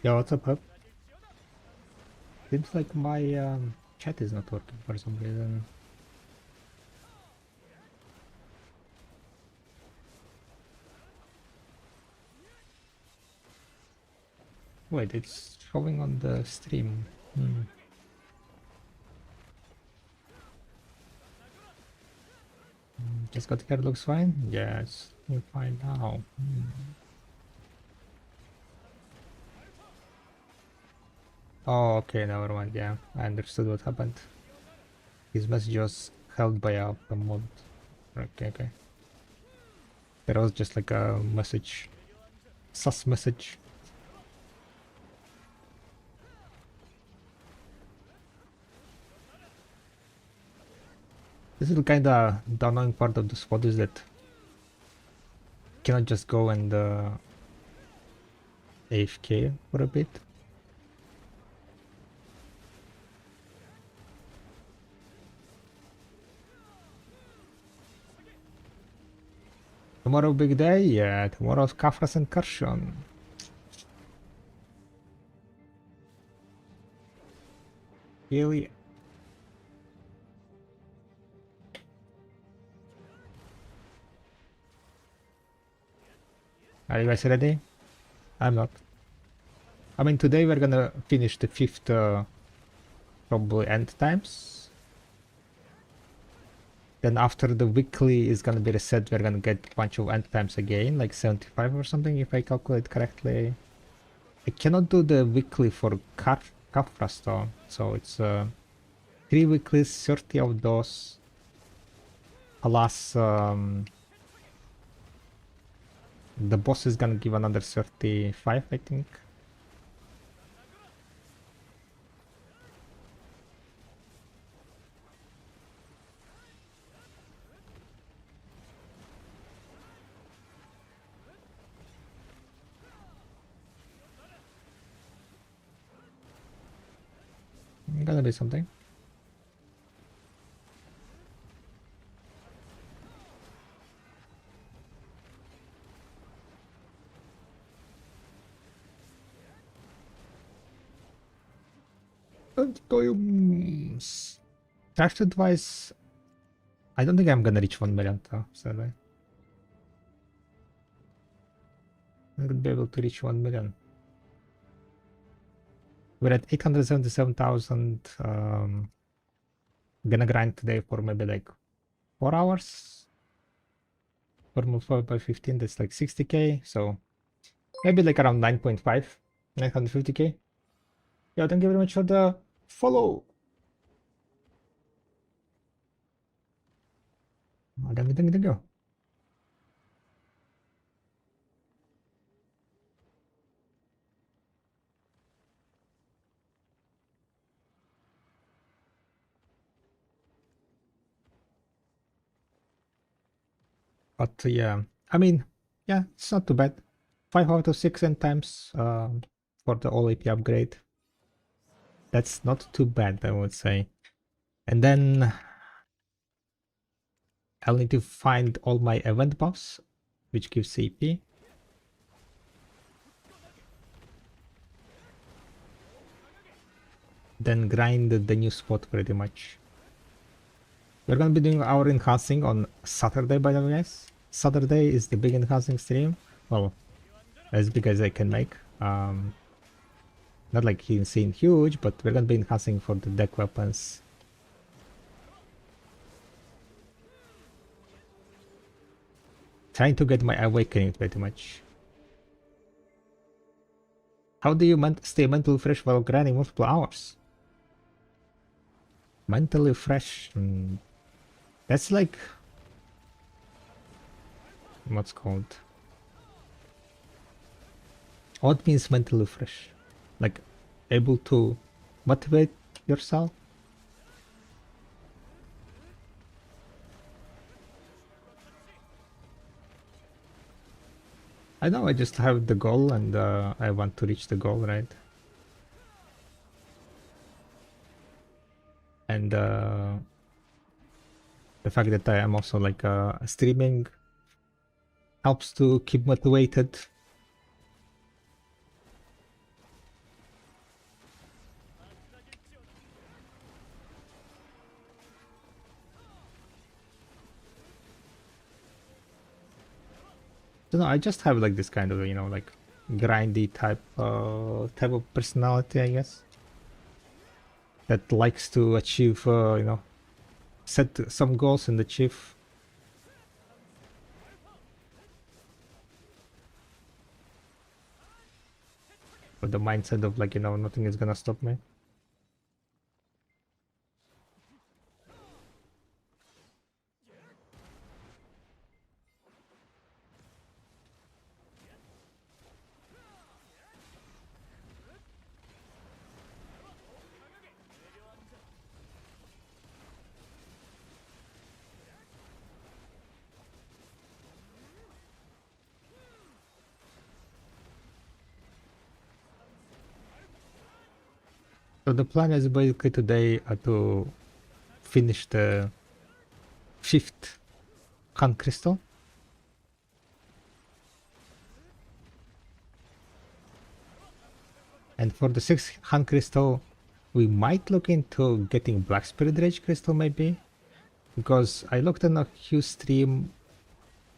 Yeah, what's up, Hub? Seems like my chat is not working for some reason. Wait, it's showing on the stream. Just got here, looks fine? Yes, you're fine now. Oh, okay, never mind. Yeah, I understood what happened. His message was held by a mod. Okay, okay. There was just like a message, sus message. This is kinda the annoying part of the squad is that you cannot just go and AFK for a bit. Tomorrow big day? Yeah, tomorrow's Kafras and Karshon. Really? Are you guys ready? I'm not. I mean, today we're gonna finish the fifth, probably end times. Then after the weekly is gonna be reset, we're gonna get a bunch of end times again, like 75 or something, if I calculate correctly. I cannot do the weekly for Kafras though, so it's 3 weeklies, 30 of those, plus the boss is gonna give another 35, I think. Gonna be something. Endgames. Trash advice. I don't think I'm gonna reach 1 million though, sadly. I'm gonna be able to reach 1 million. We're at 877,000. Gonna grind today for maybe like 4 hours. For multiplied by 15, that's like 60k. So maybe like around 9.5, 950k. Yeah, thank you very much for the follow. Oh, thank you. But yeah, I mean, yeah, it's not too bad. 5 out of 6 end times for the all AP upgrade. That's not too bad, I would say. And then I'll need to find all my event buffs, which gives CP. Then grind the new spot pretty much. We're gonna be doing our enhancing on Saturday, by the way, guys. Saturday is the big enhancing stream. Well, as big as I can make. Not like insane huge, but we're gonna be enhancing for the deck weapons. Trying to get my awakening pretty much. How do you stay mentally fresh while grinding multiple hours? Mentally fresh? That's like... what's called? What means mentally fresh? Like able to motivate yourself? I know I just have the goal and I want to reach the goal, right? And the fact that I am also like streaming helps to keep motivated. don't know, I just have like this kind of, you know, like grindy type of personality, I guess, that likes to achieve, you know, set some goals and achieve. With the mindset of like, you know, nothing is gonna stop me. So the plan is basically today to finish the 5th Khan crystal. And for the 6th Khan crystal, we might look into getting Black Spirit Rage crystal maybe. Because I looked in a Q stream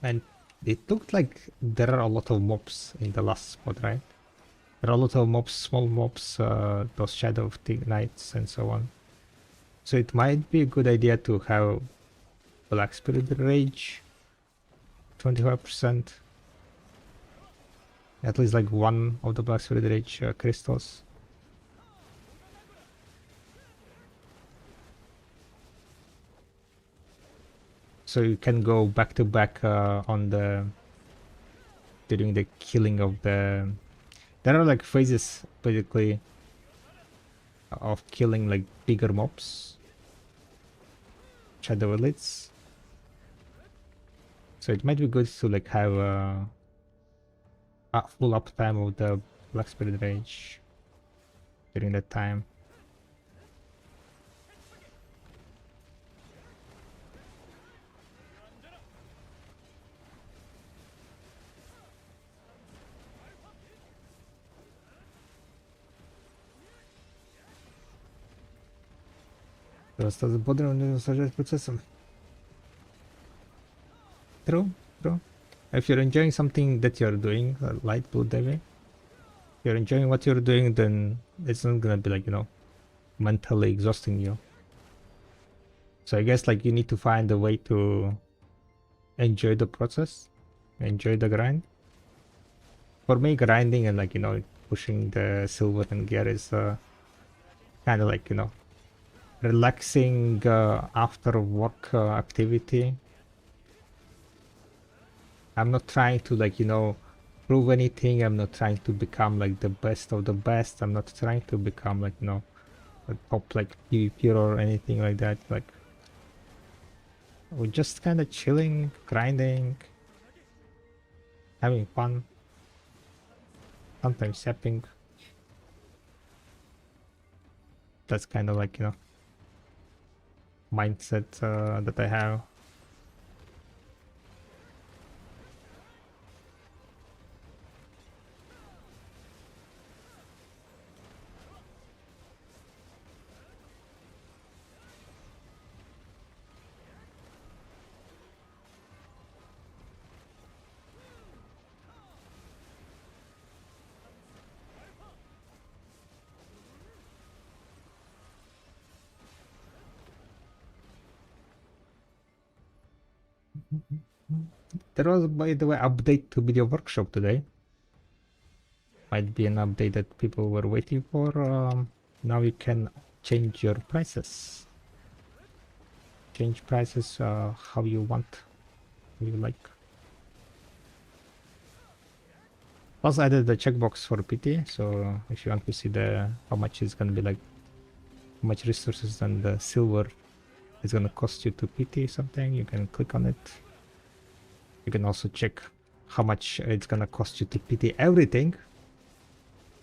and it looked like there are a lot of mobs in the last spot, right? There are a lot of mobs, small mobs, those Shadow of the Knights and so on. So it might be a good idea to have Black Spirit Rage 25%. At least like one of the Black Spirit Rage crystals. So you can go back to back on the during the killing of the. There are like phases basically of killing like bigger mobs, shadow elites. So it might be good to like have a full uptime of the Black Spirit Rage during that time. Został zbudowany z procesem. True, true. If you're enjoying something that you're doing, light blue devil, if you're enjoying what you're doing, then it's not gonna be like, you know, mentally exhausting you. So I guess like you need to find a way to enjoy the process, enjoy the grind. For me, grinding and like, you know, pushing the silver and gear is kind of like, you know, relaxing after work activity. I'm not trying to like, you know, prove anything. I'm not trying to become like the best of the best. I'm not trying to become like, you know, a top like PvP or anything like that. Like we're just kind of chilling, grinding, having fun, sometimes yapping. That's kind of like, you know, mindset that I have. There was, by the way, update to video workshop today. Might be an update that people were waiting for. Now you can change your prices. Change prices how you want, how you like. Also added the checkbox for PT, so if you want to see the how much it's gonna be like, how much resources and the silver is gonna cost you to PT something, you can click on it. You can also check how much it's gonna cost you to PT everything.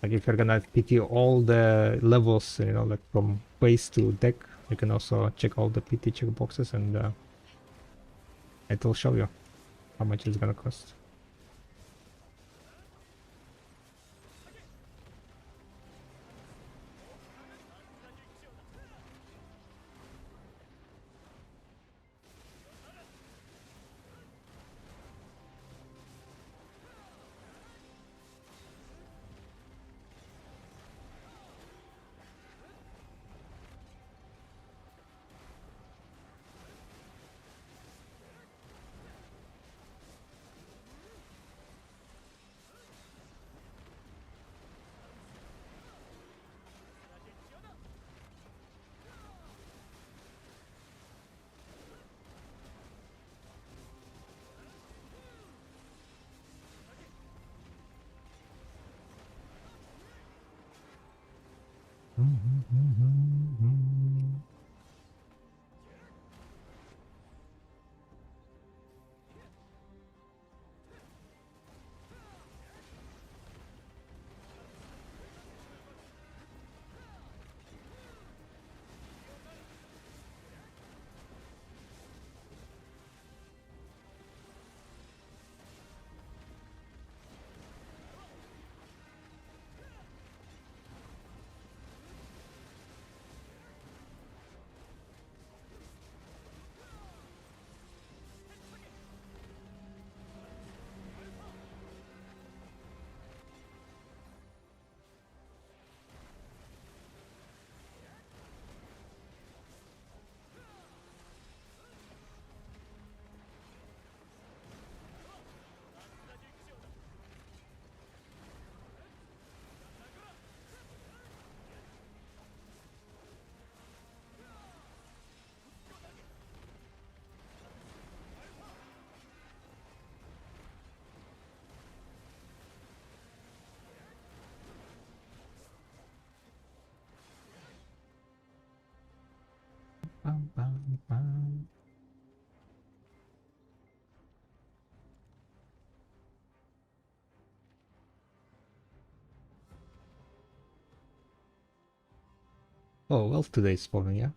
Like if you're gonna PT all the levels, you know, like from base to deck, you can also check all the PT checkboxes and it will show you how much it's gonna cost. Bum, bum, bum. Oh, well, today's falling, yeah.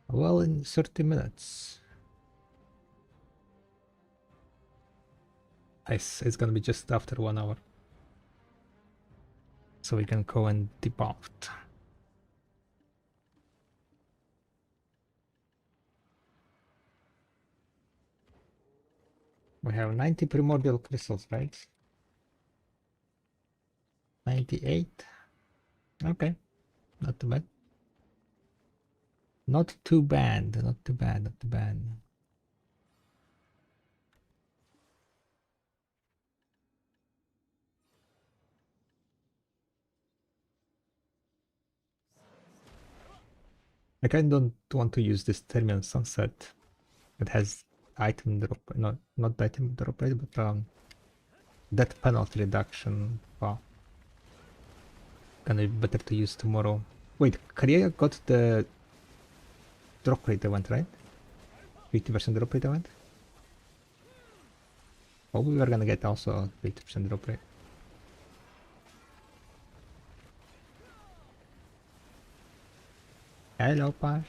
Well, in 30 minutes. It's gonna be just after 1 hour. So we can go and dip out. We have 90 primordial crystals, right? 98. Okay, not too bad. Not too bad, not too bad, not too bad. I kind of don't want to use this Terminal Sunset. It has item drop, not item drop rate, but death penalty reduction. Wow, gonna be better to use tomorrow. Wait, Korea got the drop rate event, right? 50% drop rate event? Oh, we were gonna get also 50% drop rate. Hello, Pash.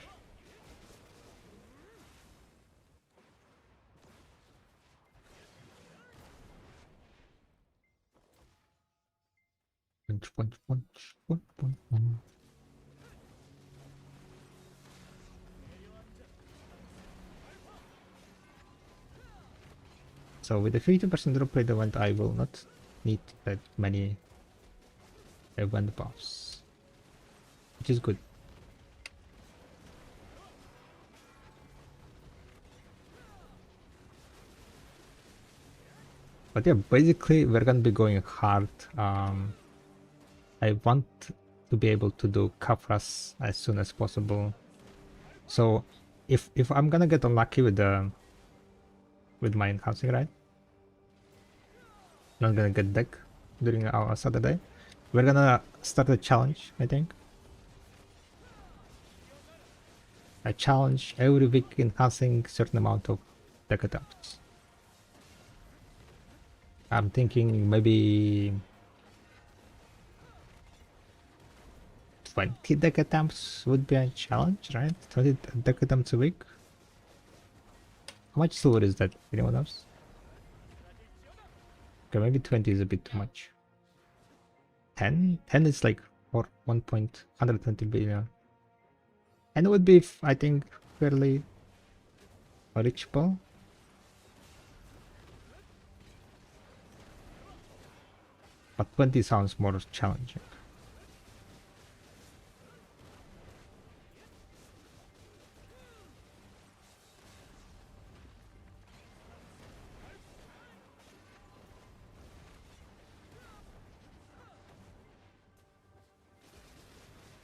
Punch, punch, punch, punch, punch, punch. So with the 50% drop rate event, I will not need that many event buffs, which is good. But yeah, basically we're gonna be going hard. I want to be able to do Kafras as soon as possible. So if I'm gonna get unlucky with my enhancing, right? Not gonna get deck during our Saturday. We're gonna start a challenge, I think. A challenge every week enhancing certain amount of deck attempts. I'm thinking maybe 20 deck attempts would be a challenge, right? 20 deck attempts a week. How much silver is that? Anyone else? Okay, maybe 20 is a bit too much. 10? 10 is like for 1.120 billion. And it would be, I think, fairly reachable. But 20 sounds more challenging.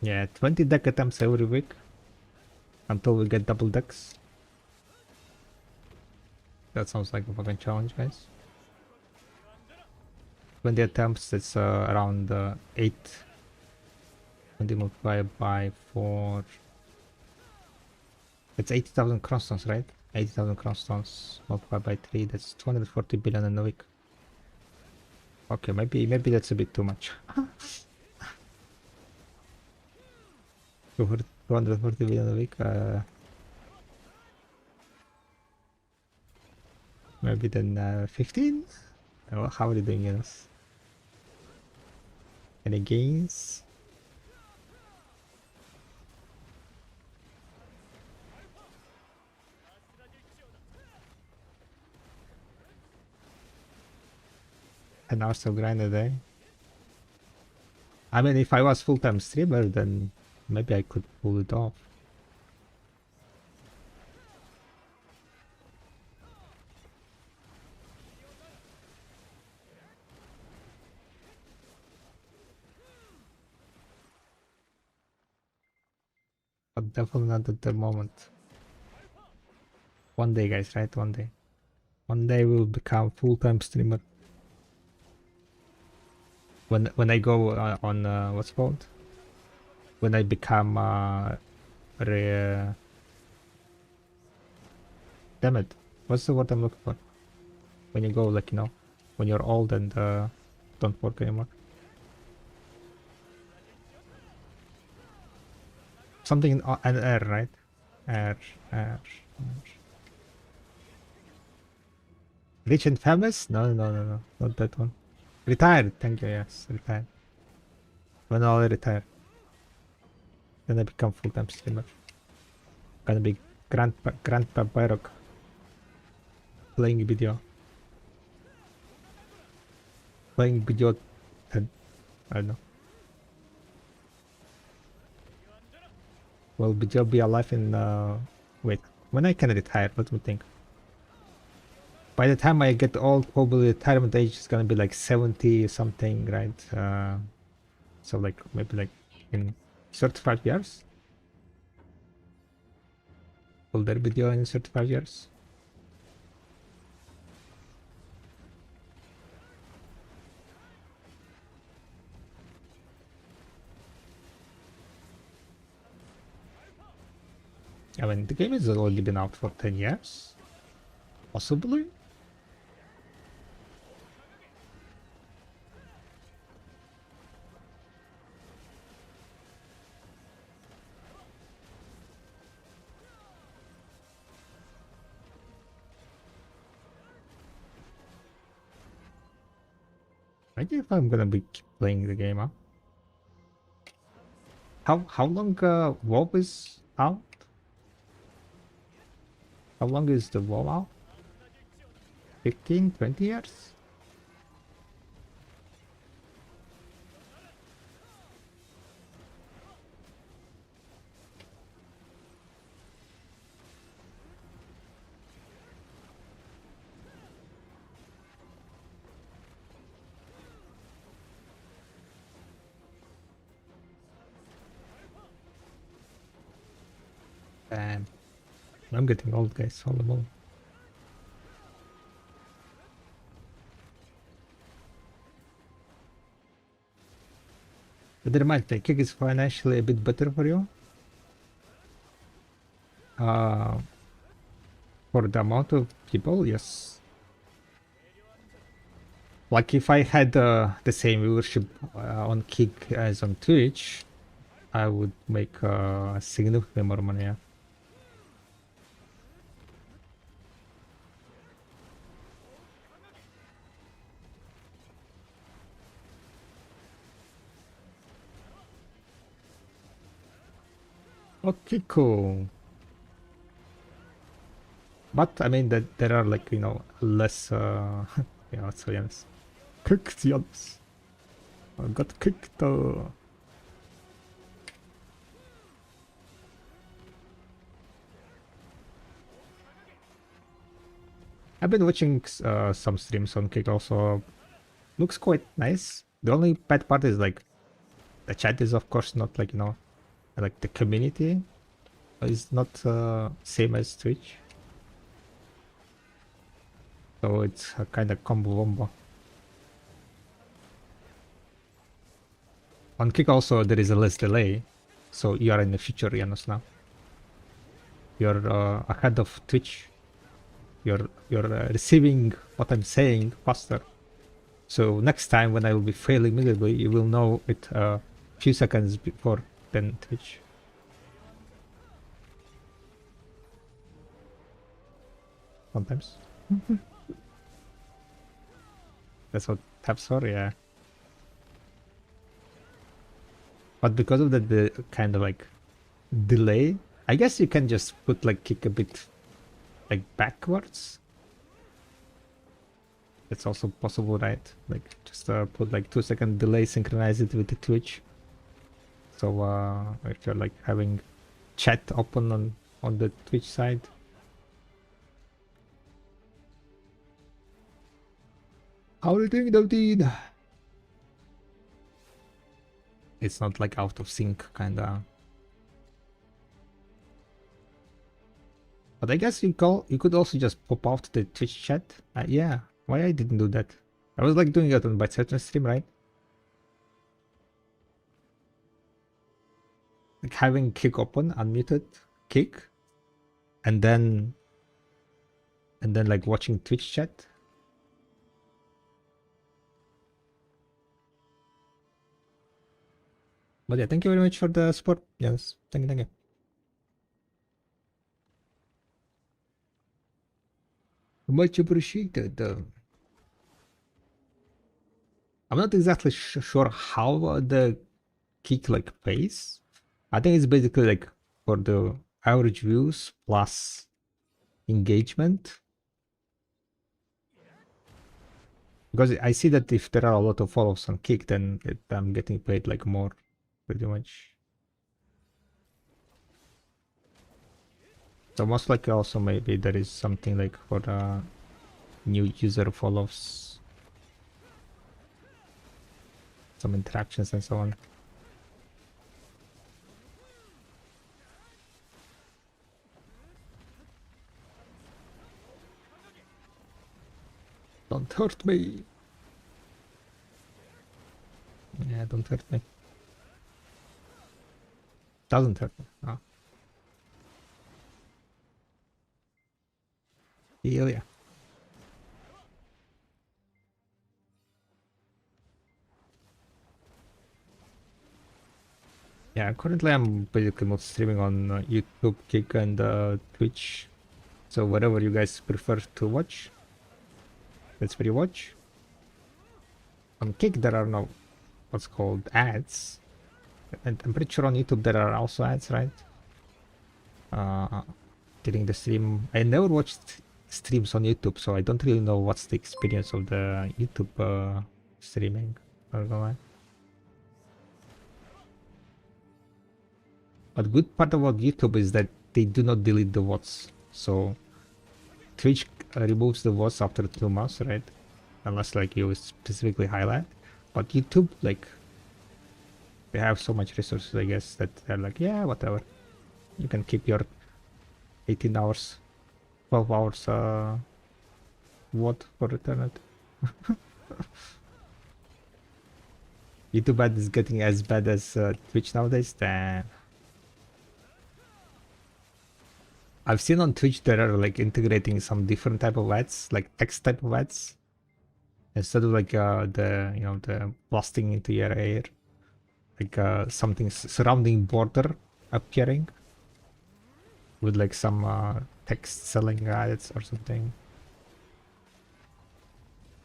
Yeah, 20 deck attempts every week until we get double decks. That sounds like a fucking challenge, guys. 20 attempts, it's around 8. 20 multiplied by 4. It's 80,000 crossstones, right? 80,000 crossstones multiplied by 3. That's 240 billion in a week. Okay, maybe that's a bit too much. 240 billion a week. Maybe then 15? Oh, how are you doing this? Any gains? An hours of grind a day. I mean, if I was full-time streamer, then maybe I could pull it off. But definitely not at the moment. One day, guys, right? One day. One day we'll become full-time streamer. When I go on what's it called? When I become damn it, what's the word I'm looking for? When you go like, you know, when you're old and don't work anymore. Something in an R, right? R, R. Rich and famous? No, not that one. Retired, thank you, yes, retired. When I'll retire, then I become full-time streamer. Gonna be Grandpa Byrok playing video. Playing video 10, I don't know. Will video be alive in wait, when I can retire, let me think. By the time I get old, probably retirement age is gonna be like 70 something, right? So like maybe like in 35 years. Will there be video in 35 years? I mean, the game has already been out for 10 years. Possibly? Maybe if I'm gonna be keep playing the game, huh? How long WoW is out? How long is the WoW out? 15, 20 years? Damn. I'm getting old, guys, all the more. But remind, the kick is financially a bit better for you. Uh, for the amount of people, yes. Like if I had the same viewership on Kick as on Twitch, I would make significantly more money. Yeah. Okay, cool. But I mean that there are like, you know, less yeah, let's be honest. Kicked, yes. I got kicked. I've been watching some streams on Kick also. Looks quite nice. The only bad part is like the chat is of course not like, you know, like the community is not same as Twitch. So it's a kind of combo wombo. on Kick also there is a less delay, so you are in the future, Janus, now. You're ahead of Twitch. You're receiving what I'm saying faster. So next time when I will be failing miserably, you will know it a few seconds before than Twitch. Sometimes. That's what taps are, yeah. But because of the kind of like delay, I guess you can just put like Kick a bit like backwards. It's also possible, right? Like just put like 2-second delay, synchronize it with the Twitch. So if you're like having chat open on the Twitch side. How are you doing, David? It's not like out of sync, kinda. But I guess you could also just pop out the Twitch chat. Yeah, why I didn't do that? I was like doing it on by certain stream, right? Like having Kick open, unmuted, Kick, and then like watching Twitch chat. But yeah, thank you very much for the support. Yes, thank you. Much appreciated. I'm not exactly sure how the Kick like pays. I think it's basically like for the average views plus engagement. Because I see that if there are a lot of follows on Kick, then I'm getting paid like more, pretty much. So most likely also maybe there is something like for the new user follows, some interactions and so on. Don't hurt me. Yeah, don't hurt me. Doesn't hurt me. Oh. Hell yeah. Yeah, currently I'm basically not streaming on YouTube, Kick, and Twitch. So whatever you guys prefer to watch, that's where you watch. On Kick there are no what's called ads. And I'm pretty sure on YouTube there are also ads, right? During the stream. I never watched streams on YouTube, so I don't really know what's the experience of the YouTube streaming. I don't know why. But good part about YouTube is that they do not delete the VODs. So Twitch removes the VODs after 2 months, right? Unless like you specifically highlight. But YouTube, like, they have so much resources, I guess, that they're like, yeah, whatever. You can keep your 18 hours, 12 hours VOD for eternity. YouTube ad is getting as bad as Twitch nowadays. Damn. I've seen on Twitch there are like integrating some different type of ads, like text type of ads, instead of like the blasting into your air, like something surrounding border appearing with like some text selling ads or something.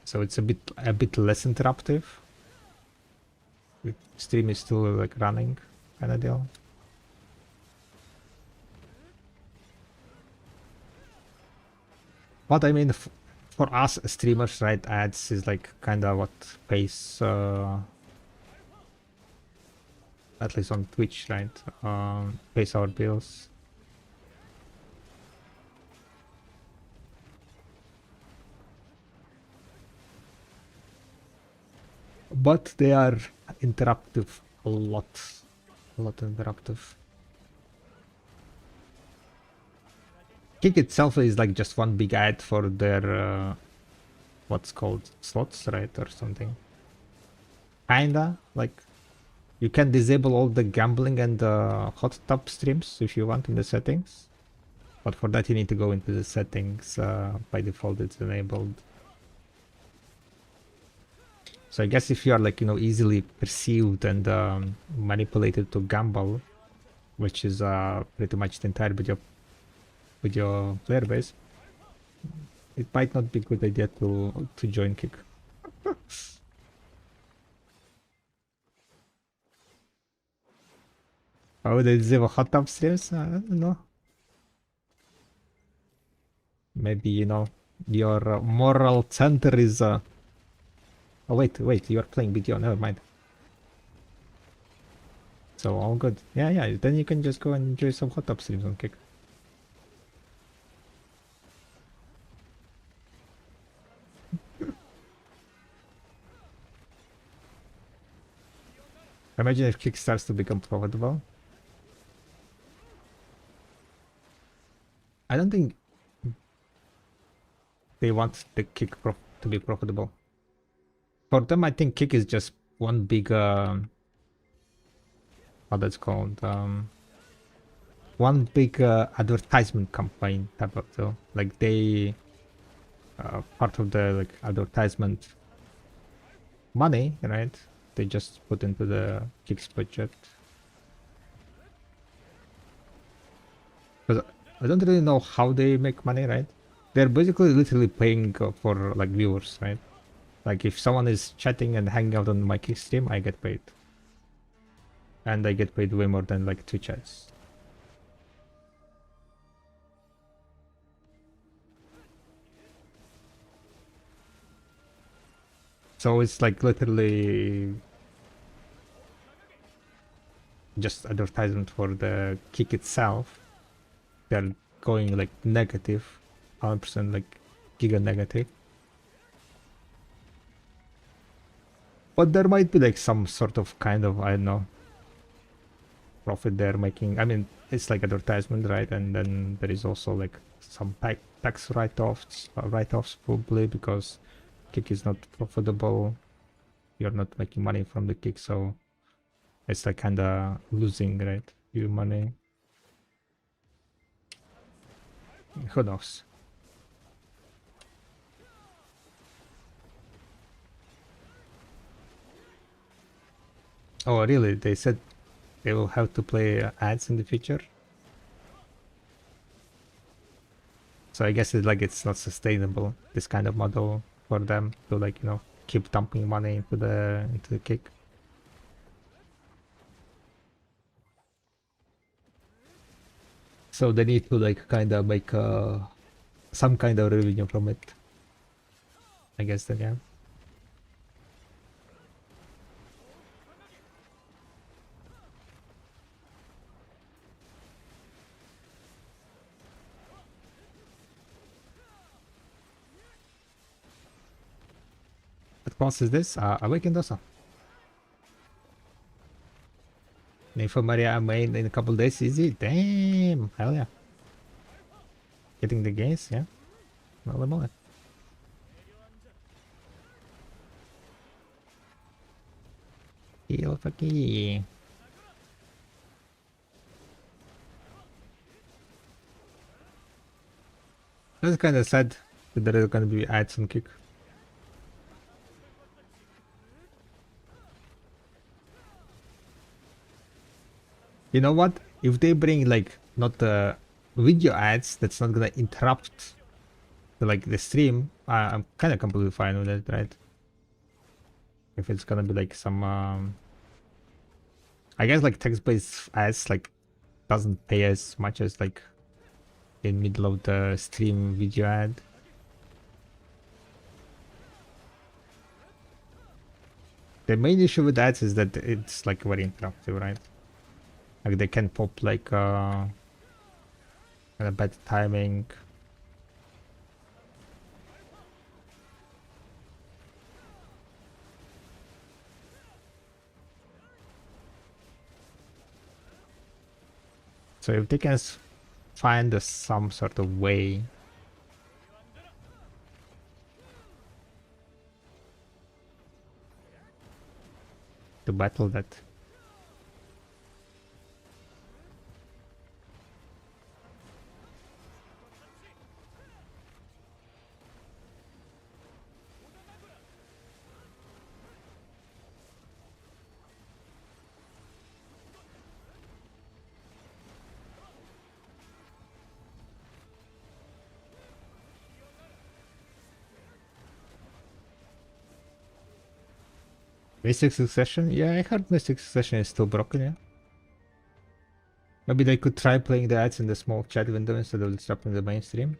So it's a bit less interruptive. The stream is still like running, kind of deal. But I mean, for us streamers, right, ads is like kind of what pays, at least on Twitch, right, pays our bills. But they are interruptive, a lot interruptive. Kick itself is like just one big ad for their what's called slots, right, or something. Kinda like You can disable all the gambling and hot tub streams if you want in the settings. But for that you need to go into the settings. By default it's enabled. So I guess if you are like, easily perceived and manipulated to gamble, which is pretty much the entire with your player base, it might not be a good idea to join Kick. Oh, they disable hot tub streams? I don't know. Maybe, your moral center is... Oh, wait, you're playing BTO, never mind. So, all good. Yeah, then you can just go and enjoy some hot tub streams on Kick. Imagine if Kick starts to become profitable. I don't think they want the Kick to be profitable. For them, I think Kick is just one big... what that's called? One big advertisement campaign type of deal. Like they... part of the like advertisement money, right? They just put into the Kick's budget. Because I don't really know how they make money, right? They're basically literally paying for like viewers, right? Like if someone is chatting and hanging out on my Kick stream, I get paid. And I get paid way more than like Twitch ads. So it's like literally just advertisement for the Kick itself. They're going like negative, 100% like giga negative. But there might be like some sort of kind of, I don't know, profit they're making. I mean, it's like advertisement, right? And then there is also like some tax write-offs probably because Kick is not profitable. You're not making money from the Kick, so it's like kind of losing, right? Your money. Who knows? Oh, really? They said they will have to play ads in the future? So I guess it's not sustainable, this kind of model for them to like, keep dumping money into the Kick. So they need to like kind of make some kind of revenue from it. I guess then, yeah. What class is this? Awakened also. Nympho Maria main in a couple days, easy? Damn, hell yeah. Getting the gains, yeah. Well, I'm on it. Heal fucky. That's kind of sad that there is gonna be ads on Kick. You know what? If they bring like not the video ads, that's not gonna interrupt the stream. I'm kind of completely fine with it, right? If it's gonna be like some, I guess like text-based ads like doesn't pay as much as like in middle of the stream video ad. The main issue with ads is that it's like very interruptive, right? Like they can pop like at a bad timing. So if they can find some sort of way to battle that, Mystic Succession? Yeah, I heard Mystic Succession is still broken, yeah. Maybe they could try playing the ads in the small chat window instead of disrupting the mainstream.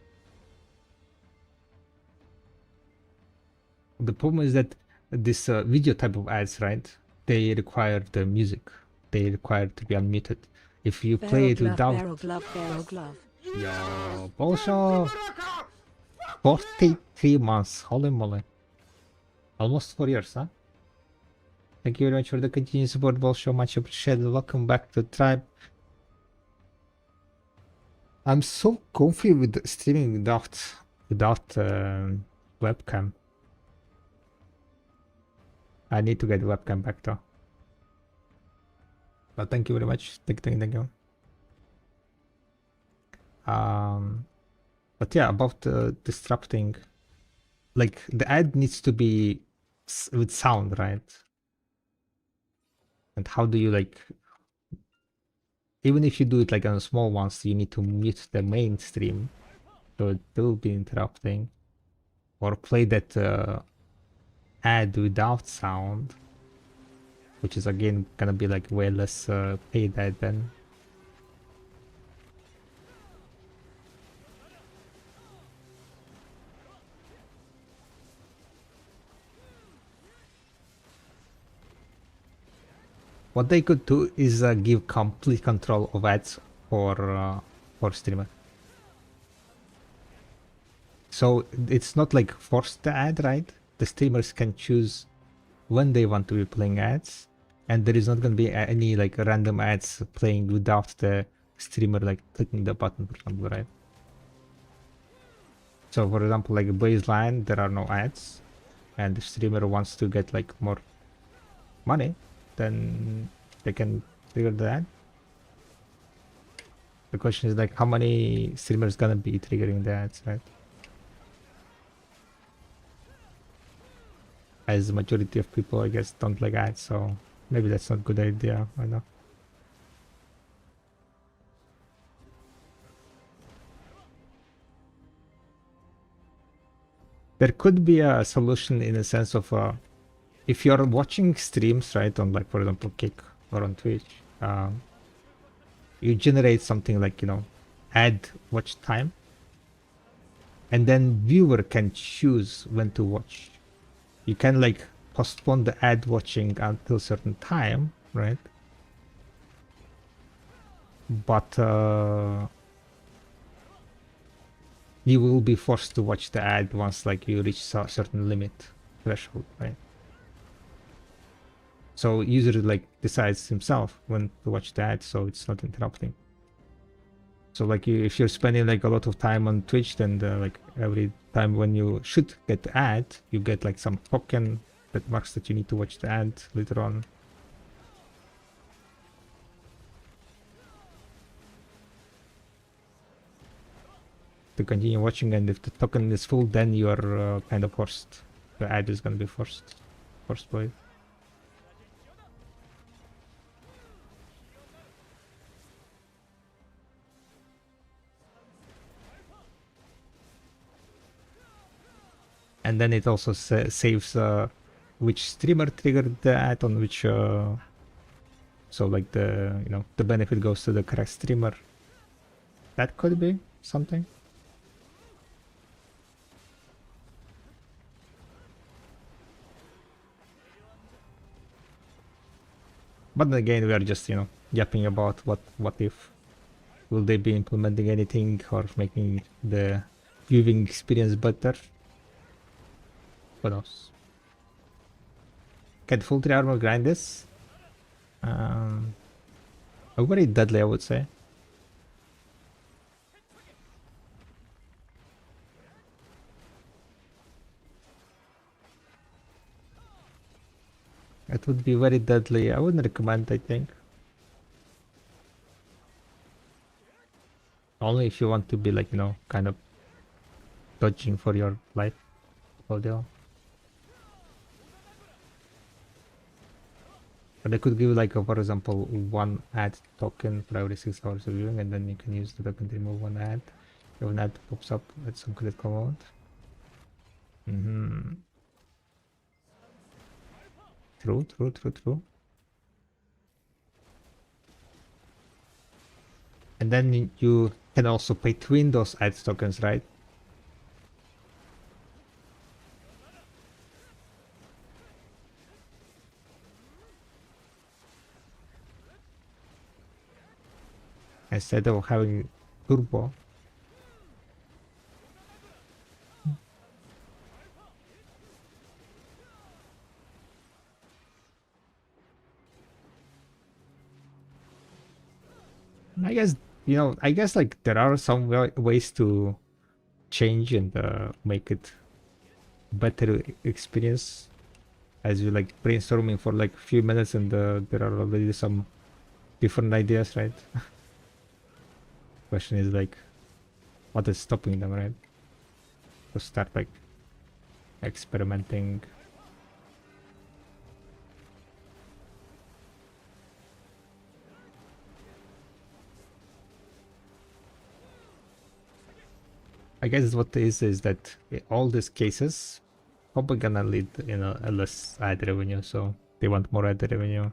The problem is that this video type of ads, right? They require the music. They require to be unmuted. If you play it without... Barrel glove. Yo, Bolsho! 43 months, holy moly. Almost 4 years, huh? Thank you very much for the continued support, Bolsho. Much appreciated. Welcome back to the tribe. I'm so comfy with streaming without webcam. I need to get the webcam back though. But thank you very much. Thank you. But yeah, about disrupting, like the ad needs to be with sound, right? And how do you like, even if you do it like on small ones, you need to mute the mainstream, so it will be interrupting, or play that ad without sound, which is again gonna be like way less paid ad then. What they could do is give complete control of ads for streamer. So it's not like forced the ad, right? The streamers can choose when they want to be playing ads, and there is not going to be any like random ads playing without the streamer like clicking the button, for example, right? So for example, like a baseline, there are no ads, and the streamer wants to get like more money, then they can trigger the ad. The question is like how many streamers gonna be triggering the ads, right? As the majority of people, I guess, don't like ads, so maybe that's not a good idea. I know. There could be a solution in the sense of if you're watching streams, right, on like for example Kick or on Twitch, you generate something like, you know, ad watch time, and then viewer can choose when to watch. You can like postpone the ad watching until a certain time, right? But you will be forced to watch the ad once like you reach a certain limit threshold, right? So user like decides himself when to watch the ad, so it's not interrupting. So like if you're spending like a lot of time on Twitch, then like every time when you should get the ad, you get like some token that marks that you need to watch the ad later on. To continue watching, and if the token is full, then you are kind of forced. The ad is gonna be forced play. And then it also saves which streamer triggered the ad on which so like the, you know, the benefit goes to the correct streamer. That could be something. But again, we are just, you know, yapping about what if. Will they be implementing anything or making the viewing experience better? Who knows? Can full 3 armor grind this? Very deadly, I would say. It would be very deadly. I wouldn't recommend, I think. Only if you want to be like, you know, kind of dodging for your life. Deal. But they could give like a, for example, one ad token for every 6 hours of viewing, and then you can use the token to remove one ad. If an ad pops up at some critical moment. True, true, true, true. And then you can also pay to win those ads tokens, right? Instead of having turbo. I guess, I guess like there are some ways to change and make it better experience as you like brainstorming for like a few minutes and there are already some different ideas, right? Question is like, what is stopping them, right? To start like experimenting. I guess what is that all these cases probably gonna lead a less ad revenue, so they want more ad revenue.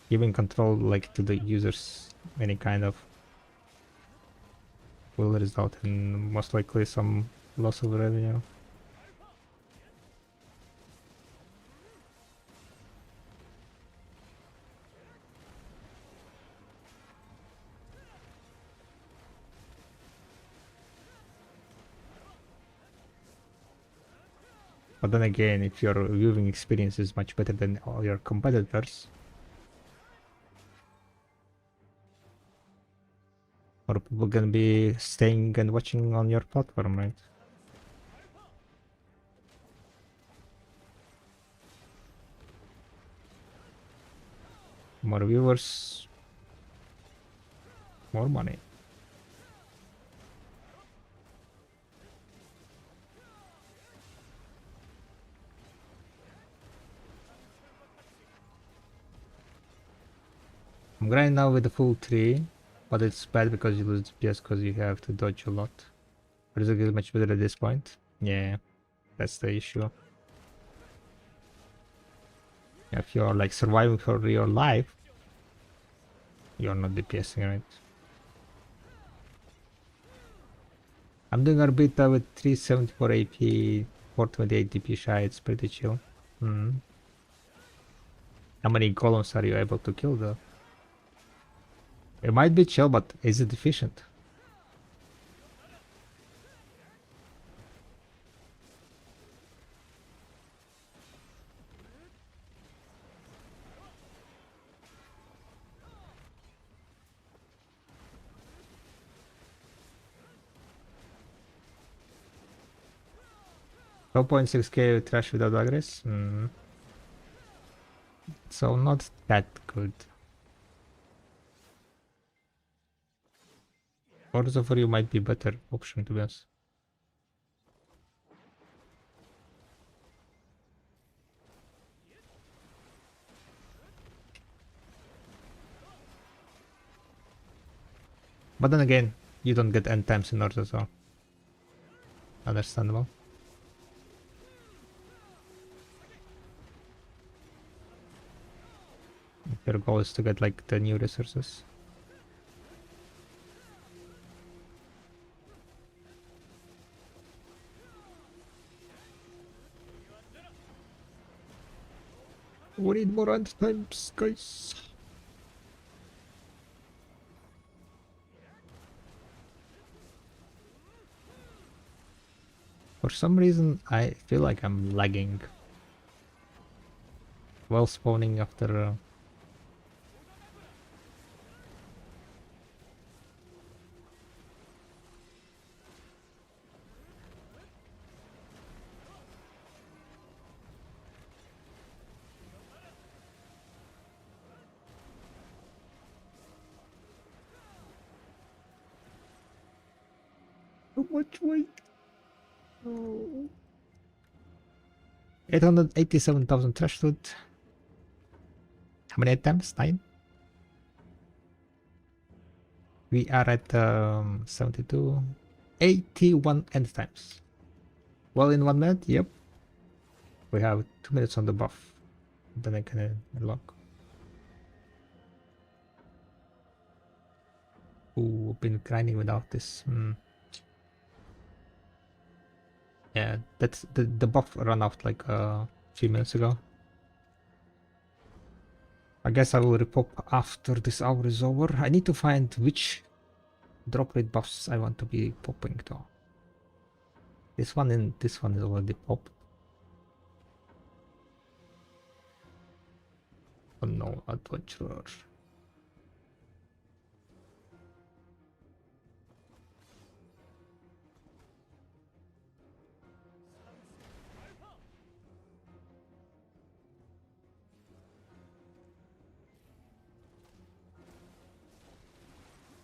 Giving control like to the users, any kind of, will result in most likely some loss of revenue. But then again, if your viewing experience is much better than all your competitors, more people gonna be staying and watching on your platform, right? More viewers, more money. I'm grinding now with the full tree, but it's bad because you lose DPS because you have to dodge a lot. But it's much better at this point. Yeah, that's the issue. If you're like surviving for your life, you're not DPSing, right? I'm doing a beta with 374 AP, 428 DP shy, it's pretty chill. How many golems are you able to kill though? It might be chill, but is it efficient? Twelve point 6k trash without aggress? So not that good. Forza for you might be better option to be honest. But then again, you don't get end times in order, so understandable. If your goal is to get like the new resources. We need more end times, guys. For some reason, I feel like I'm lagging. While spawning after... Too much weight. No. 887,000 trash loot. How many attempts? 9? We are at 72. 81 end times. Well, in 1 minute, yep. We have 2 minutes on the buff. Then I can unlock. Ooh, been grinding without this. Yeah, that's the buff ran out like a few minutes ago. I guess I will repop after this hour is over. I need to find which drop rate buffs I want to be popping though. This one and this one is already popped. Oh no, adventurer.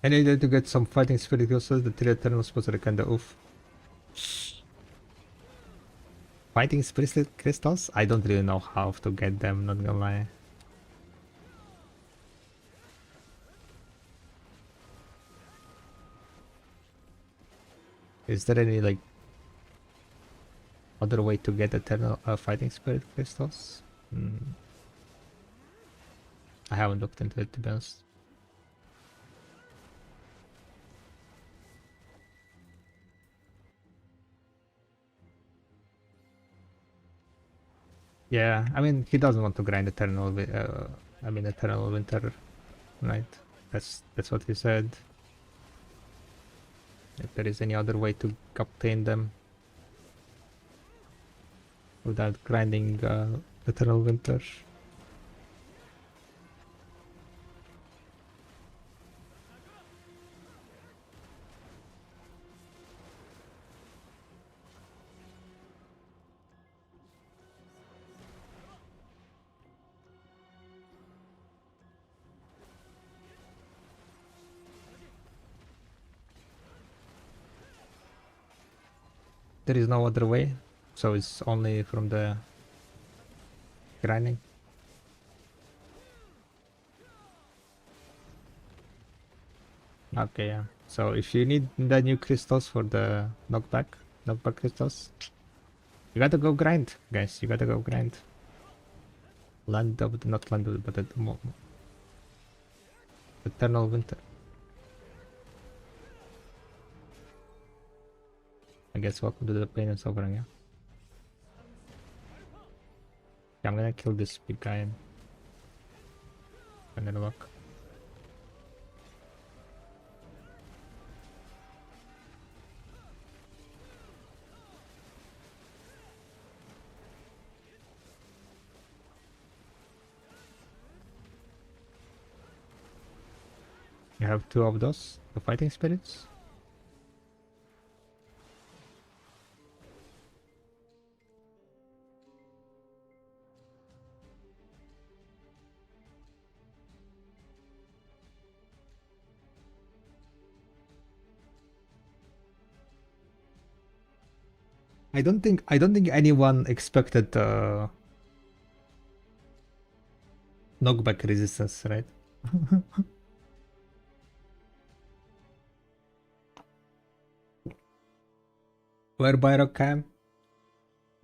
I needed to get some fighting spirit crystals, the 3 eternal spots are kinda oof. Fighting spirit crystals? I don't really know how to get them, not gonna lie. Is there any like other way to get eternal fighting spirit crystals? I haven't looked into it to be honest. Yeah, I mean he doesn't want to grind eternal. Eternal winter, right? That's what he said. If there is any other way to obtain them without grinding eternal winter. There is no other way, so it's only from the grinding. Okay, yeah. So if you need the new crystals for the knockback crystals, you gotta go grind, guys. You gotta go grind. Not land of, but eternal winter. I guess welcome to the pain and suffering, yeah. Yeah, I'm gonna kill this big guy and then look. You have 2 of those, the fighting spirits. I don't think anyone expected knockback resistance, right? Where Byrock cam?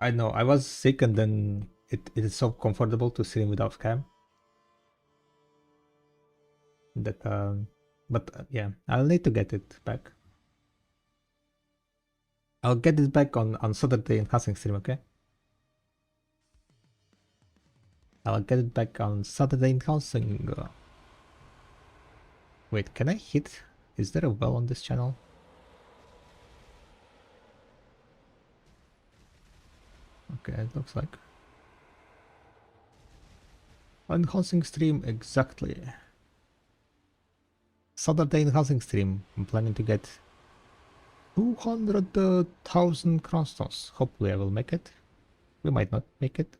I know, I was sick and then it is so comfortable to stream without cam. That but yeah, I'll need to get it back. I'll get it back on Saturday in Hustling stream, okay? I'll get it back on Saturday in Hustling. Wait, can I hit? Is there a well on this channel? Okay, it looks like. Enhancing stream, exactly. Saturday enhancing stream. I'm planning to get 200,000 crystals. Hopefully I will make it. We might not make it.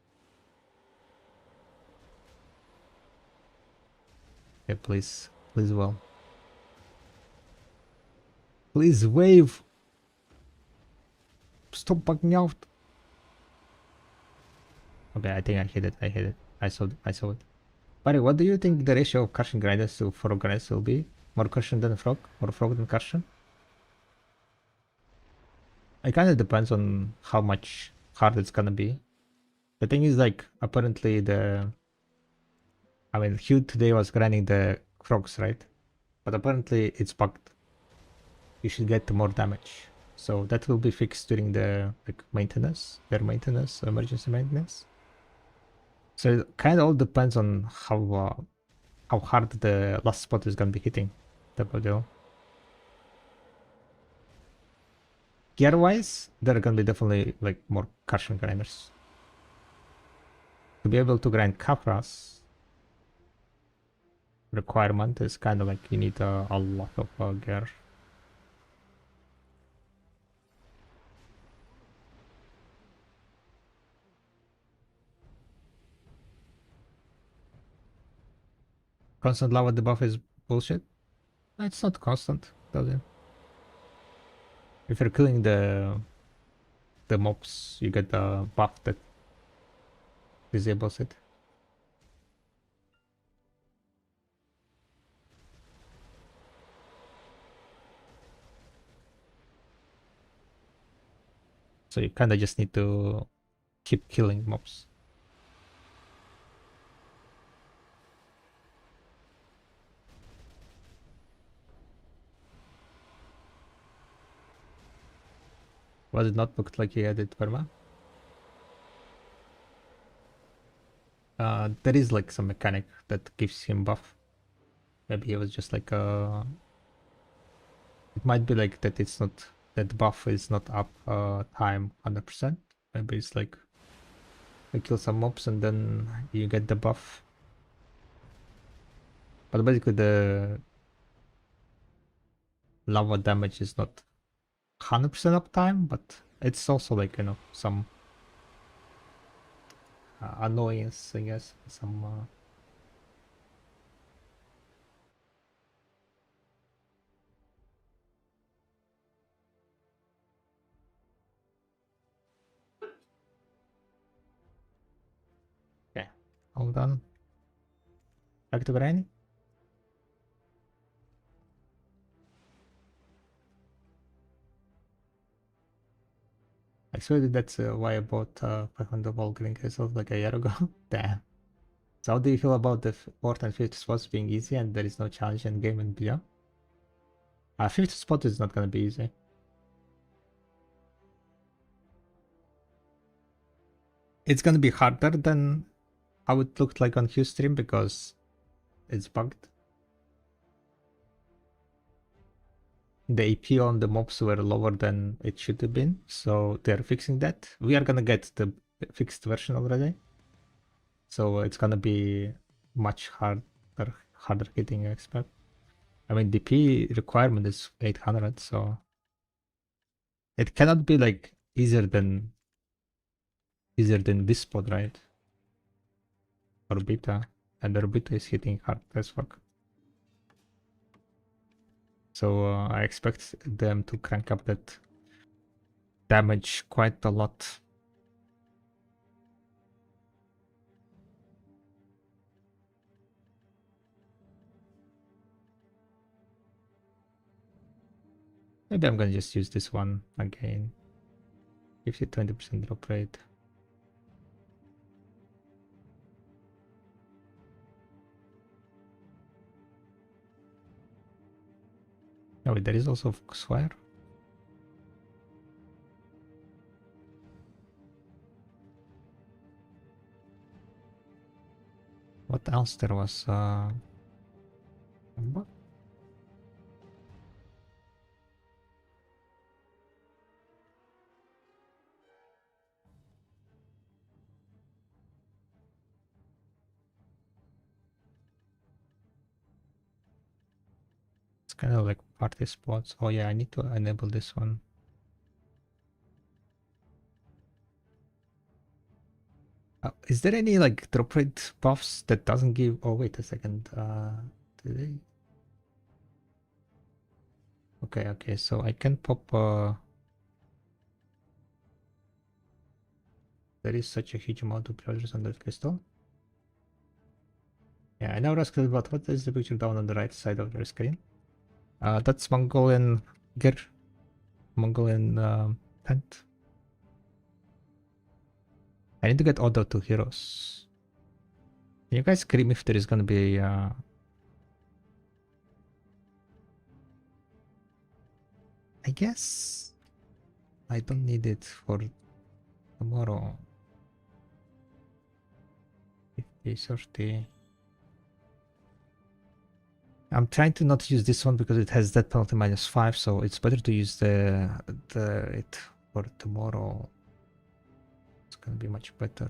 Yeah, please. Please well. Please wave. Stop bugging out. Okay, I think I hit it. I hit it. I saw it. Barry, what do you think the ratio of Kartion grinders to frog grinders will be? More Kartion than frog? Or frog than Kartion? It kind of depends on how much hard it's gonna be. The thing is, like, apparently I mean, Hugh today was grinding the frogs, right? But apparently it's bugged. You should get more damage. So that will be fixed during the like maintenance, their maintenance, emergency maintenance. So it kind of all depends on how hard the last spot is gonna be hitting the model. Gear wise, there are gonna be definitely like more caution grinders. To be able to grind Capras, requirement is kind of like you need a lot of gear. Constant lava debuff is bullshit. It's not constant, does it? If you're killing the mobs, you get the buff that disables it. So you kind of just need to keep killing mobs. Was it not looked like he added perma? There is like some mechanic that gives him buff. Maybe it was just like it might be like that it's not, that buff is not up time 100%. Maybe it's like you kill some mobs and then you get the buff. But basically the lava damage is not 100% uptime, but it's also like, you know, some annoyance, I guess. Some okay, hold on. Back to grinding. Actually, that's why I bought 500 ball green crystals like a year ago. Damn. So how do you feel about the fourth and fifth spots being easy and there is no challenge in game and beyond? Fifth spot is not gonna be easy. It's gonna be harder than how it looked like on Hugh stream because it's bugged. The AP on the mobs were lower than it should have been, so they're fixing that. We are gonna get the fixed version already, so it's gonna be much harder hitting, I expect. I mean, DP requirement is 800, so it cannot be like easier than this spot, right? Or beta, and their beta is hitting hard as fuck. So I expect them to crank up that damage quite a lot. Maybe I'm gonna just use this one again. Gives you 20% drop rate. Oh, wait, there is also Foxfire. What else there was? What? It's kind of like party spots. Oh yeah, I need to enable this one. Is there any like drop rate buffs that doesn't give? Oh wait a second. Do they? Okay. So I can pop. There is such a huge amount of pleasures on that crystal. Yeah, I never asked about what is the picture down on the right side of your screen. That's Mongolian gear, Mongolian tent. I need to get other two heroes. Can you guys scream if there is gonna be I guess I don't need it for tomorrow. 50, 30. I'm trying to not use this one because it has that penalty -5, so it's better to use it for tomorrow. It's gonna be much better.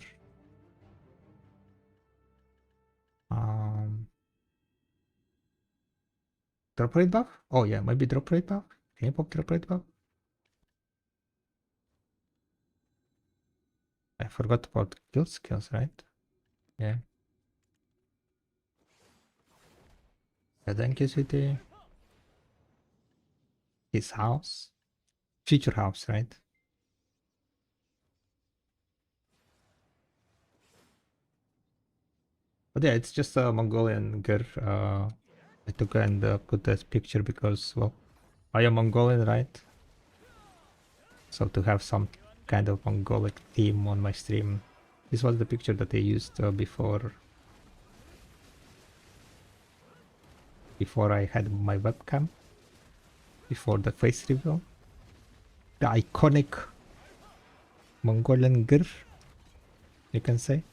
Drop rate buff? Oh yeah, maybe drop rate buff. Can you pop drop rate buff? I forgot about guild skills, right? Yeah. Thank you, sweetie. His house. Future house, right? But yeah, it's just a Mongolian girl. I took and put that picture because, well, I am Mongolian, right? So to have some kind of Mongolic theme on my stream. This was the picture that they used before I had my webcam. Before the face reveal. The iconic Mongolian girl, you can say.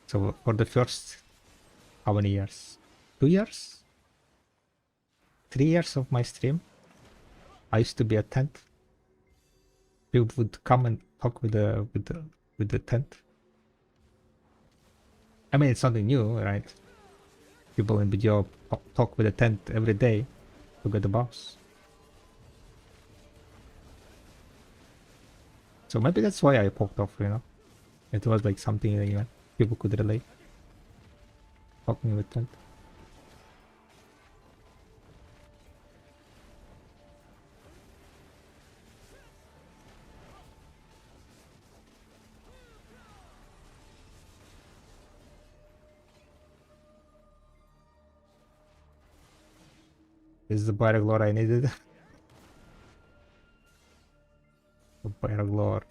So for the first, how many years? 2 years? 3 years of my stream, I used to be a tent. People would come and talk with the tent. I mean, it's something new, right? People in video talk with the tent every day to get the boss. So maybe that's why I poked off, you know? It was like something that, you know, people could relate. Talking with tent. This is the Byrglor I needed. The Byrglor.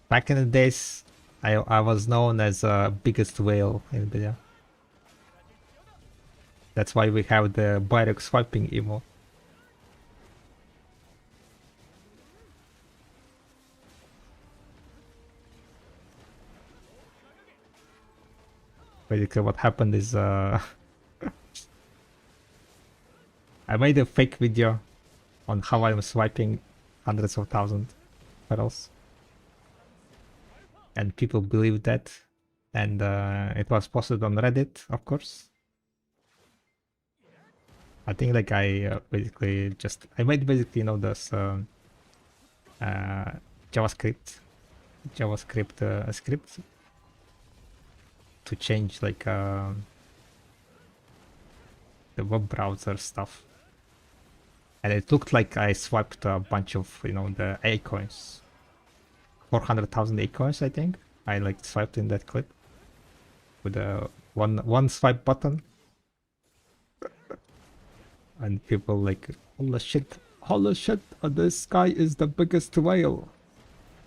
Back in the days, I was known as biggest whale in video. That's why we have the Byrog swiping emo. Basically what happened is I made a fake video on how I'm swiping hundreds of thousands barrels. And people believed that. And it was posted on Reddit, of course. I think like I made basically, you know, this JavaScript script to change like the web browser stuff, and it looked like I swiped a bunch of, you know, the A coins, 400,000 A coins. I think I like swiped in that clip with a one swipe button, and people like, holy shit, this guy is the biggest whale.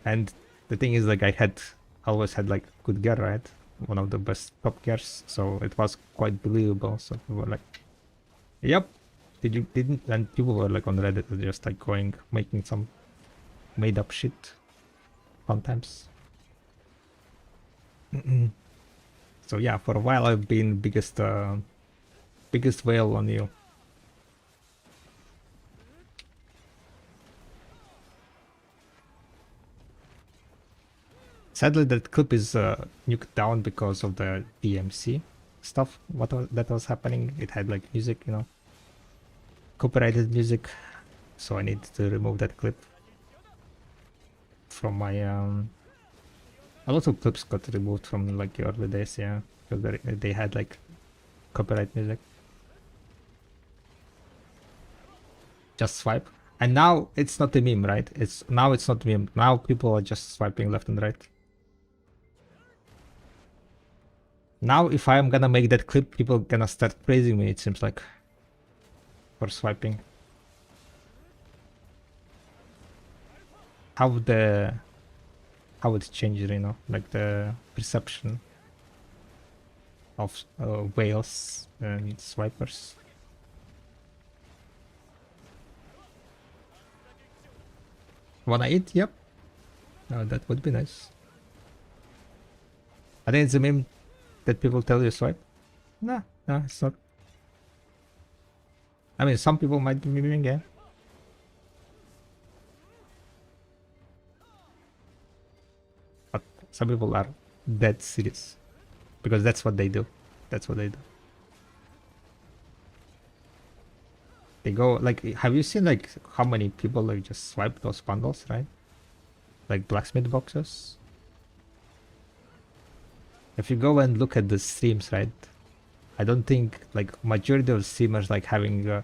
And the thing is, like, I always had like good gear, right? One of the best top gears, so it was quite believable. So people were like, yep, didn't, and people were like on Reddit just like making some made up shit sometimes. So yeah, for a while I've been biggest whale on you. Sadly, that clip is nuked down because of the DMC stuff. That was happening? It had like music, you know, copyrighted music, so I need to remove that clip from my. A lot of clips got removed from like the early days, yeah, because they had like copyright music. Just swipe, and now it's not a meme, right? It's not a meme. Now people are just swiping left and right. Now, if I'm gonna make that clip, people gonna start praising me, it seems like, for swiping. how it changed, you know, like the perception of whales and swipers. Wanna eat? Yep. That would be nice. I think it's a meme that people tell you swipe. Nah, no, it's not. I mean, some people might be miming, yeah. But some people are dead serious. Because that's what they do. That's what they do. They go, like, have you seen, like, how many people, like, just swipe those bundles, right? Like, blacksmith boxes? If you go and look at the streams, right? I don't think, like, majority of streamers, like, having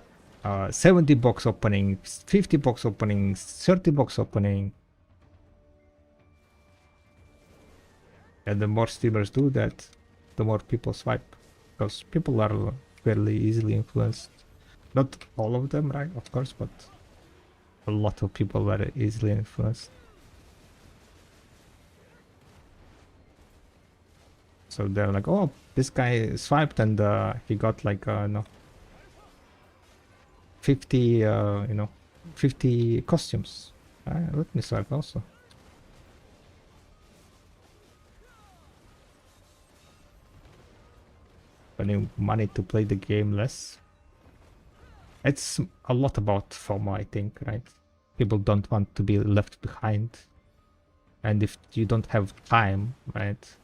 70 box opening, 50 box opening, 30 box opening. And the more streamers do that, the more people swipe. Because people are fairly easily influenced. Not all of them, right? Of course, but a lot of people are easily influenced. So they're like, oh, this guy swiped and he got like, no, 50, 50 costumes. Let me swipe also. Spending money to play the game less. It's a lot about FOMO, I think, right? People don't want to be left behind. And if you don't have time, right?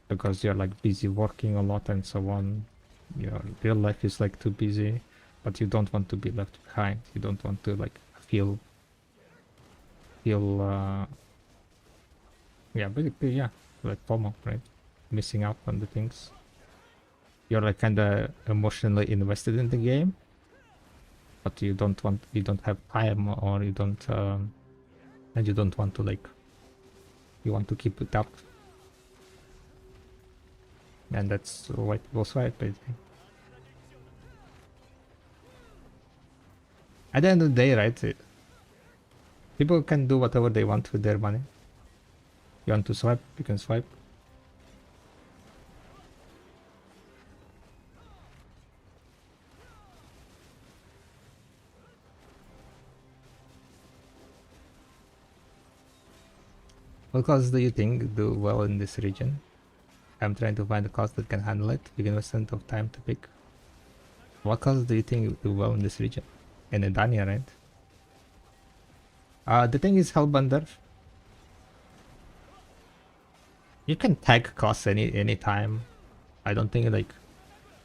Because you're like busy working a lot and so on, your real life is like too busy, but you don't want to be left behind. You don't want to like feel yeah, basically, yeah, like FOMO, right? Missing out on the things. You're like kind of emotionally invested in the game, but you don't have time, or you don't and you don't want to, like, you want to keep it up, and that's why people swipe, basically. At the end of the day, right, people can do whatever they want with their money. You want to swipe, you can swipe. What classes do you think do well in this region? I'm trying to find a class that can handle it. Big investment of time to pick. What classes do you think do well in this region? In Edania, right? The thing is, Hellbender, you can tag class any time. I don't think like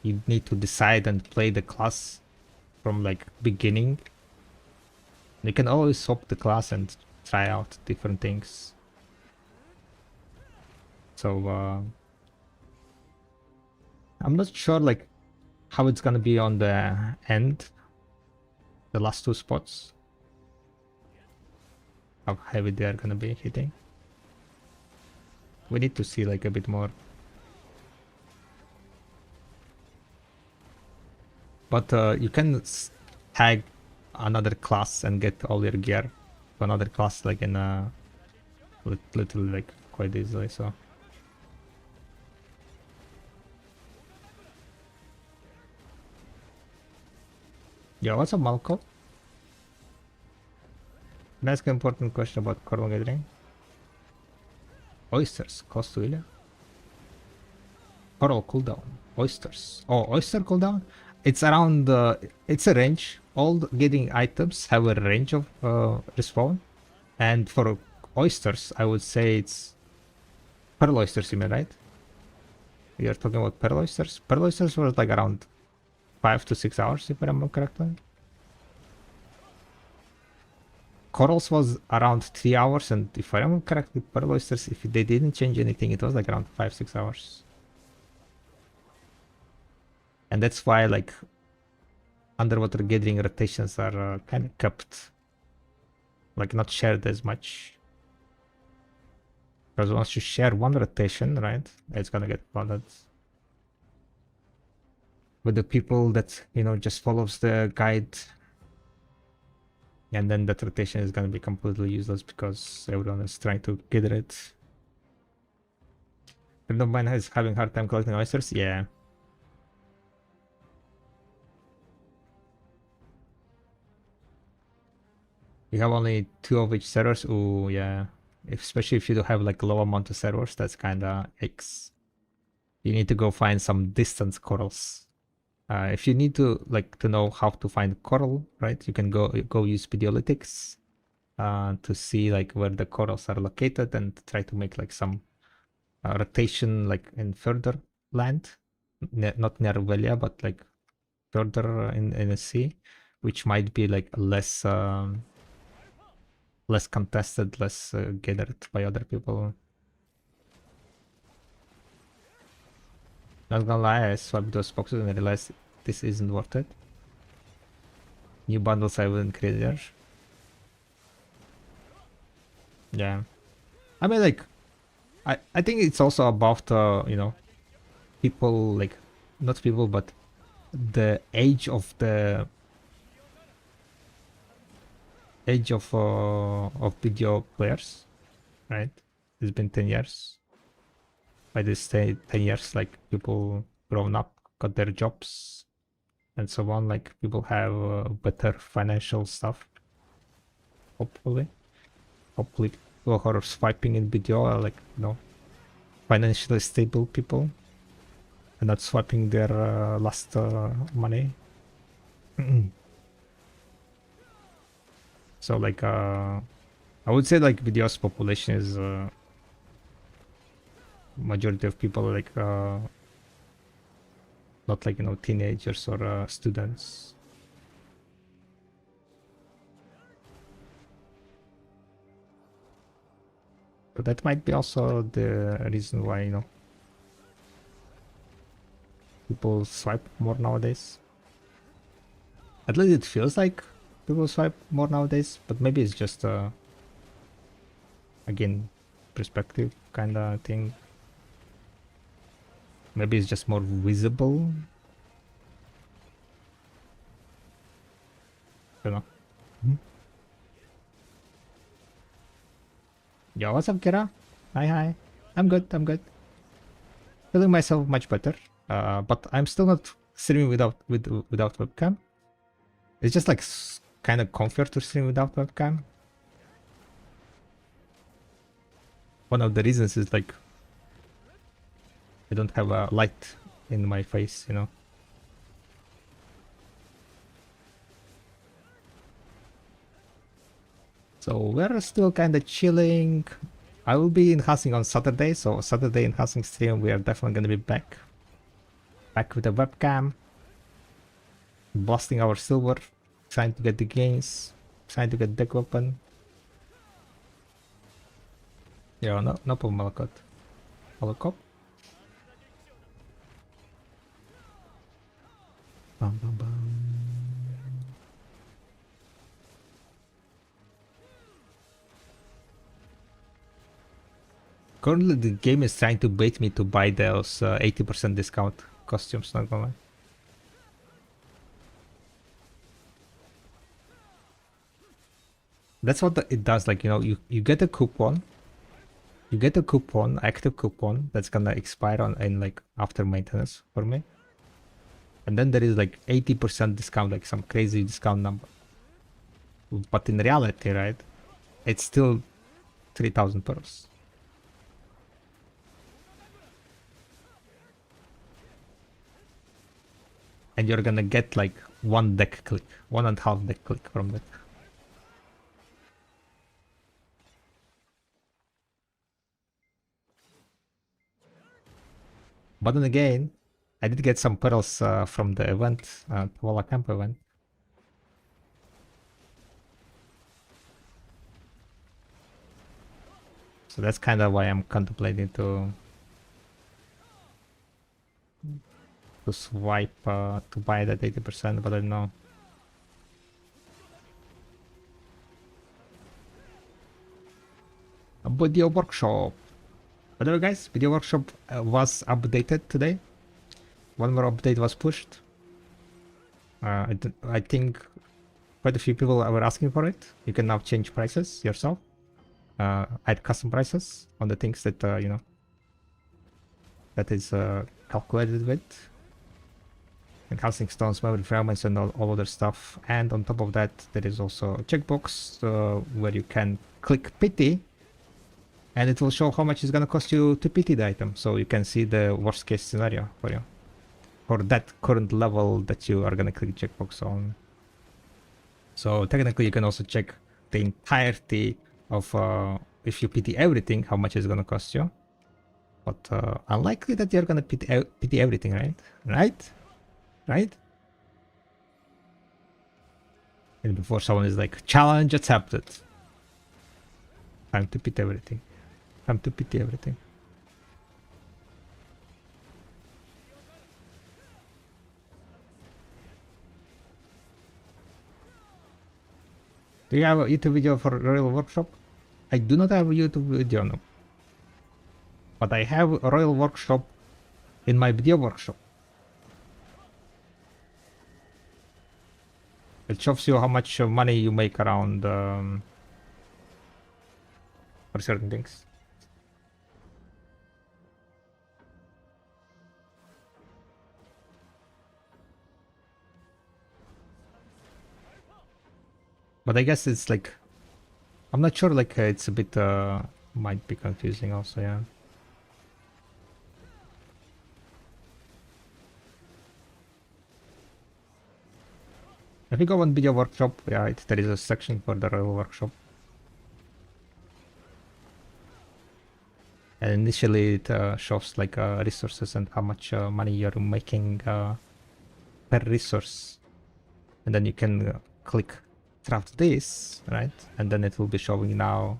you need to decide and play the class from like beginning. You can always swap the class and try out different things. So I'm not sure like how it's gonna be on the end, the last two spots, how heavy they are gonna be hitting. We need to see like a bit more. But you can tag another class and get all your gear to another class like in literally like quite easily. So yeah, what's up, Malcolm? Can I ask an important question about coral gathering? Oysters, cost to Ilya. Coral cooldown. Oysters. Oh, oyster cooldown? It's around, it's a range. All getting items have a range of respawn. And for oysters, I would say it's pearl oysters, you mean, right? You're talking about pearl oysters? Pearl oysters were like around 5 to 6 hours, if I remember correctly. Corals was around 3 hours, and if I remember correctly, pearl oysters, if they didn't change anything, it was like around 5-6 hours. And that's why like underwater gathering rotations are kind of kept, like not shared as much. Because once you share one rotation, right, it's gonna get flooded. With the people that, you know, just follows the guide And then that rotation is gonna be completely useless because everyone is trying to gather it. Friend of mine is having hard time collecting oysters. Yeah. You have only 2 of each servers. Oh yeah. Especially if you do have like low amount of servers, that's kinda X. You need to go find some distance corals. If you need to know how to find coral, right? You can go use videolytics to see like where the corals are located and try to make like some rotation like in further land, not near Velia, but like further in the sea, which might be like less contested, less gathered by other people. Not gonna lie, I swapped those boxes and I realized this isn't worth it. New bundles I wouldn't create there. Yeah. I mean like I think it's also about people like not people but the age of video players, right? It's been 10 years. By this 10 years, like people grown up, got their jobs, and so on. Like people have better financial stuff. Hopefully, people who are swiping in video are like financially stable people, and not swiping their last money. So like I would say like video's population is majority of people like not like teenagers or students. So that might be also the reason why people swipe more nowadays. At least it feels like people swipe more nowadays, but maybe it's just again perspective kind of thing. Maybe it's just more visible. I don't know. Yo, what's up, Kira? Hi, hi. I'm good. I'm good. Feeling myself much better. But I'm still not streaming without webcam. It's just like kind of comfort to stream without webcam. One of the reasons is like I don't have a light in my face, So we're still kind of chilling. I will be enhancing on Saturday, so Saturday enhancing stream we are definitely gonna be back with a webcam, blasting our silver, trying to get the gains, trying to get deck weapon. Yeah, no problem, Malakot. Malakop. Bum, bum, bum. Currently, the game is trying to bait me to buy those 80% discount costumes, not gonna lie. That's what it does, like, you get a coupon. You get a coupon, active coupon, that's gonna expire in like after maintenance for me. And then there is like 80% discount, like some crazy discount number. But in reality, right, it's still 3,000 pearls. And you're gonna get like one deck click, 1.5 deck click from that. But then again, I did get some pearls from the event, Walla Camp event. So that's kind of why I'm contemplating to swipe to buy that 80%, but I don't know. A video workshop. By the way, guys, video workshop was updated today. One more update was pushed. I think quite a few people were asking for it. You can now change prices yourself, add custom prices on the things that you know, that is calculated with, and housing stones, memory fragments, and all other stuff. And on top of that, there is also a checkbox where you can click pity, and it will show how much it's gonna cost you to pity the item, so you can see the worst case scenario for you, for that current level that you are gonna click checkbox on. So technically you can also check the entirety of if you pity everything, how much it's gonna cost you. But unlikely that you're gonna pity everything, right? Right? And before someone is like, challenge accepted. Time to pity everything. Time to pity everything. Do you have a YouTube video for Royal Workshop? I do not have a YouTube video, no. But I have a Royal Workshop in my video workshop. It shows you how much money you make around for certain things. But I guess it's like, I'm not sure, like it's a bit, might be confusing also, yeah. If you go on video workshop, yeah, there is a section for the Royal Workshop. And initially it shows like resources and how much money you're making per resource. And then you can click craft this, right? And then it will be showing now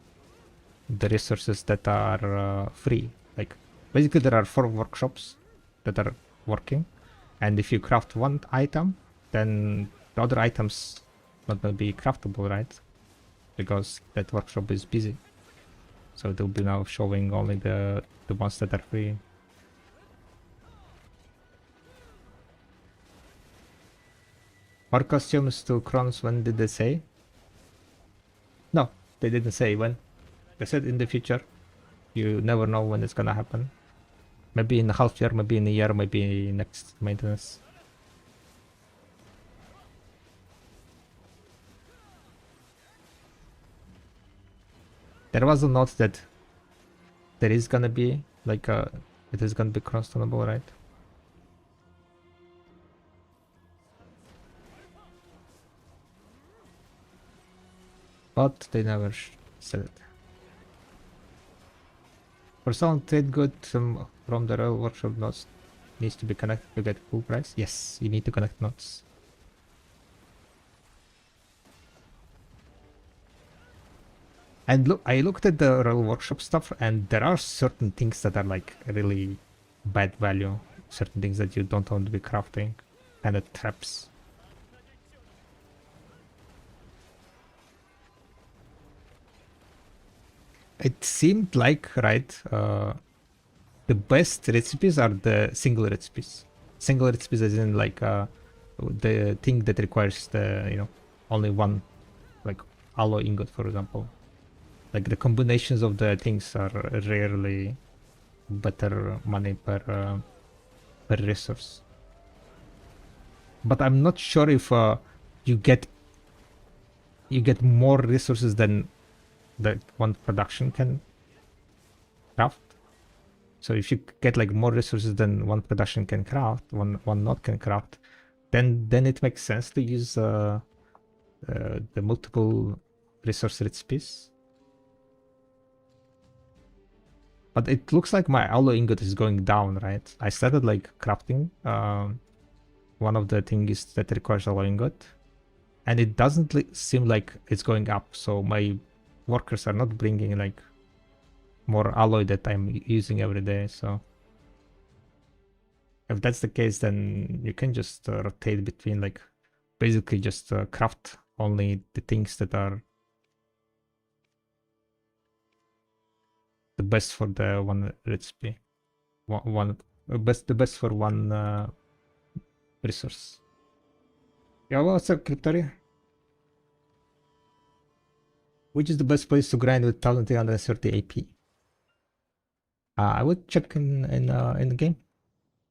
the resources that are free. Like basically there are 4 workshops that are working, and if you craft one item, then the other items not gonna be craftable, right? Because that workshop is busy. So they'll be now showing only the ones that are free. More costumes to crowns, when did they say? No, they didn't say when. They said in the future. You never know when it's gonna happen. Maybe in a half year, maybe in a year, maybe next maintenance. There was a note that there is gonna be like it is gonna be cross-tunnable, right? But they never said it. For selling trade goods from the Royal Workshop, notes needs to be connected to get full price. Yes, you need to connect notes. And look, I looked at the Royal Workshop stuff, and there are certain things that are like really bad value. Certain things that you don't want to be crafting, and the traps. It seemed like, right, the best recipes are the single recipes. Single recipes as in like the thing that requires the, you know, only one, like alloy ingot, for example. Like the combinations of the things are rarely better money per resource. But I'm not sure if you get more resources than that one production can craft. So if you get like more resources than one production can craft, one node can craft, then it makes sense to use the multiple resource recipes. But it looks like my alloy ingot is going down, right? I started like crafting one of the things that requires alloy ingot, and it doesn't seem like it's going up. So my workers are not bringing like more alloy that I'm using every day. So if that's the case, then you can just rotate between, like, basically just craft only the things that are the best for the one recipe. The best for one resource. Yeah, what's up, Cryptoria? Which is the best place to grind with 1330 AP? I would check in the game.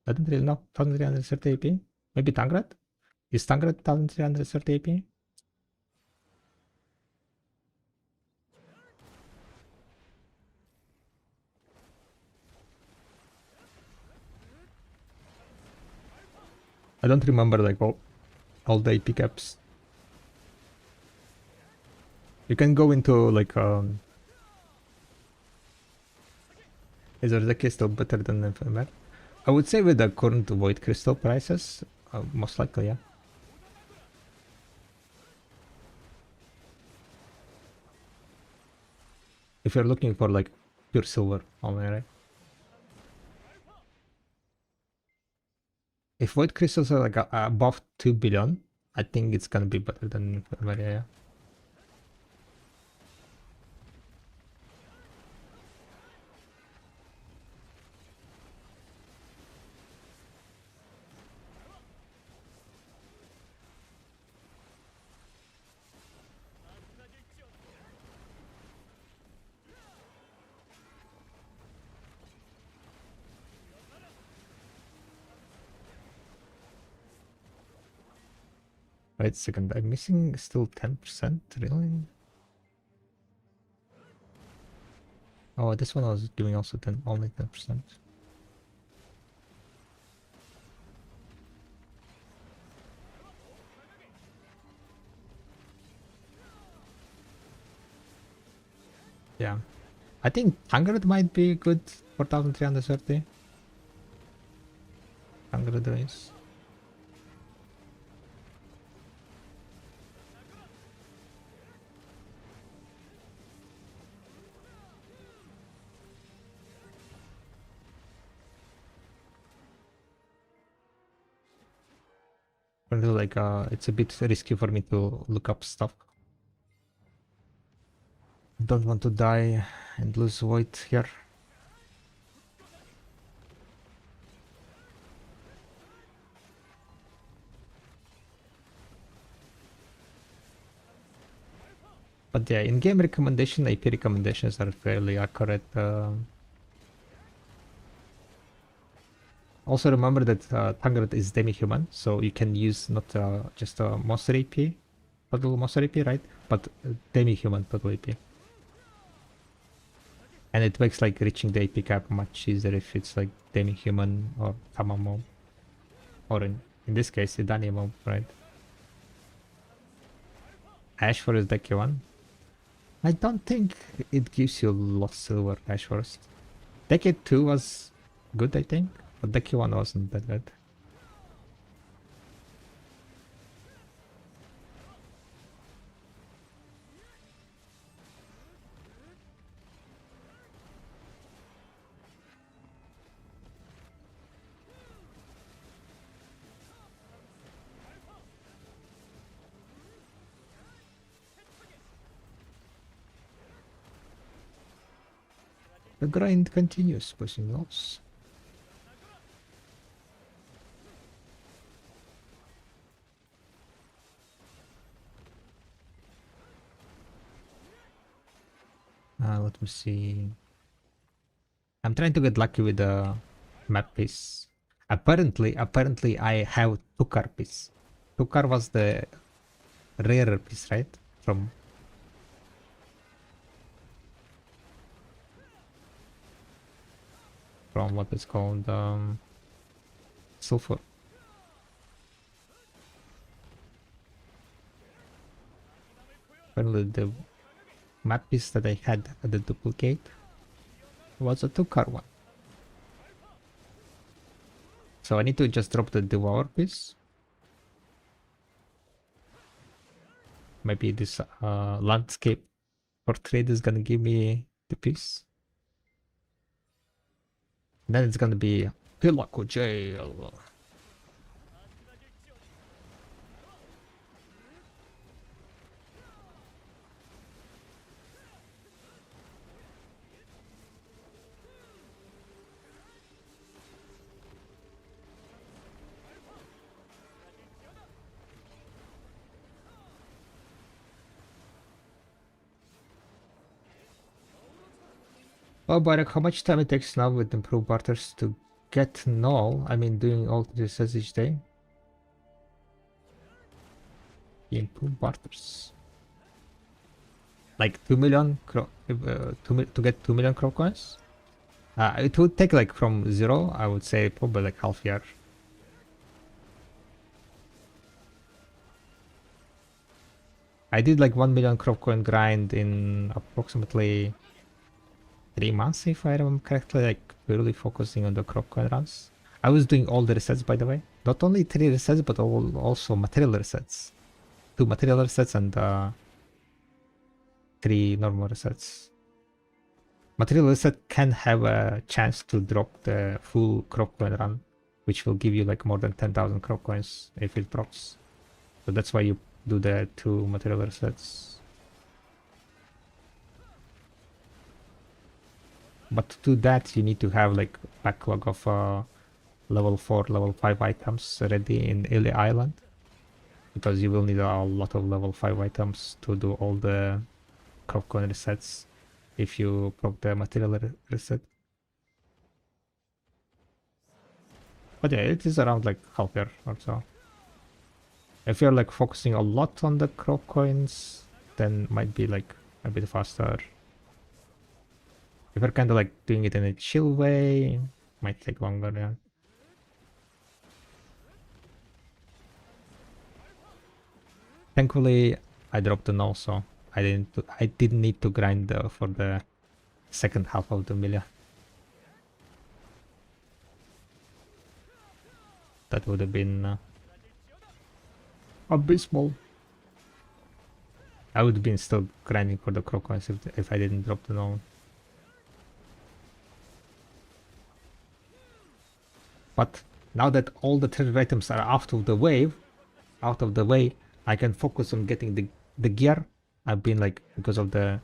I don't really know. 1330 AP? Maybe Tangrad? Is Tangrad 1330 AP? I don't remember like all the AP caps. You can go into like is Arzaki still better than Ephemer? I would say with the current Void Crystal prices, most likely, yeah. If you're looking for like pure silver only, right? If Void Crystals are like above 2 billion, I think it's gonna be better than Ephemer, yeah. Wait a second, I'm missing still 10%, really? Oh, this one I was doing also 10, only 10%. Yeah. I think Tangrad might be good for 1330. Tangrad race. Like it's a bit risky for me to look up stuff. Don't want to die and lose weight here. But yeah, in-game recommendation, AP recommendations are fairly accurate. Also remember that Tangrad is demi-human, so you can use not just a monster AP, total monster AP, right? But demi-human total AP. And it makes like reaching the AP cap much easier if it's like demi-human or Tamamo. Or in this case, Idanimo, right? Ash for is decky one. I don't think it gives you lost silver Ash Forest. Decade 2 was good, I think, but Decade 1 wasn't that good. The grind continues, pushing those. Let me see. I'm trying to get lucky with the map piece. Apparently I have Tukar piece. Tukar was the rarer piece, right? From what is called sulfur. Apparently the map piece that I had at the duplicate was a Tukar one. So I need to just drop the Devour piece. Maybe this landscape portrait is gonna give me the piece. And then it's gonna be Pilaco Jail. Oh, but like, how much time it takes now with improved barters to get null? I mean, doing all the sets each day. Improved barters. Like 2 million to get 2 million crop coins. It would take like from 0, I would say probably like half year. I did like 1 million crop coin grind in approximately 3 months, if I remember correctly, like purely focusing on the crop coin runs. I was doing all the resets, by the way. Not only 3 resets, but also material resets. 2 material resets and 3 normal resets. Material reset can have a chance to drop the full crop coin run, which will give you like more than 10,000 crop coins if it drops. So that's why you do the 2 material resets. But to do that, you need to have like backlog of level 4, level 5 items ready in Illy Island. Because you will need a lot of level 5 items to do all the crop coin resets if you proc the material reset. But yeah, it is around like half year or so. If you're like focusing a lot on the crop coins, then might be like a bit faster. If you're kind of like doing it in a chill way, might take longer, yeah. Thankfully, I dropped the null, so I didn't need to grind for the second half of the million. That would have been abysmal. I would have been still grinding for the crop coins if I didn't drop the null. But now that all the treasure items are out of the way, I can focus on getting the gear. I've been like, because of that,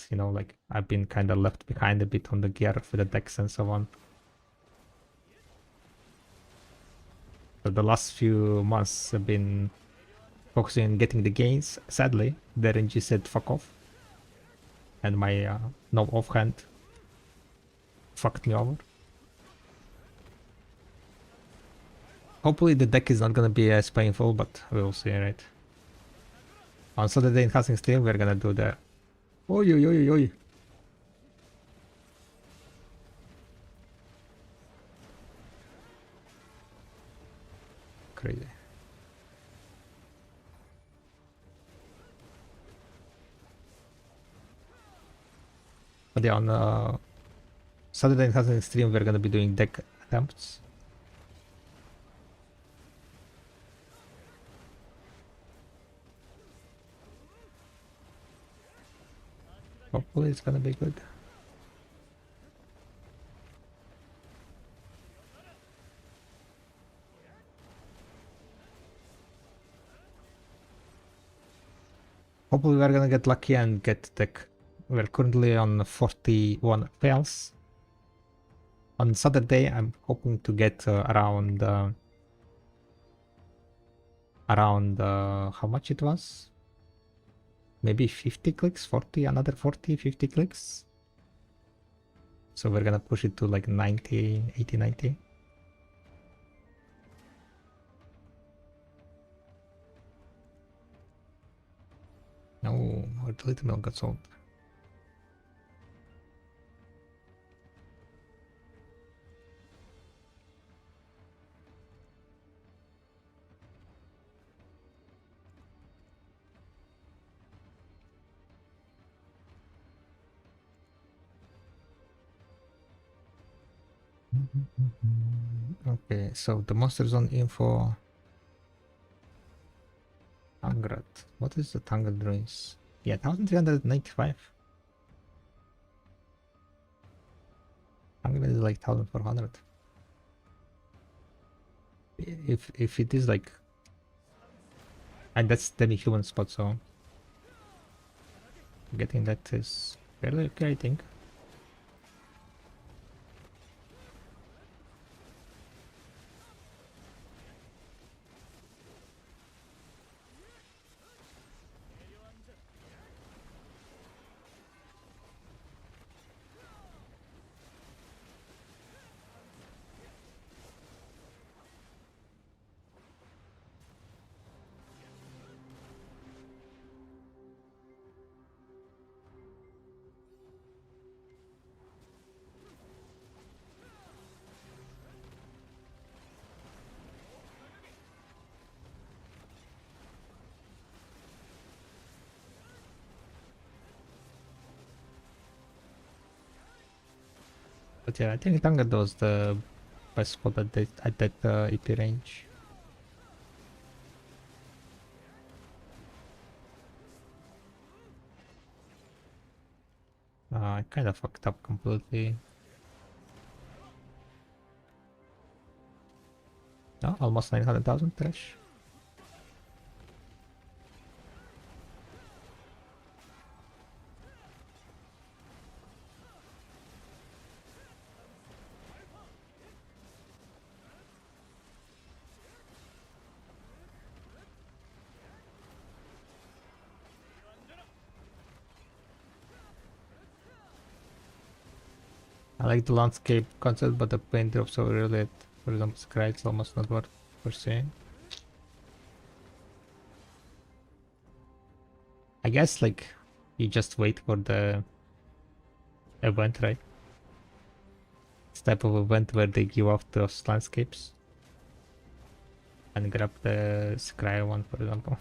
you know, like I've been kind of left behind a bit on the gear for the decks and so on. So the last few months have been focusing on getting the gains. Sadly, the RNG said fuck off, and my no offhand fucked me over. Hopefully the deck is not gonna be as painful, but we'll see, right? On Saturday in Hustling Stream, we're gonna do the... Oi, oi, oi, oi. Crazy. But yeah, on Saturday in Hustling Stream, we're gonna be doing deck attempts. Hopefully it's gonna be good. Hopefully we're gonna get lucky and get deck. We're currently on 41 fails. On Saturday, I'm hoping to get around how much it was? Maybe 50 clicks, 40, another 40, 50 clicks. So we're gonna push it to like 90, 80, 90. No, our deleted mail got sold. Okay, so the Monster Zone info. Tangrat. What is the Tangrat ruins? Yeah, 1395. Tangrat is like 1400. If it is like, and that's demi-human spot, so getting that is fairly okay, I think. But yeah, I think Tangad was the best spot at that EP range. I kind of fucked up completely. Oh, almost 900,000 trash. I like the landscape concept, but the paint drops so early that, for example, Scry, it's almost not worth pursuing. I guess, like, you just wait for the event, right? It's type of event where they give off those landscapes and grab the Scry one, for example.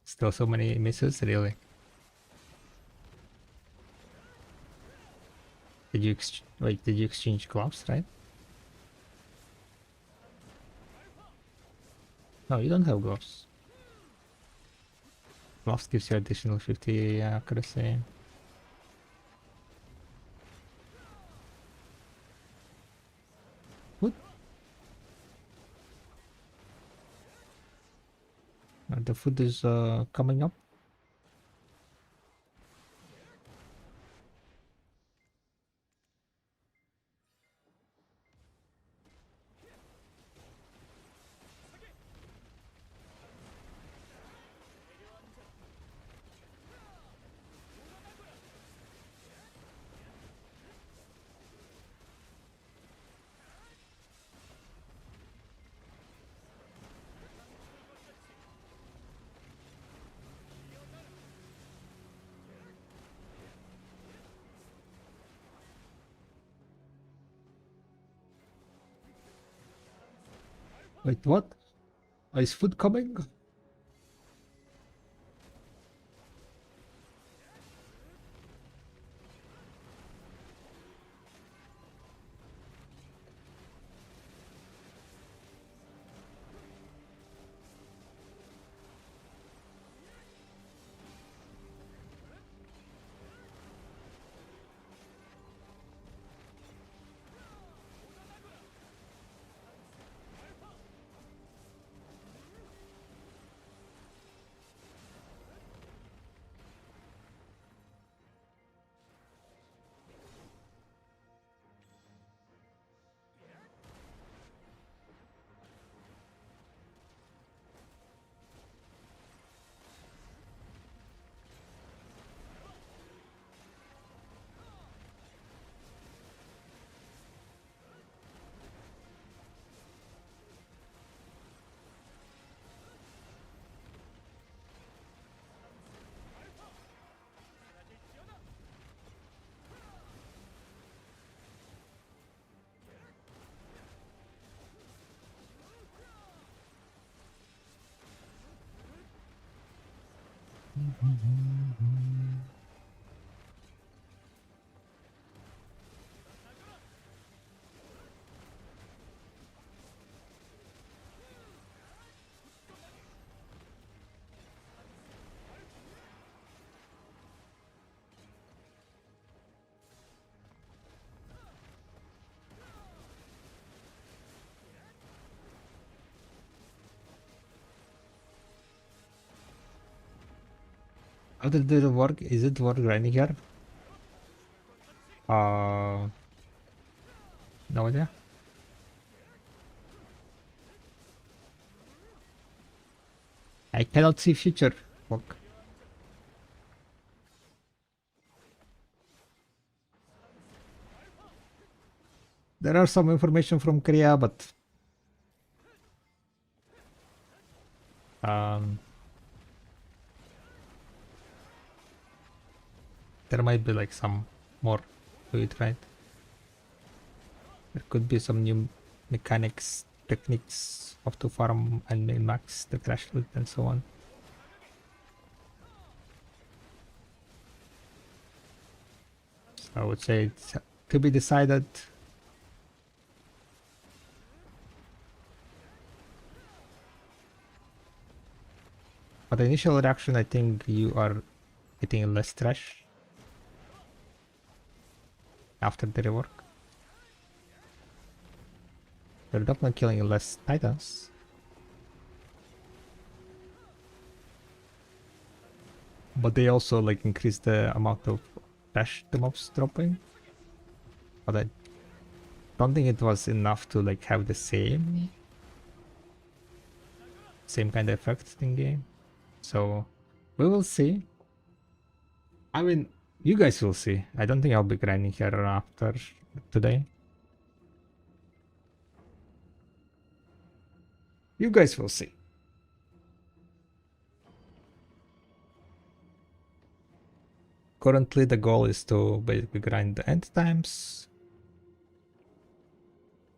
Still so many misses, really. Wait, did you exchange gloves, right? No, you don't have gloves. Gloves gives you additional 50 accuracy. What? The food is coming up. Wait, what? Is food coming? How did it work? Is it work grinding here? No idea. I cannot see future. Fuck. There are some information from Korea, but um, there might be like some more to it, right? There could be some new mechanics, techniques of to farm and min-max the crash loot and so on. So I would say it's to be decided. But the initial reaction, I think you are getting less trash after the rework. You're definitely killing less titans. But they also like increase the amount of trash the mobs dropping. But I don't think it was enough to like have the same kind of effect in game. So we will see. I mean, you guys will see. I don't think I'll be grinding here after today. You guys will see. Currently the goal is to basically grind the end times.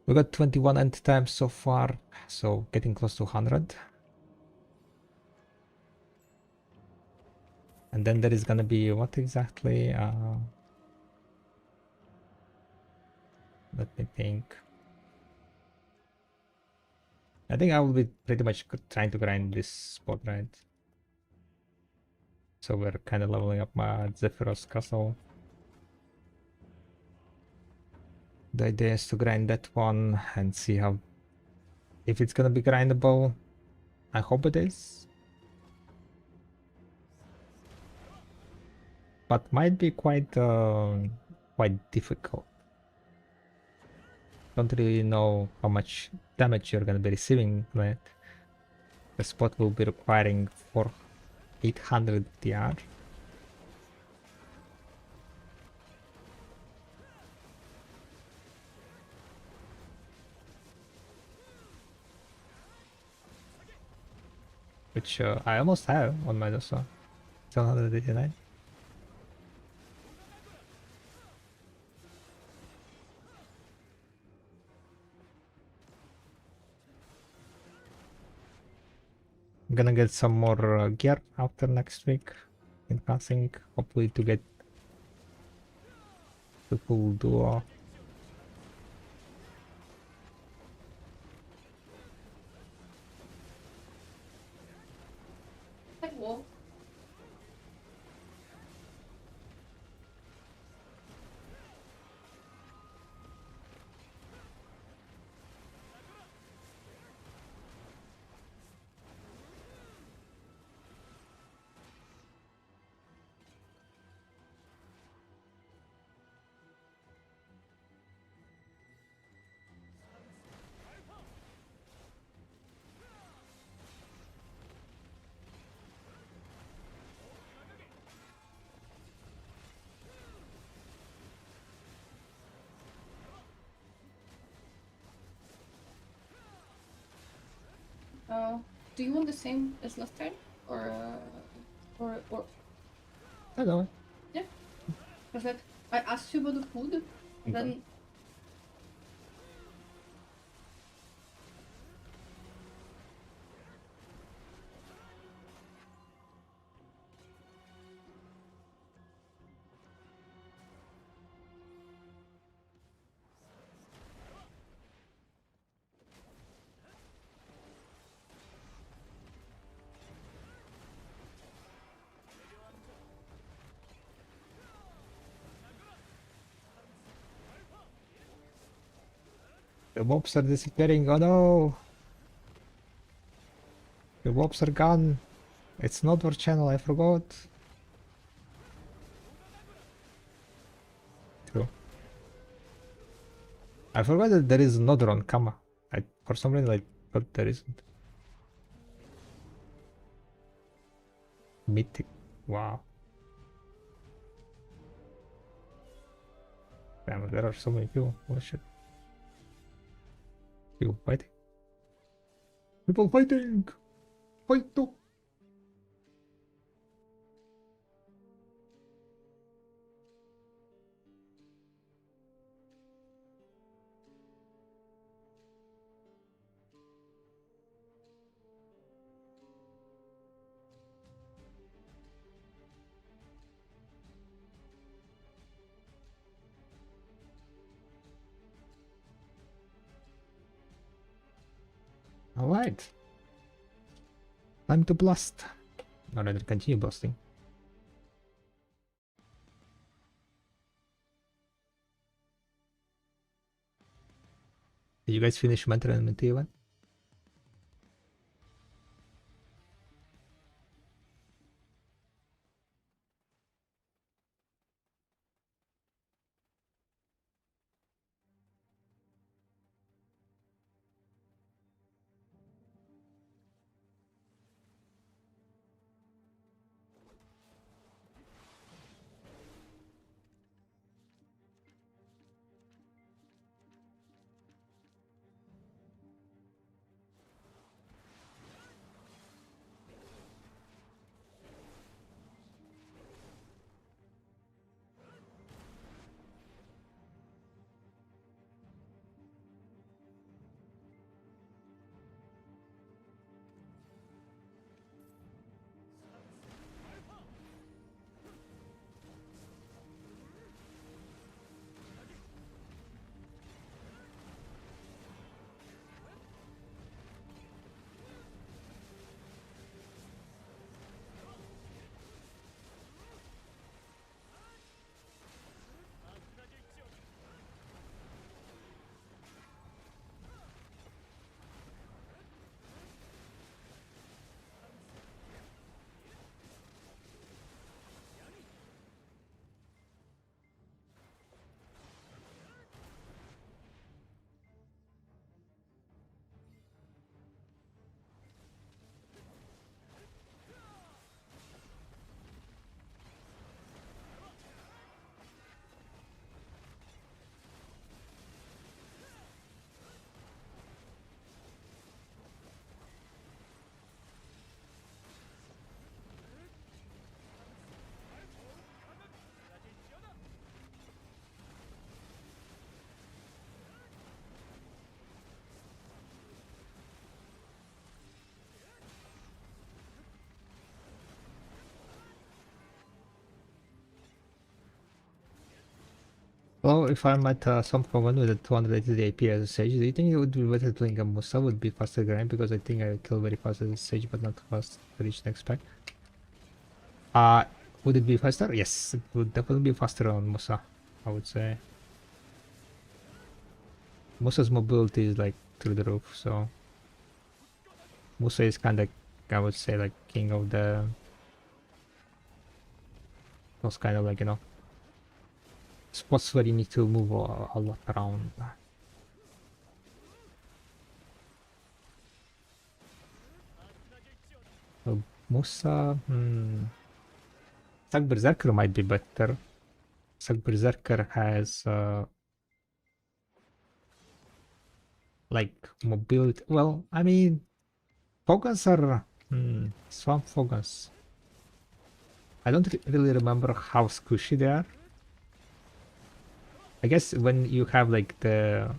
We got 21 end times so far, so getting close to 100. And then there is gonna be what exactly? Let me think. I think I will be pretty much trying to grind this spot, right? So we're kind of leveling up my Zephyros castle. The idea is to grind that one and see how, if it's gonna be grindable. I hope it is. But might be quite difficult. Don't really know how much damage you're gonna be receiving, right? The spot will be requiring for 800 DR. Which I almost have on my Dosa. 789. I'm gonna get some more gear after next week in passing, hopefully to get the full duo. Do you want the same as last time, or I don't know. yeah? Perfect. I asked you about the food, then The mobs are disappearing. Oh no! The mobs are gone. It's not our channel, I forgot. True. I forgot that there is another on Kama. For some reason I thought there isn't. Mythic. Wow. Damn, there are so many people. Oh shit. People fighting. People fighting! Fight to! Alright. Time to blast. Or rather, continue blasting. Did you guys finish Mentor and Mentee one? Well, if I'm at some command with a 280 AP as a Sage, do you think it would be better playing a Musa? Would be faster grind because I think I kill very fast as a Sage, but not fast to reach next pack. Would it be faster? Yes, it would definitely be faster on Musa, I would say. Musa's mobility is like through the roof, so Musa is kind of, I would say, like king of the those kind of like, you know, spots where you need to move a lot around. So Musa, Sag Berserker might be better. Sag Berserker has like mobility. Well, I mean, Fogans are Swamp Fogans. I don't really remember how squishy they are. I guess when you have like the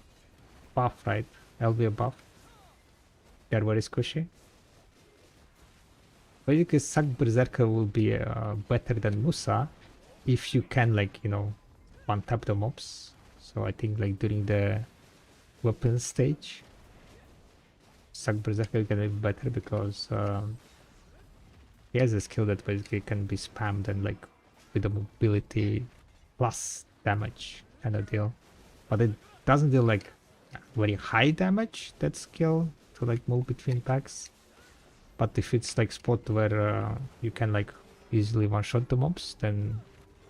buff, right? LV buff, they're very squishy. Basically, Sag Berserker will be better than Musa if you can, like, you know, one tap the mobs. So I think like during the weapon stage, Sag Berserker is gonna be better because he has a skill that basically can be spammed and like with the mobility plus damage kind of deal. But it doesn't deal like very high damage, that skill, to like move between packs. But if it's like spot where you can like easily one-shot the mobs, then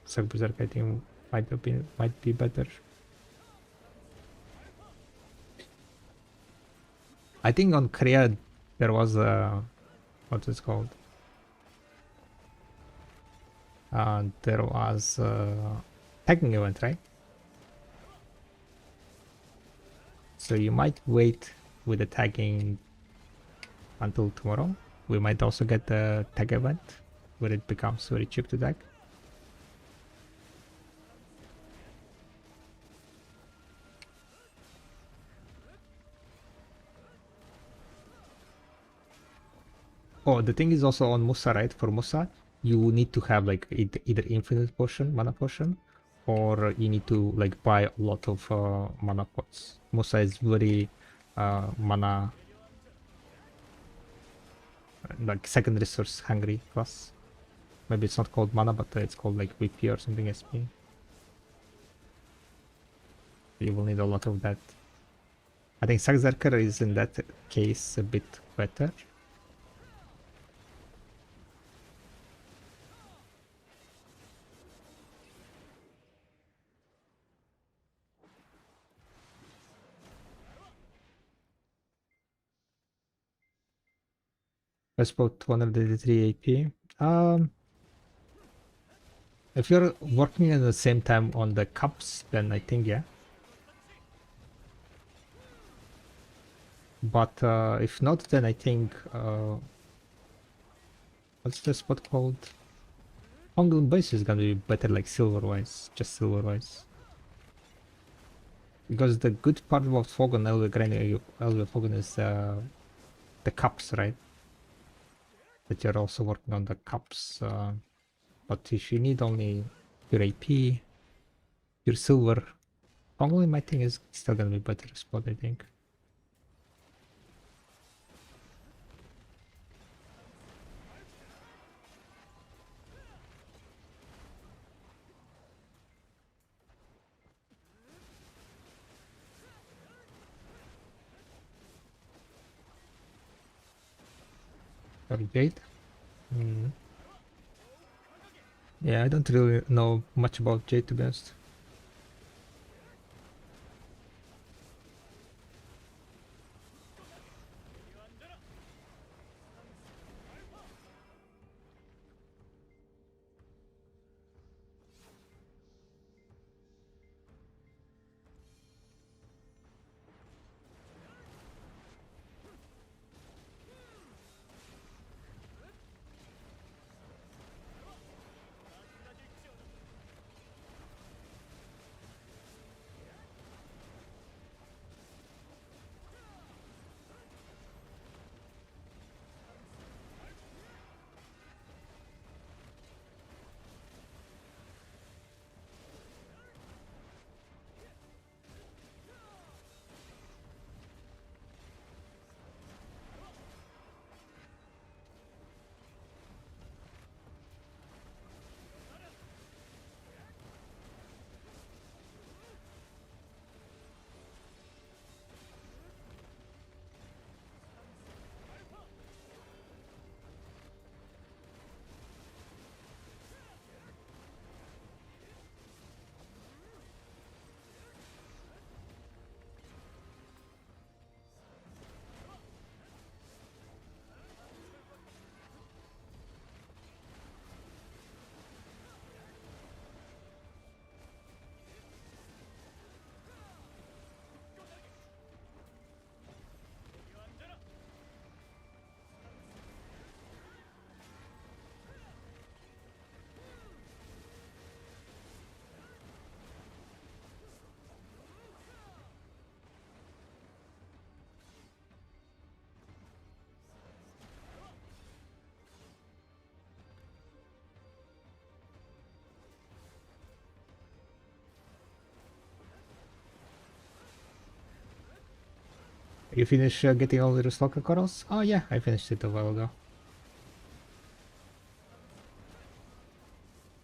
Sub Berserk I think might be better. I think on Korea there was a what's it called? There was a tagging event, right? So you might wait with the tagging until tomorrow. We might also get the tag event where it becomes very cheap to tag. Oh, the thing is also on Musa, right? For Musa, you need to have like either infinite potion, mana potion, or you need to like buy a lot of mana pots. Musa is very mana, like second resource hungry class. Maybe it's not called mana, but it's called like VP or something SP. You will need a lot of that. I think Saxerker is in that case a bit better. I spot 283 AP. If you're working at the same time on the cups, then I think yeah. But if not, then I think what's the spot called? Hongle base is gonna be better, like silver-wise, just silver-wise. Because the good part about Fog and Elve Fog is the cups, right? That you're also working on the cups. But if you need only your AP, your silver, Hongle, my thing is still gonna be better spot, I think. Or Jade. Yeah, I don't really know much about Jade, to be honest. You finish getting all the stalker corals? Oh yeah, I finished it a while ago.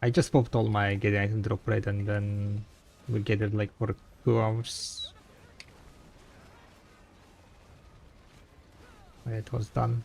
I just popped all my getting item drop rate and then we gathered like for 2 hours. It was done.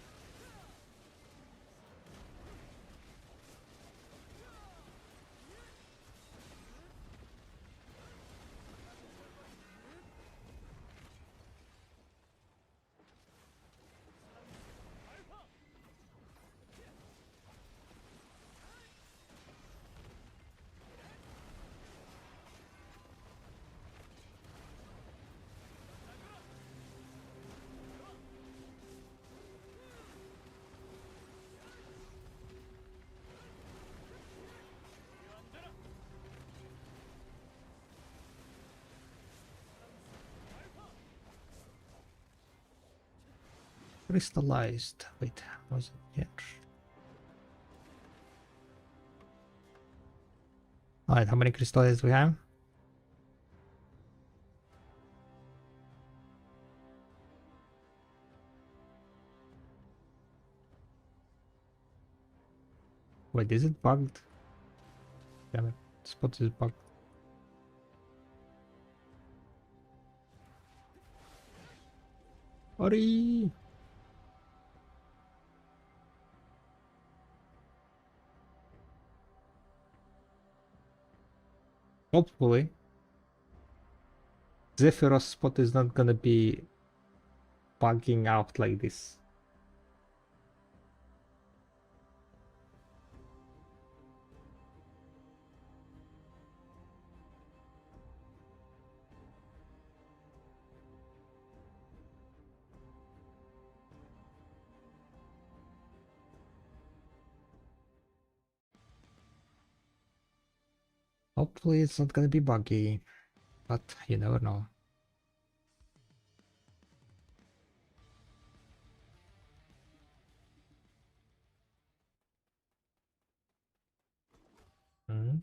Crystallized. Wait, was it here? Alright, how many crystallized do we have? Wait, is it bugged? Damn it, spot is bugged. Hurry! Hopefully, Zephyros spot is not gonna be bugging out like this. Hopefully it's not gonna be buggy, but you never know. Hmm.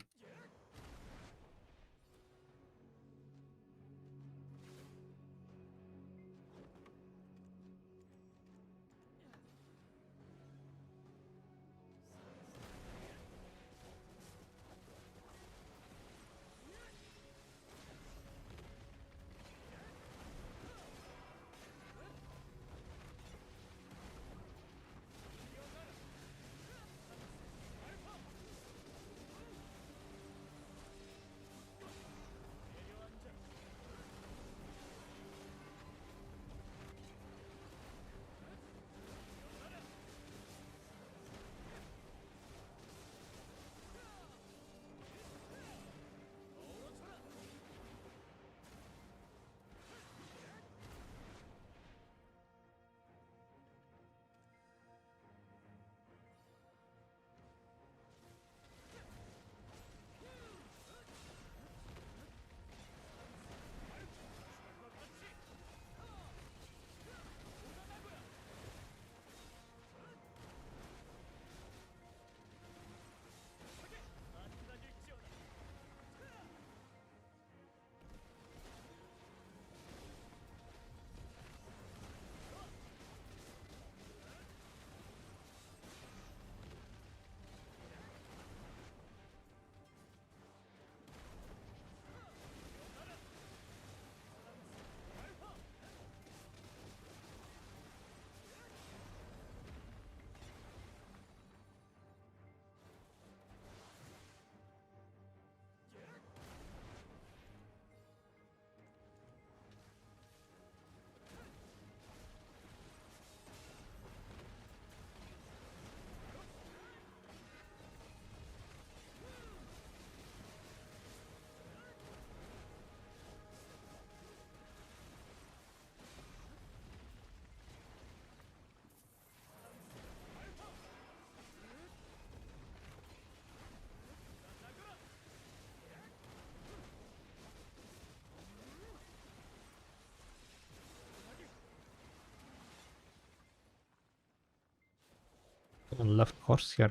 On left horse here.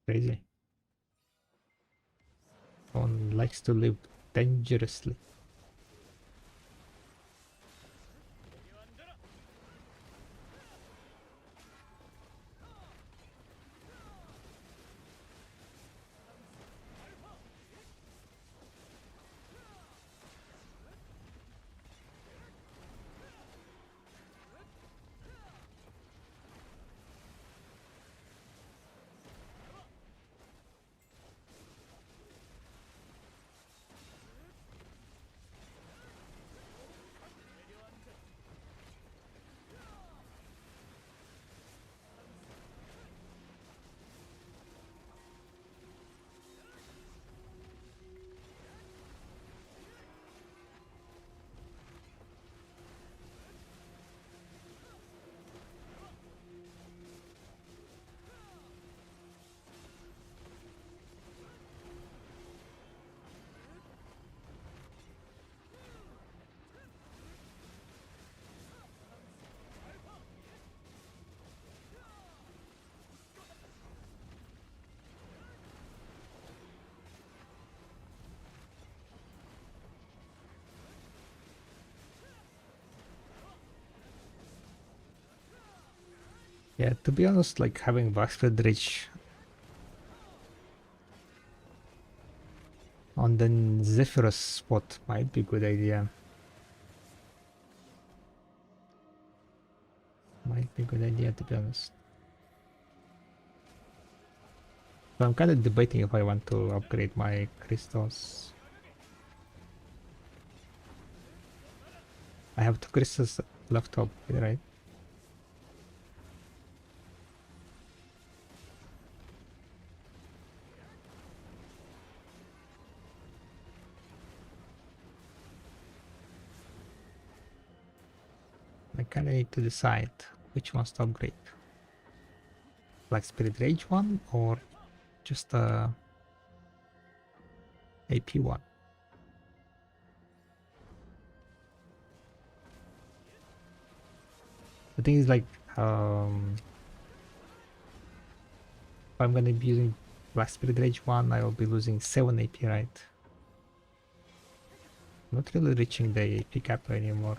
Crazy. One likes to live dangerously. Yeah, to be honest, like having Vaxford Reach on the Zephyrus spot might be a good idea. Might be a good idea, to be honest. So I'm kind of debating if I want to upgrade my crystals. I have 2 crystals left to upgrade, right? I kind of need to decide which ones to upgrade. Like Spirit Rage one or just AP one. The thing is like, if I'm gonna be using Black Spirit Rage one, I will be losing 7 AP, right? Not really reaching the AP cap anymore.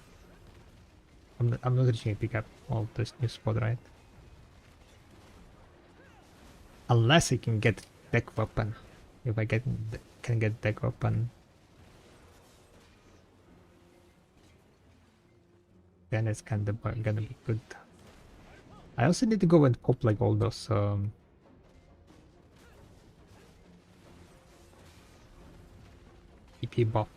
I'm not reaching AP cap of this new spot, right? Unless I can get deck weapon. If I can get deck weapon, then it's kind of gonna be good. I also need to go and pop like all those EP buff.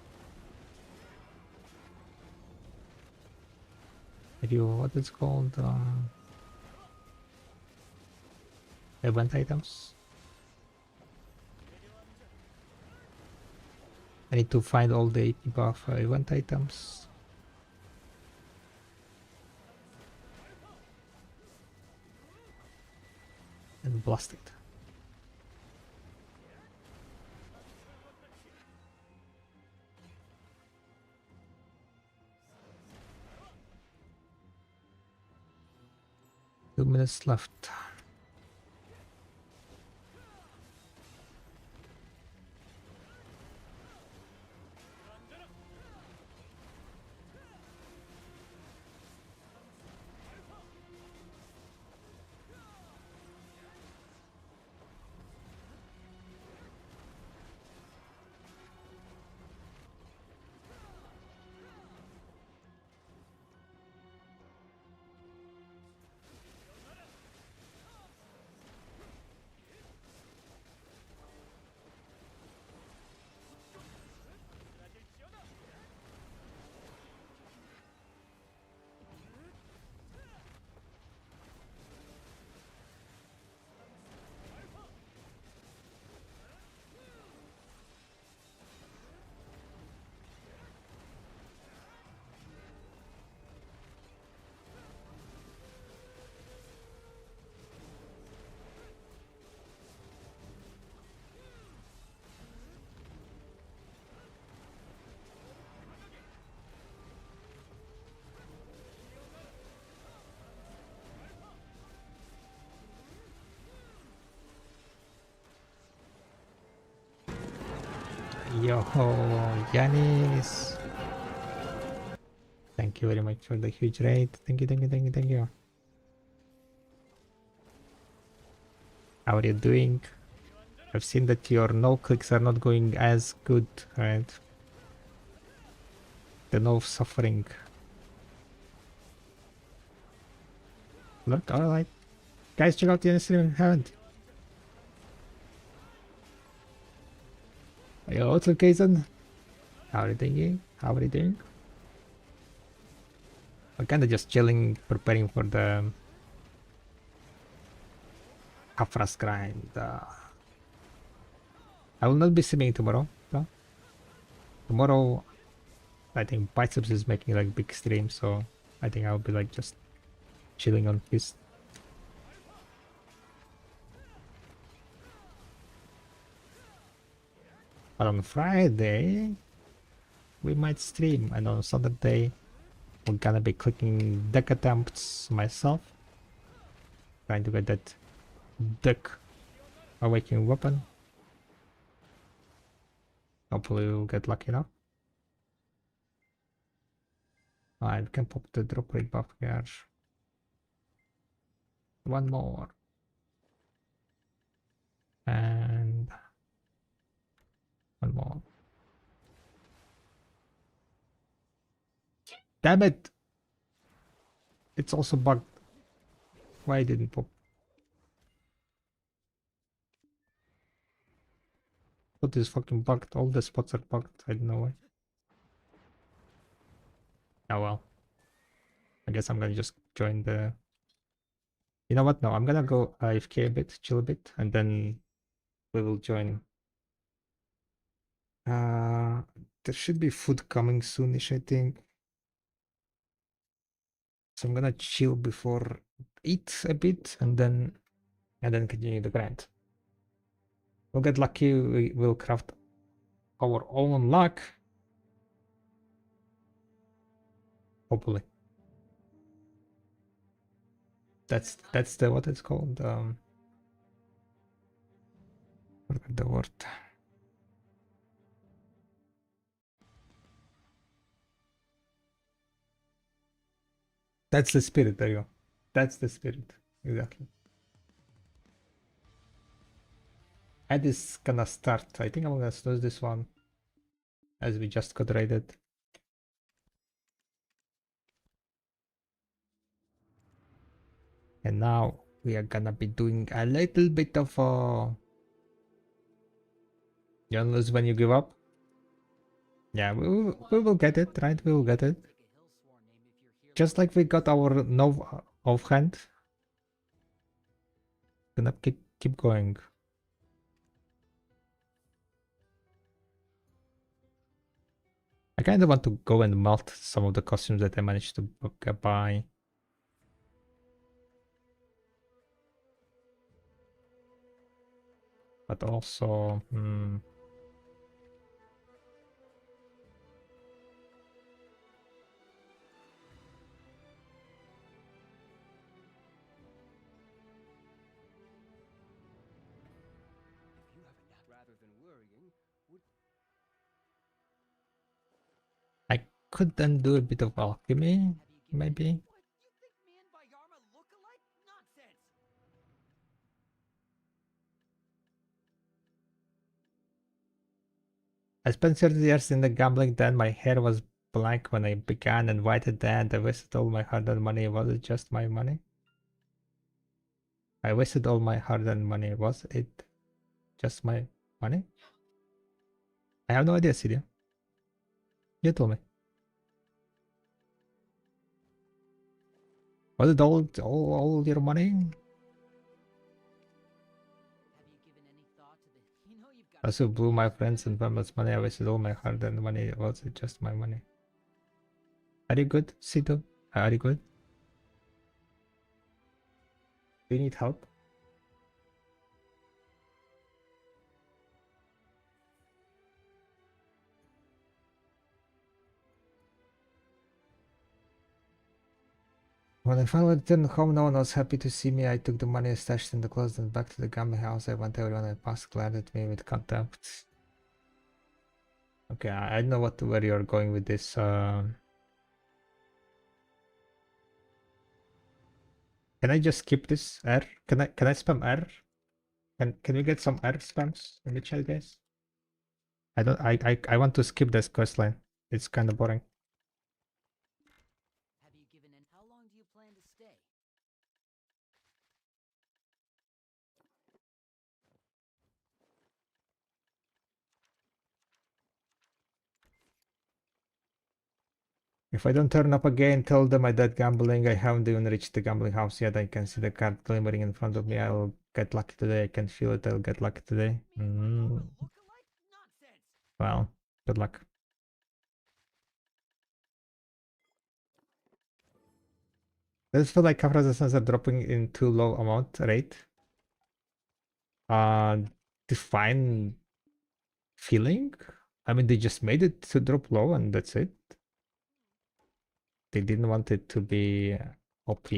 Maybe what it's called, event items. I need to find all the AP buff event items. And blast it. Two minutes left. Yo, Yanis. Thank you very much for the huge raid. Thank you, thank you, thank you, thank you. How are you doing? I've seen that your no clicks are not going as good, right? The no suffering. Look, alright. Guys, check out the stream if you haven't. Yo, what's up, Kaizen? How are you doing? How are you doing? I'm kinda just chilling, preparing for the Kafras grind. I will not be streaming tomorrow, though. Tomorrow, I think Biceps is making like big stream, so I think I'll be like just chilling on his. But on Friday, we might stream, and on Saturday, we're gonna be clicking deck attempts myself, trying to get that deck awakening weapon. Hopefully, we'll get lucky enough. I can pop the drop rate buff here. One more. And one more. Damn it! It's also bugged. Why didn't pop? What is fucking bugged? All the spots are bugged. I don't know why. Oh well. I guess I'm gonna just join the... You know what? No, I'm gonna go AFK a bit, chill a bit, and then we will join. There should be food coming soonish, I think. So I'm gonna chill before eat a bit, and then continue the grind. We'll get lucky. We will craft our own luck. Hopefully. That's the what it's called. Forgot the word. That's the spirit. There you go. That's the spirit. Exactly. Ed is gonna start. I think I'm gonna snooze this one as we just got raided. And now we are gonna be doing a little bit of you don't lose when you give up. Yeah, we will get it, right? We will get it. Just like we got our no offhand. Gonna keep going. I kind of want to go and melt some of the costumes that I managed to buy. But also, I could then do a bit of alchemy, maybe. I spent 30 years in the gambling den. My hair was black when I began and white at the end. I wasted all my hard-earned money. Was it just my money? I wasted all my hard-earned money. Was it just my money? I have no idea, Celia. You told me. Was it all your money? I also blew my friends and family's money. I wasted all my hard-earned money. Was it just my money? Are you good, Sito? Are you good? Do you need help? When I finally returned home, no one was happy to see me. I took the money stashed in the closet and back to the gambling house. I went everyone I passed glared at me with contempt. Okay, I know where you're going with this. Can I just skip this R? Can I spam R? Can we get some R spams in the chat, guys? I want to skip this quest line. It's kind of boring. If I don't turn up again, tell them I died gambling. I haven't even reached the gambling house yet. I can see the card glimmering in front of me. I'll get lucky today. I can feel it. I'll get lucky today. Well, good luck. Does it feel like cover resistance are dropping in too low amount rate? Define feeling? I mean, they just made it to drop low and that's it. They didn't want it to be OP.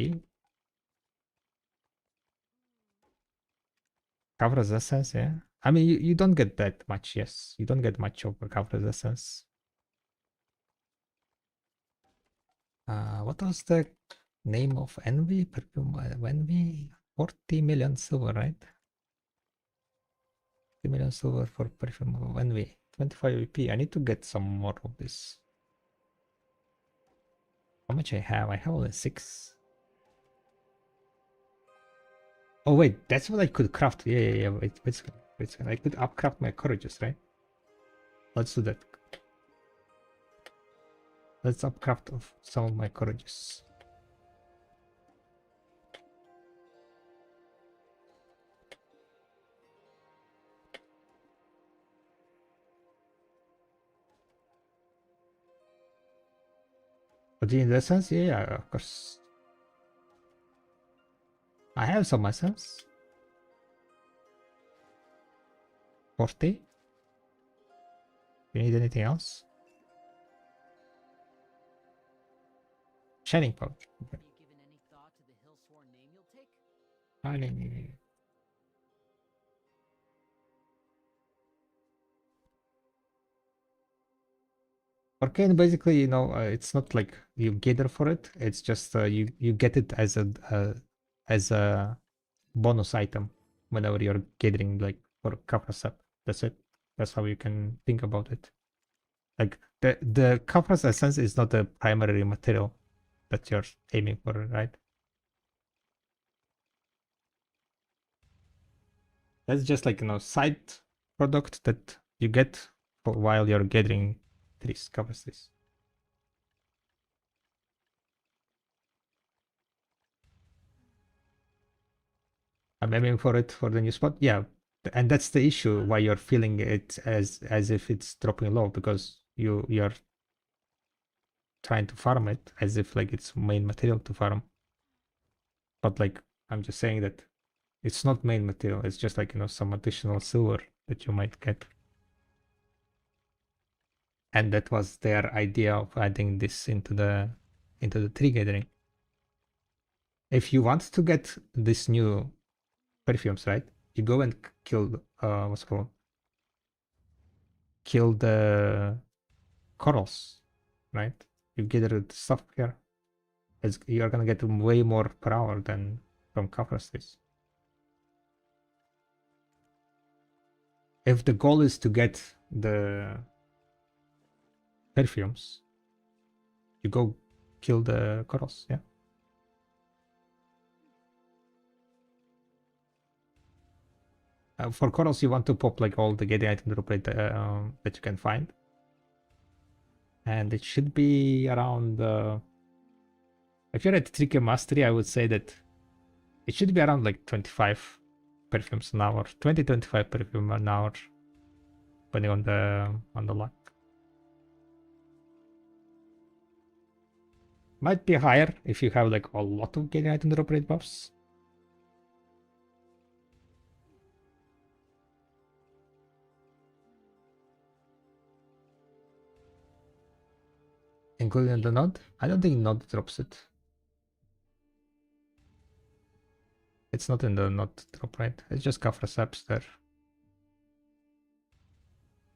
Cover resistance, yeah. I mean, you don't get that much, yes. You don't get much of a cover resistance. What was the Name of envy, perfume of envy, 40 million silver, right? 40 million silver for perfume of envy, 25 EP. I need to get some more of this. How much I have? I have only 6. Oh wait, that's what I could craft. Yeah. Wait. I could upcraft my courageous, right? Let's do that. Let's upcraft of some of my courageous. But in that sense, yeah, of course. I have some essence. 40. You need anything else? Shining pouch. Okay. Shining. Arcane basically, it's not like you gather for it. It's just you get it as a bonus item whenever you're gathering like for Kafra's up. That's it. That's how you can think about it. Like the Kafra's essence is not the primary material that you're aiming for, right? That's just like side product that you get for while you're gathering trees, Kafra's trees. I'm aiming for it for the new spot. Yeah, and that's the issue why you're feeling it as if it's dropping low, because you're trying to farm it as if like it's main material to farm. But like I'm just saying that it's not main material. It's just like some additional silver that you might get. And that was their idea of adding this into the tree gathering. If you want to get this new perfumes, right? You go and kill what's it called? Kill the corals, right? You gather the stuff here. You're gonna get way more per hour than from cover states. If the goal is to get the perfumes, you go kill the corals, yeah. For corals, you want to pop like all the getting item drop rate that you can find, and it should be around. If you're at 3K mastery, I would say that it should be around like 25 perfumes an hour, 20-25 perfume an hour, depending on the luck. Might be higher if you have like a lot of getting item drop rate buffs. Including the node? I don't think node drops it. It's not in the node drop, right? It's just Kafra saps there.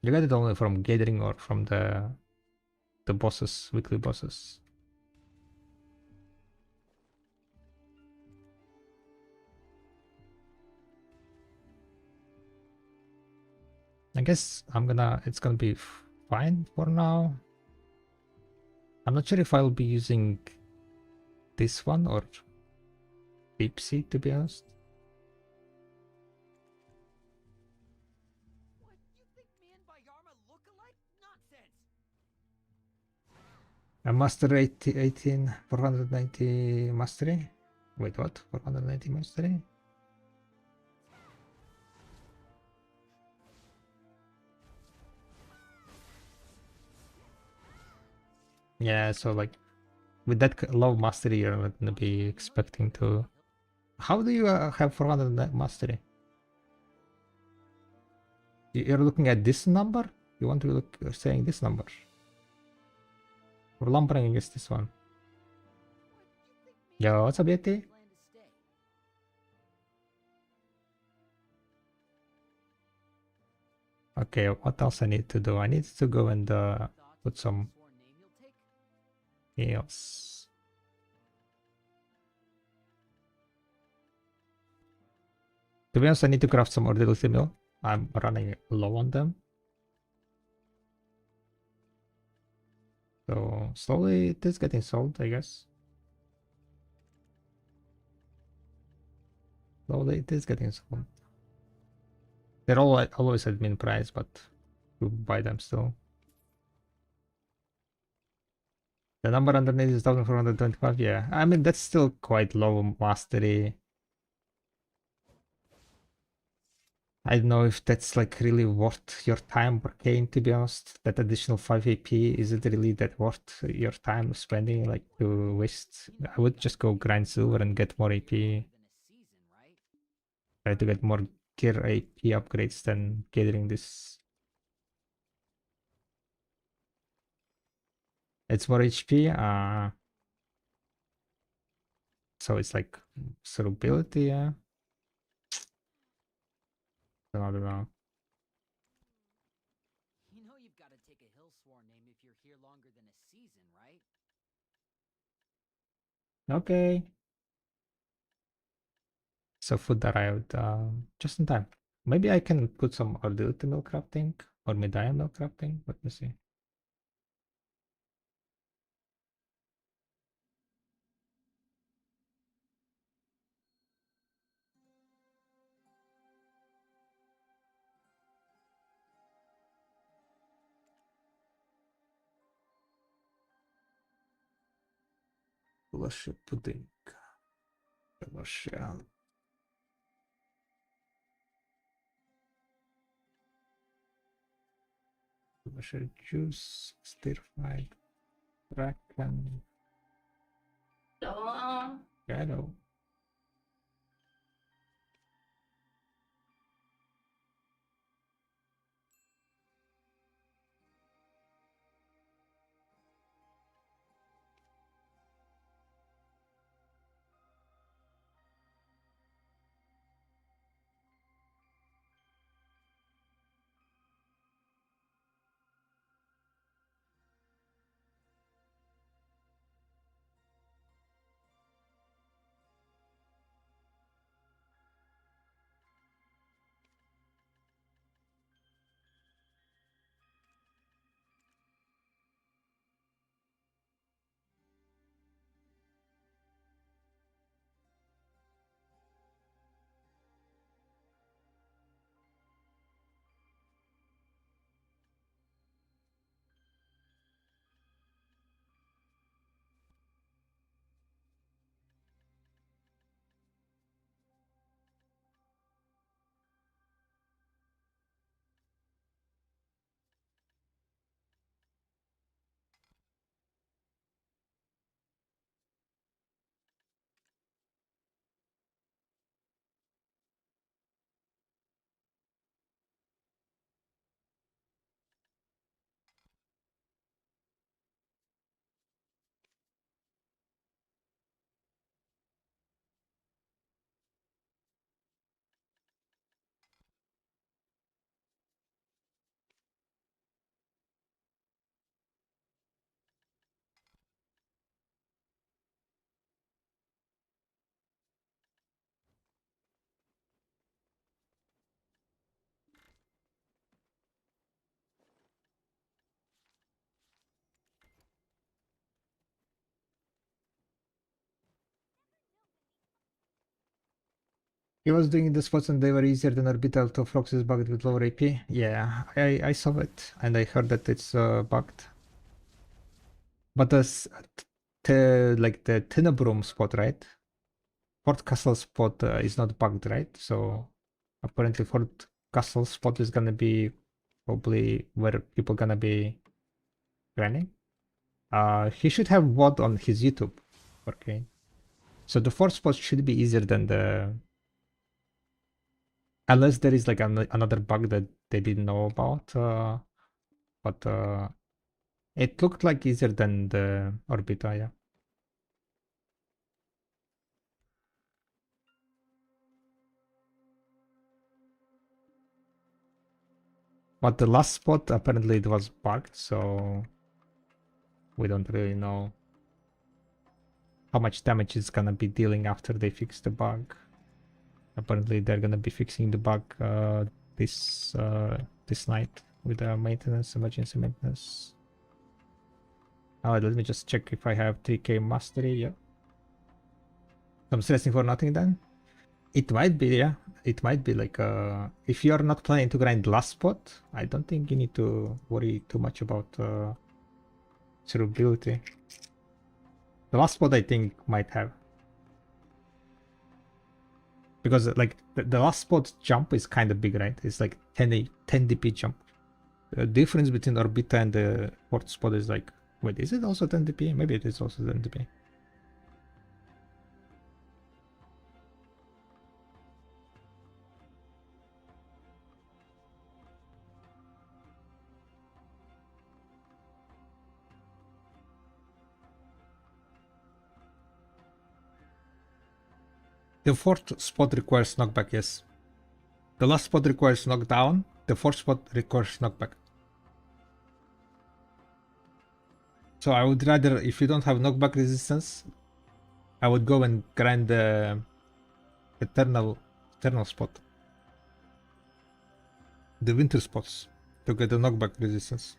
You get it only from gathering or from the bosses, weekly bosses. I guess it's gonna be fine for now. I'm not sure if I'll be using this one or Deepsea, to be honest. A master 18, 490 mastery. Wait, what? 490 mastery? Yeah, so like with that low mastery, you're not gonna be expecting to. How do you have 400 mastery? You're looking at this number? You want to look saying this number? We're lumbering against this one. Yo, what's up, Yeti? Okay, what else I need to do? I need to go and put some heals. To be honest, I need to craft some orderly mill. I'm running low on them. So slowly it is getting sold, I guess. Slowly it is getting sold. They're all always at min price, but you buy them still. The number underneath is 1425. Yeah, I mean that's still quite low mastery. I don't know if that's like really worth your time Arcane, to be honest. That additional 5 AP, is it really that worth your time spending like to waste? I would just go grind silver and get more AP. Try to get more gear AP upgrades than gathering this. It's more HP, so it's like survivability, yeah. I don't know. You know you've got to take a hill sworn name if you're here longer than a season, right? Okay. So food arrived just in time. Maybe I can put some ability milk crafting or medallion milk crafting. Let me see. Fellowship pudding. Fellowship. Fellowship juice. Stir fried. Bracken. Shadow. He was doing the spots and they were easier than orbital to Frox is bugged with lower AP. Yeah, I saw it and I heard that it's bugged. But like the Tinnabroom spot, right? Fort Castle spot is not bugged, right? So apparently Fort Castle spot is gonna be probably where people gonna be running. He should have WOD on his YouTube. Okay. So the fourth spot should be easier than the, unless there is like another bug that they didn't know about. But it looked like easier than the Orbita, yeah. But the last spot apparently it was bugged, so we don't really know how much damage it's gonna be dealing after they fix the bug. Apparently they're gonna be fixing the bug this this night with the maintenance, emergency maintenance. Let me just check if I have 3k mastery. Yeah. I'm stressing for nothing then. It might be, yeah. It might be like if you're not planning to grind last spot, I don't think you need to worry too much about survivability. The last spot I think might have. Because like the last spot jump is kind of big, right? It's like 10 DP jump. The difference between Orbita and the fourth spot is like, wait, is it also 10 DP? Maybe it is also 10 DP. The fourth spot requires knockback, yes. The last spot requires knockdown. The fourth spot requires knockback. So I would rather, if you don't have knockback resistance, I would go and grind the eternal spot. The winter spots to get the knockback resistance.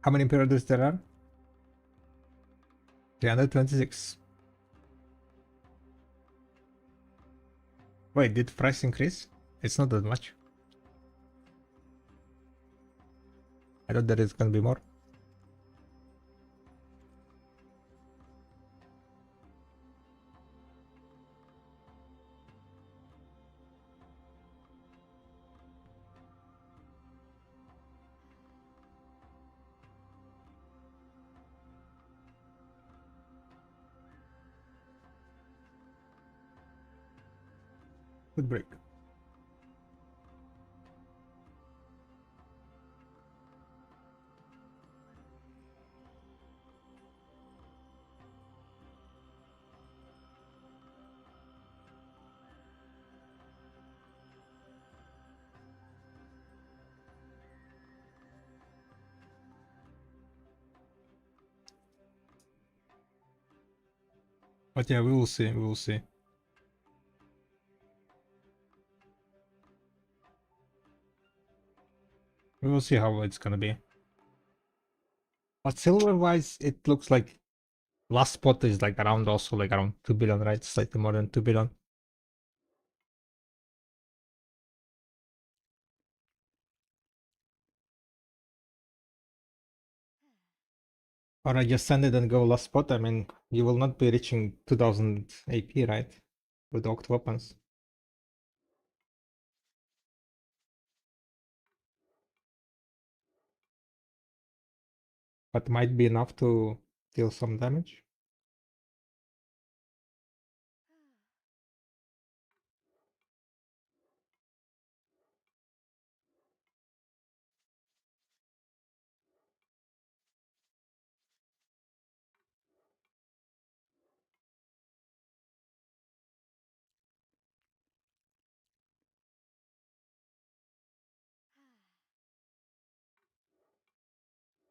How many imperators there are? 326. Wait, did price increase? It's not that much. I thought there is gonna be more. Good break. But yeah, we will see. We will see. We will see how it's gonna be. But silver wise, it looks like last spot is like around also like around 2 billion, right? Slightly more than 2 billion. Or I just send it and go last spot. I mean, you will not be reaching 2000 AP, right? With the Oct weapons. But might be enough to deal some damage.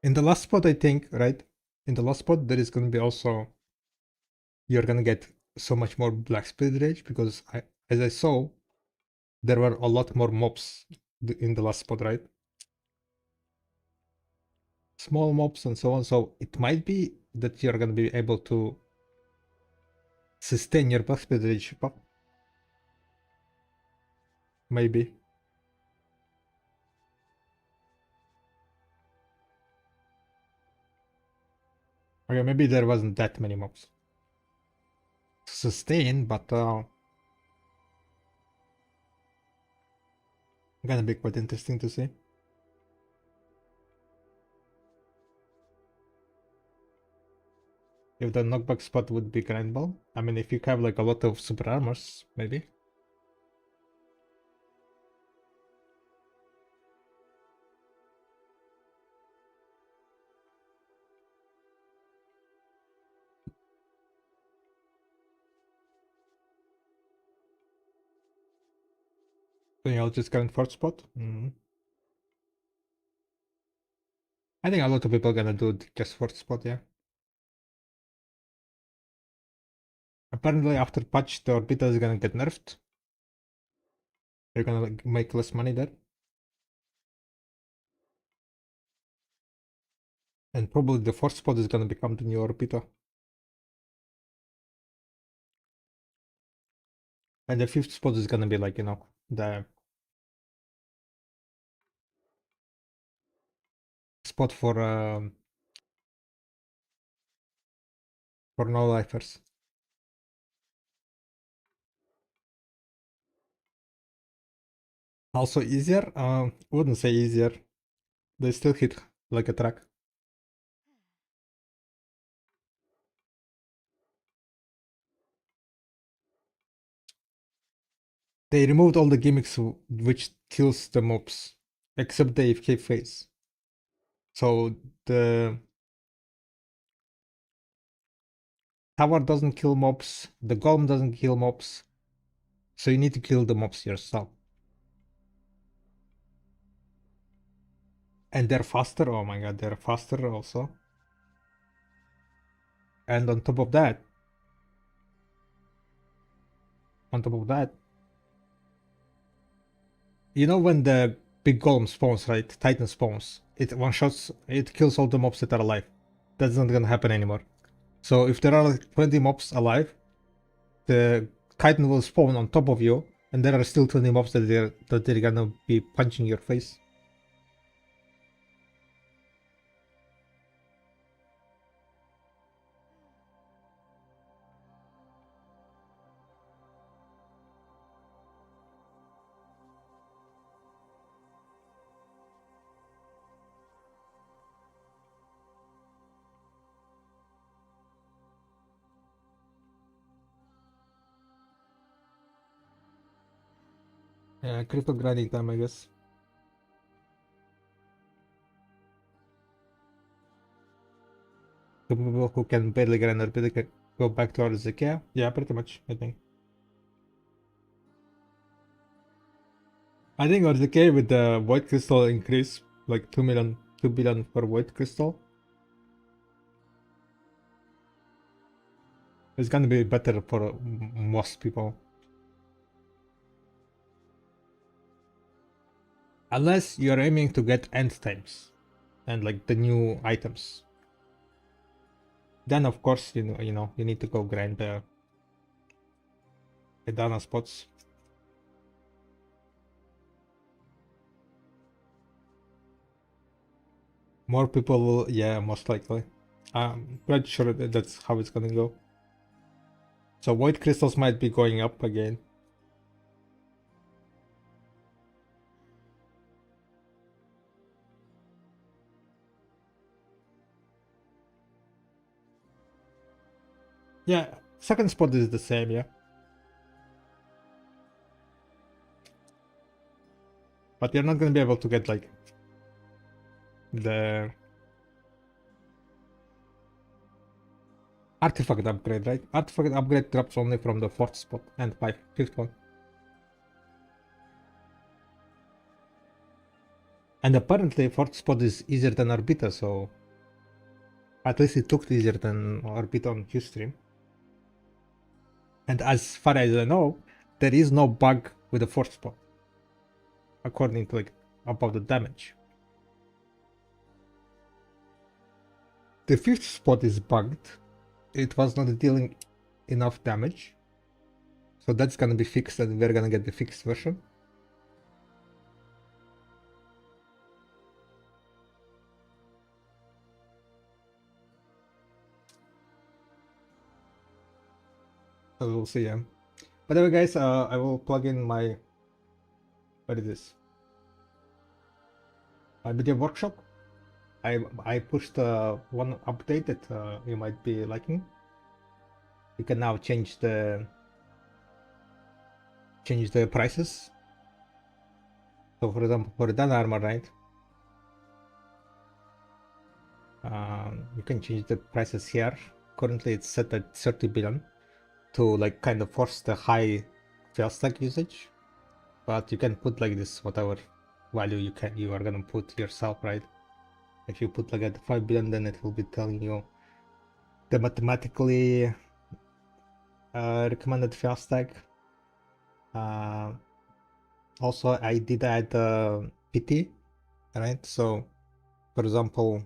In the last spot, I think, right? In the last spot, there is gonna be also you're gonna get so much more black spirit rage because as I saw, there were a lot more mobs in the last spot, right? Small mobs and so on. So it might be that you're gonna be able to sustain your black spirit rage buff. Maybe. Okay, maybe there wasn't that many mobs to sustain, but gonna be quite interesting to see. If the knockback spot would be grindable. I mean, if you have like a lot of super armors, maybe. Then I'll just grind fourth spot. I think a lot of people are gonna do it just for spot, yeah. Apparently after patch the orbital is gonna get nerfed. They're gonna like, make less money there. And probably the fourth spot is gonna become the new orbital. And the fifth spot is gonna be like, you know, the spot for no-lifers. Also easier? Wouldn't say easier. They still hit like a truck. They removed all the gimmicks which kills the mobs, except the AFK phase. So the tower doesn't kill mobs, the golem doesn't kill mobs, so you need to kill the mobs yourself. And they're faster, oh my god, they're faster also. And on top of that, you know when the big golem spawns, right? Titan spawns. It one-shots, it kills all the mobs that are alive. That's not gonna happen anymore. So if there are like 20 mobs alive, the Titan will spawn on top of you, and there are still 20 mobs that they're gonna be punching your face. Yeah, crypto grinding time, I guess. The people who can barely grind or barely go back towards the care. Yeah, pretty much, I think. I think RZK with the white crystal increase, like 2 billion for white crystal, it's gonna be better for most people. Unless you're aiming to get end times and like the new items. Then of course you need to go grind the Dana spots. More people will, yeah, most likely. I'm pretty sure that's how it's gonna go. So white crystals might be going up again. Yeah, second spot is the same, yeah. But you're not gonna be able to get like the artifact upgrade, right? Artifact upgrade drops only from the fourth spot and fifth one. And apparently fourth spot is easier than Orbita, so at least it looked easier than Orbita on Qstream. And as far as I know, there is no bug with the fourth spot, according to like about the damage. The fifth spot is bugged. It was not dealing enough damage. So that's gonna be fixed and we're gonna get the fixed version. So we'll see, yeah. By the way, guys, I will plug in my, what is this? My video workshop. I pushed one update that you might be liking. You can now change the prices. So for example, for the armor, right? You can change the prices here. Currently it's set at 30 billion to like kind of force the high fail stack usage. But you can put like this whatever value you are gonna put yourself, right? If you put like at 5 billion, then it will be telling you the mathematically recommended fast tag. Also, I did add PT, right? So, for example,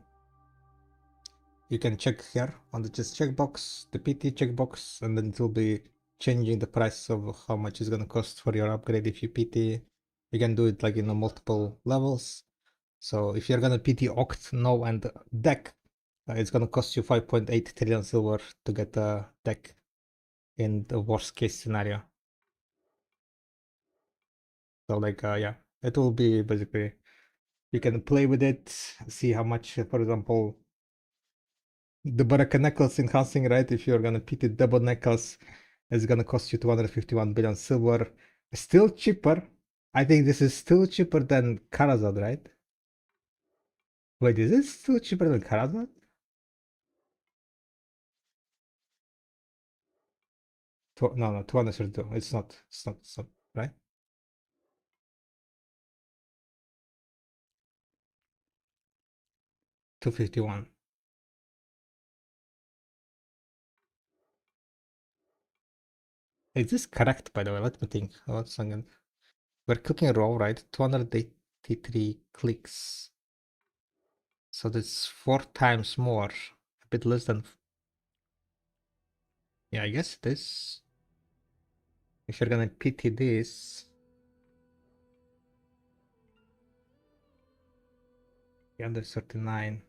you can check here on the just checkbox, the PT checkbox, and then it will be changing the price of how much it's gonna cost for your upgrade if you PT. You can do it like in multiple levels. So if you're gonna PT Oct, No, and Deck, it's gonna cost you 5.8 trillion silver to get a deck in the worst case scenario. So like yeah, it will be basically you can play with it, see how much, for example, the Baraka necklace enhancing, right? If you're gonna PT double necklace, it's gonna cost you 251 billion silver. Still cheaper. I think this is still cheaper than Karazad, right? Wait, is it still cheaper than Karazad? No, 232. It's not. It's not, right? 251. Is this correct, by the way? Let me think. One second. We're clicking raw, right? 283 clicks. So that's 4 times more. A bit less than. Yeah, I guess this. If you're gonna PT this. 339.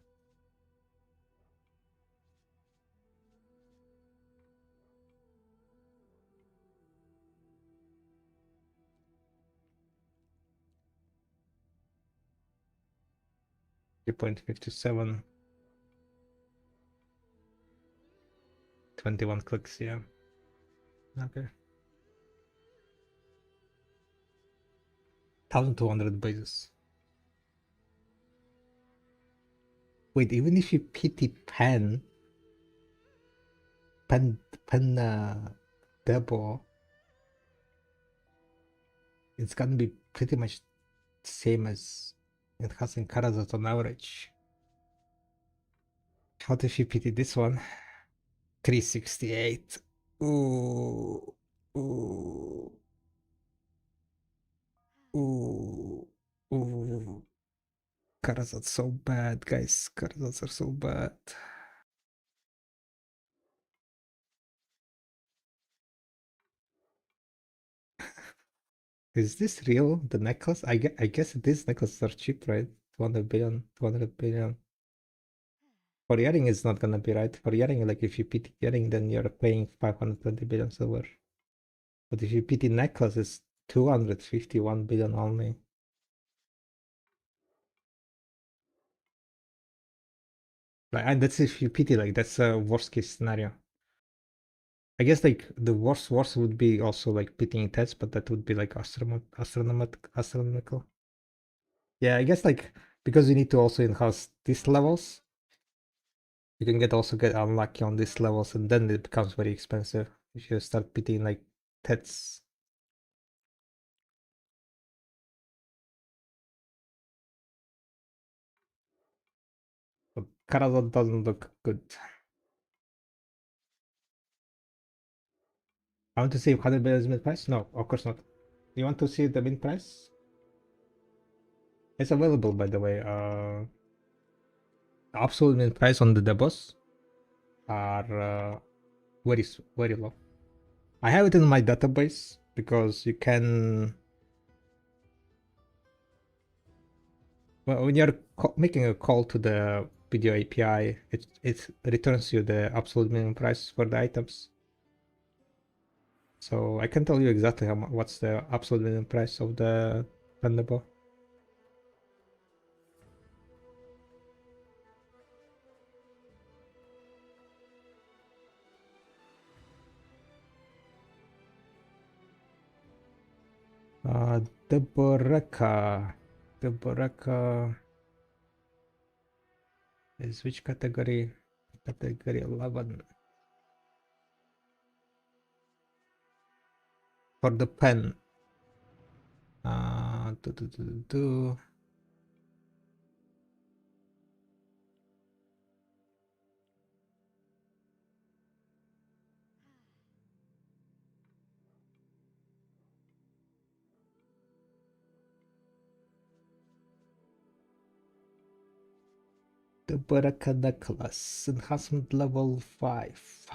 .57. 21 clicks, yeah. Okay. 1200 bases. Wait, even if you PT pen double, it's gonna be pretty much the same as it has in Karazat on average. What if you PT this one? 368. Ooh. Ooh. Ooh. Ooh. Karazat's so bad, guys. Karazats are so bad. Is this real? The necklace? I guess these necklaces are cheap, right? 200 billion, 200 billion. For earring, it's not gonna be right. For earring, like if you PT earring, then you're paying 520 billion silver. But if you PT necklace, it's 251 billion only. Like, and that's if you PT, like that's a worst case scenario. I guess like the worst would be also like pitying tests, but that would be like astronomical. Yeah, I guess like because you need to also enhance these levels, you can get unlucky on these levels, and then it becomes very expensive if you start pitying like tests. But Karazhan doesn't look good. I want to see if 100 billion is mid price. No, of course not. You want to see the mid price? It's available, by the way. Absolute mid price on the debos are very low. I have it in my database because you can. Well, when you're making a call to the video API, it returns you the absolute minimum price for the items. So I can tell you exactly what's the absolute minimum price of the Thunderbolt. Uh, the Boreka. The Boreka is which category? Category 11. For the pen. Uh, do, do, do, do, do. The Baraka necklace, enhancement level 5.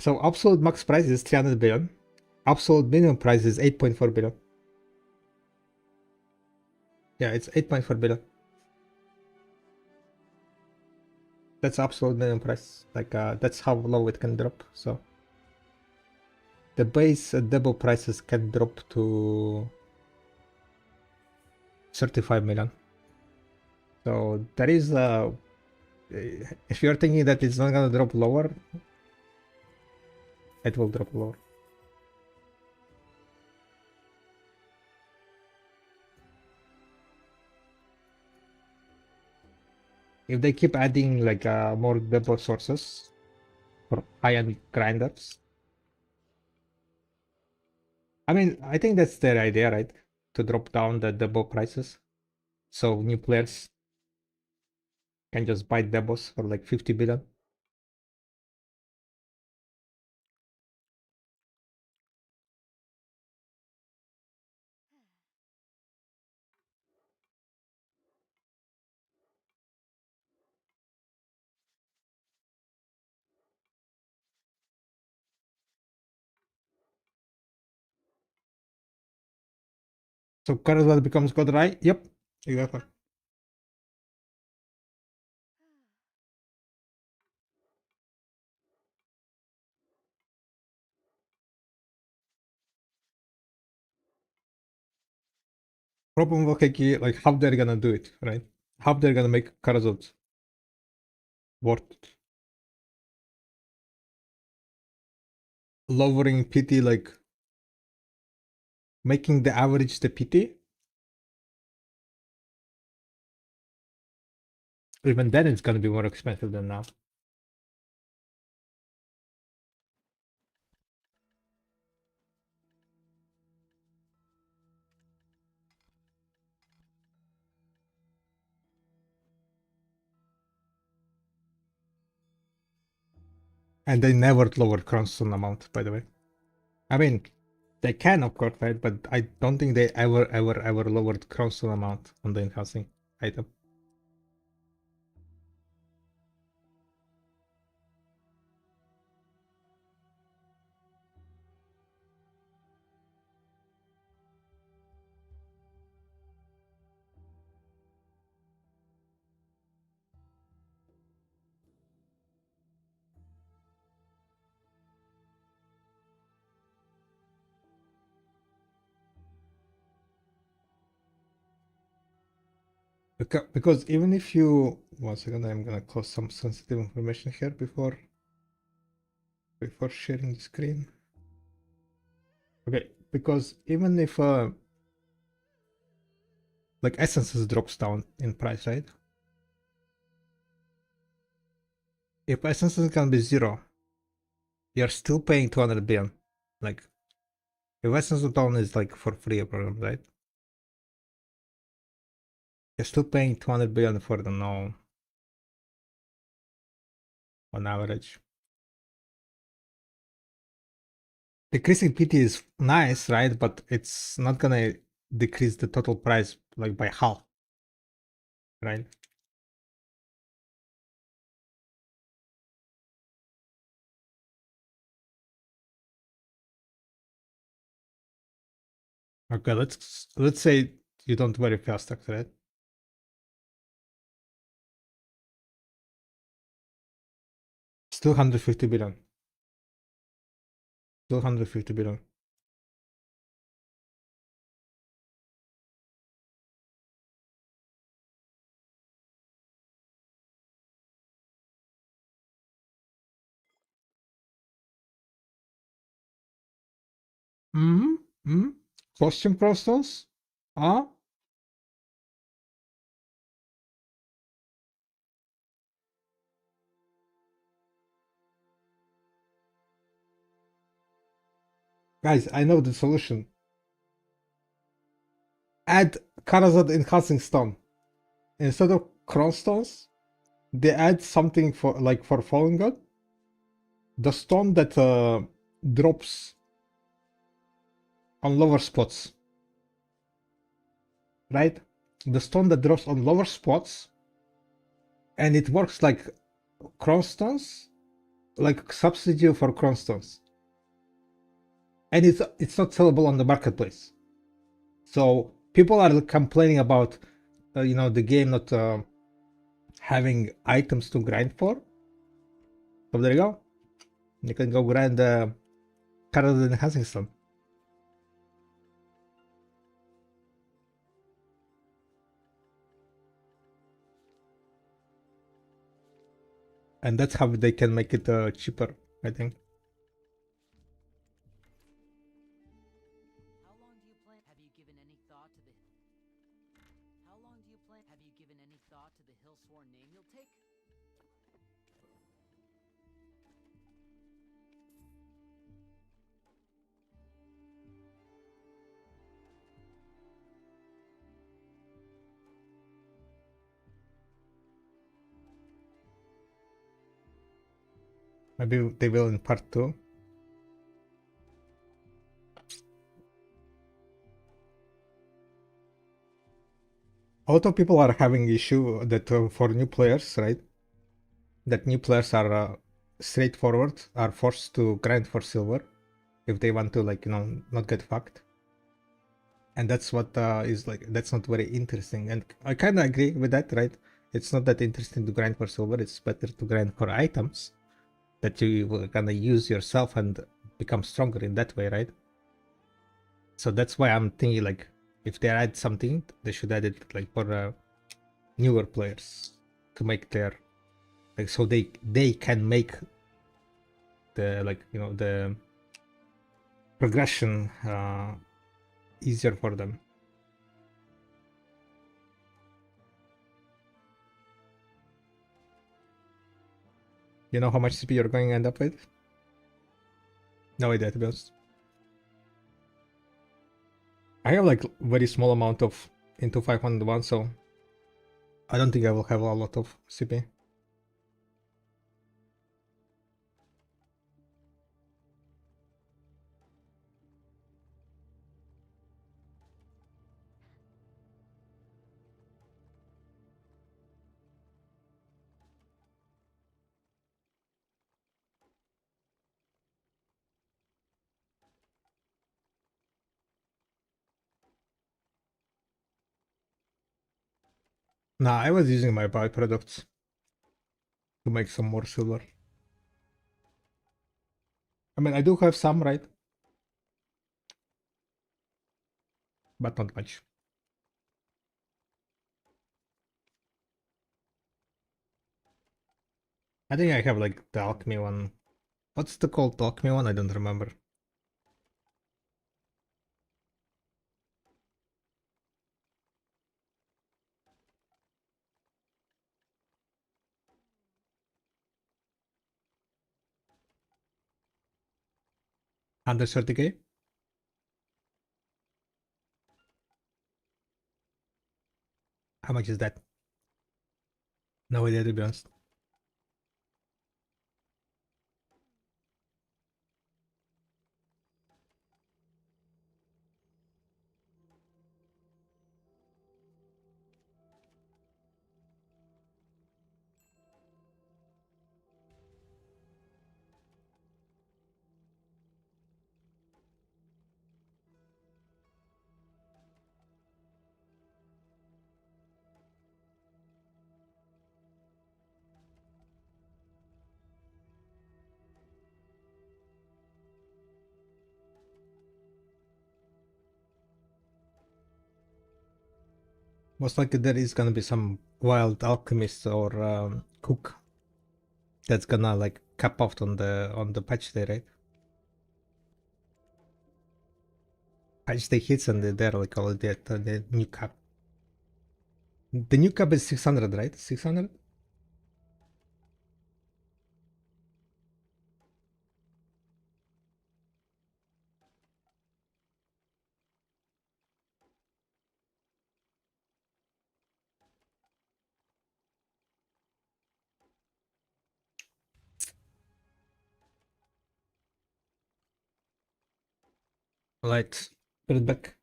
So absolute max price is 300 billion. Absolute minimum price is 8.4 billion. Yeah, it's 8.4 billion. That's absolute minimum price. Like that's how low it can drop. So the base double prices can drop to 35 million. So there is if you're thinking that it's not gonna drop lower, it will drop lower. If they keep adding like more double sources for high-end grinders, I mean, I think that's their idea, right? To drop down the double prices, so new players can just buy doubles for like 50 billion. So Carousel becomes God, right? Yep, exactly. Problem with Keki, like how they're gonna do it, right? How they're gonna make Carousel worth it. Lowering PT, like making the average the PT. Even then, it's gonna be more expensive than now. And they never lowered Cronstone amount, by the way. I mean, they can, of course, right? But I don't think they ever lowered Cronstone amount on the enhancing item. Because even if you... One second, I'm gonna close some sensitive information here before sharing the screen. Okay, because even if like essences drops down in price, right? If essences can be 0, you're still paying 200 billion. Like, if essence down is like for free program, right? You're still paying 200 billion for the no on average. Decreasing PT is nice, right? But it's not gonna decrease the total price like by half, right? Okay, let's say you don't very fast stack, right? Still 150 billion. Still 150 billion. Hmm? Hmm? Costume crystals? Huh? Guys, I know the solution. Add Karazad enhancing stone. Instead of crown stones, they add something for like for fallen god. The stone that drops on lower spots, right? the stone that drops on lower spots, and it works like crownstones, like substitute for crownstones, and it's not sellable on the marketplace. So people are complaining about, the game not having items to grind for. So there you go. You can go grind the Carrot Enhancing Stone. And that's how they can make it cheaper, I think. How long do you plan? Have you given any thought to the? How long do you plan? Have you given any thought to the Hillsworn name you'll take? Maybe they will in part 2. A lot of people are having issue that for new players, right? That new players are straightforward, are forced to grind for silver if they want to, like, not get fucked. And that's what is like, that's not very interesting. And I kind of agree with that, right? It's not that interesting to grind for silver. It's better to grind for items that you will gonna use yourself and become stronger in that way, right? So that's why I'm thinking, like, if they add something, they should add it like for newer players to make their, like, so they can make the, like, the progression easier for them. You know how much CP you're going to end up with? No idea, to be honest. I have like very small amount of into 501, so I don't think I will have a lot of CP. Nah, I was using my byproducts to make some more silver. I mean, I do have some, right? But not much. I think I have like the alchemy one. What's the called alchemy one? I don't remember. Under 30k? How much is that? No idea, to be honest. Most likely there is gonna be some wild alchemist or cook that's gonna like cap out on the patch day, right? Patch day hits and they're like already at the new cap. The new cap is 600, right? 600? Right. Put it back.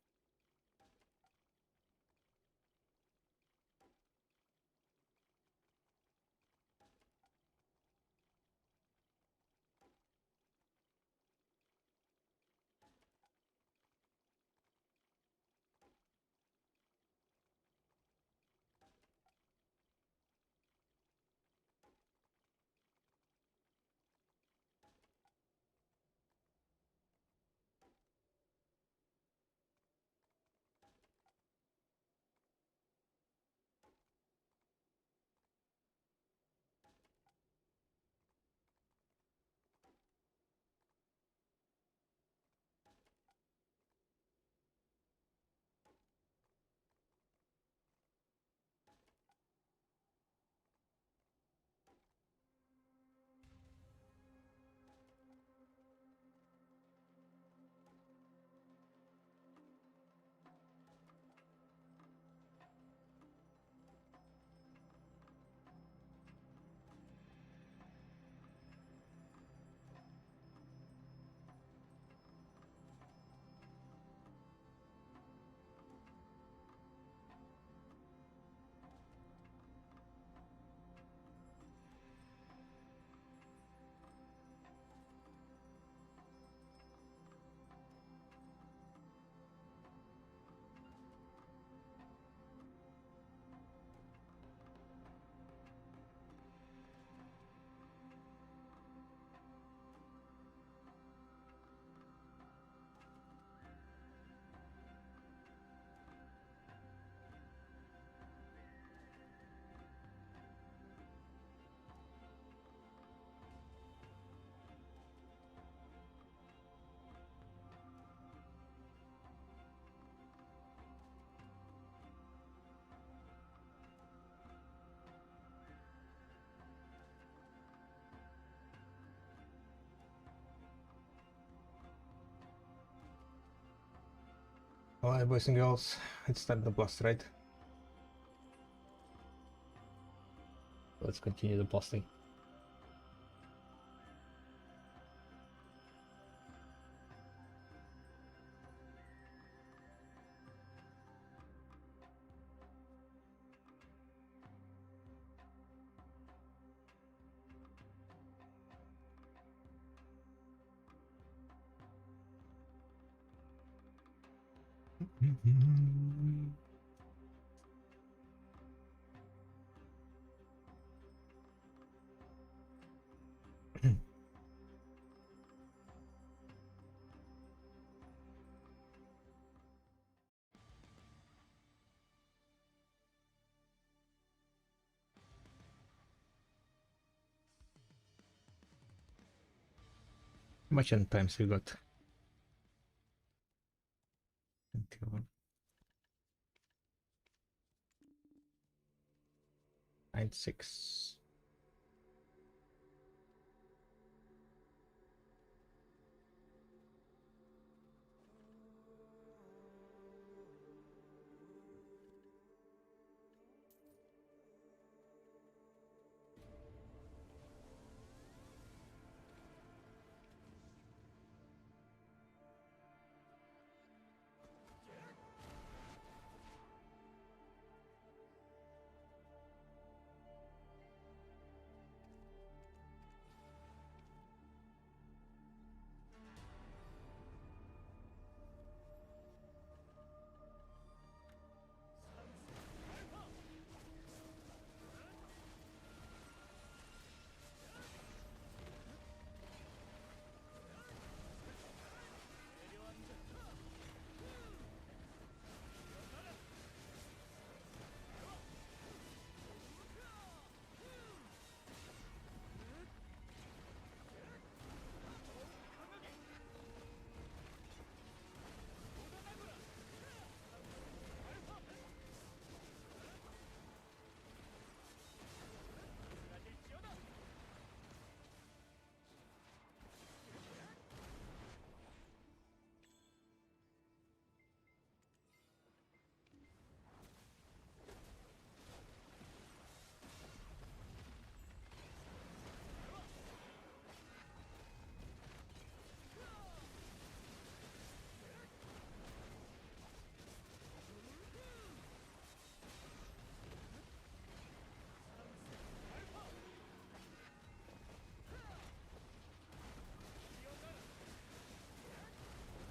Alright, boys and girls, it's time to blast, right? Let's continue the blasting. How much end times you got? 21. 96.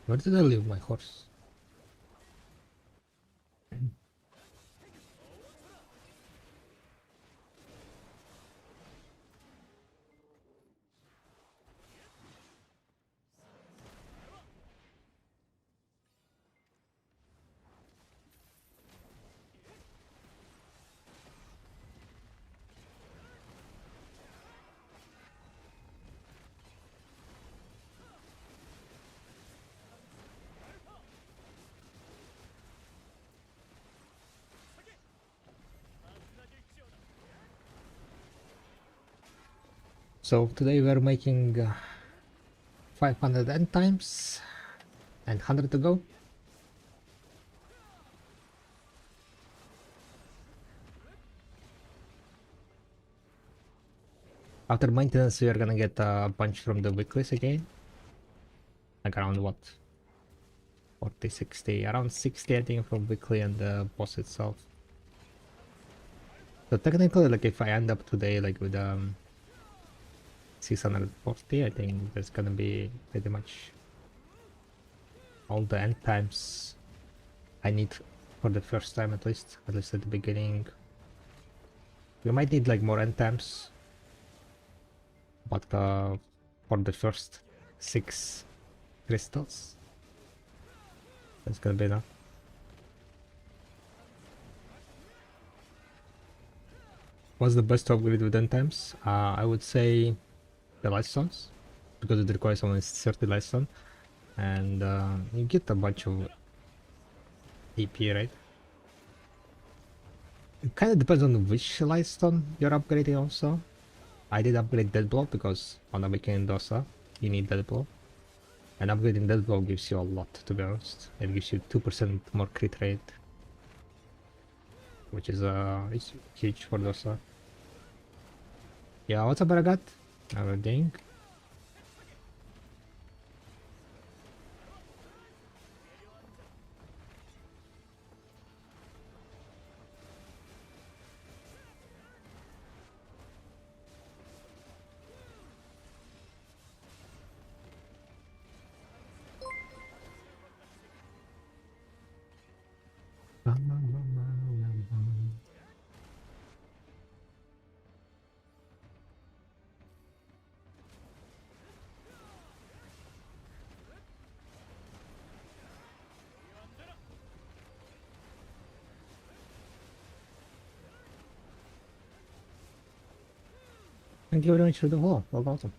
Where did I leave my horse? So today we're making 500 end times and 100 to go. After maintenance, we are gonna get a bunch from the weeklies again. Like around what? 40, 60, around 60 I think from weekly and the boss itself. So technically, like if I end up today like with 640, I think that's gonna be pretty much all the end times I need for the first time at least at the beginning. We might need like more end times, but for the first 6 crystals, that's gonna be enough. What's the best upgrade with end times? I would say the light stones, because it requires only 30 light stone, and you get a bunch of AP, right? It kind of depends on which light stone you're upgrading also. I did upgrade Dead Blow because on the weekend Dosa, you need Dead Blow. And upgrading that bow gives you a lot, to be honest. It gives you 2% more crit rate, which is it's huge for Dosa. Yeah, what's up, Baragat? Everything. Thank you very much for the wall. Well, awesome.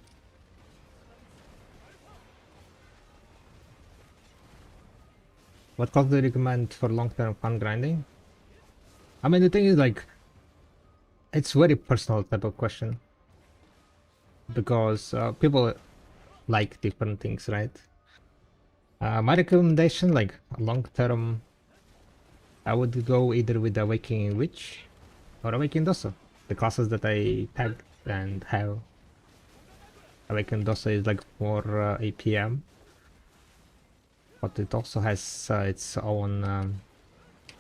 What class do you recommend for long-term fun grinding? I mean, the thing is, like, it's very personal type of question because people like different things, right? My recommendation, like long-term, I would go either with Awakening Witch or Awakening Dosa, the classes that I tagged and have. Awakening Dosa is like more APM, but it also has its own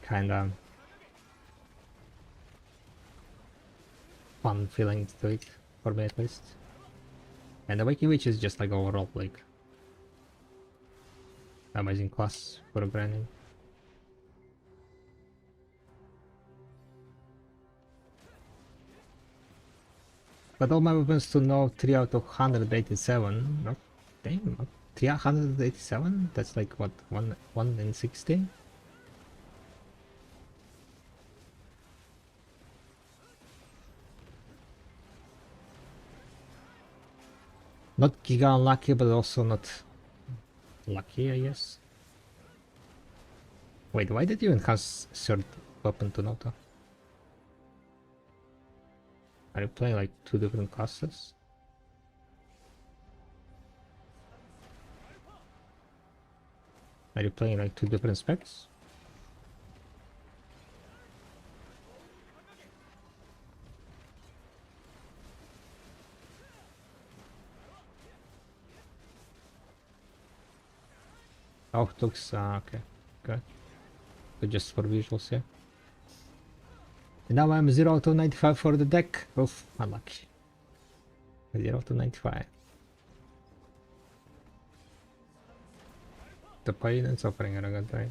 kind of fun feelings to it, for me at least. And Awakening Witch is just like overall like amazing class for grinding. But all my weapons to know 3 out of 187. Not damn, not 387? That's like what, 1 in 60? Not giga unlucky, but also not lucky, I guess. Wait, why did you enhance third weapon to Noto? Are you playing like two different classes? Are you playing like two different specs? Oh, it looks okay. Good. But just for visuals, yeah. And now I'm 0 to 95 for the deck. Oof, unlucky. 0 to 95. The pain and suffering are good, right?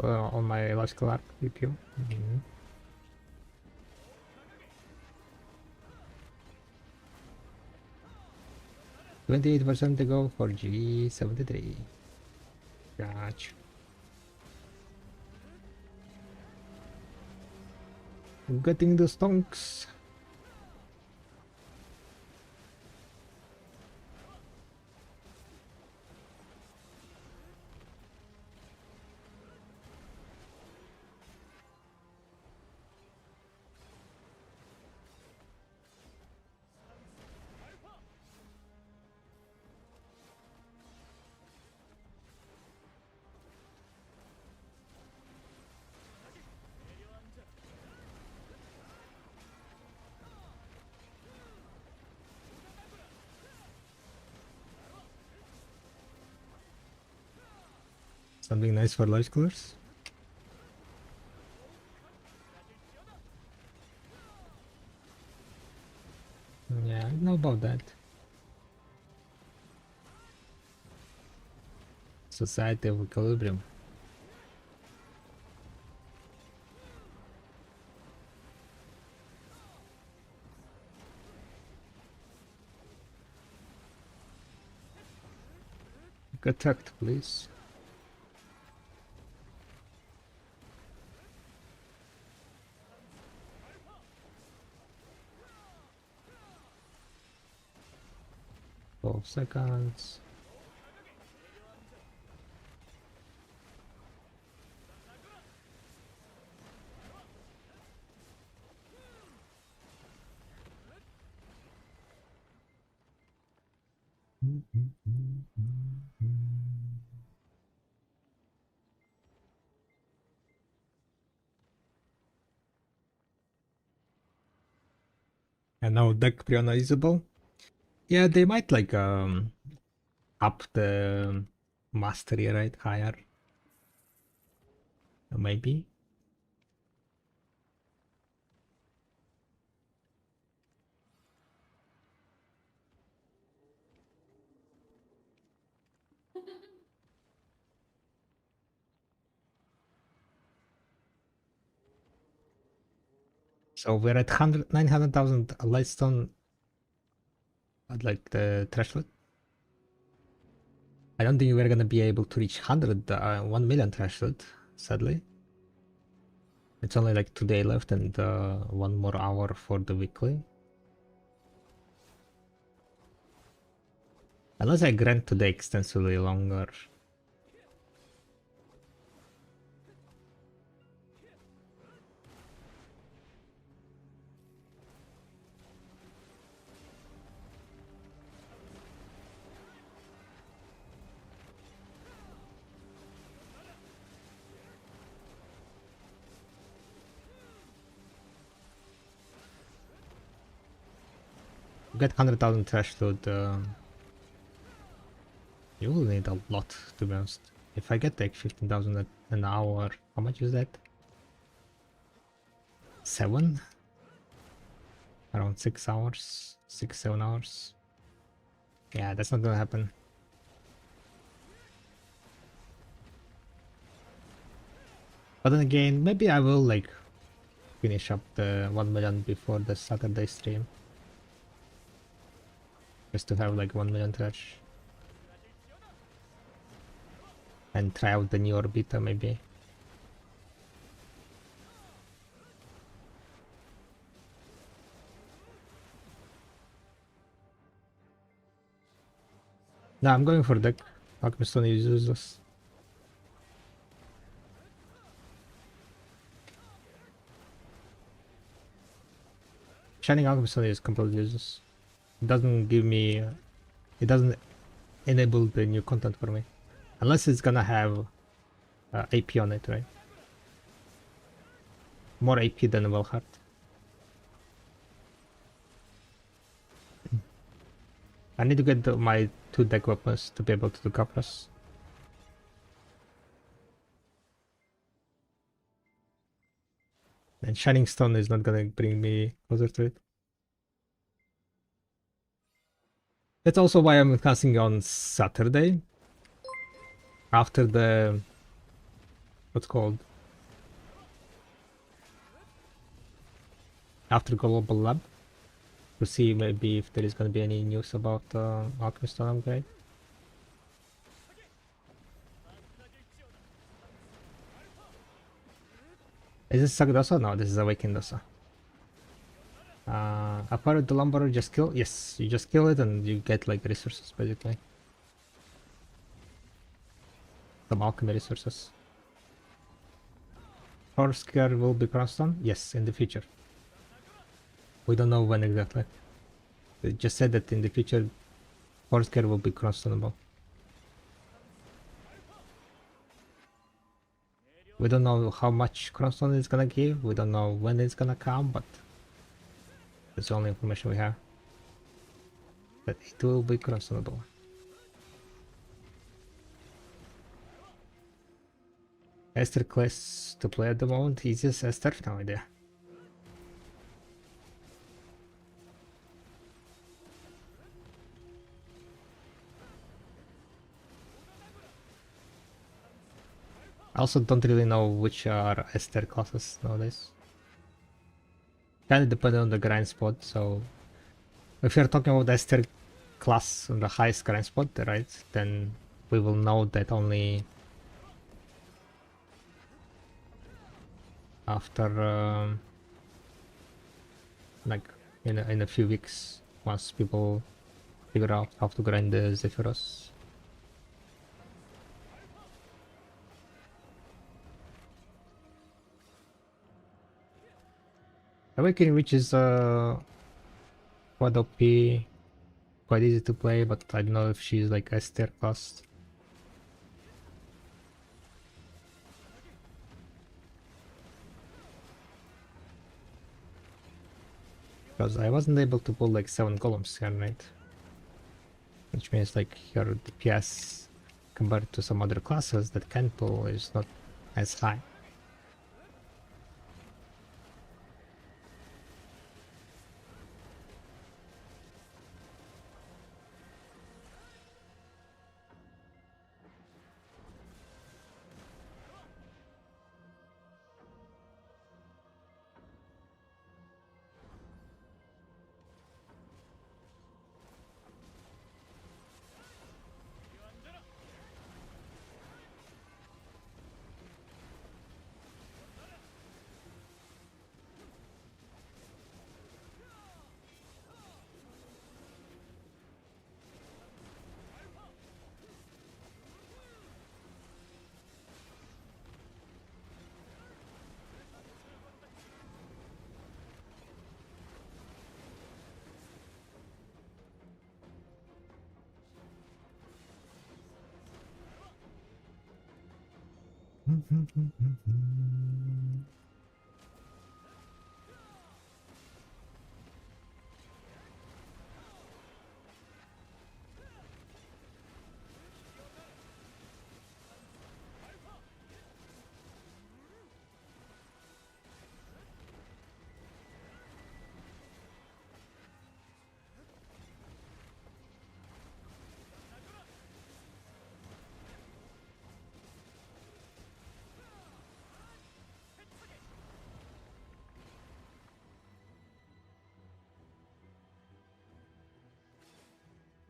On my logical arc DPU. 28% to go for G73. Gotcha. Getting the stonks. Something nice for large colors. Yeah, I don't know about that. Society of Equilibrium. Get tucked, please. Twelve seconds. And now deck pre-analyzable. Yeah, they might like up the mastery right higher. Maybe. So we're at 900,000 Lightstone at like the threshold. I don't think we're gonna be able to reach 1 million threshold, sadly. It's only like 2 days left and 1 more hour for the weekly. Unless I grant today extensively longer. Get 100,000 threshold. You will need a lot, to be honest. If I get like 15,000 an hour, how much is that? 7? Around 6 hours? 6, 7 hours? Yeah, that's not gonna happen. But then again, maybe I will like finish up the 1 million before the Saturday stream. Just to have like 1 million trash. And try out the new Orbita maybe. No, I'm going for deck. Alchemist Stone is useless. Shining Alchemist Stone is completely useless. It doesn't give me... it doesn't enable the new content for me. Unless it's gonna have AP on it, right? More AP than Wellheart. I need to get my 2 deck weapons to be able to do Kapras. And Shining Stone is not gonna bring me closer to it. That's also why I'm casting on Saturday. After the... what's called? After Global Lab. To see maybe if there is gonna be any news about Alchemist Stone upgrade. Is this Sagdosa? No, this is Awakened Dosa. Apart the Lumberer just kill? Yes, you just kill it and you get like resources basically. Some alchemy resources. Horsegear will be crossed on? Yes, in the future. We don't know when exactly. They just said that in the future Horsegear will be crossed on. We don't know how much Crossstone it's gonna give, we don't know when it's gonna come, but that's the only information we have. That it will be crossable. Esther class to play at the moment, easiest Esther? No idea. I also don't really know which are Esther classes nowadays. Kinda depending on the grind spot, so if you're talking about Esther class on the highest grind spot, right, then we will know that only after like in a few weeks, once people figure out how to grind the Zephyros. Awakening Witch is quite OP, quite easy to play, but I don't know if she's like Esther class. because I wasn't able to pull like 7 golems here, right? Which means like your DPS compared to some other classes that can pull is not as high.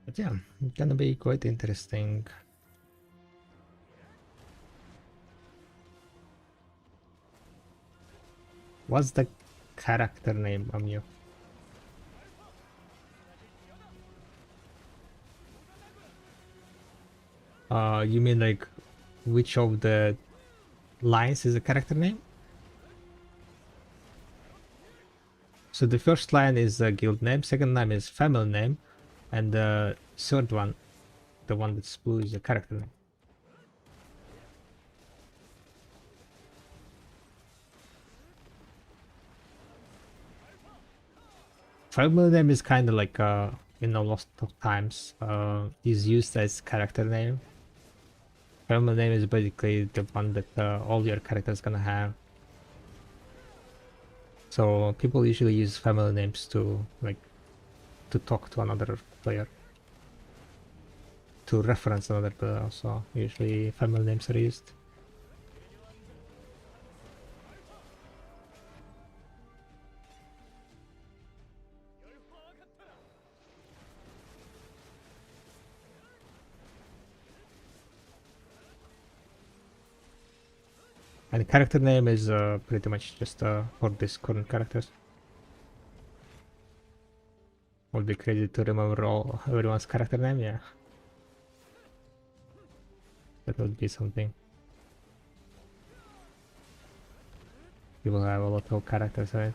But yeah, it's gonna be quite interesting. What's the character name, Amio? You mean like which of the lines is a character name? So the first line is a guild name, second line is family name, and the third one, the one that's blue, is a character name. Family name is kind of like in a lot of times is used as character name. Family name is basically the one that all your characters gonna have. So people usually use family names to like to talk to another player, to reference another player. Also, usually family names are used. And character name is pretty much just for these current characters. Would be crazy to remember all everyone's character name, yeah. That would be something. People have a lot of characters, right?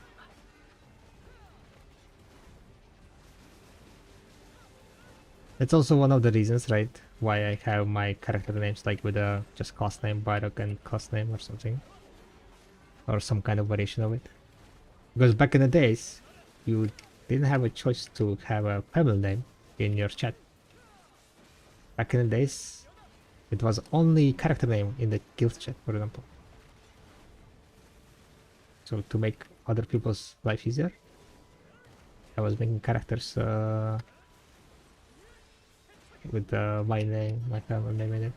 It's also one of the reasons, right, why I have my character names like with a just class name, Byrock, and class name or something. Or some kind of variation of it. Because back in the days, you didn't have a choice to have a family name in your chat. Back in the days, it was only character name in the guild chat, for example. So to make other people's life easier, I was making characters with my name, my family name in it.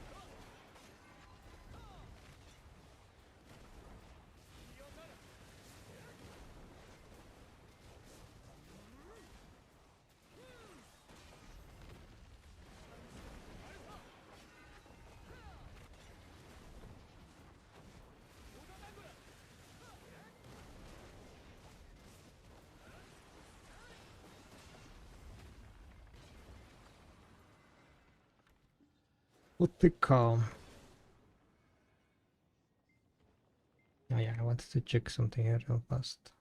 What we call? Oh yeah, I wanted to check something here real fast.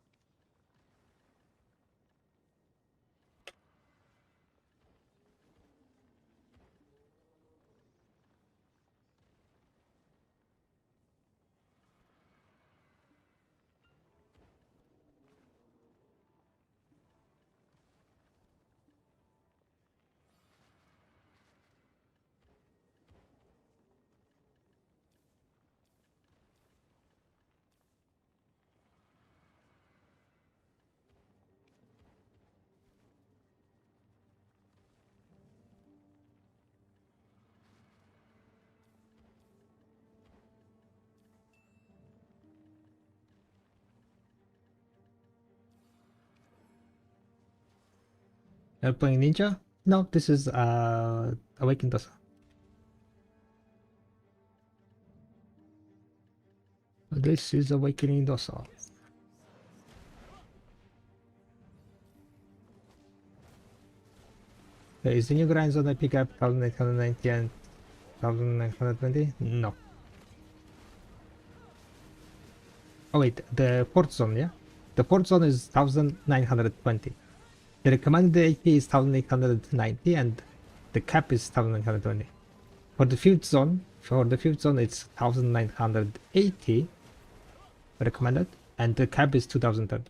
You're playing Ninja? No, this is Awakened Dosa. This is Awakening Dosa. Is the new grind zone I pick up 1890 and 1920? No. Oh wait, the port zone, yeah? The port zone is 1920. The recommended AP is 1890 and the cap is 1920. For the fifth zone it's 1980 recommended and the cap is 2010.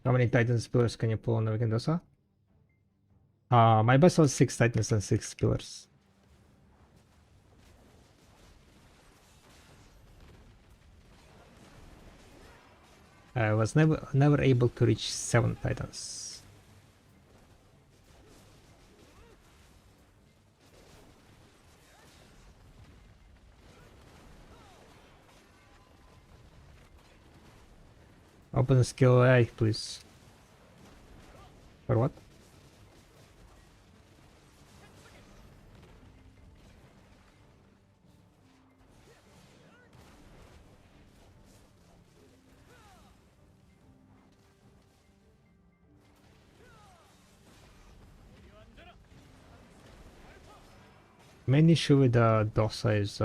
How many Titans pillars can you pull on the Weekend Dosa? My best was 6 Titans and 6 pillars. I was never able to reach 7 Titans. Open skill A, please. For what? Main issue with the Dosa is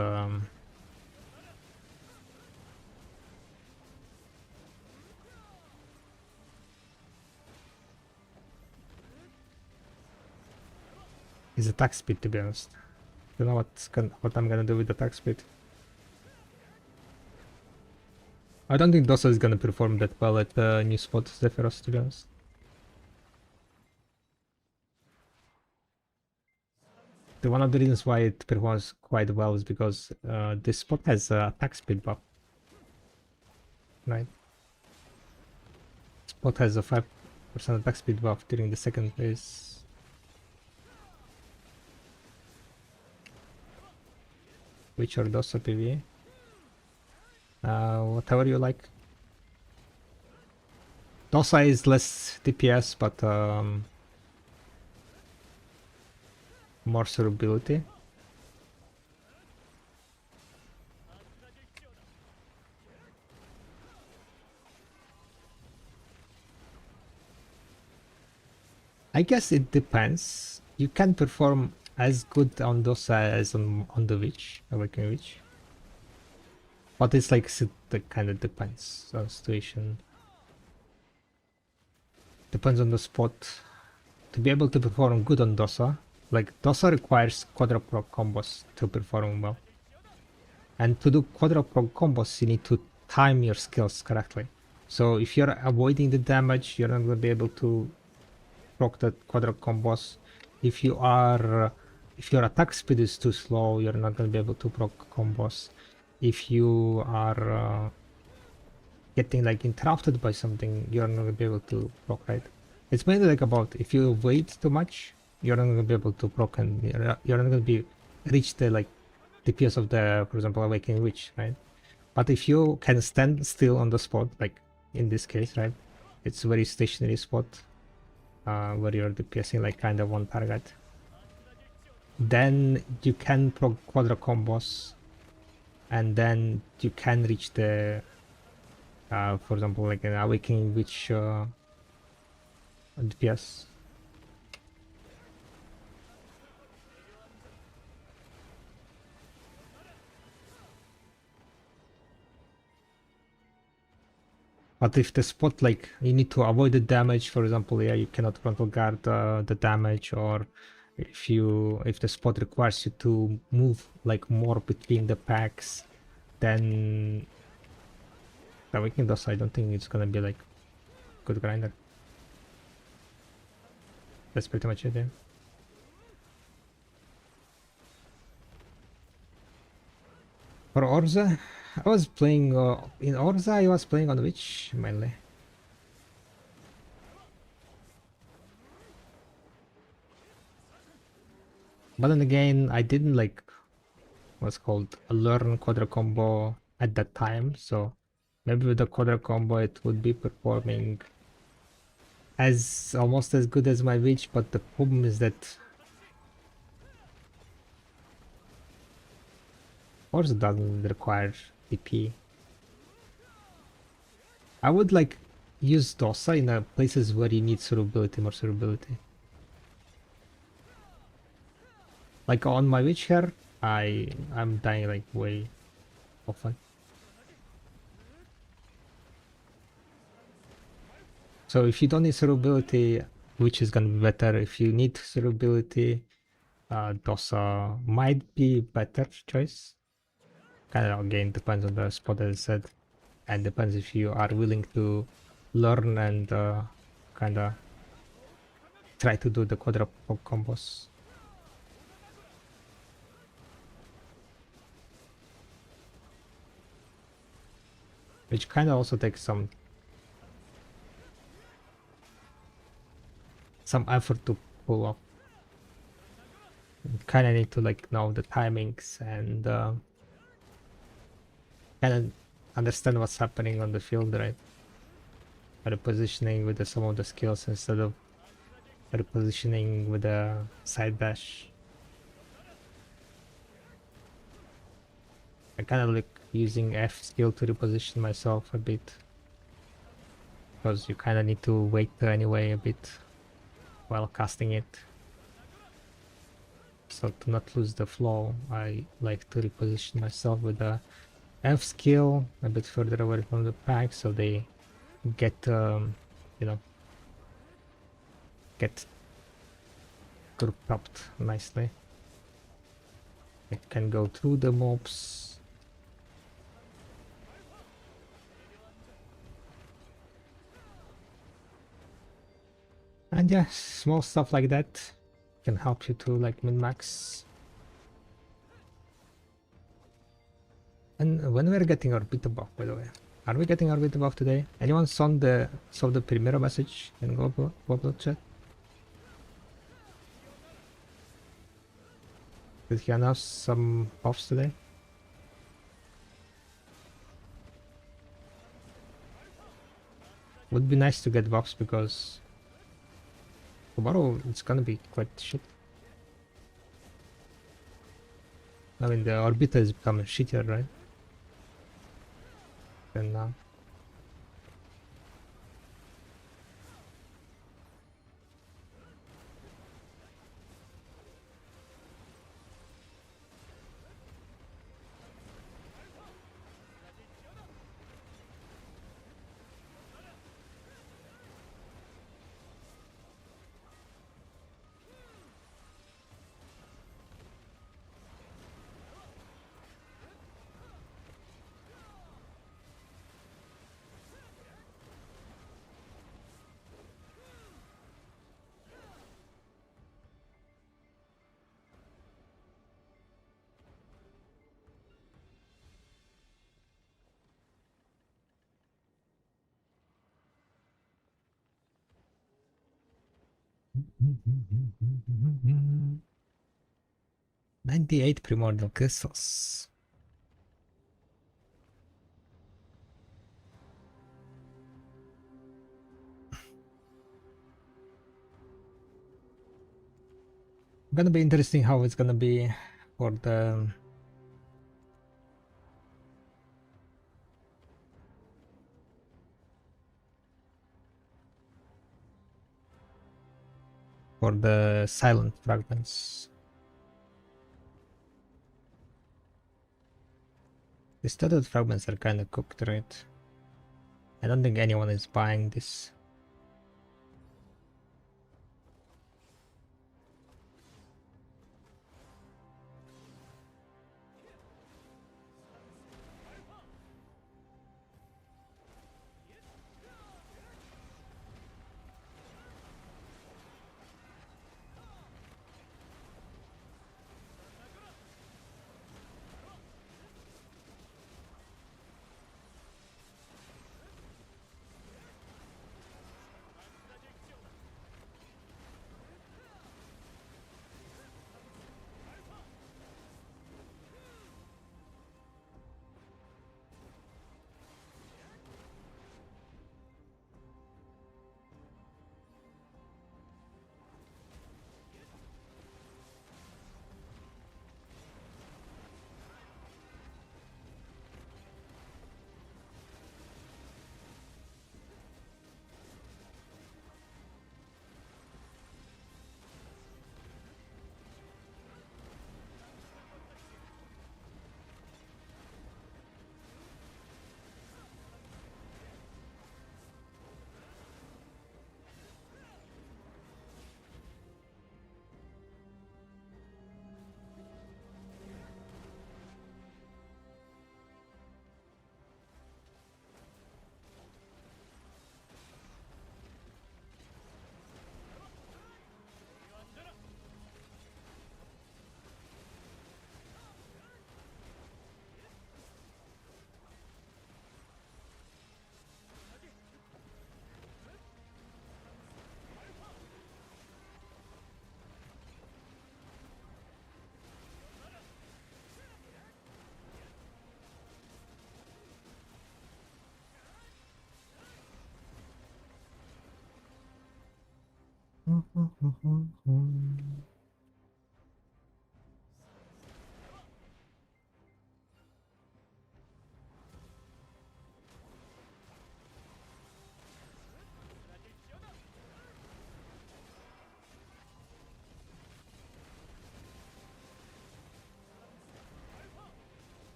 attack speed, to be honest. You know what I'm gonna do with attack speed. I don't think Dosa is gonna perform that well at the new spot Zephyros, to be honest. One of the reasons why it performs quite well is because this spot has attack speed buff. Right? Spot has a 5% attack speed buff during the second phase. Which or Dosa PvE? Whatever you like. Dosa is less DPS, but more survivability. I guess it depends. You can perform as good on Dosa as on the Witch, Awakening Witch. But it's like it kind of depends on the situation. Depends on the spot. To be able to perform good on Dosa, like Dosa requires quadruple combos to perform well. And to do quadruple combos, you need to time your skills correctly. So if you're avoiding the damage, you're not going to be able to proc the quadruple combos. If your attack speed is too slow, you're not going to be able to proc combos. If you are getting like interrupted by something, you're not going to be able to proc, right? It's mainly like about if you wait too much, you're not going to be able to proc and you're not going to be reach the like DPS of the, for example, Awakening Witch, right? But if you can stand still on the spot, like in this case, right? It's a very stationary spot where you're DPSing like kind of one target. Then you can proc quadra combos and then you can reach the for example like an Awakening Witch DPS. But if the spot like you need to avoid the damage, for example, yeah, you cannot frontal guard the damage, or if the spot requires you to move like more between the packs, then the Awakening Dust, I don't think it's gonna be like good grinder. That's pretty much it, yeah. For Orza, I was playing in Orza. I was playing on Witch mainly. But then again, I didn't like what's called learn quadra combo at that time, so Maybe with the quadra combo it would be performing as almost as good as my witch, but the problem is that force doesn't require DP. I would like use Dosa in places where you need survivability, more survivability. Like on my witch here, I'm dying like way often. So if you don't need survivability, which is gonna be better. If you need survivability, Dosa might be better choice. Kind of again depends on the spot as I said, and depends if you are willing to learn and kind of try to do the quadra combos. Which kind of also takes some effort to pull off. Kind of need to like know the timings and kind of understand what's happening on the field, right? Repositioning with some of the skills instead of repositioning with a side dash. I kind of like using F skill to reposition myself a bit, because you kind of need to wait anyway a bit while casting it. So to not lose the flow, I like to reposition myself with a F skill a bit further away from the pack, so they get you know, get topped nicely. It can go through the mobs. And yeah, small stuff like that can help you to like min-max. And when we're getting our beta buff, by the way, are we getting our beta buff today? Anyone saw the Primero message in global chat? Did he announce some buffs today? Would be nice to get buffs because tomorrow it's gonna be quite shit. I mean, the Orbita is becoming shittier, right? Than now. Mm-hmm. 98 primordial crystals. Gonna be interesting how it's gonna be for the silent fragments. The studded fragments are kind of cooked, right? I don't think anyone is buying this.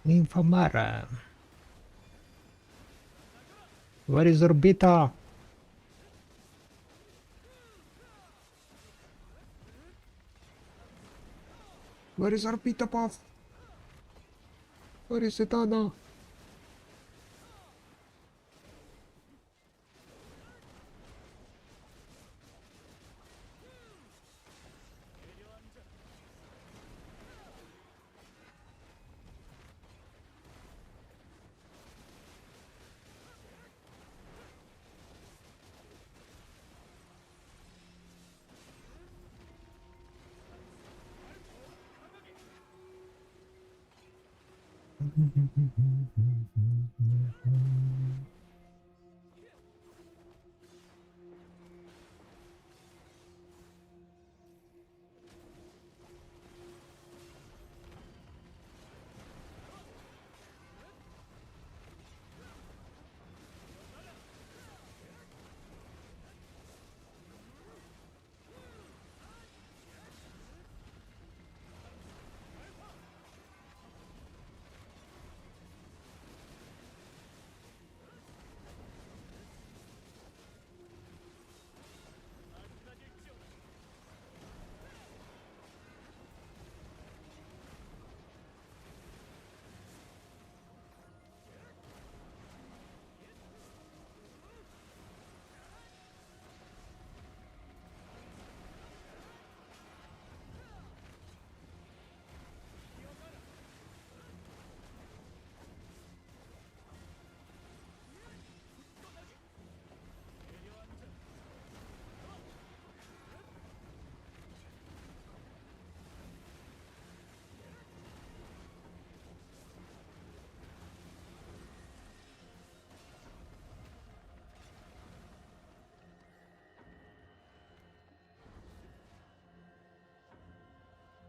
Nymphomara. Where is Orbita? Where is Orbita, Puff? Where is Setana?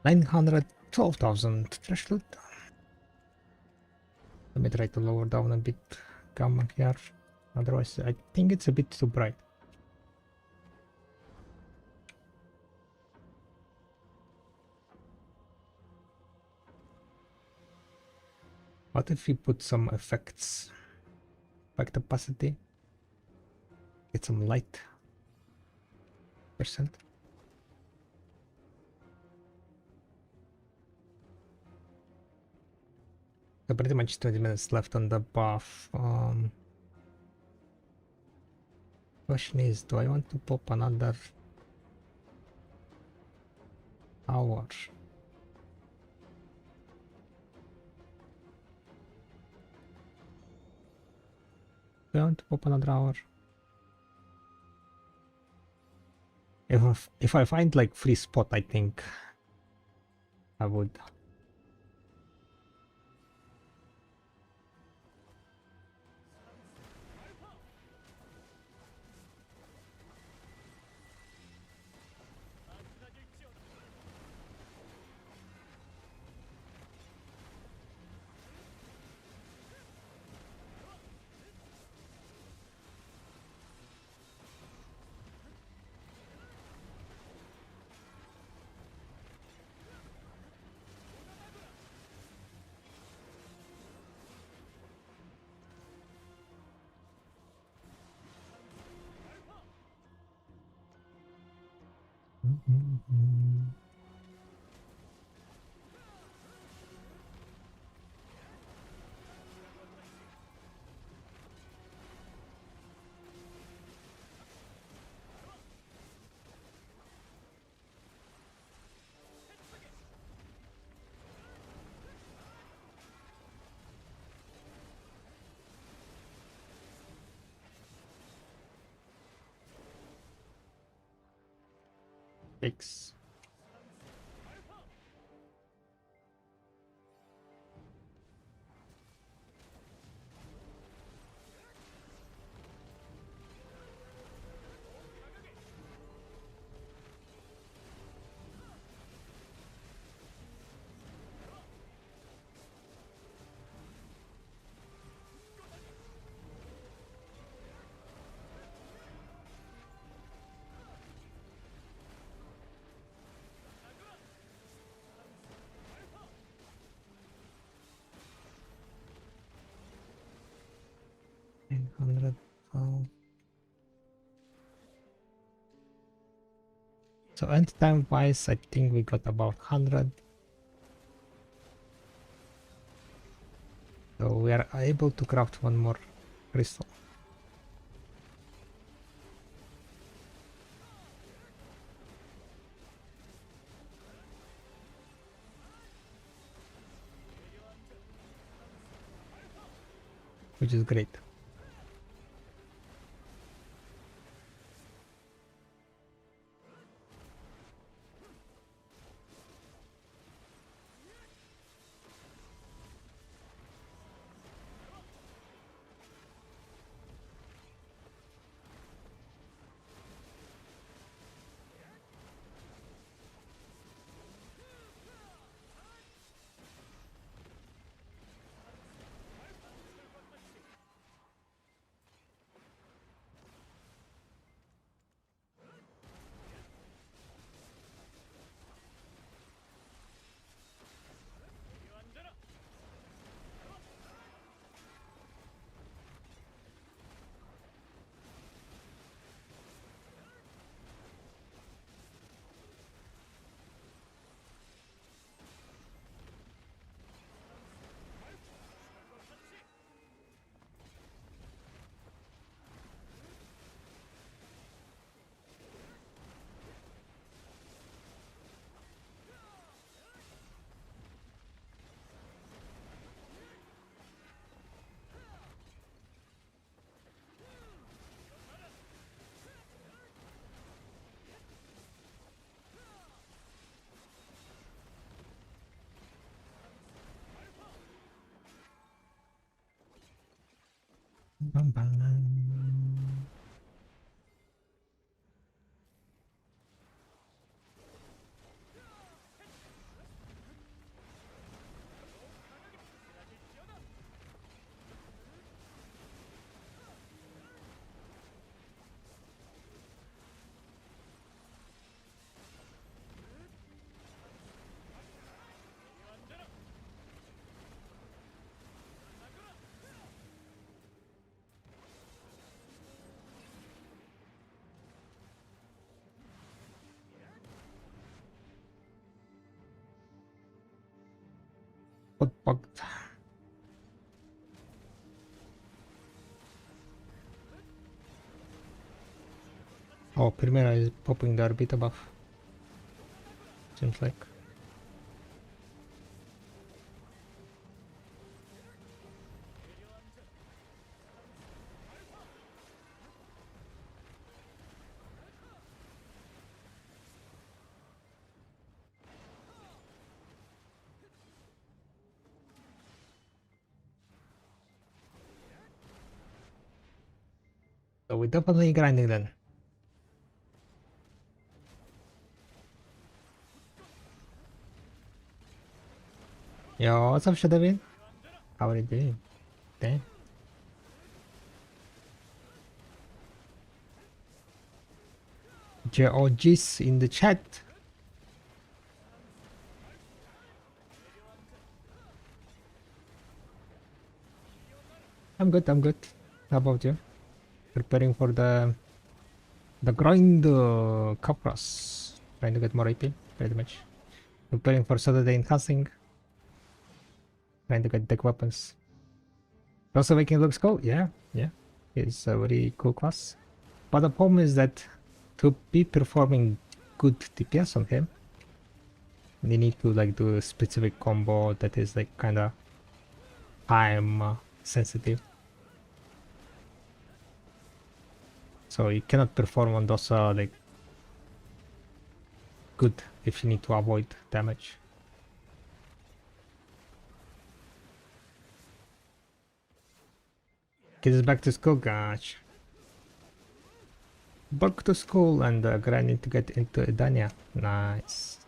912,000 trash loot. Let me try to lower down a bit gamma here. Otherwise, I think it's a bit too bright. What if we put some effects? Effect opacity. Get some light. Percent. So pretty much 20 minutes left on the buff. Question is, do I want to pop another hour? Do I want to pop another hour? If I find like free spot, I think I would. Fix. So end time wise, I think we got about 100. So we are able to craft one more crystal. Which is great. bum, bum. What bugged? Oh, Primera is popping the Arbiter buff. Seems like. So we're definitely grinding then. Yo, what's up, Shadowin? How are you doing? Damn. JOG's in the chat. I'm good, I'm good. How about you? Preparing for the grind Capras. Trying to get more AP, pretty much. Preparing for Saturday enhancing. Trying to get deck weapons. Also making looks cool, yeah, yeah. It's a very cool class. But the problem is that to be performing good DPS on him, you need to like do a specific combo that is like kinda time sensitive. So you cannot perform on those like good if you need to avoid damage. Kids back to school, gosh. Back to school and grinding to get into Edania. Nice.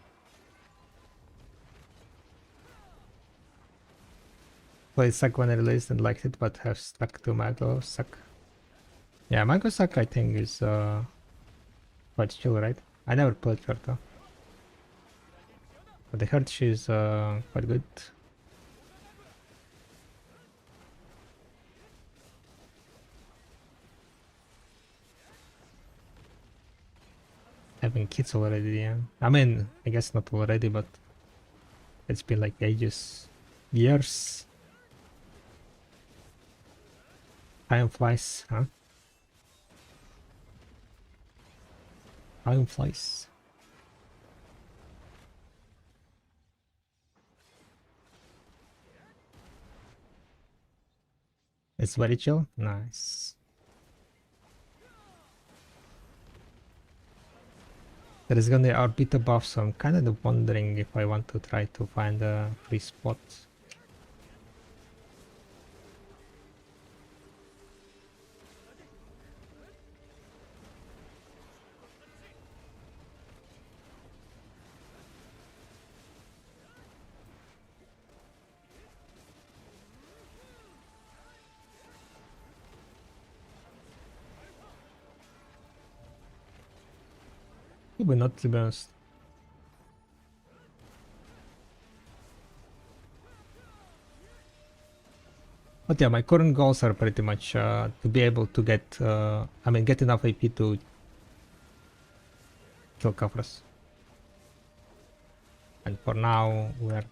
Played Suck when I released and liked it, but have stuck to Mago Suck. Yeah, Mago Suck I think is quite chill, right? I never played her though. But I heard she's quite good. Having kids already, yeah. I mean, I guess not already, but it's been like ages. Years. Time flies, huh? Time flies. It's very chill. Nice. There is gonna be Arbiter buff, so I'm kind of wondering if I want to try to find a free spot. Maybe not, to be honest. But yeah, my current goals are pretty much to be able to get, I mean, get enough AP to kill Kafras. And for now, we're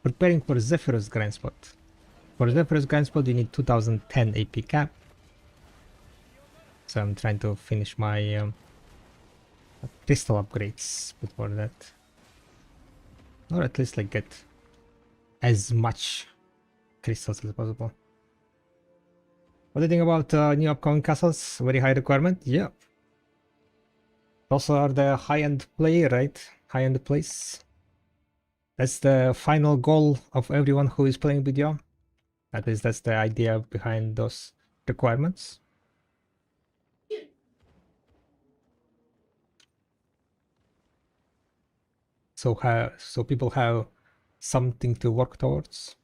preparing for Zephyrus Grand Spot. For Zephyrus Grand Spot, you need 2010 AP cap. So I'm trying to finish my crystal upgrades before that. Or at least like get as much crystals as possible. What do you think about new upcoming castles? Very high requirement? Yeah. Also are the high-end play, right? High-end plays. That's the final goal of everyone who is playing BDO. At least that's the idea behind those requirements. So people have something to work towards.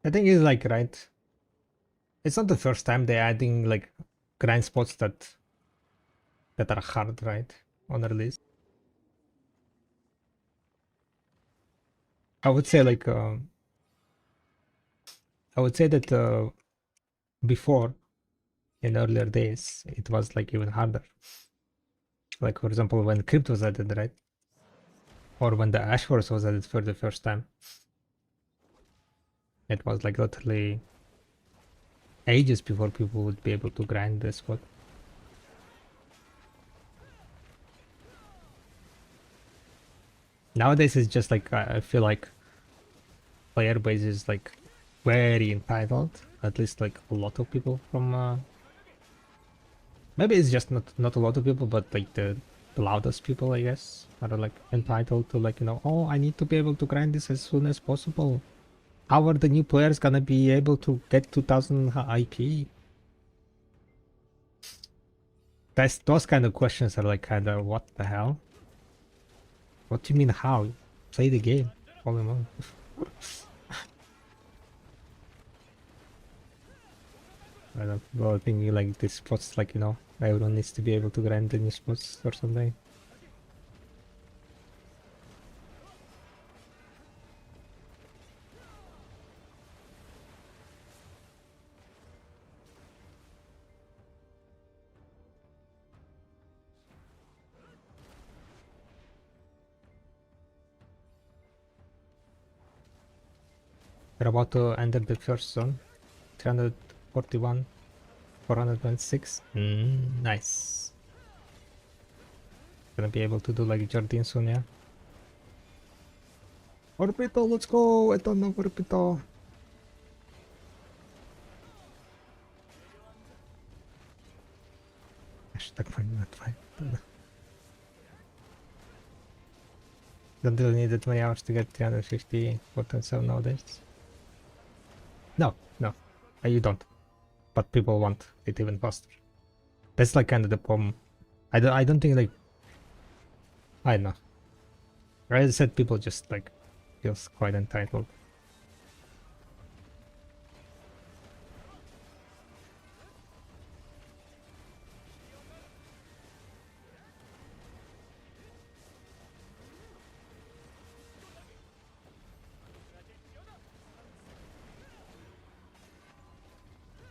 I think it's like, right, it's not the first time they're adding like grind spots that are hard, right, on release. I would say like I would say that before, in earlier days, it was like even harder. Like for example, when Crypt was added, right, or when the Ash Force was added for the first time, it was like literally ages before people would be able to grind this spot. Nowadays, it's just like I feel like player base is like very entitled. At least like a lot of people from maybe it's just not a lot of people, but like the loudest people, I guess, are like entitled to like, you know, oh, I need to be able to grind this as soon as possible. How are the new players gonna be able to get 2000 IP? Those kind of questions are like kind of what the hell? What do you mean how? Play the game. Holy moly. I don't know, I think like this spots like, you know, everyone needs to be able to grind the new spots or something. We're about to enter the first zone. 341, 426. Nice. Gonna be able to do like Jardine soon, yeah. Orbital, let's go! I don't know Orbital. Hashtag fine, not fine. Don't really need that many hours to get 350 4.7 nowadays. No, no, you don't. But people want it even faster. That's like kind of the problem. I don't think like, I don't know. Right, I said people just like feels quite entitled.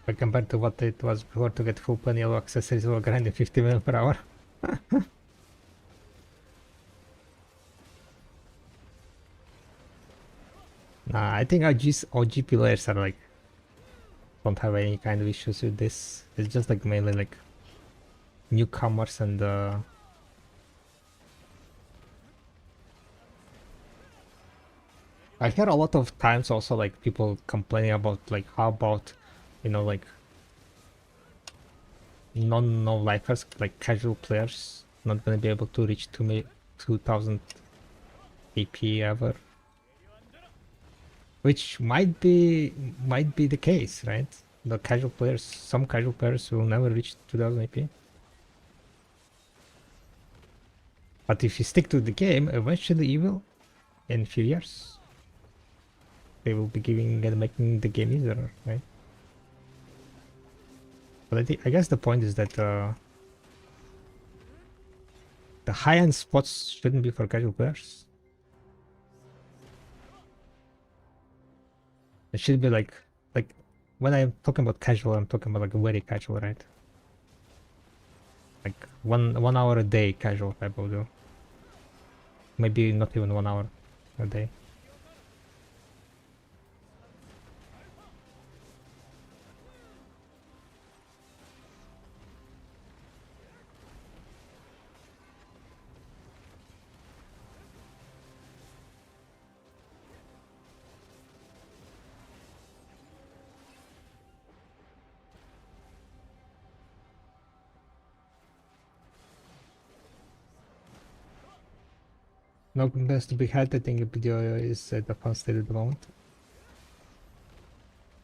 But compared to what it was before to get full panel accessories or grinding 50 mil per hour. Nah, I think OG players are like don't have any kind of issues with this. It's just like mainly like newcomers and I hear a lot of times also like people complaining about like how about, you know, like no lifers, like casual players not gonna be able to reach 2000 AP ever, which might be the case, right? The casual players, some casual players will never reach 2000 AP. But if you stick to the game, eventually you will, in a few years. They will be giving and making the game easier, right? But I guess the point is that the high-end spots shouldn't be for casual players. It should be like when I'm talking about casual, I'm talking about like very casual, right? Like one hour a day casual type of deal. Maybe not even 1 hour a day. No complaints to be had. I think video is at the fun state at the moment.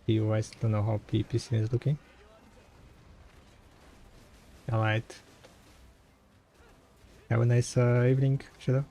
You guys don't know how PC is looking. Alright. Have a nice evening, Shadow.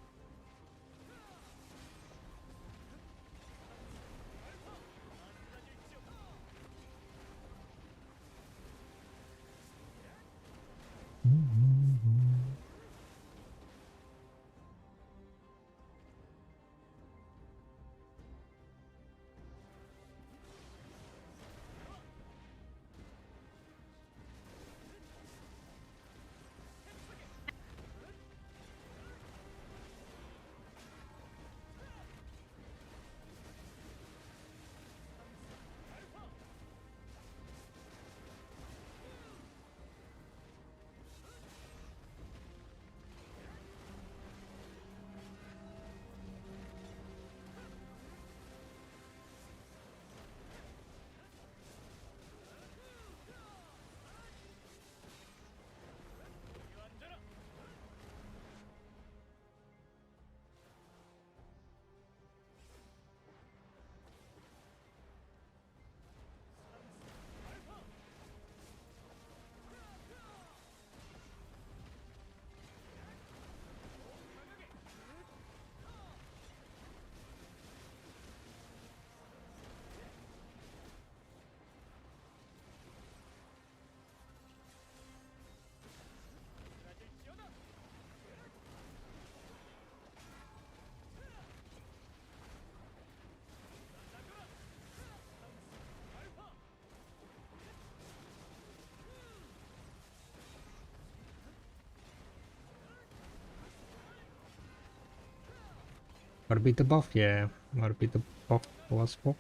Or beat the buff, yeah. Or beat the buff was full.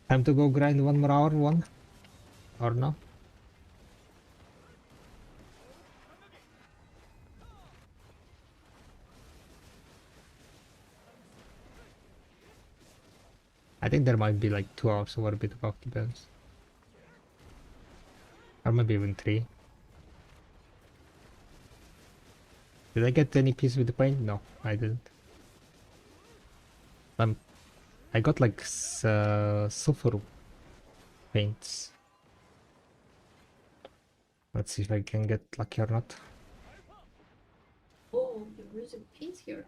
Time to go grind 1 more hour, one? Or no? I think there might be like 2 hours of Orbit above the bones. Or maybe even 3. Did I get any piece with the paint? No, I didn't. I got like sulfur paints. Let's see if I can get lucky or not. Oh, there is a piece here.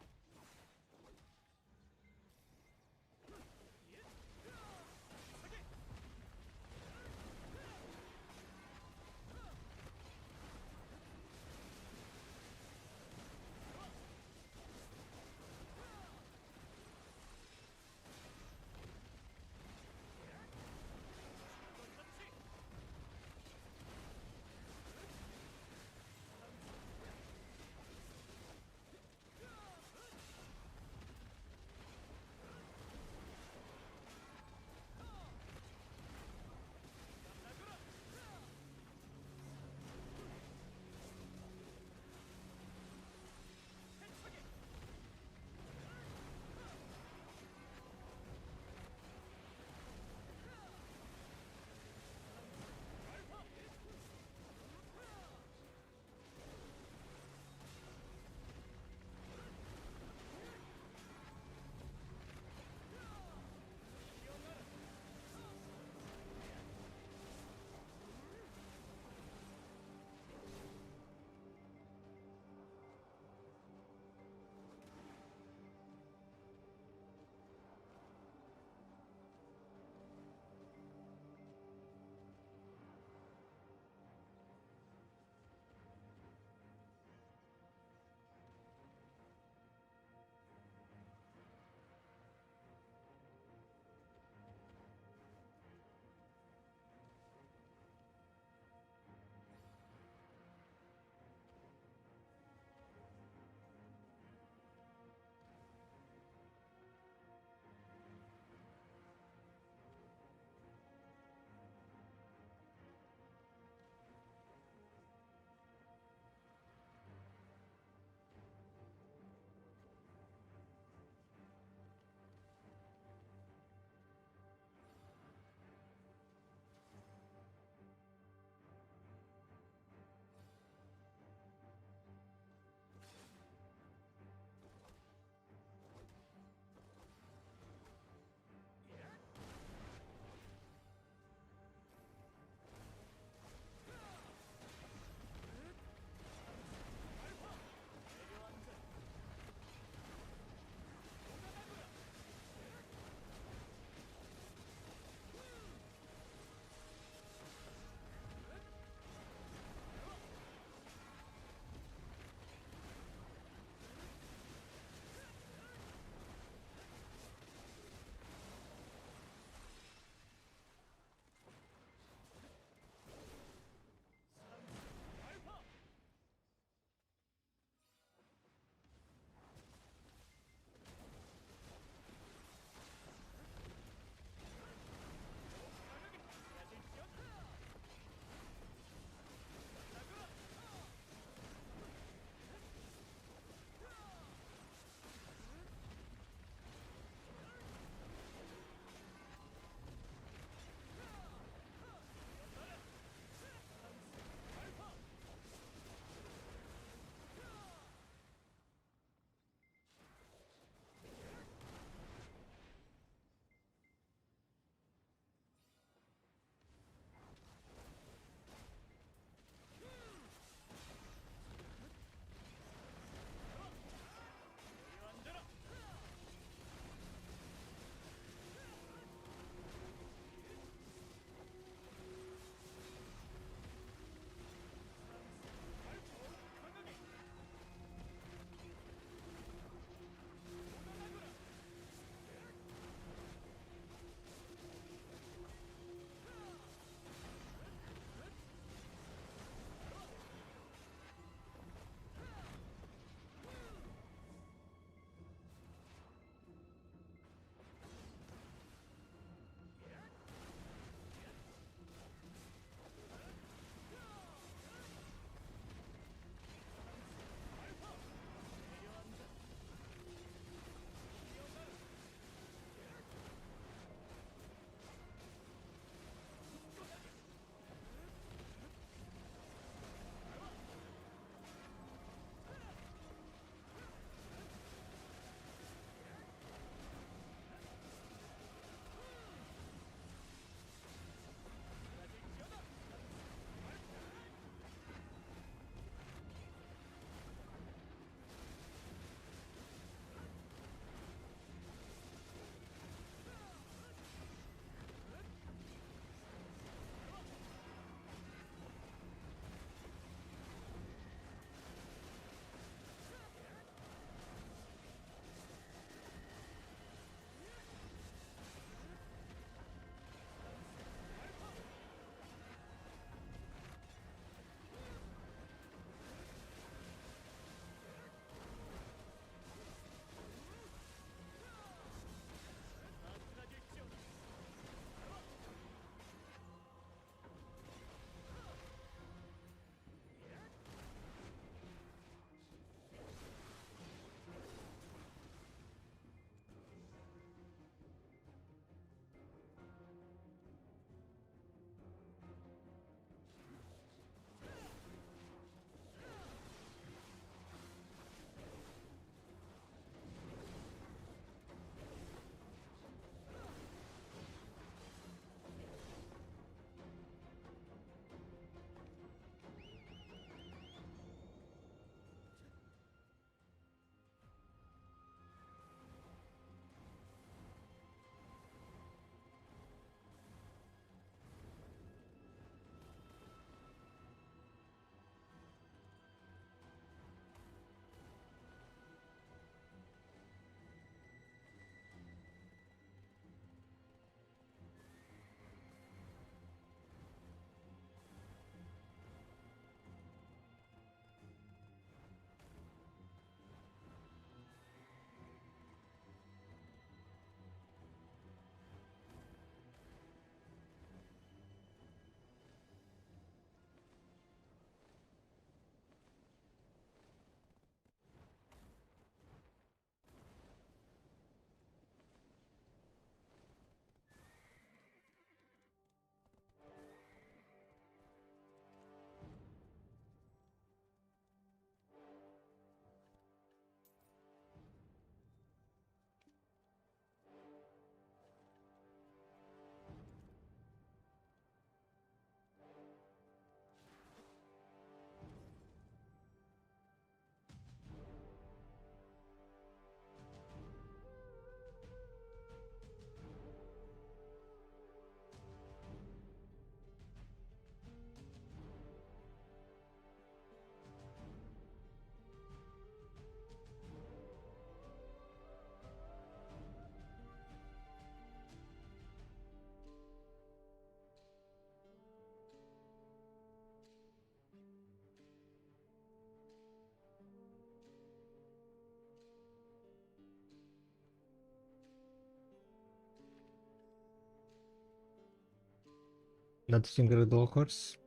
Not using the dual course.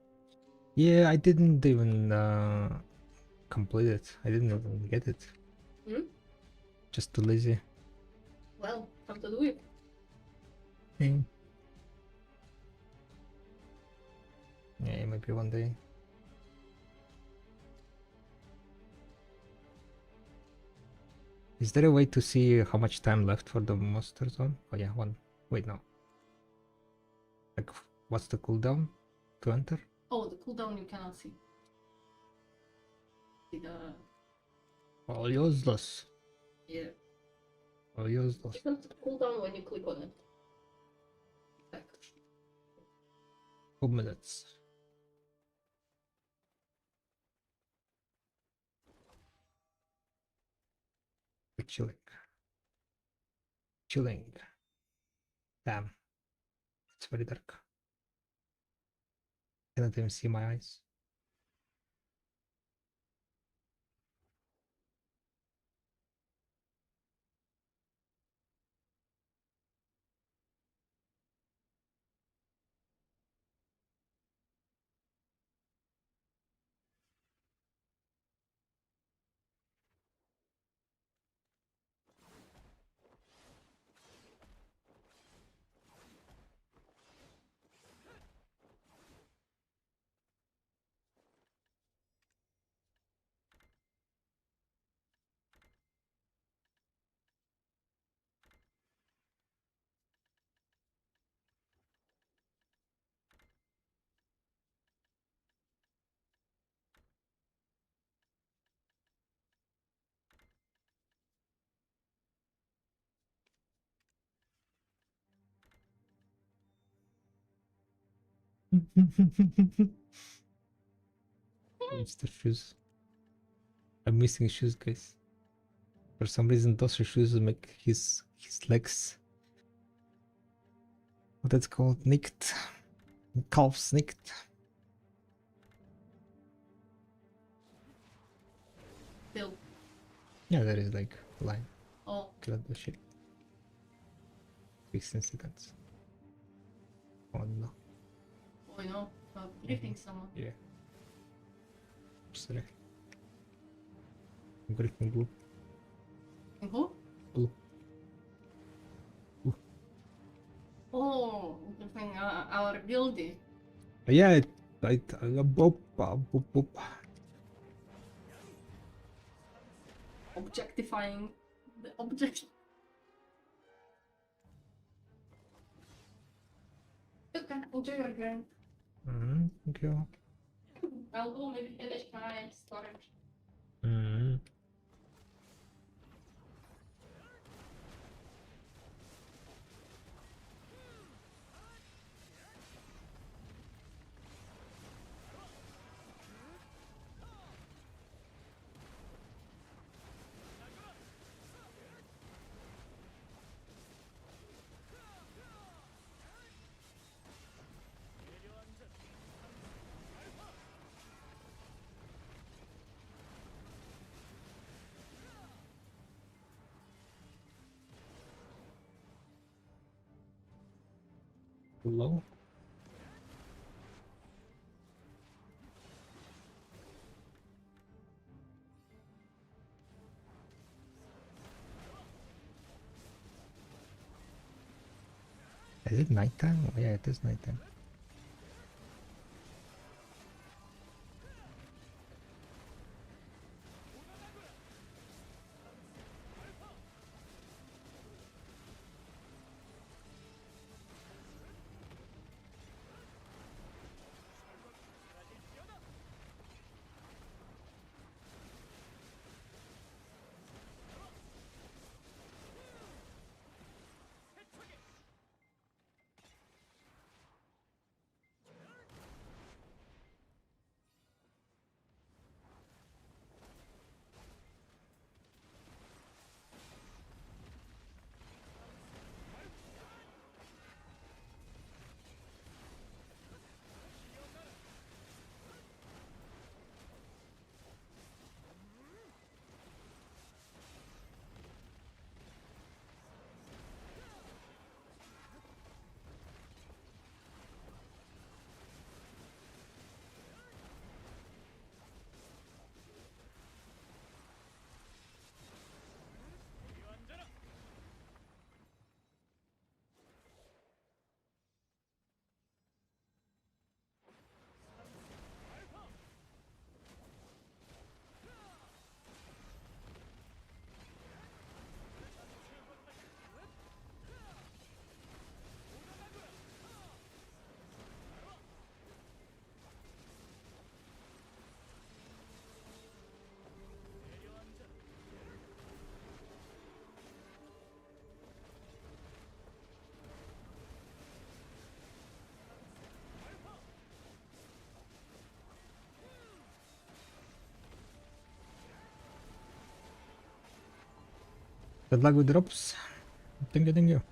Yeah, I didn't even complete it. I didn't even get it. Just too lazy. Well, time to do it. Yeah, maybe one day. Is there a way to see how much time left for the monster zone? Oh yeah, one. Wait, no. Like, what's the cooldown to enter? Oh, the cooldown you cannot see. See the All useless. yeah. All useless. It comes to cooldown when you click on it. Like, 2 minutes. Chilling. Chilling. Damn. It's very dark. Cannot even see my eyes. Mr. Shoes. I'm missing shoes, guys. For some reason, those shoes make his legs. What that's called? Nicked. Calves nicked. still. Yeah, there is like a line. Oh, Kill the shit. Fixed incidents. Oh no. oh no. Drifting someone. Yeah. Sorry. Everything blue. Who? Blue. Oh, drifting our guilty. Yeah, boop, boop, boop. Objectifying the object. Okay, enjoy your game. Thank you. I'll go maybe finish my storage. Mm-hmm. Low. Is it nighttime? Oh, yeah, it is nighttime. Good luck with drops. Thank you, thank you.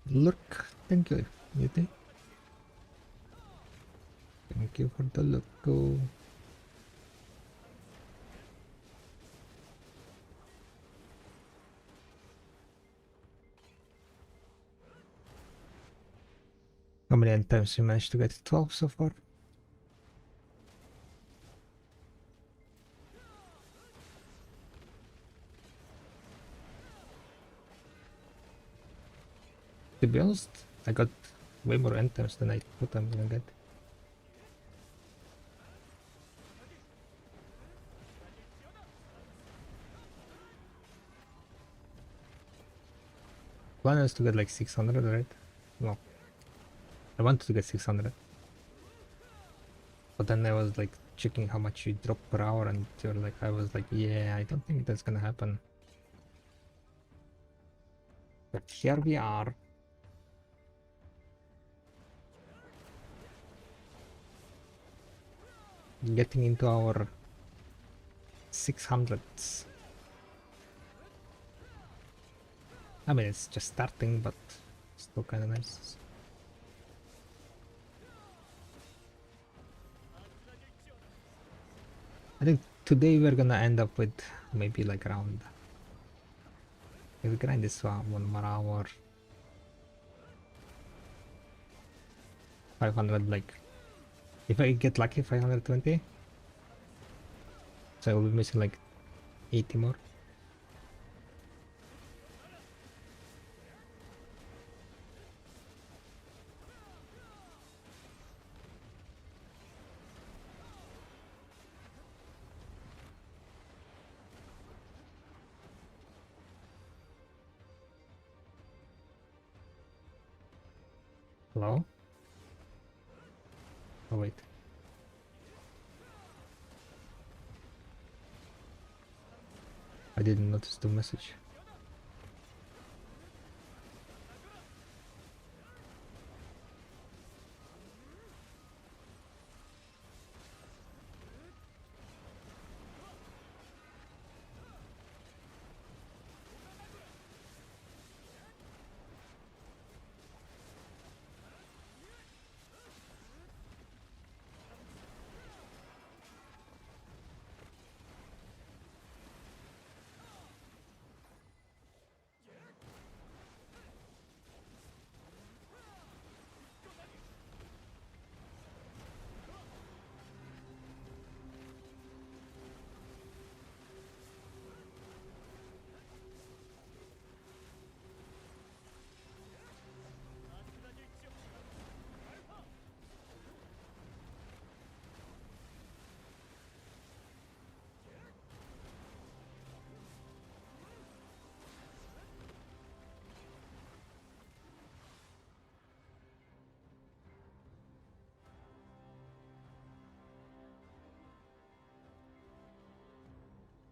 Look, thank you, Yeti. Thank you for the look. Go. How many end times you managed to get? 12 so far? To be honest, I got way more end times than I thought I'm gonna get. Plan is to get like 600, right? No. I wanted to get 600. But then I was like checking how much you drop per hour and you're like, I was like, yeah, I don't think that's gonna happen. But here we are. Getting into our 600s. I mean, it's just starting, but still kind of nice. I think today we're gonna end up with maybe like around, if we grind this 1 more hour, 500, like, if I get lucky, 520. So I will be missing like 80 more. Hello? Oh wait. I didn't notice the message.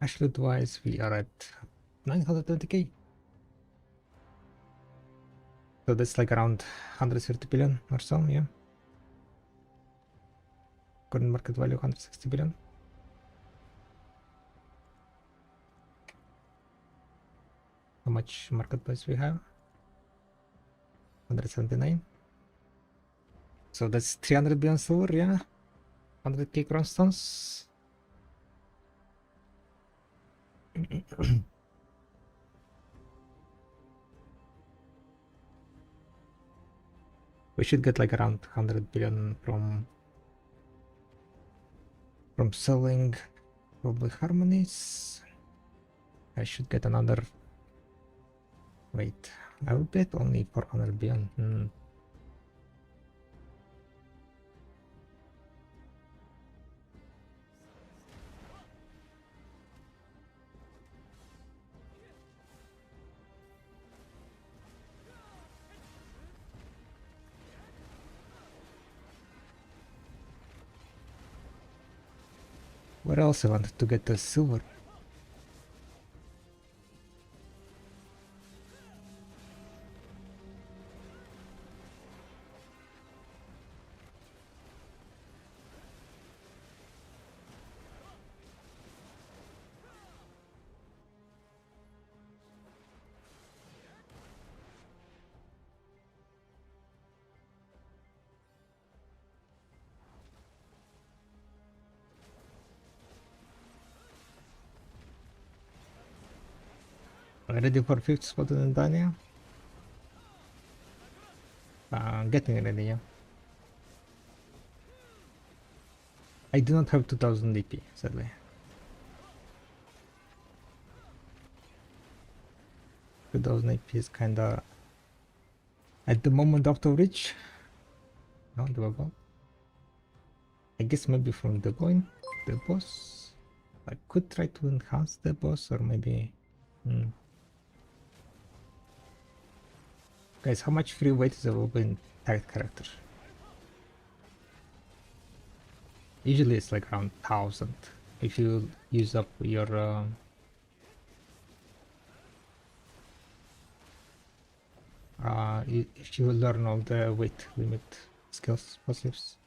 Cash loot wise, we are at 920k. So that's like around 130 billion or so, yeah. Current market value 160 billion. How much market price we have? 179. So that's 300 billion silver, yeah. 100k crown stones. We should get like around 100 billion from selling probably harmonies. I should get another. Wait, I will bet only 400 billion. Where else I wanted to get the silver? Ready for 5th spot in Dania? Getting ready, yeah. I do not have 2000 DP, sadly. 2000 AP is kinda at the moment out of reach. No, doable. I guess maybe from the point, the boss. I could try to enhance the boss or maybe. Guys, how much free weight is available in target character? Usually it's like around 1000 if you use up your if you learn all the weight limit skills passives.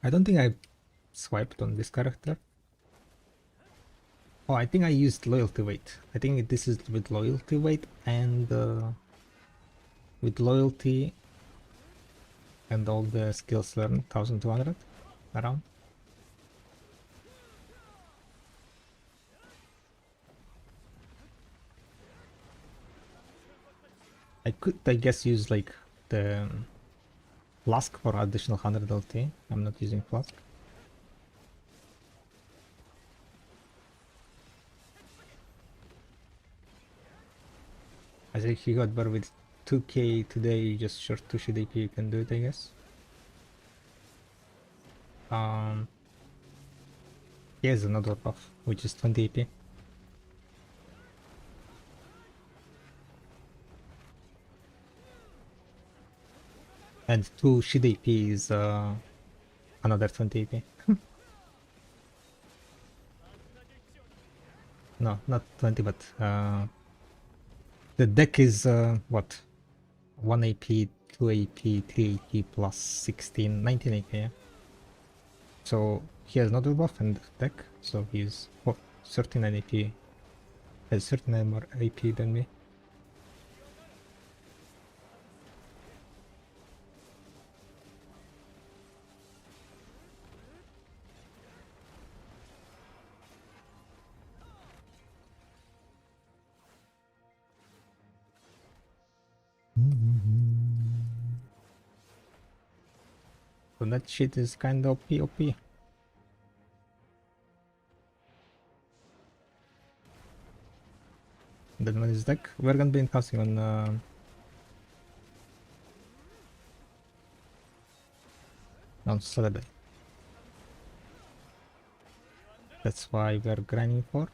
I don't think I swiped on this character. Oh, I think I used loyalty weight. I think this is with loyalty weight and with loyalty and all the skills learned 1200 around. I could, I guess, use like the flask for additional 100 LT. I'm not using flask. I think he got better with 2k today, just short 2 shit AP, you can do it, I guess. He has another buff, which is 20 AP. And 2 shit AP is another 20 AP. No, not 20, but the deck is what? 1 AP, 2 AP, 3 AP plus 16, 19 AP, yeah? So he has another buff and deck, so he's 39 AP, has 39 more AP than me. So that shit is kinda OP. Then on his deck, we're gonna be enhancing on Saturday. That's why we're grinding for.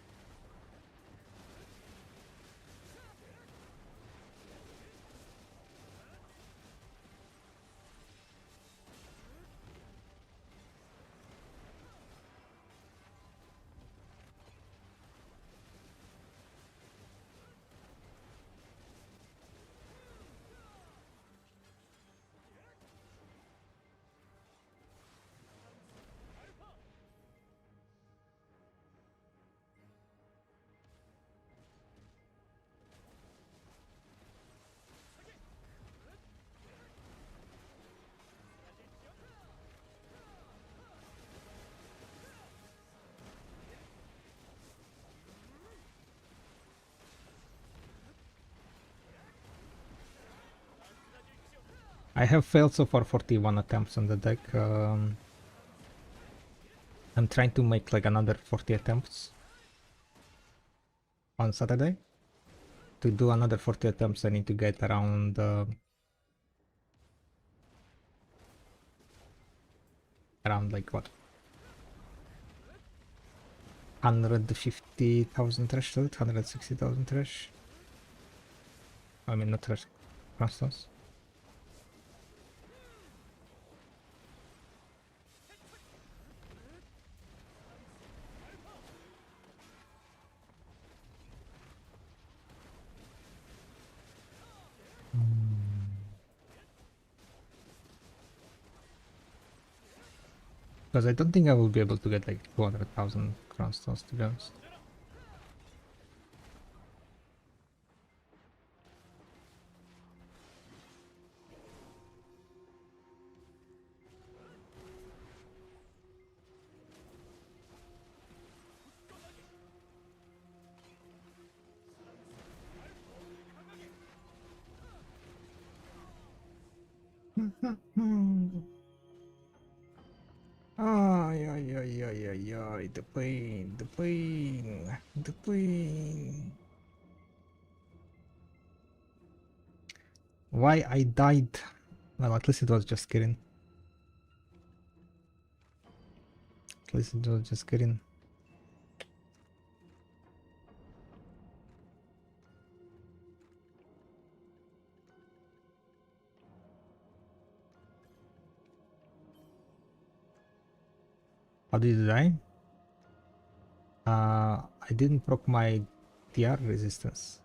I have failed so far 41 attempts on the deck. I'm trying to make like another 40 attempts on Saturday. To do another 40 attempts, I need to get around like what, 150,000 trash to it, 160,000 trash. I mean, not trash, crystals. Because I don't think I will be able to get like 200,000 crystals, to be honest. Ay, ay, ay, ay, ay, ay, the pain, the pain, the pain. Why I died? Well, at least it was just kidding. At least it was just kidding. How did you die? I didn't proc my TR resistance.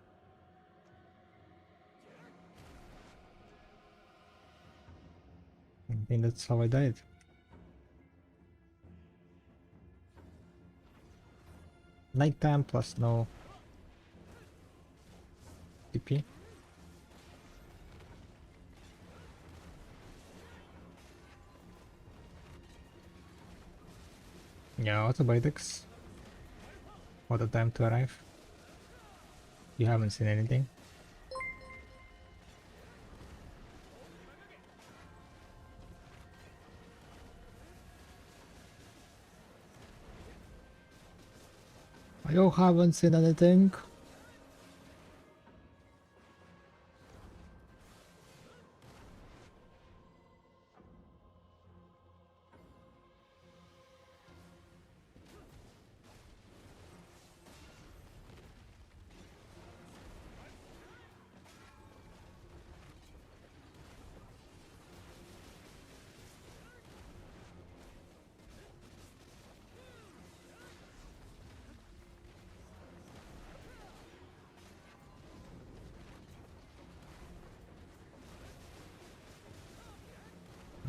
I think that's how I died. Nighttime plus no TP. Yeah, autobiotics. What a time to arrive. You haven't seen anything. You haven't seen anything.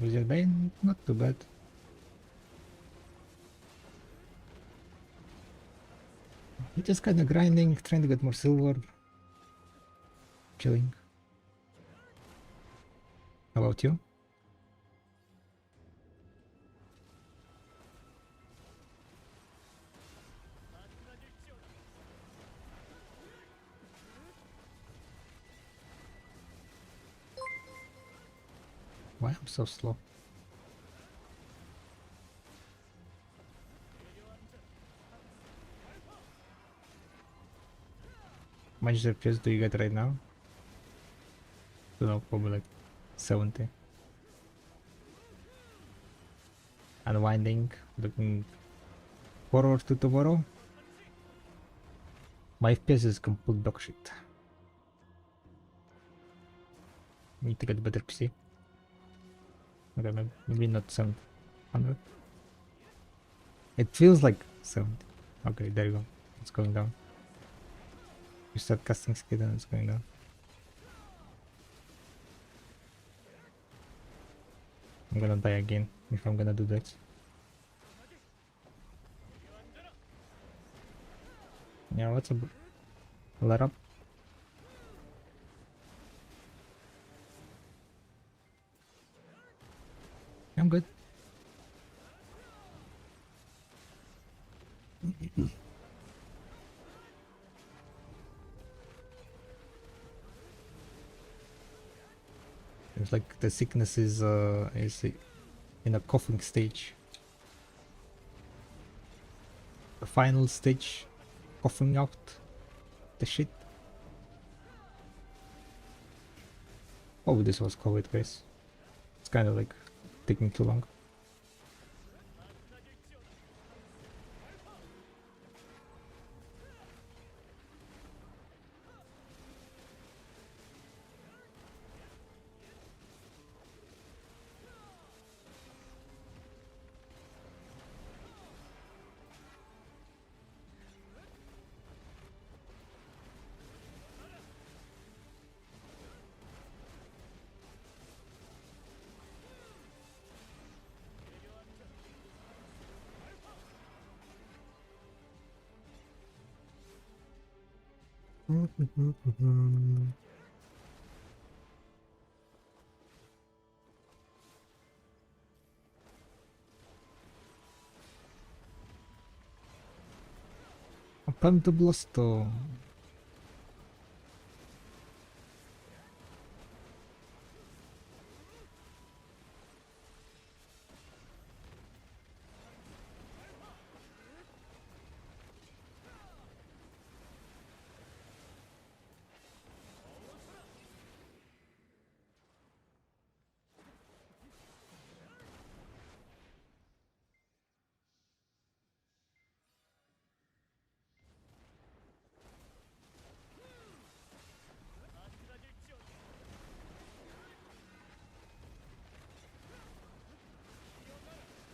Wizard Bane, not too bad. We're just kinda grinding, trying to get more silver. Chilling. How about you? Why I'm so slow? How much FPS do you get right now? I don't know, probably like 70. Unwinding, looking forward to tomorrow. My FPS is complete dog shit. Need to get better PC. Okay, maybe not 700. It feels like 70. Okay, there you go. It's going down. You start casting skid and it's going down. I'm gonna die again if I'm gonna do that. Yeah, what's up? Let up. I'm good. It's like the sickness is in a coughing stage. The final stage, coughing out the shit. Oh, this was COVID, guys. It's kind of like taking too long. Pam to blasto.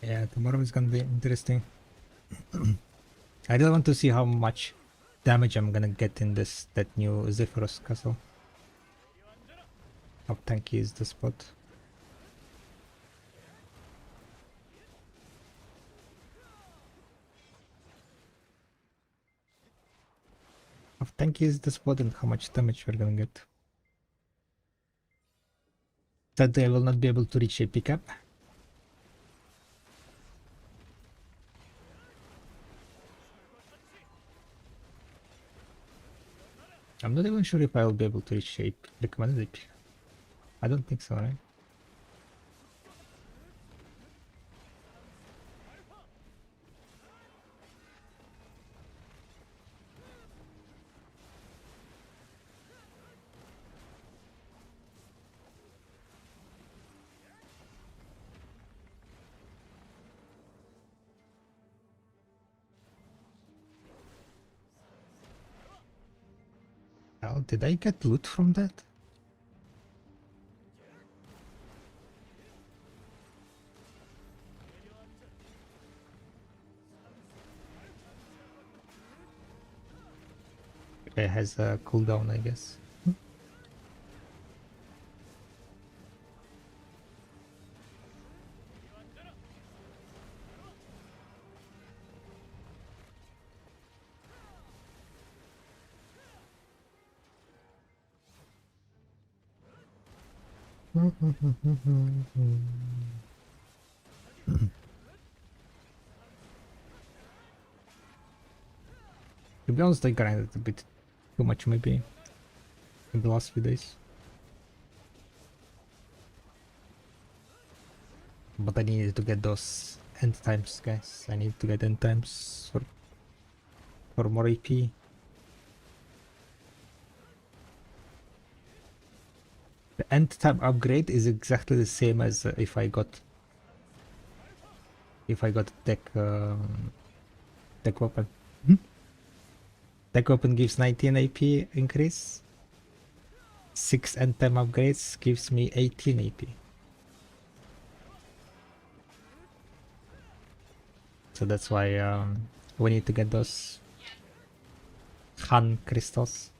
Yeah, tomorrow is gonna be interesting. I really want to see how much damage I'm gonna get in that new Zephyrus castle. How tanky is the spot? How tanky is the spot and how much damage we're gonna get? That I will not be able to reach a pickup. I'm not even sure if I'll be able to reach a recommended AP. I don't think so, right? Oh, did I get loot from that? It has a cooldown, I guess. To be honest, I grinded a bit too much maybe in the last few days. But I needed to get those end times, guys. I need to get end times for more AP. The end time upgrade is exactly the same as if I got deck Tech weapon. Hmm? Tech weapon gives 19 AP increase. 6 end time upgrades gives me 18 AP. So that's why we need to get those Han crystals.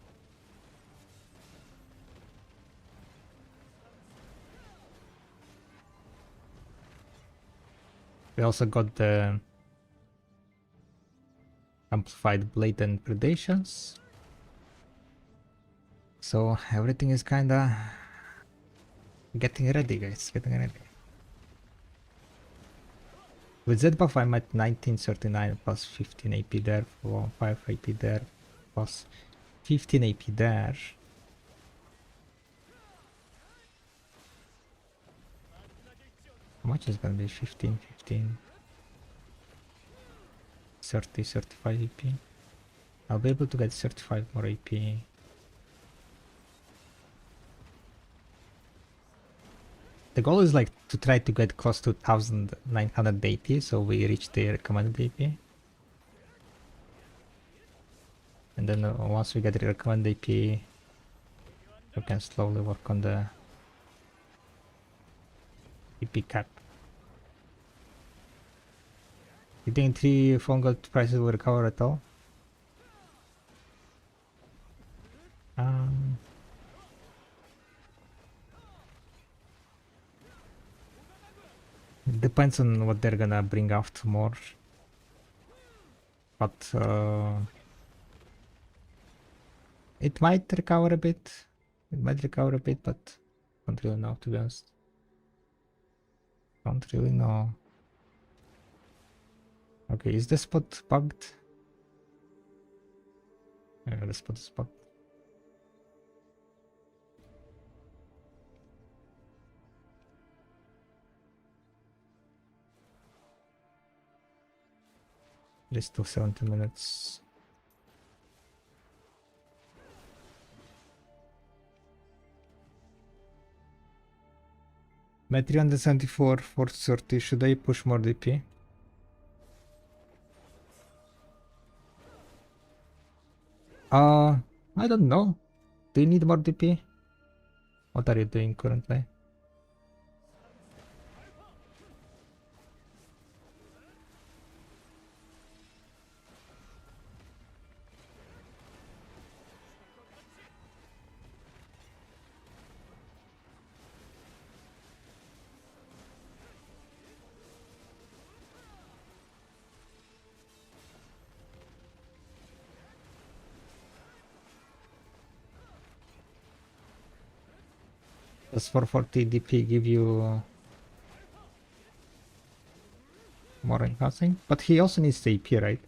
We also got the amplified blade and predations. So everything is kinda getting ready, guys. Getting ready. With Z buff, I'm at 1939 plus 15 AP there, 5 AP there, plus 15 AP there. How much is gonna be 15, 15, 30, 35 AP? I'll be able to get 35 more AP. The goal is like to try to get close to 1980, so we reach the recommended AP. And then once we get the recommended AP, we can slowly work on the AP cap. You think 3 phone gold prices will recover at all? It depends on what they're gonna bring out more. But it might recover a bit. It might recover a bit, but don't really know, to be honest. Don't really know. Okay, is the spot bugged? Yeah, the spot is bugged. It is still 70 minutes. My 374, 430, should I push more DP? I don't know. Do you need more DP? What are you doing currently? Does 440 DP give you more enhancing? But he also needs the AP, right?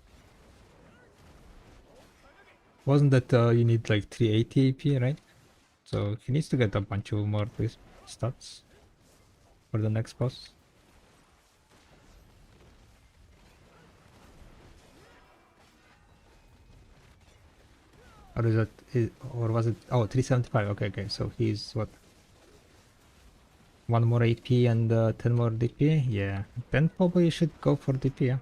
Wasn't that you need like 380 AP, right? So he needs to get a bunch of more stats for the next boss. Or is it, or was it, oh, 375, okay, so he's what? 1 more AP and 10 more DP? Yeah, then probably you should go for DP, yeah.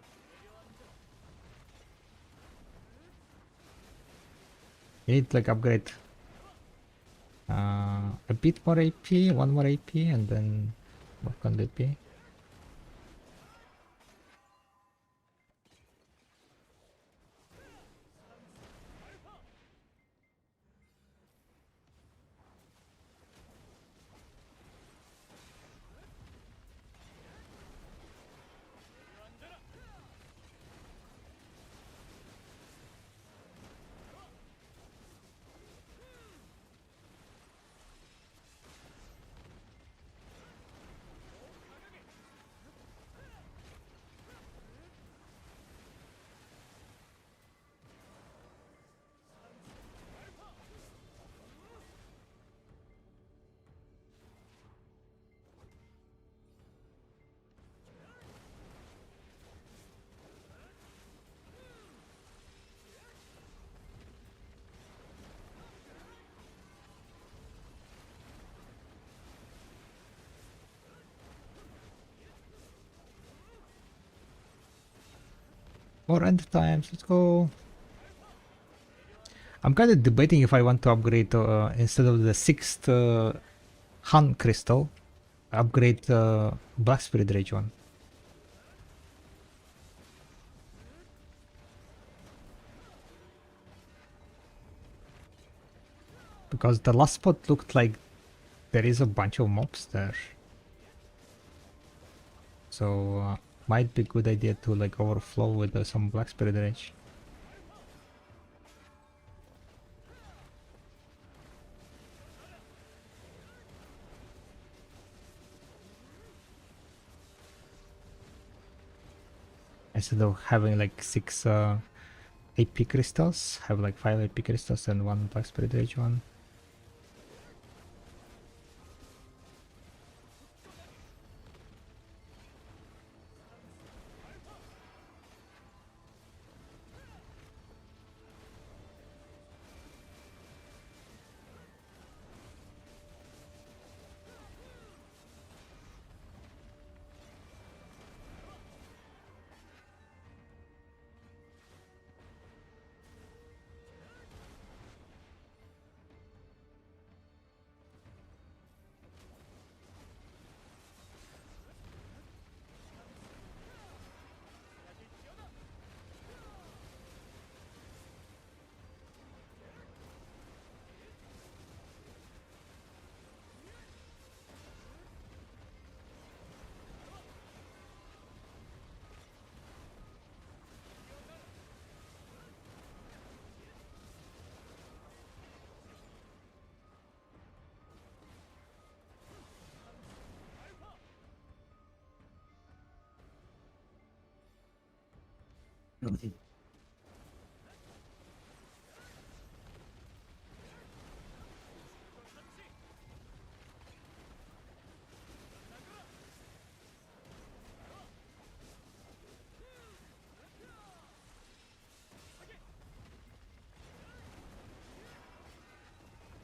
You need like upgrade a bit more AP, 1 more AP, and then work on DP. More end times, let's go. I'm kind of debating if I want to upgrade instead of the sixth Han crystal, upgrade Black Spirit Rage one. Because the last spot looked like there is a bunch of mobs there. So might be a good idea to like overflow with some Black Spirit Rage. Instead of having like 6 AP crystals, have like 5 AP crystals and 1 Black Spirit Rage one.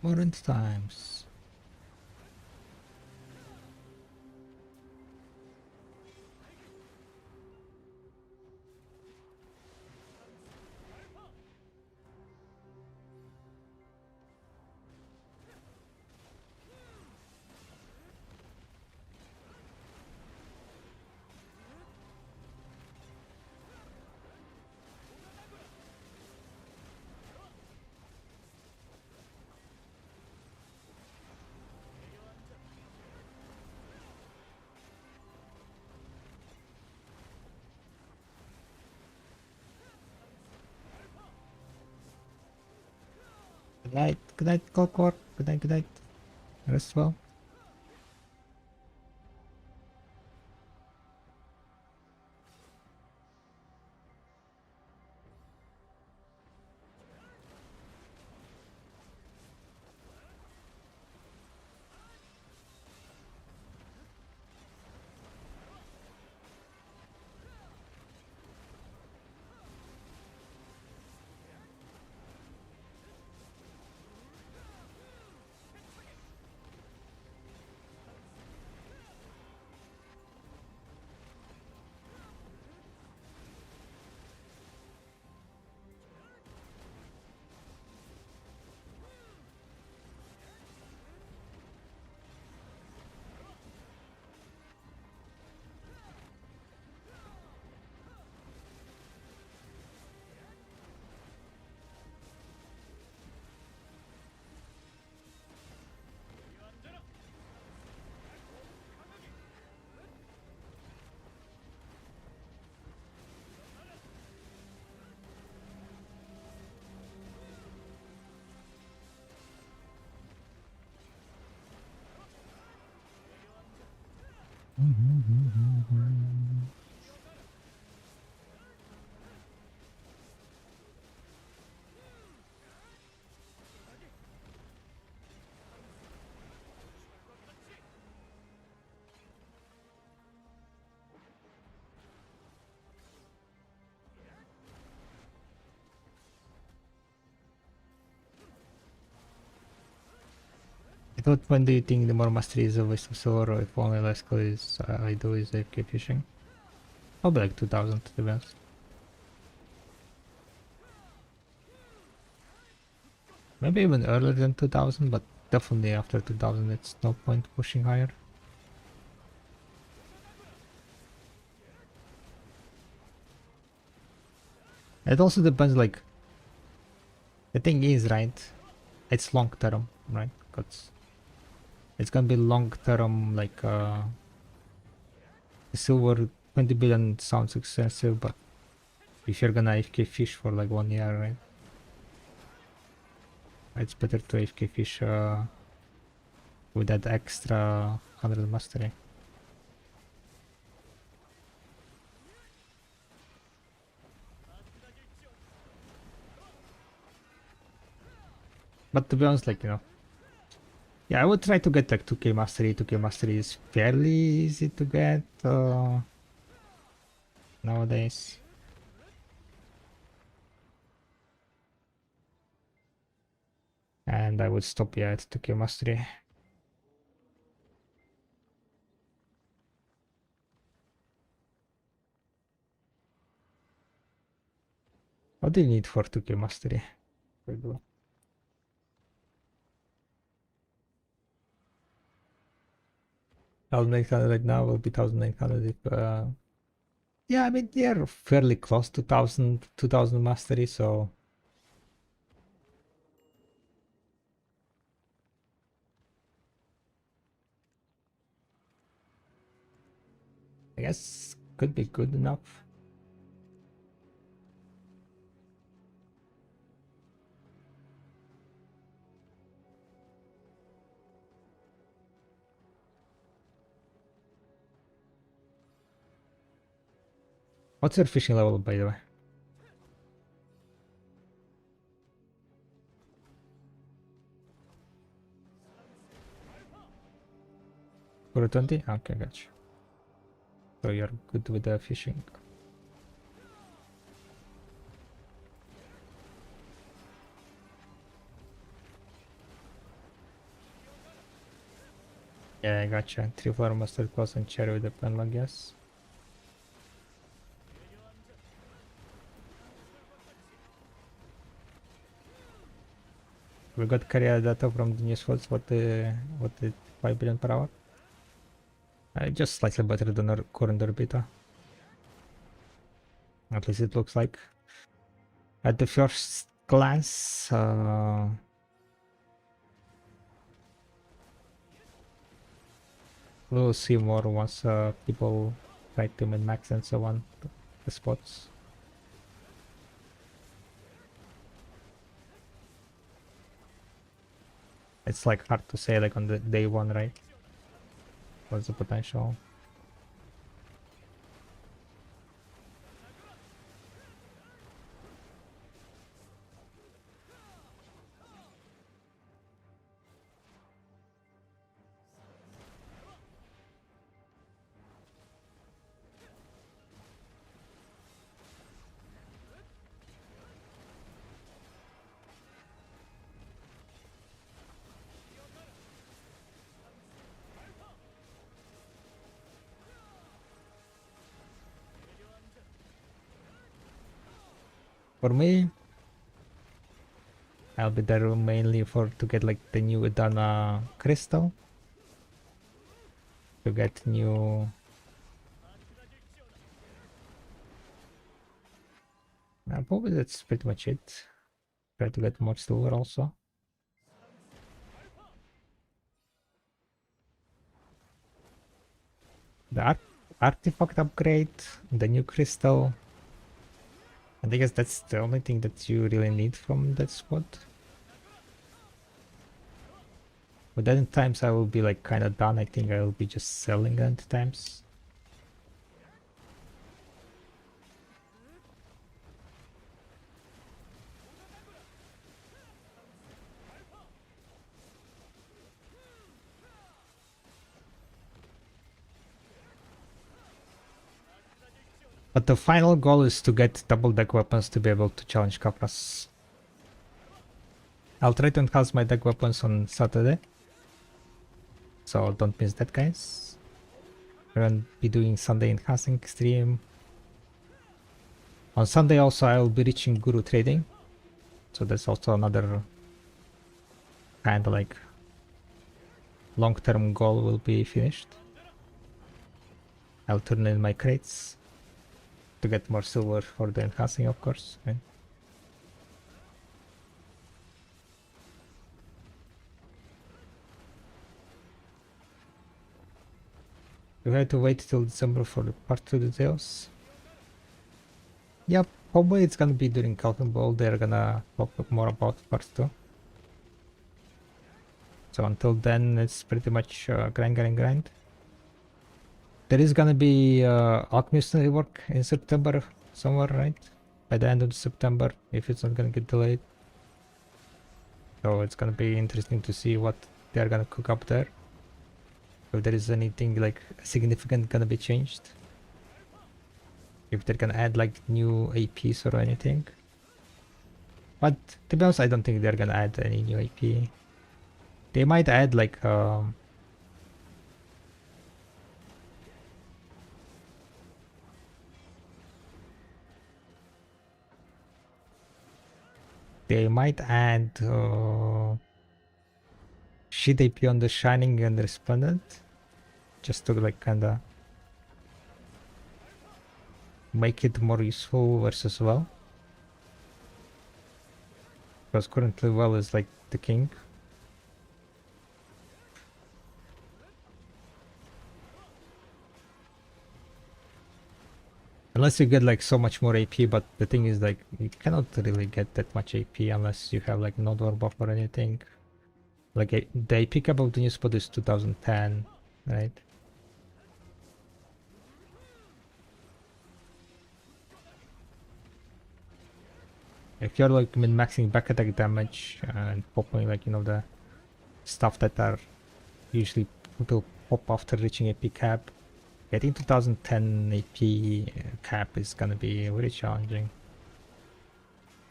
More end times. Good night, Cockor. Good night, good night. Rest well. I thought, when do you think the more mastery is a waste of silver, or if only less is I do is AFK fishing? Probably like 2000 to be honest. Maybe even earlier than 2000, but definitely after 2000 it's no point pushing higher. It also depends, like, the thing is, right, it's long term, right? Because it's gonna be long term, like, silver 20 billion sounds expensive, but if you're gonna AFK fish for like 1 year, right, it's better to AFK fish with that extra 100 mastery. But to be honest, like, yeah, I would try to get like 2k mastery. 2k mastery is fairly easy to get nowadays. And I would stop, yeah, at 2k mastery. What do you need for 2k mastery? 1900 right now will be 1900 if yeah, I mean they're fairly close to 2000 mastery, so I guess could be good enough. What's your fishing level, by the way? For 20? Okay, gotcha. So you're good with the fishing. Yeah, I gotcha. 3-4 master class and cherry with the penlock, yes. We got carrier data from the news spots. What the 5 billion per hour? Just slightly better than our current orbiter. At least it looks like. At the first glance, we'll see more once people try to min-max and so on the spots. It's like hard to say like on the day one, right? What's the potential? For me, I'll be there mainly to get like the new Adana crystal, to get new. Probably that's pretty much it. Try to get more silver also. The artifact upgrade, the new crystal. And I guess that's the only thing that you really need from that spot. With endtimes I will be like kind of done. I think I will be just selling endtimes. But the final goal is to get double deck weapons to be able to challenge Kapras. I'll try to enhance my deck weapons on Saturday. So don't miss that, guys. We're gonna be doing Sunday enhancing stream. On Sunday also I will be reaching Guru trading. So that's also another kind of like long-term goal will be finished. I'll turn in my crates to get more silver for the enhancing, of course. Right? We have to wait till December for the part 2 details. Yep, probably it's gonna be during Calvin Ball. They're gonna talk more about part 2. So until then, it's pretty much grind. There is gonna be Alchemist rework in September somewhere, right? By the end of September, if it's not gonna get delayed. So it's gonna be interesting to see what they're gonna cook up there. If there is anything like significant gonna be changed. If they're gonna add like new APs or anything. But to be honest, I don't think they're gonna add any new AP. They might add like shit AP on the Shining and Resplendent, just to like kinda make it more useful versus Well. Because currently Well is like the king. Unless you get like so much more AP, but the thing is like you cannot really get that much AP unless you have like no door buff or anything. Like the AP cap of the new spot is 2010, right? If you're like min-maxing back attack damage and popping like, you know, the stuff that are usually will pop after reaching AP cap, getting 2010 AP cap is gonna be very challenging.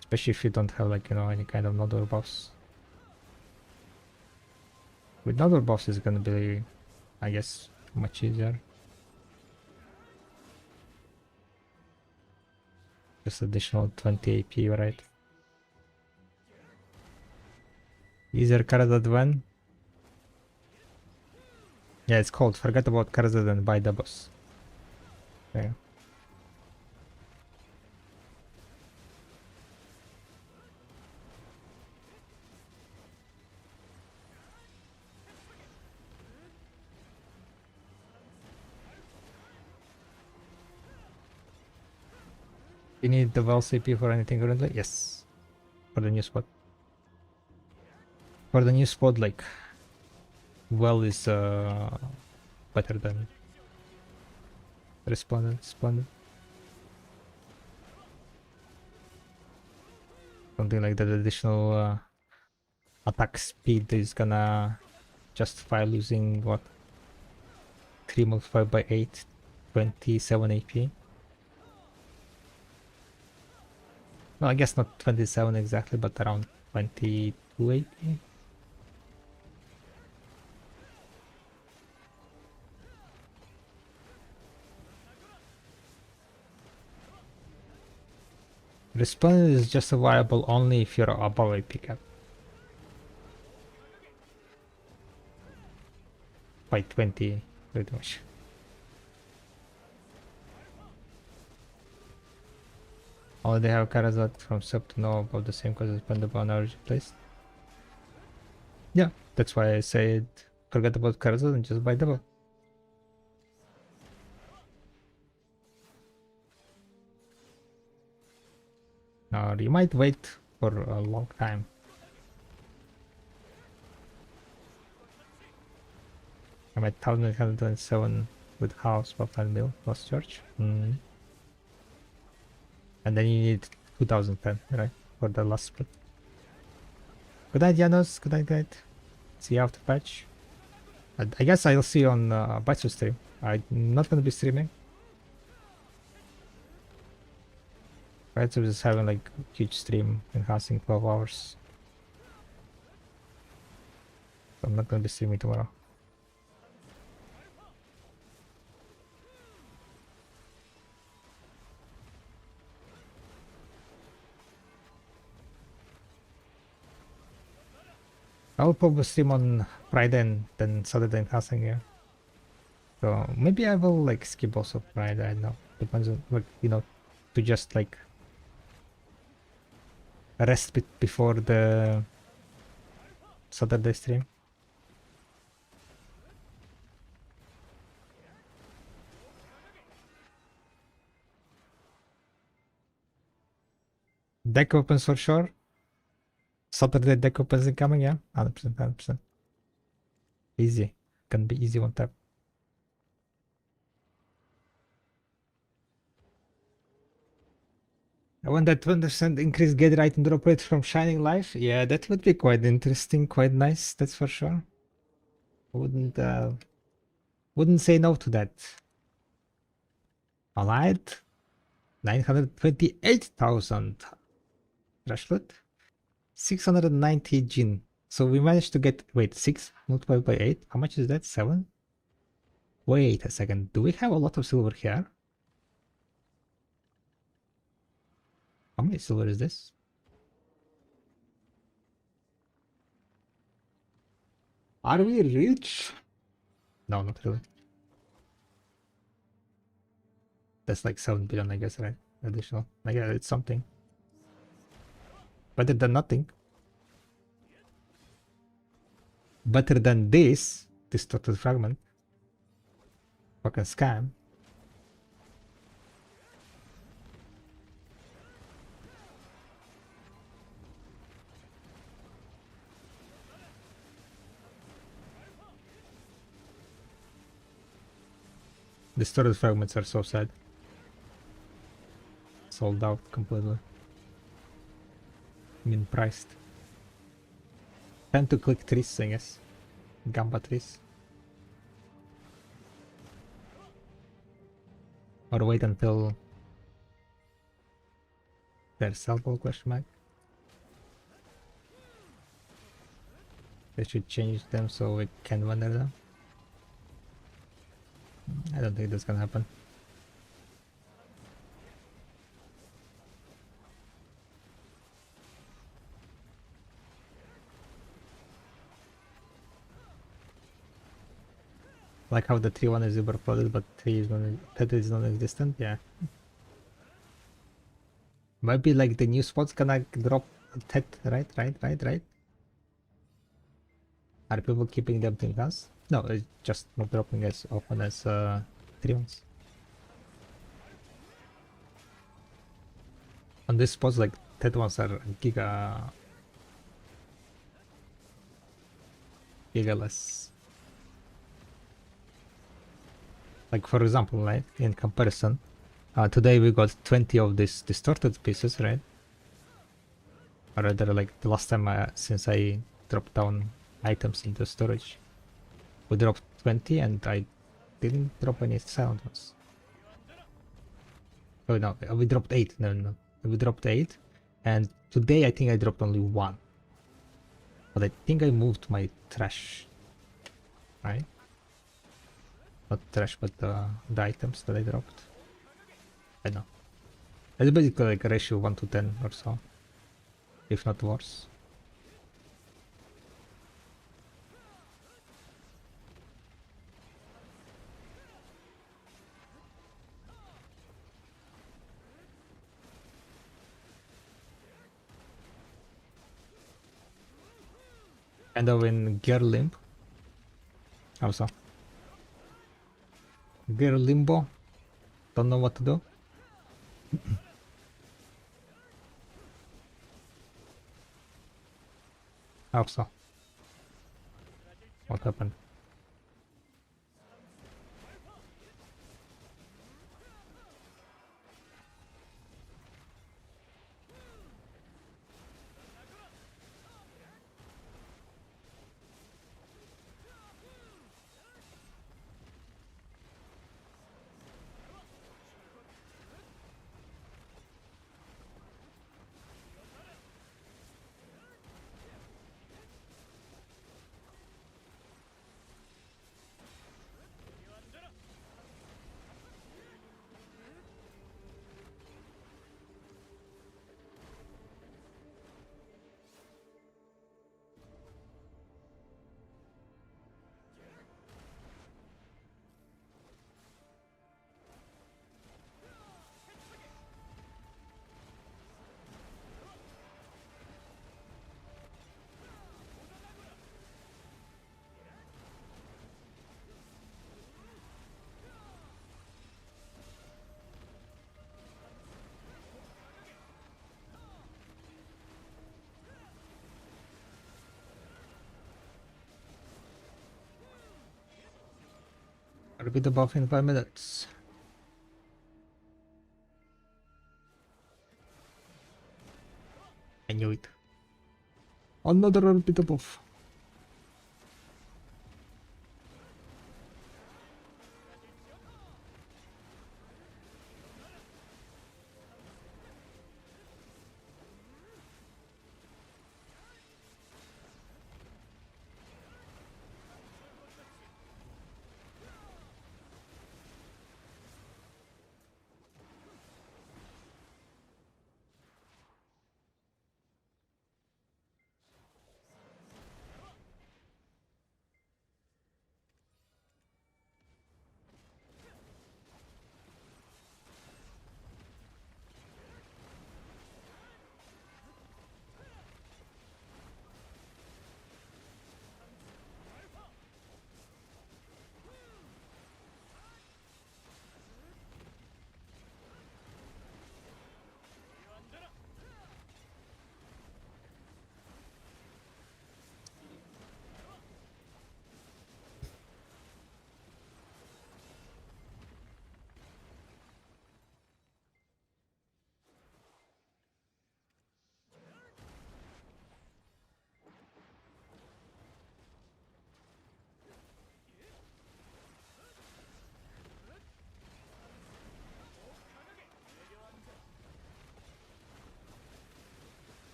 Especially if you don't have like, you know, any kind of nodal buffs. With nodal buffs it's gonna be, I guess, much easier. Just additional 20 AP, right? Easier Karazad when? Yeah, it's called Forget About Karazad and buy the boss. Okay. You need the Well CP for anything currently? Yes. For the new spot. For the new spot, like Well is better than Respondent. Something like that additional attack speed is gonna justify losing what? 3 multiplied by 8, 27 AP. Well, I guess not 27 exactly, but around 22 AP. Resplendent is justifiable only if you're above AP cap. By 20, pretty much. Only they have Karazat from sub to know about the same cause as Pendable on average place. Yeah, that's why I said forget about Karazat and just buy double. Or you might wait for a long time. I'm at 1107 with house, 500 mil plus church. And then you need 2010, right? For the last split. Good night, Janos. Good night. See you after patch. I guess I'll see you on Batsu stream. I'm not gonna be streaming. Batsu is having like huge stream enhancing 12 hours. So I'm not gonna be streaming tomorrow. I'll probably stream on Friday and then Saturday in Hassan, yeah. So maybe I will like skip also Friday, I don't know. Depends on like, you know, to just like rest bit before the Saturday stream. Deck opens for sure. Saturday deck opens incoming, yeah. 100%, 100%. Easy. Can be easy one tap. I want that 20% increase get item drop rate from Shining Life. Yeah, that would be quite interesting, quite nice, that's for sure. Wouldn't say no to that. Alright. 928,000 trash loot. 690 Jin. So we managed to get, wait, 6 multiplied by 8. How much is that? 7? Wait a second. Do we have a lot of silver here? How many silver is this? Are we rich? No, not really. That's like 7 billion, I guess, right? Additional. I guess it's something. Better than nothing. Better than this distorted fragment. Fucking scam. Distorted fragments are so sad. Sold out completely. Min priced. Time to click trees, I guess. Gamba trees. Or wait until there's sellable question mark. They should change them so we can wonder them. I don't think that's gonna happen. Like how the 3-1 is overflooded, but 3 is non-existent, yeah. Maybe like the new spot's gonna drop Tet, right? Are people keeping them in house? No, it's just not dropping as often as 3-1s. On this spots, like Tet ones are giga less. Like for example, right, in comparison, today we got 20 of these distorted pieces, right? Or rather, like the last time since I dropped down items into storage, we dropped 20 and I didn't drop any silent ones. Oh no, we dropped 8. No. We dropped 8. And today I think I dropped only 1. But I think I moved my trash. Right? Not trash, but the items that I dropped. I know. It's basically like a ratio 1 to 10 or so. If not worse. Kind of in gear limp. Also. Gear limbo. Don't know what to do. Also. What happened? Repeat the buff in 5 minutes. I knew it. Another repeat the buff.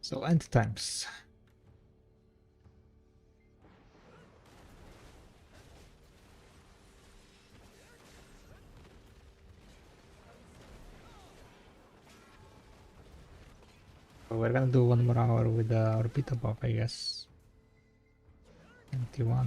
So end times. So we're gonna do 1 more hour with the repeat the buff, I guess. 21.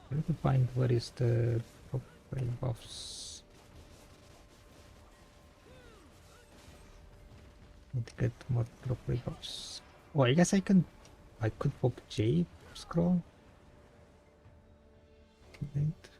I need to find where is the proper buffs. Need to get more proper buffs. Oh, I guess I could pop J scroll. Activate.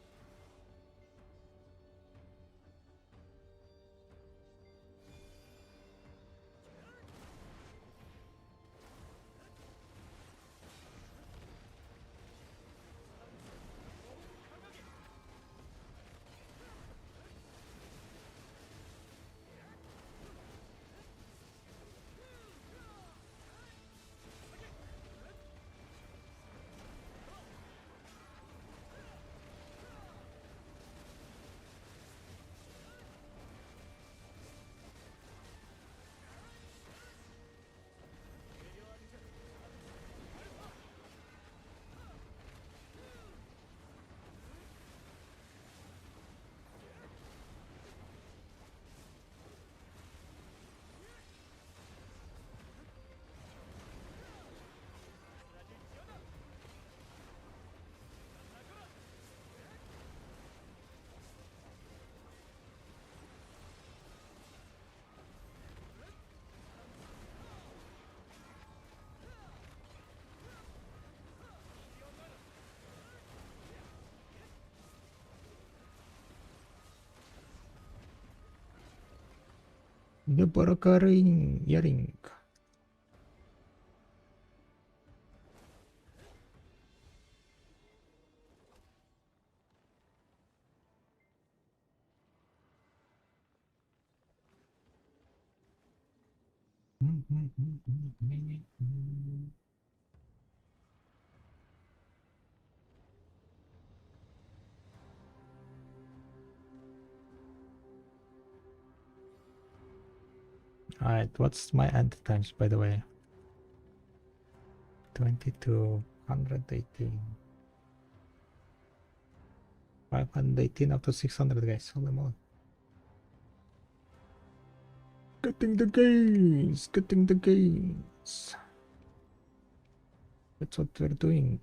The Barakaring earring. Alright, what's my end times by the way? 22, 118. 518 up to 600 guys, holy moly. Getting the gains, getting the gains. That's what we're doing.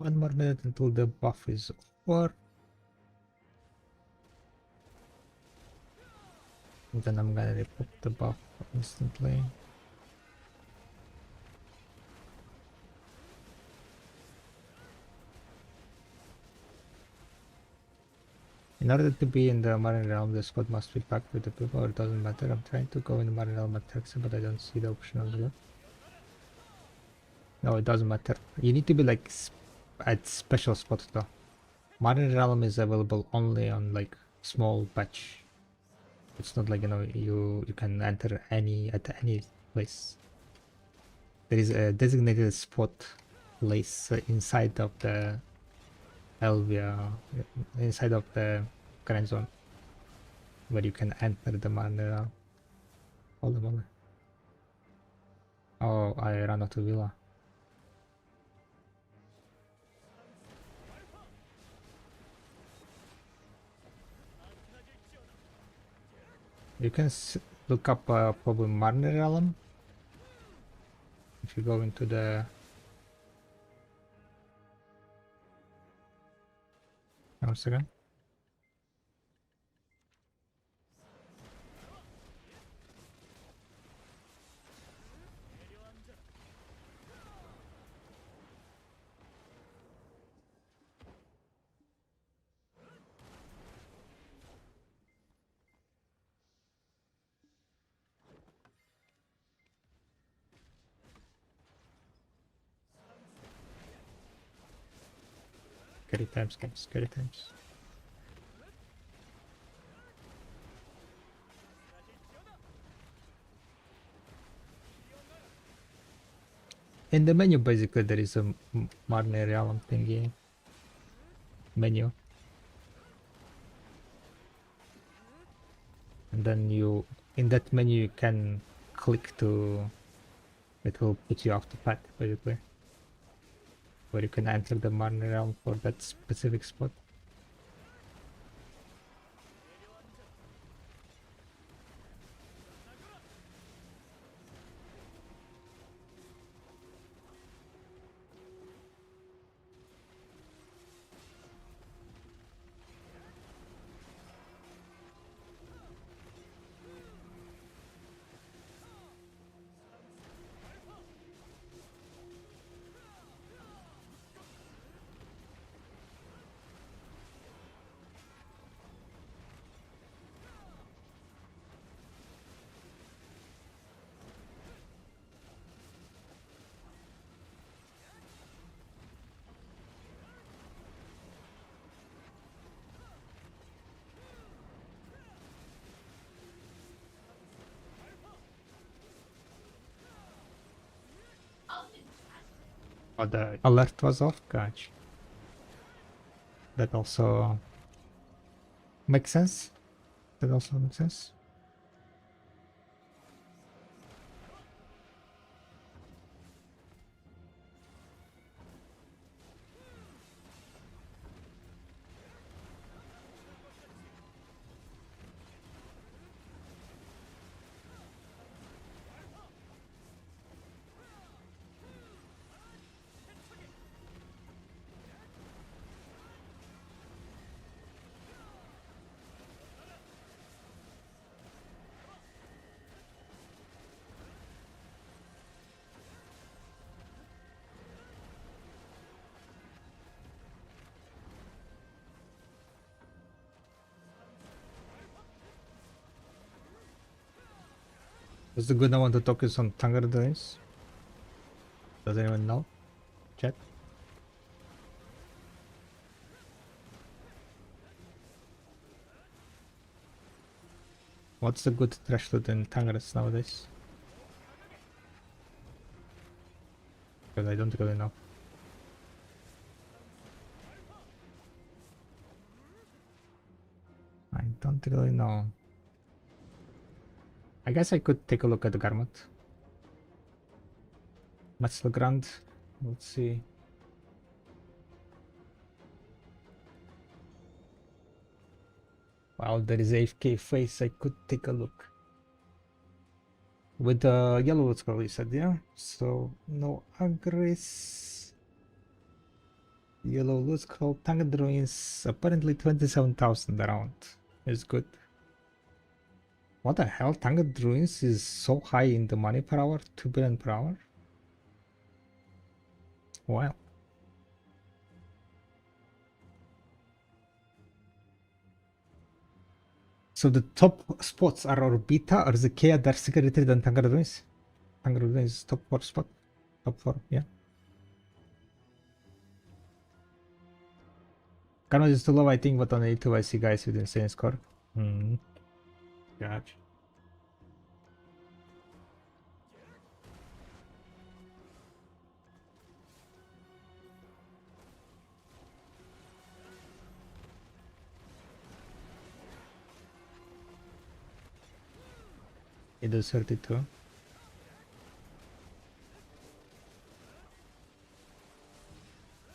One more minute until the buff is over. And then I'm gonna remove the buff instantly. In order to be in the Marine Realm, the squad must be packed with the people, or it doesn't matter. I'm trying to go in the Marine Realm at taxi, but I don't see the option on the left. No, it doesn't matter. You need to be like at special spots though. Marine Realm is available only on like small batch. It's not like, you know, you can enter at any place. There is a designated spot place inside of the Elvia, inside of the Grand Zone, where you can enter the Marine Realm. Hold on, hold on. Oh, I ran out of villa. You can look up probably Marine Realm if you go into the. One second. Scary times, guys. Scary times. In the menu, basically, there is a Marine Realm thingy menu, and then you in that menu you can click to. It will put you off the path, basically, where you can enter the Marine Realm for that specific spot. Oh, the alert was off, gosh. That also makes sense. That also makes sense. What's the good one to focus on Tangar Drains? Does anyone know? Chat? What's the good trash loot in Tangaras nowadays? Because I don't really know. I don't really know. I guess I could take a look at the garment. Metzler Grand. Let's see. Wow, there is AFK face. I could take a look. With the yellow loot scroll, you said, yeah? So, no aggress. Yellow loot scroll, Tank Ruins, apparently 27,000 around. Is good. What the hell? Tank Ruins is so high in the money per hour? 2 billion per hour? Wow. So the top spots are Orbita, Arzakea, Darsica, Retreat, and Tangaradwins. Tangaradwins is top 4 spot. Top 4, yeah. Karma is too low, I think, but on A2 I see guys with insane score. Gotcha. It does 32.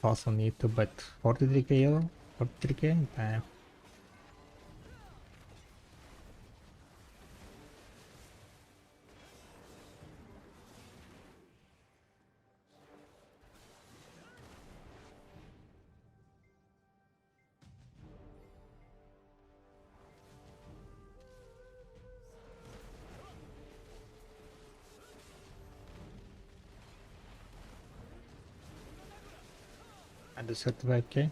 Also need to bet 43k yellow, 43k. Damn. And the 35k.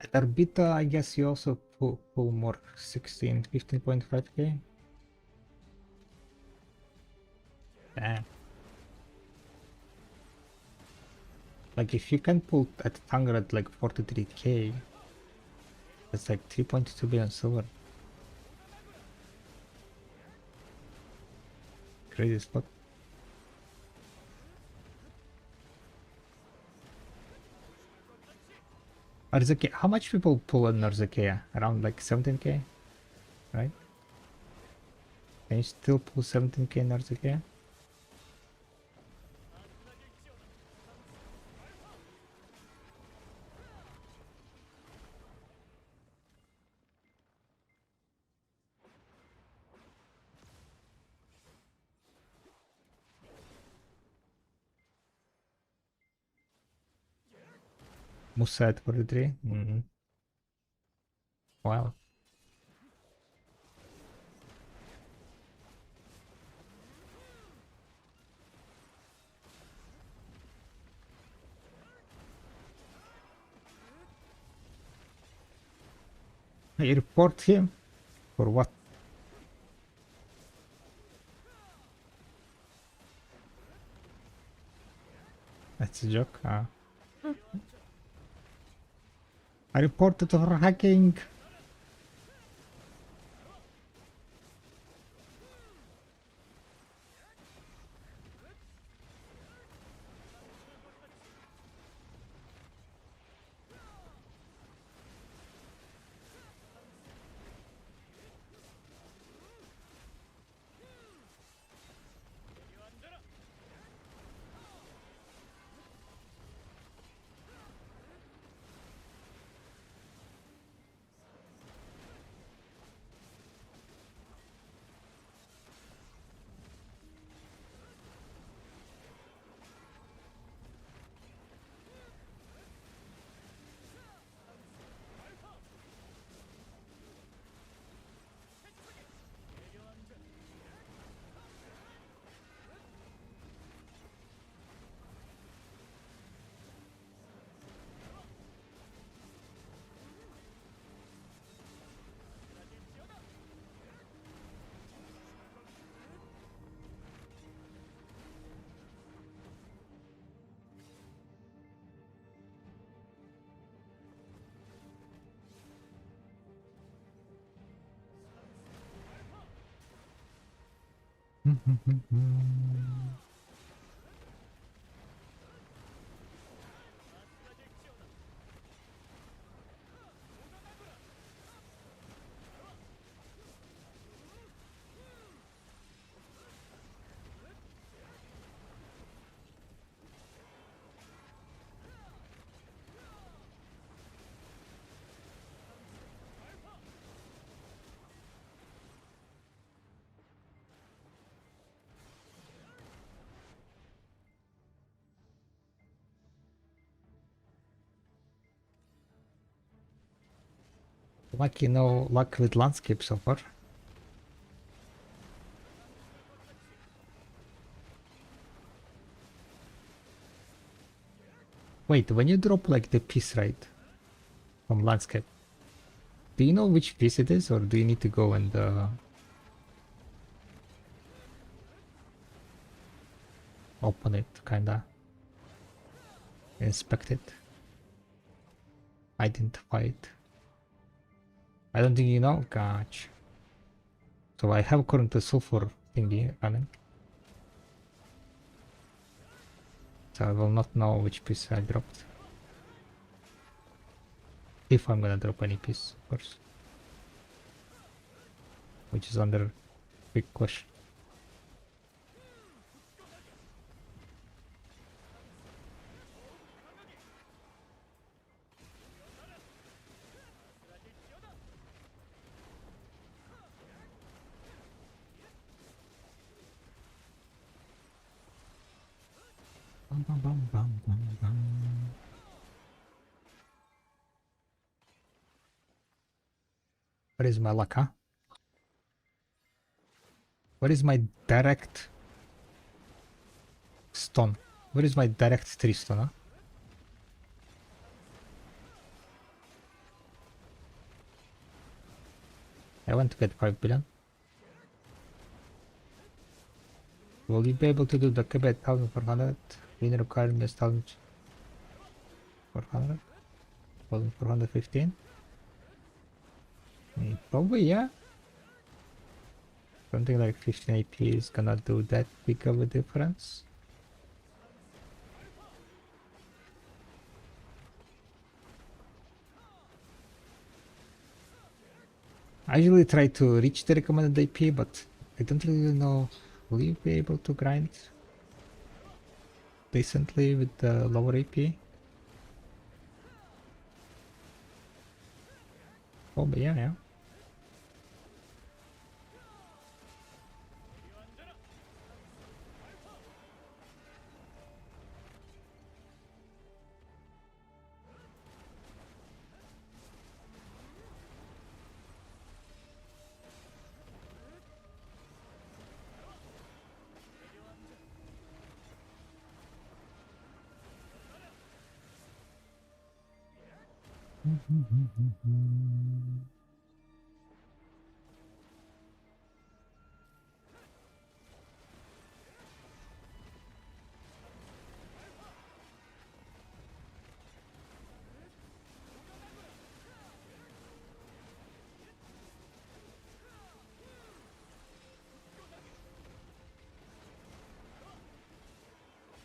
At Arbita, I guess you also pull more 16, 15.5k. Damn. Like if you can pull at Tangrad like 43k, that's like 3.2 billion silver. Crazy spot. Arzakea, how much people pull on Arzakea? Around like 17k, right? Can you still pull 17k in Arzakea? Musa at 43? Wow. I report him? For what? That's a joke. I reported for hacking. Lucky no luck with landscape so far. Wait, when you drop like the piece right from landscape, do you know which piece it is, or do you need to go and open it, kinda inspect it, identify it? I don't think you know. Gotcha. So I have current sulfur thingy running, so I will not know which piece I dropped. If I'm gonna drop any piece, of course. Which is under big question. Bum, bum, bum, bum, bum, bum. Where is my luck, huh? Where is my direct stone? Where is my direct 3 stone, huh? I want to get 5 billion. Will you be able to do the Quebec 1400? Win requirement is 1400? 1415? Probably, yeah. Something like 15 AP is gonna do that big of a difference. I usually try to reach the recommended AP, but I don't really know. Will you be able to grind decently with the lower AP? Probably, yeah, yeah.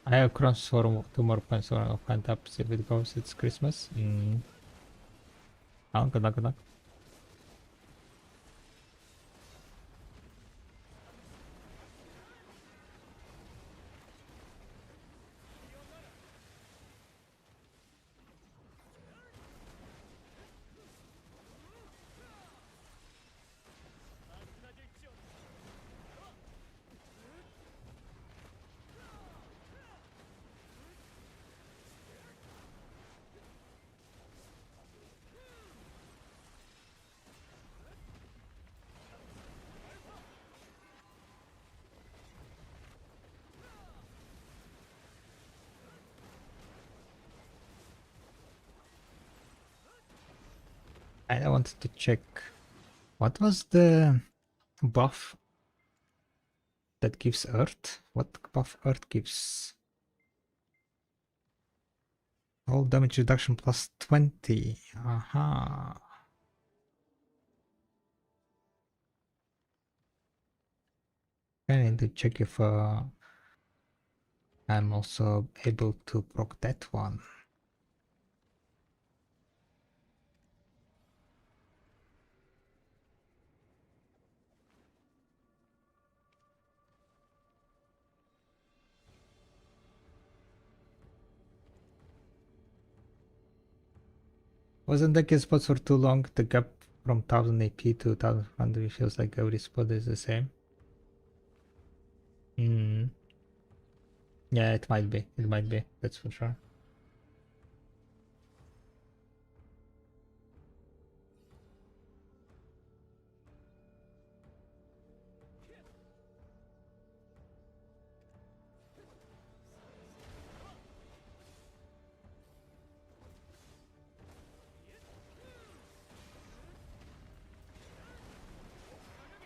I have crons for 2 more points on I'll find up if it goes, it's Christmas. Oh, good luck, good luck. I wanted to check what was the buff that gives Earth? What buff Earth gives? All damage reduction plus 20. Aha. I need to check if I'm also able to proc that one. Wasn't the key spots for too long? The gap from 1000 AP to 1100 feels like every spot is the same. Hmm. Yeah, it might be. It might be. That's for sure.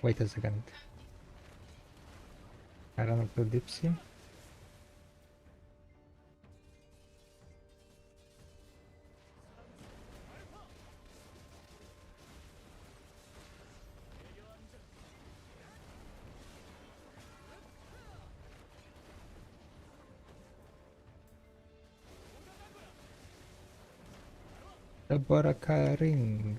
Wait a second. I run up to Dipsy. The Baraka ring.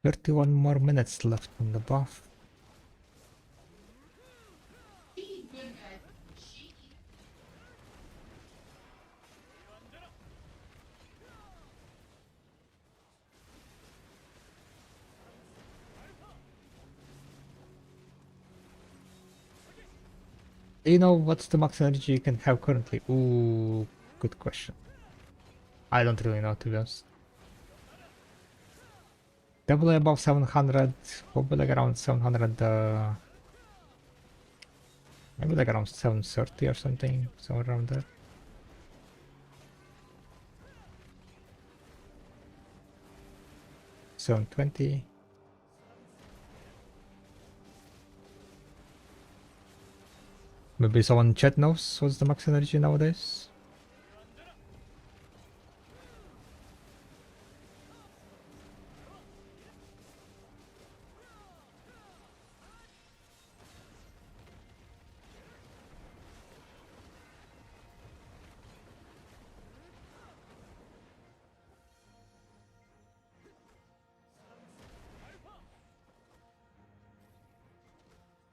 31 more minutes left on the buff. Do you know what's the max energy you can have currently? Ooh, good question. I don't really know, to be honest. Definitely above 700, probably like around 700, maybe like around 730 or something, somewhere around there. 720. Maybe someone in chat knows what's the max energy nowadays?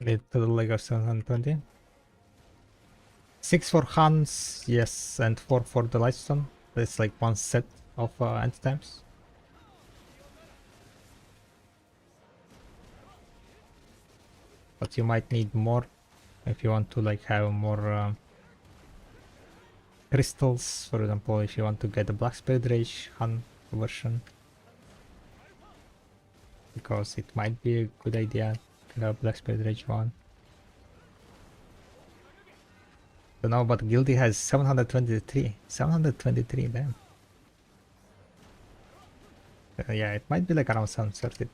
Need to the leg of 720. 6 for Hans, yes, and 4 for the Lightstone. That's like one set of endtimes. But you might need more if you want to like have more crystals. For example, if you want to get the Black Spirit Rage Han version. Because it might be a good idea to have Black Spirit Rage 1. Don't know, but Guilty has 723. 723, damn. Yeah, it might be like around 730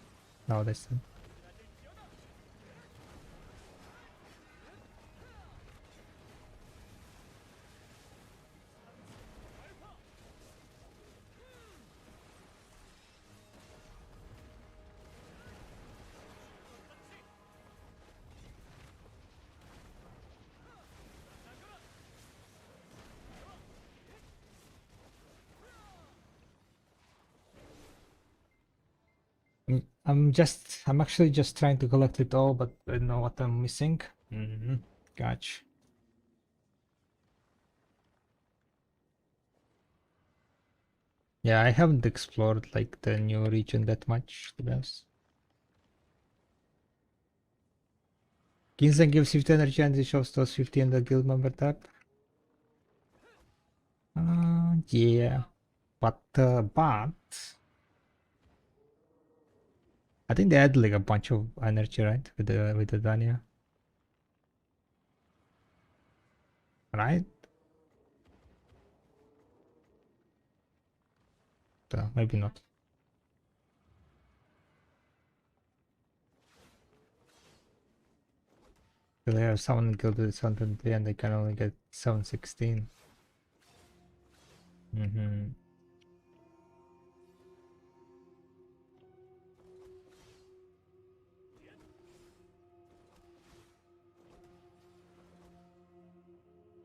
nowadays. Then. I'm actually just trying to collect it all, but I don't know what I'm missing. Gotcha. Yeah, I haven't explored like the new region that much, to be honest. Ginseng gives 50 energy and it shows those 50 in the guild member tab. Yeah, but I think they add like a bunch of energy, right, with the Dania, right? Maybe not. So they have someone guild with 723 and they can only get 716.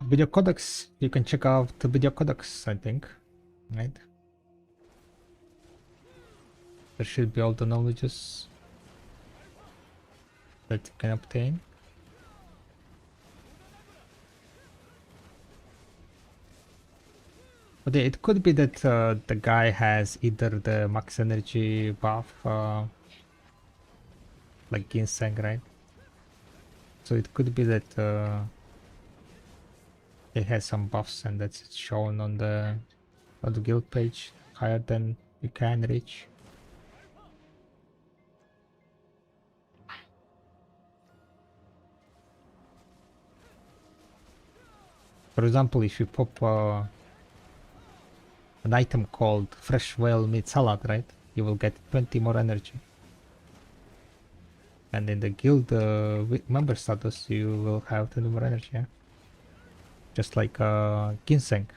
Video codex, you can check out the video codex, I think, right? There should be all the knowledges that you can obtain. But yeah, it could be that the guy has either the max energy buff, like Ginseng, right? So it could be that it has some buffs and that's shown on the guild page higher than you can reach. For example, if you pop an item called fresh whale meat salad, right? You will get 20 more energy. And in the guild member status, you will have 20 more energy, yeah? Just like ginseng.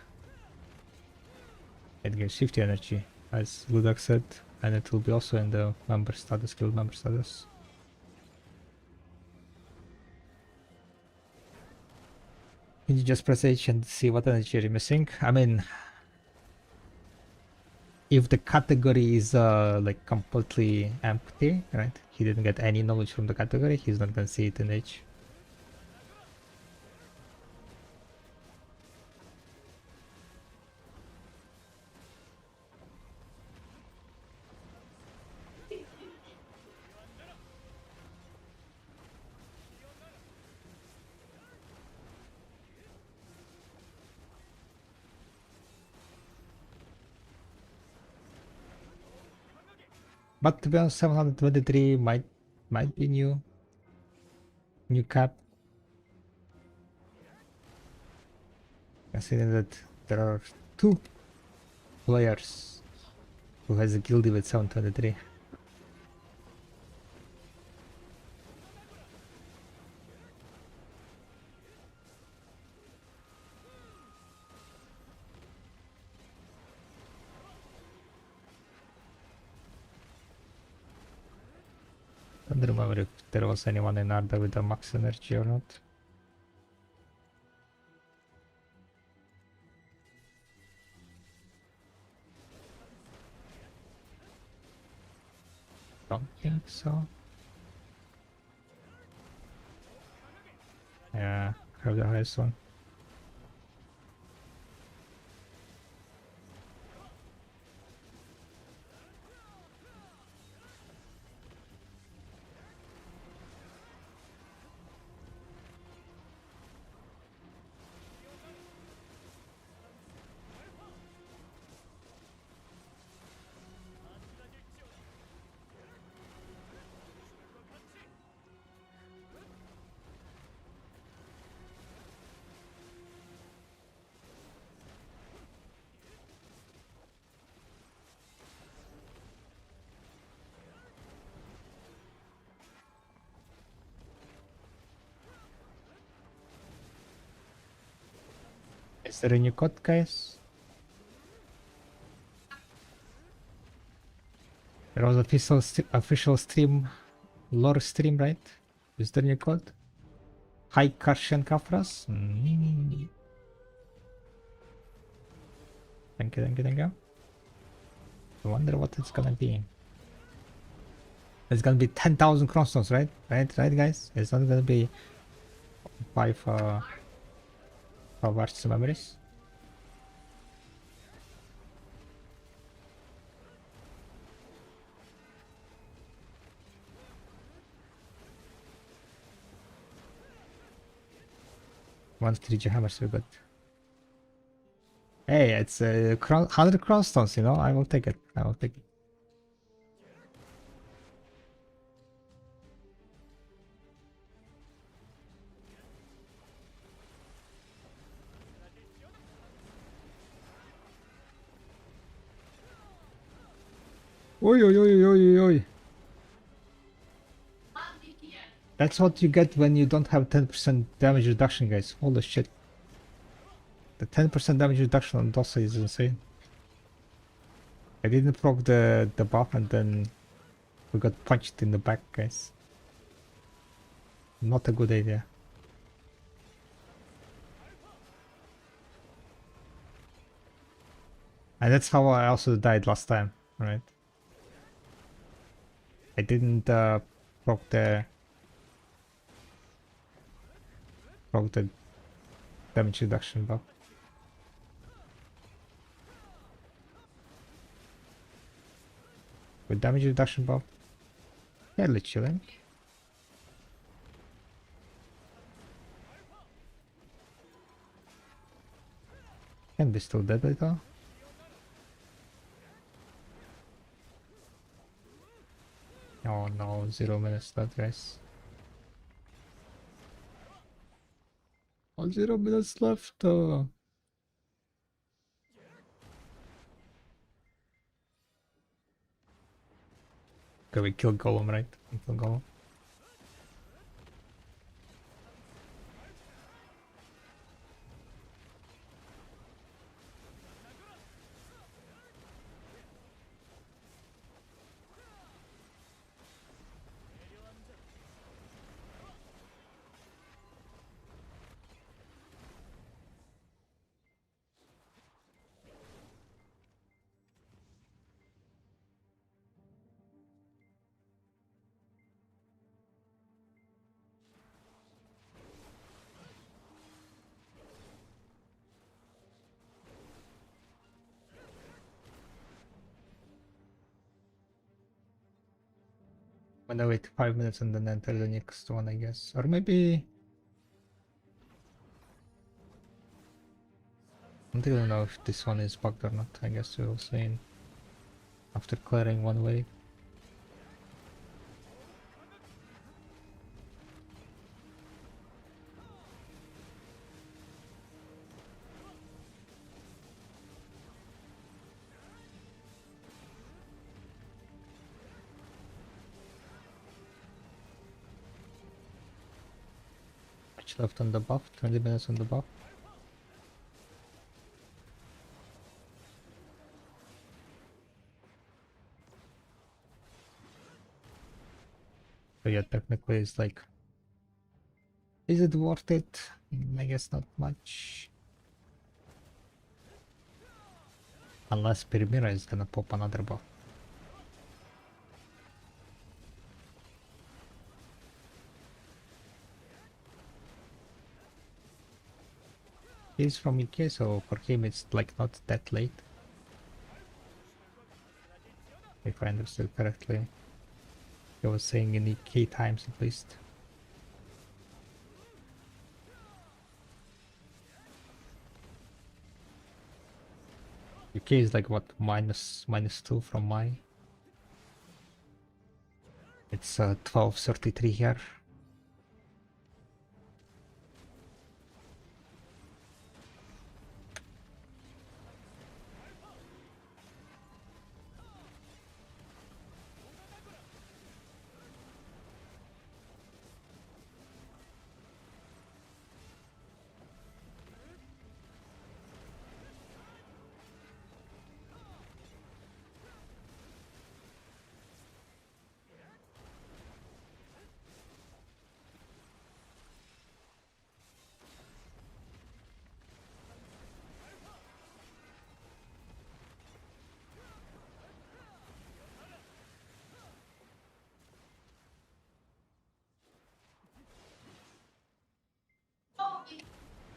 It gives 50 energy, as Ludak said, and it will be also in the member status, guild member status. Can you just press H and see what energy you're missing? I mean, if the category is like completely empty, right? He didn't get any knowledge from the category, he's not gonna see it in H. But to be honest, 723 might be new cap. Considering that there are 2 players who has a guilty with 723. Don't remember if there was anyone in Arda with a max energy or not. Don't think so. Yeah, have the highest one. Is there a new code, guys? There was official stream, lore stream, right? Is there a new code? Hi Karshan Kafras. Thank you, thank you, thank you. I wonder what it's gonna be. It's gonna be 10,000 crossstones, right? Right, guys? It's not gonna be 5 arts memories. One 3G hammers we got. Hey, it's 100 crossstones, you know? I will take it. I will take it. Oi, oi, oi, oi, oi. That's what you get when you don't have 10% damage reduction, guys. Holy shit. The 10% damage reduction on Dosa is insane. I didn't proc the buff and then we got punched in the back, guys. Not a good idea. And that's how I also died last time, right? I didn't proc the damage reduction buff. With damage reduction buff, fairly chilling. Can be still deadly though. Oh no, 0 minutes left, guys. Oh, 0 minutes left. Okay, we kill Golem, right? We kill Golem. I'm gonna wait 5 minutes and then enter the next one, I guess. Or maybe... I don't even know if this one is bugged or not. I guess we'll see after clearing one wave. Much left on the buff, 20 minutes on the buff. So yeah, technically it's like... Is it worth it? I guess not much. Unless Pirimira is gonna pop another buff. He's from UK, so for him it's like not that late. If I understood correctly. He was saying in UK times at least. UK is like what, minus 2 from my. It's 12:33 here.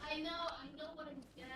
I know what I'm getting.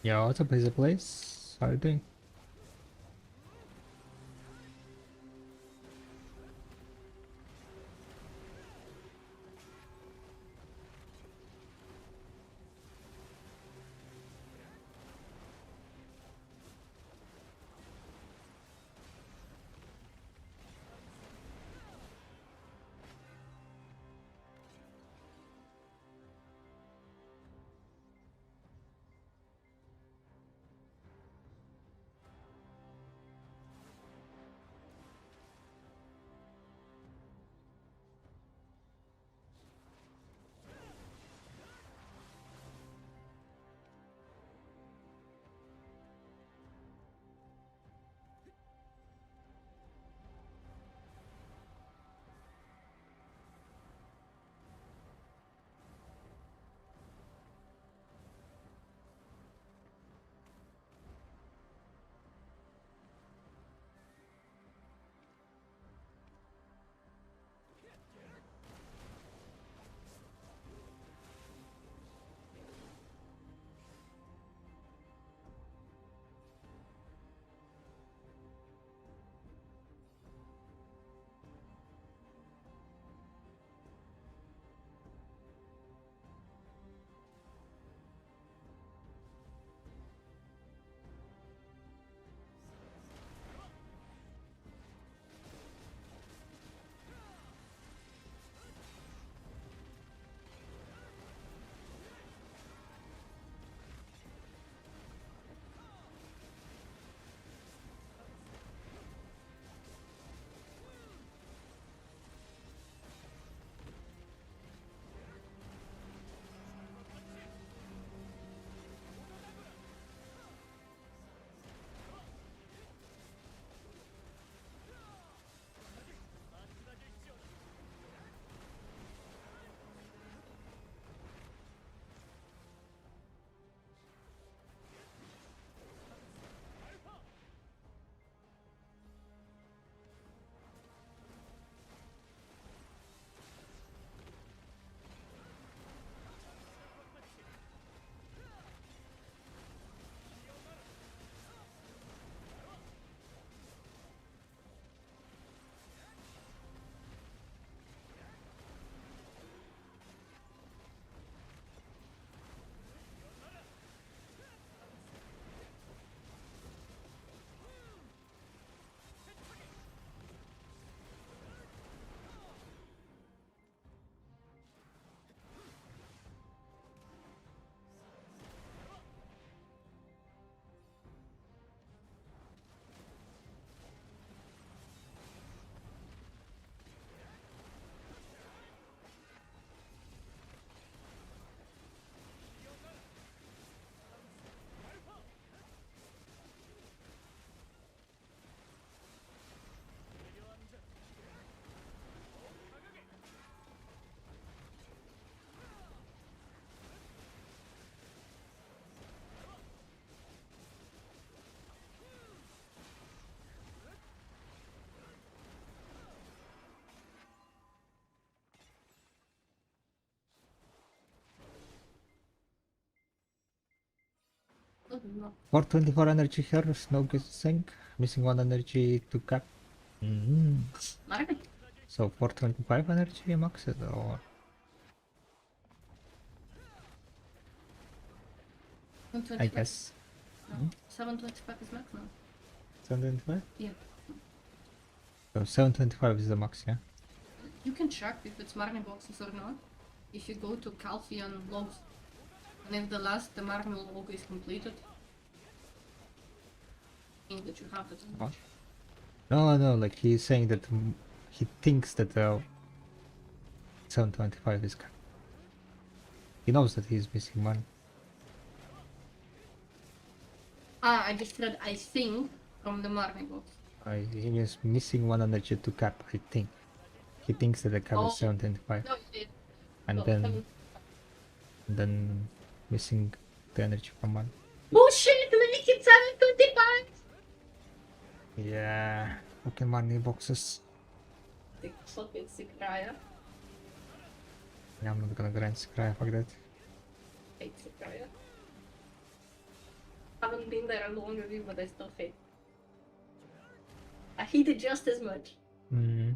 Yeah, what's up, Hazel Place? How are you doing? Oh, no. 424 energy here, no good sync. Missing 1 energy to cap. Marvin? So 425 energy max it or 125? I guess No. 725 is max now. 725? Yeah. So 725 is the max, yeah? You can check if it's Marnie boxes or not. If you go to Calfian logs, and if the Marnie log is completed, means that you have it. What? No, like he's saying that he thinks that 725 is cap. He knows that he's missing one. Ah, I just read I think from the Marnie box. He is missing 1 energy to cap, I think. He thinks that the cap is Oh, 725 no, it, and well, then missing the energy from one. bullshit! Make it 725! Yeah, fucking money boxes. Ты fucking sick края. Yeah, I'm not gonna grind Scry, fuck that. Hate sick края. Haven't been there longer, but I still hate. I hate it just as much. Hmm.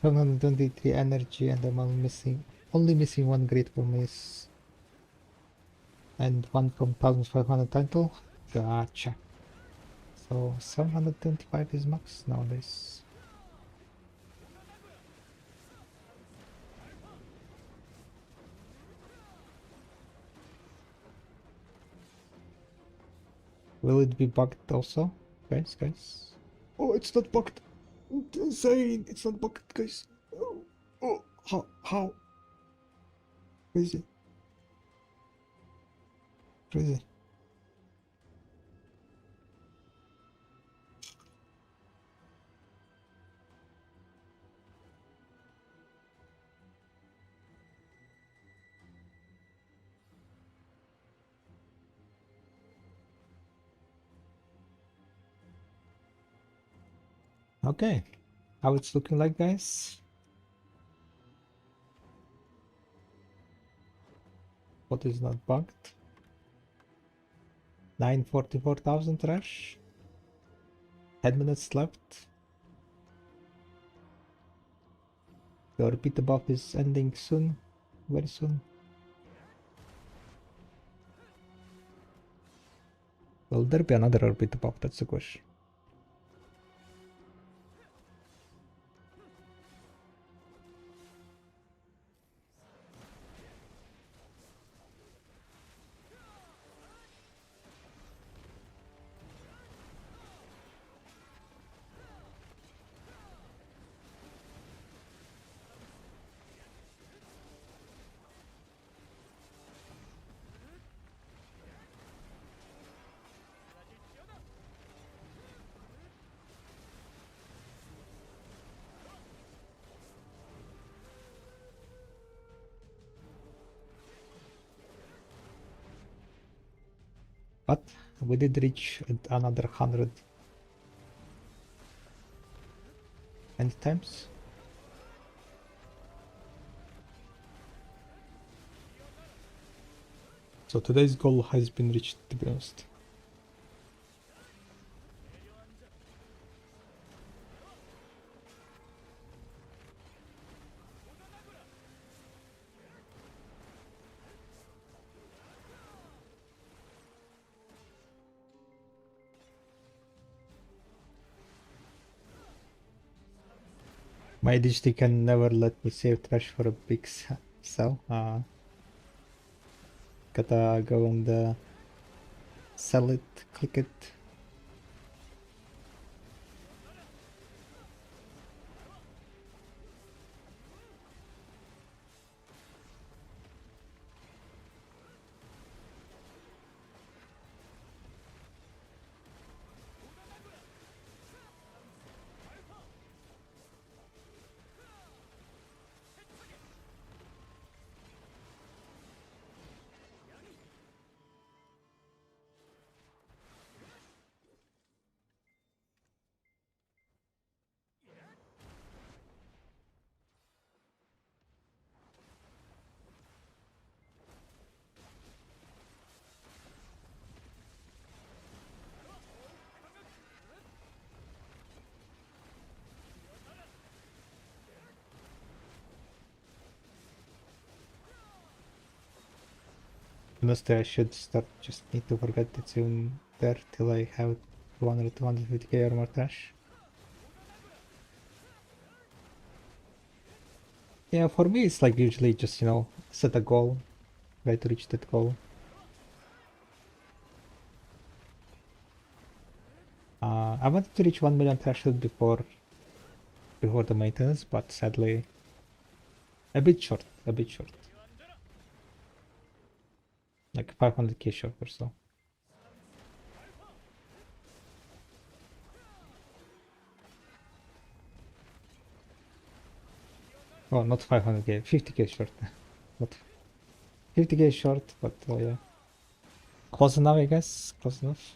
Seven hundred 23 energy, and I'm only missing one great promise and one from 1500 title. Gotcha. So 725 is max nowadays. Will it be bugged also? Guys? Oh, it's not bugged. It's insane. It's not bugged, guys. Oh, how? Crazy. Crazy. Okay, how it's looking like, guys? What is not bugged? 944,000 trash. 10 minutes left. The repeat buff is ending soon, very soon. Will there be another repeat buff? That's the question. But we did reach another 100 end times. So today's goal has been reached, to be honest. My digital can never let me save trash for a big sell. Gotta go and sell it, click it. Honestly, I should start, just need to forget it's even there till I have 200, 250k or more trash. Yeah, for me it's like usually just, set a goal, try to reach that goal. I wanted to reach 1 million threshold before the maintenance, but sadly a bit short, a bit short. Like 500k short or so. Oh, not 500k, 50k short. Not 50k short, but yeah. Close enough, I guess. Close enough.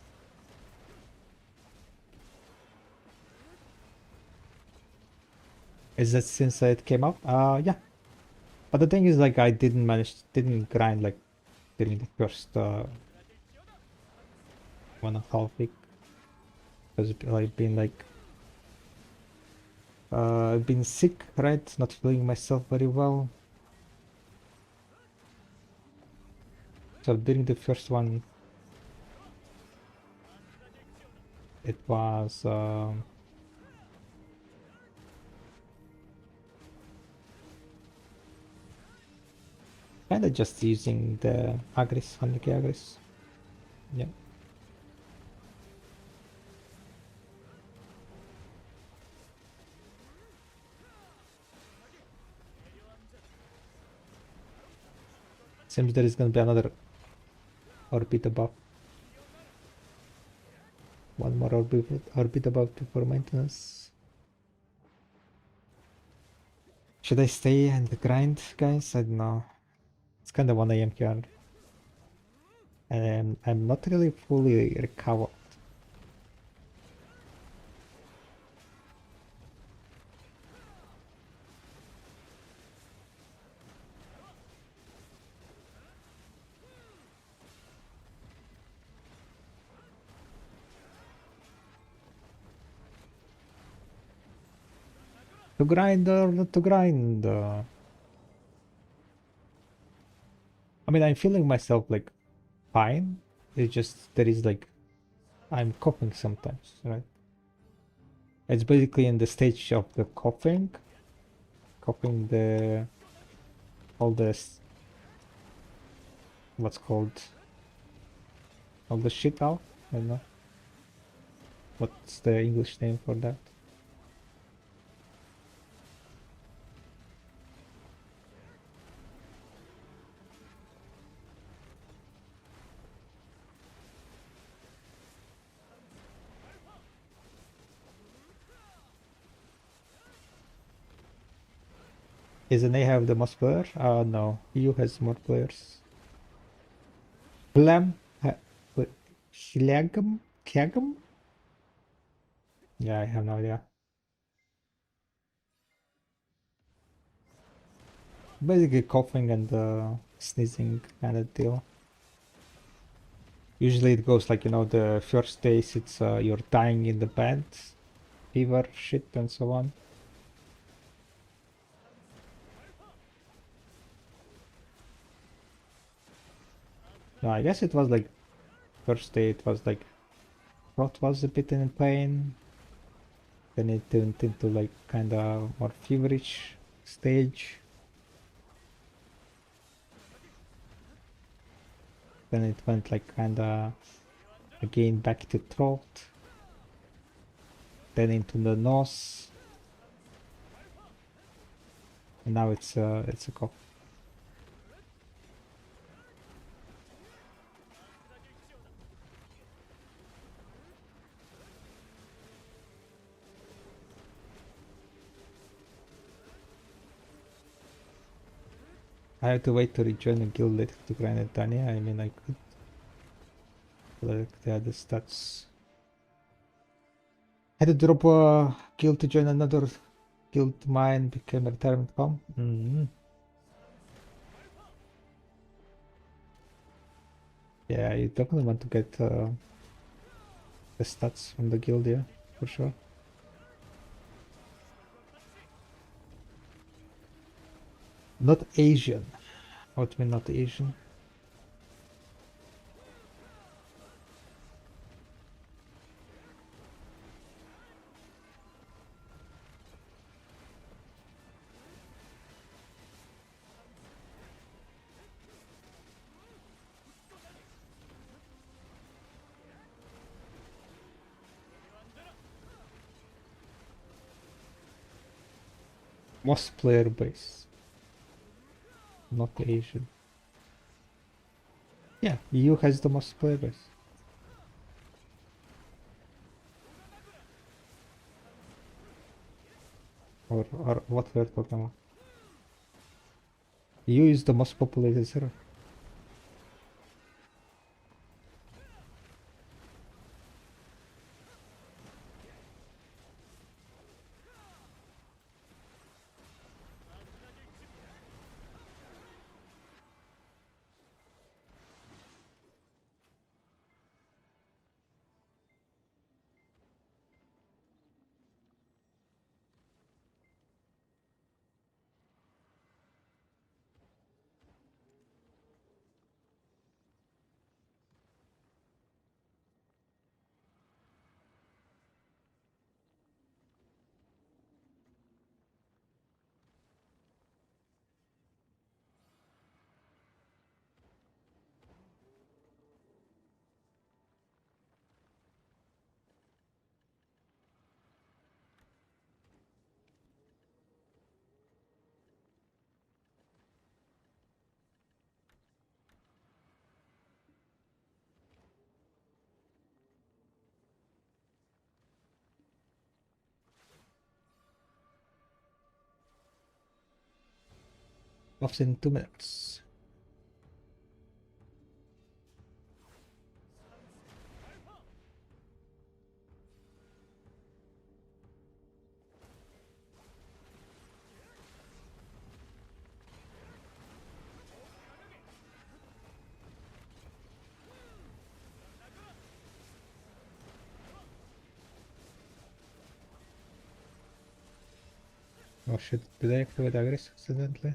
Is that since it came up? Yeah. But the thing is, like, I didn't grind like during the first 1.5 week because I've been like I've been sick, right? Not feeling myself very well. So during the first one, it was kind of just using the agris, 100k agris. Yeah. Seems there is gonna be another orbit above. One more orbit above before maintenance. Should I stay and grind, guys? I don't know. It's kind of 1 AM here. And I'm not really fully recovered. To grind or not to grind? I mean, I'm feeling myself like fine. It's just there is like I'm coughing sometimes, right? It's basically in the stage of the coughing the all this what's called all the shit out. I don't know what's the English name for that. Isn't they have the most player? No, EU has more players. Blam, what? Hilagam? Kiagam? Yeah, I have no idea. Basically coughing and sneezing kind of deal. Usually it goes like, you know, the first days it's you're dying in the bed, fever, shit, and so on. No, I guess it was like first day it was like throat was a bit in pain. Then it turned into like kind of more feverish stage. Then it went like kind of again back to throat. Then into the nose. And now it's a cough. I have to wait to rejoin a guild later to grind at Dania. I mean, I could. Like the other stats. Had to drop a guild to join another guild. Mine became a retirement com. Yeah, you definitely want to get the stats from the guild, yeah, for sure. Not Asian. What do you mean not Asian? Most player base. Not Asian. Yeah, EU has the most player base. Or what we're talking about. EU is the most populated server. Off in 2 minutes. Oh shit, did I activate Agris accidentally?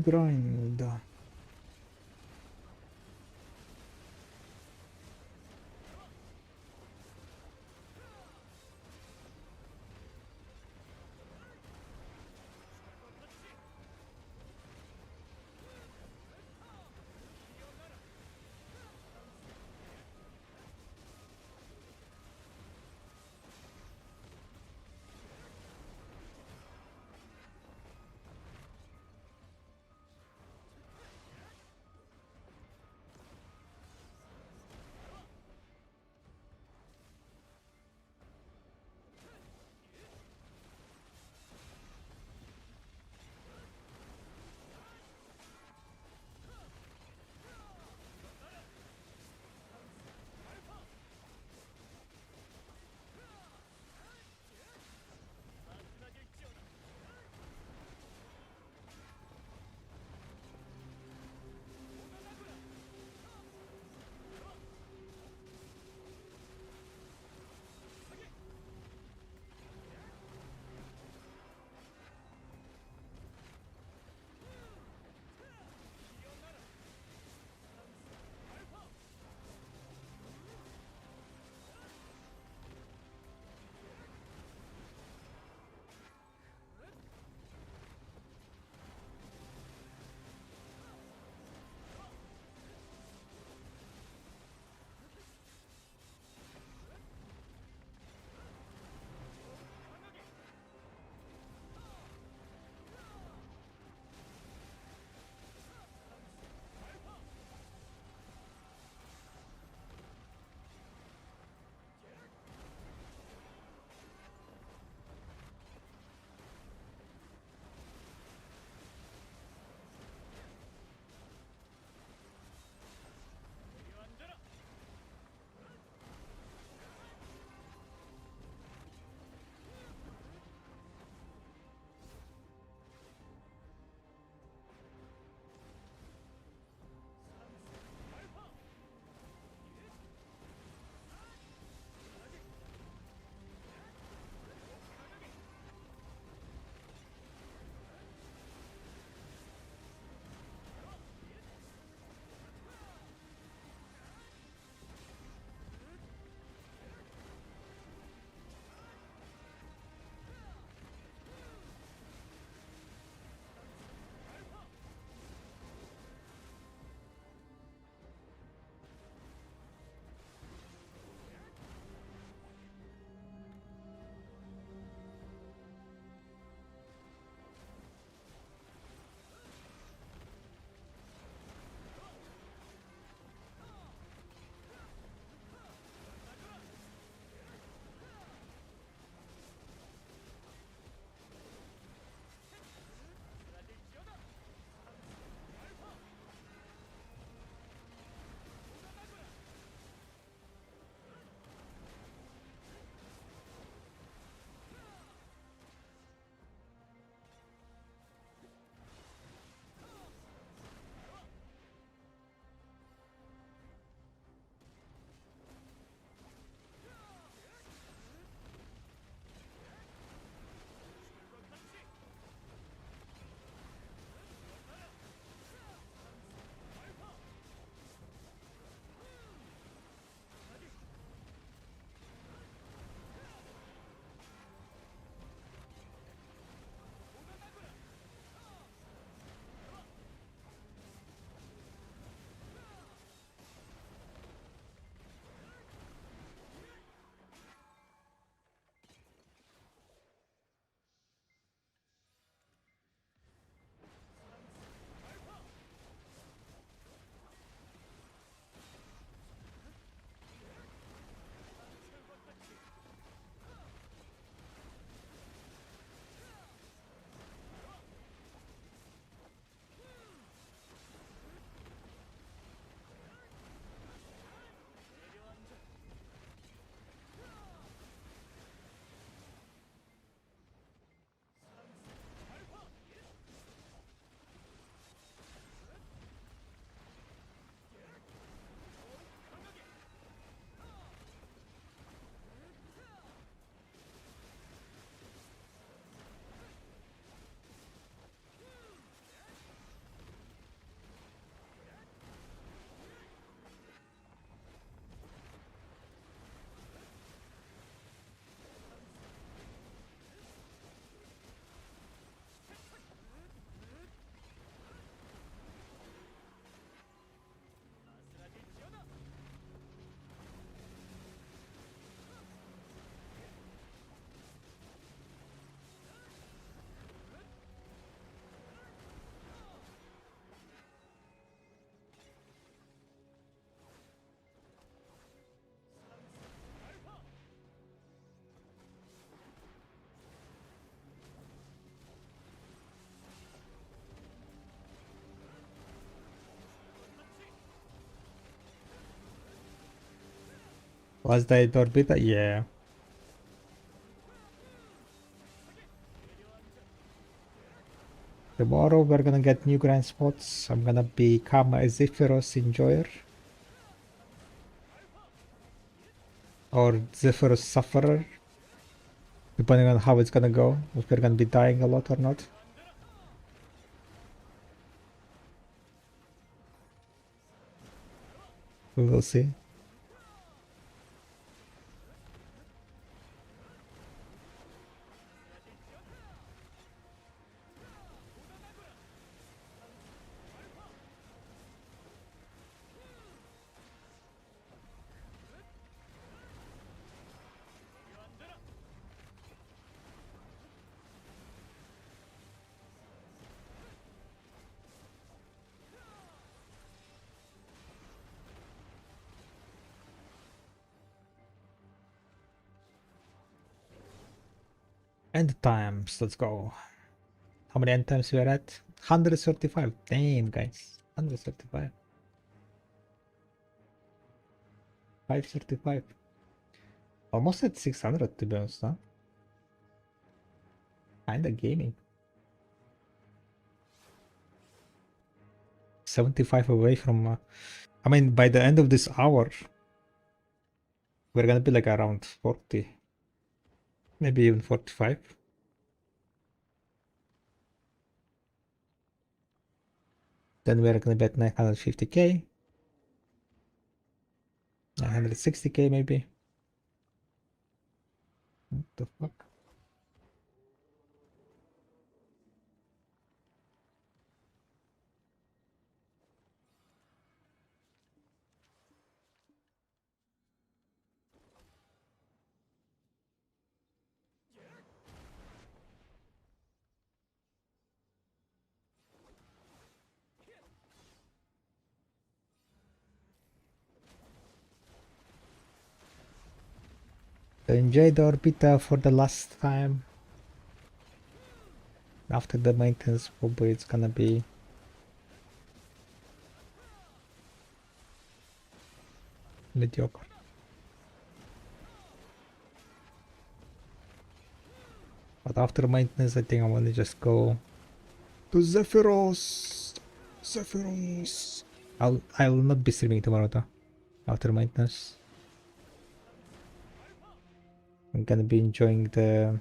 Grind. Was the orbiter? Yeah. Tomorrow we're gonna get new grind spots. I'm gonna become a Zephyros enjoyer. Or Zephyros sufferer. Depending on how it's gonna go. If we're gonna be dying a lot or not. We will see. End times, let's go. How many end times we are at? 135. Damn, guys. 135. 535. Almost at 600 to be honest, huh? Kinda gaming. 75 away from... I mean, by the end of this hour, we're gonna be like around 40. Maybe even 45. Then we're gonna be at 950k. 960k maybe. What the fuck? So enjoy the orbita for the last time. After the maintenance, probably it's gonna be mediocre. But after maintenance, I think I want to just go to Zephyros. Zephyros. I'll not be streaming tomorrow though. After maintenance, I'm gonna be enjoying the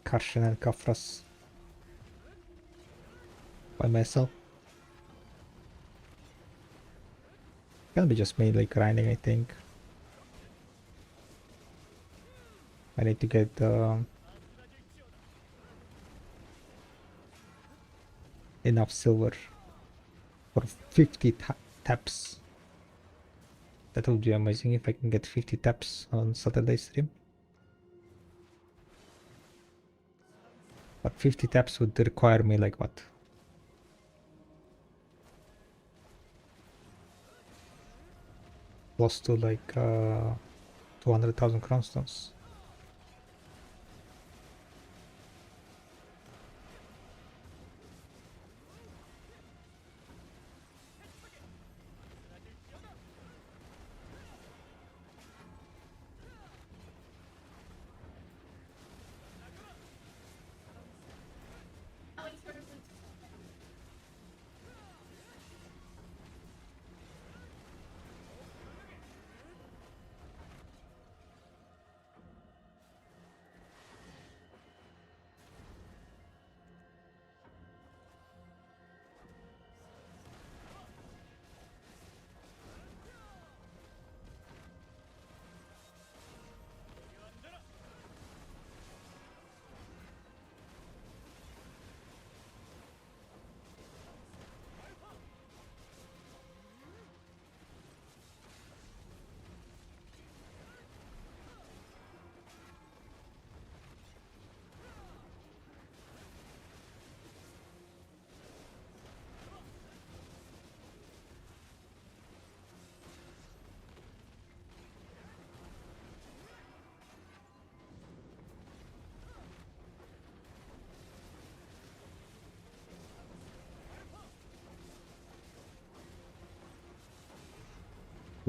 Karshan and Kafras by myself. Gonna be just mainly grinding, I think. I need to get enough silver for 50 taps. That would be amazing if I can get 50 taps on Saturday stream. But 50 taps would require me like what? Close to like 200,000 crownstones.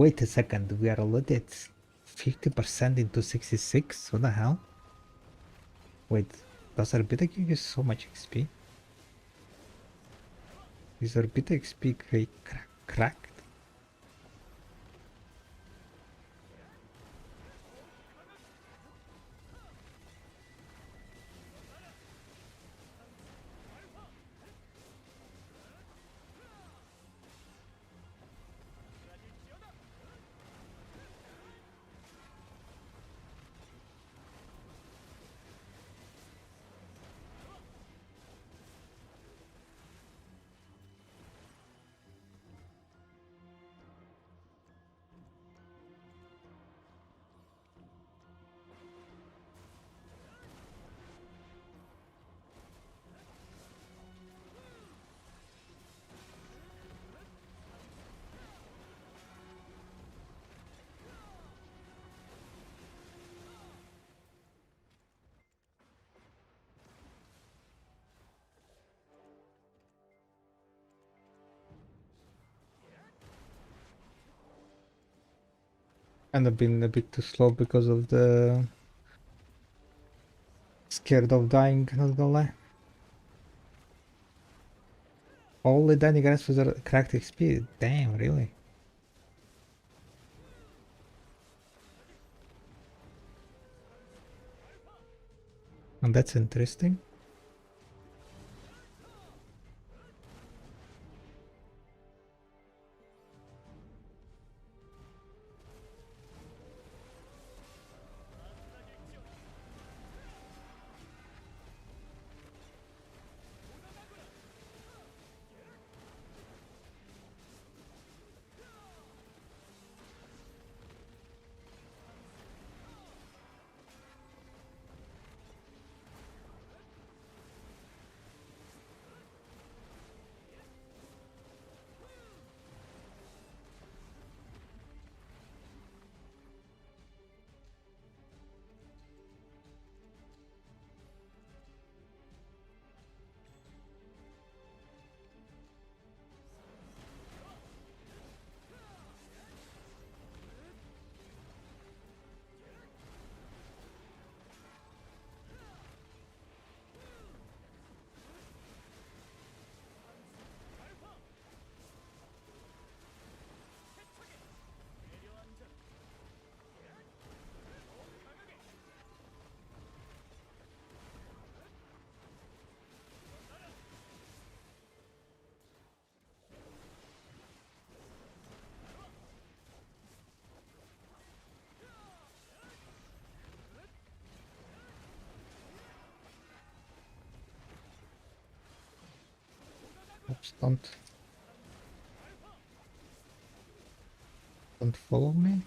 Wait a second, we are already at 50% into 66? What the hell? Wait, does Orbita give you so much XP? Is Orbita XP cracked? And I've been a bit too slow because of the scared of dying, not gonna lie. Only dying against with a cracked XP? Damn, really? And that's interesting. Oops, don't follow me.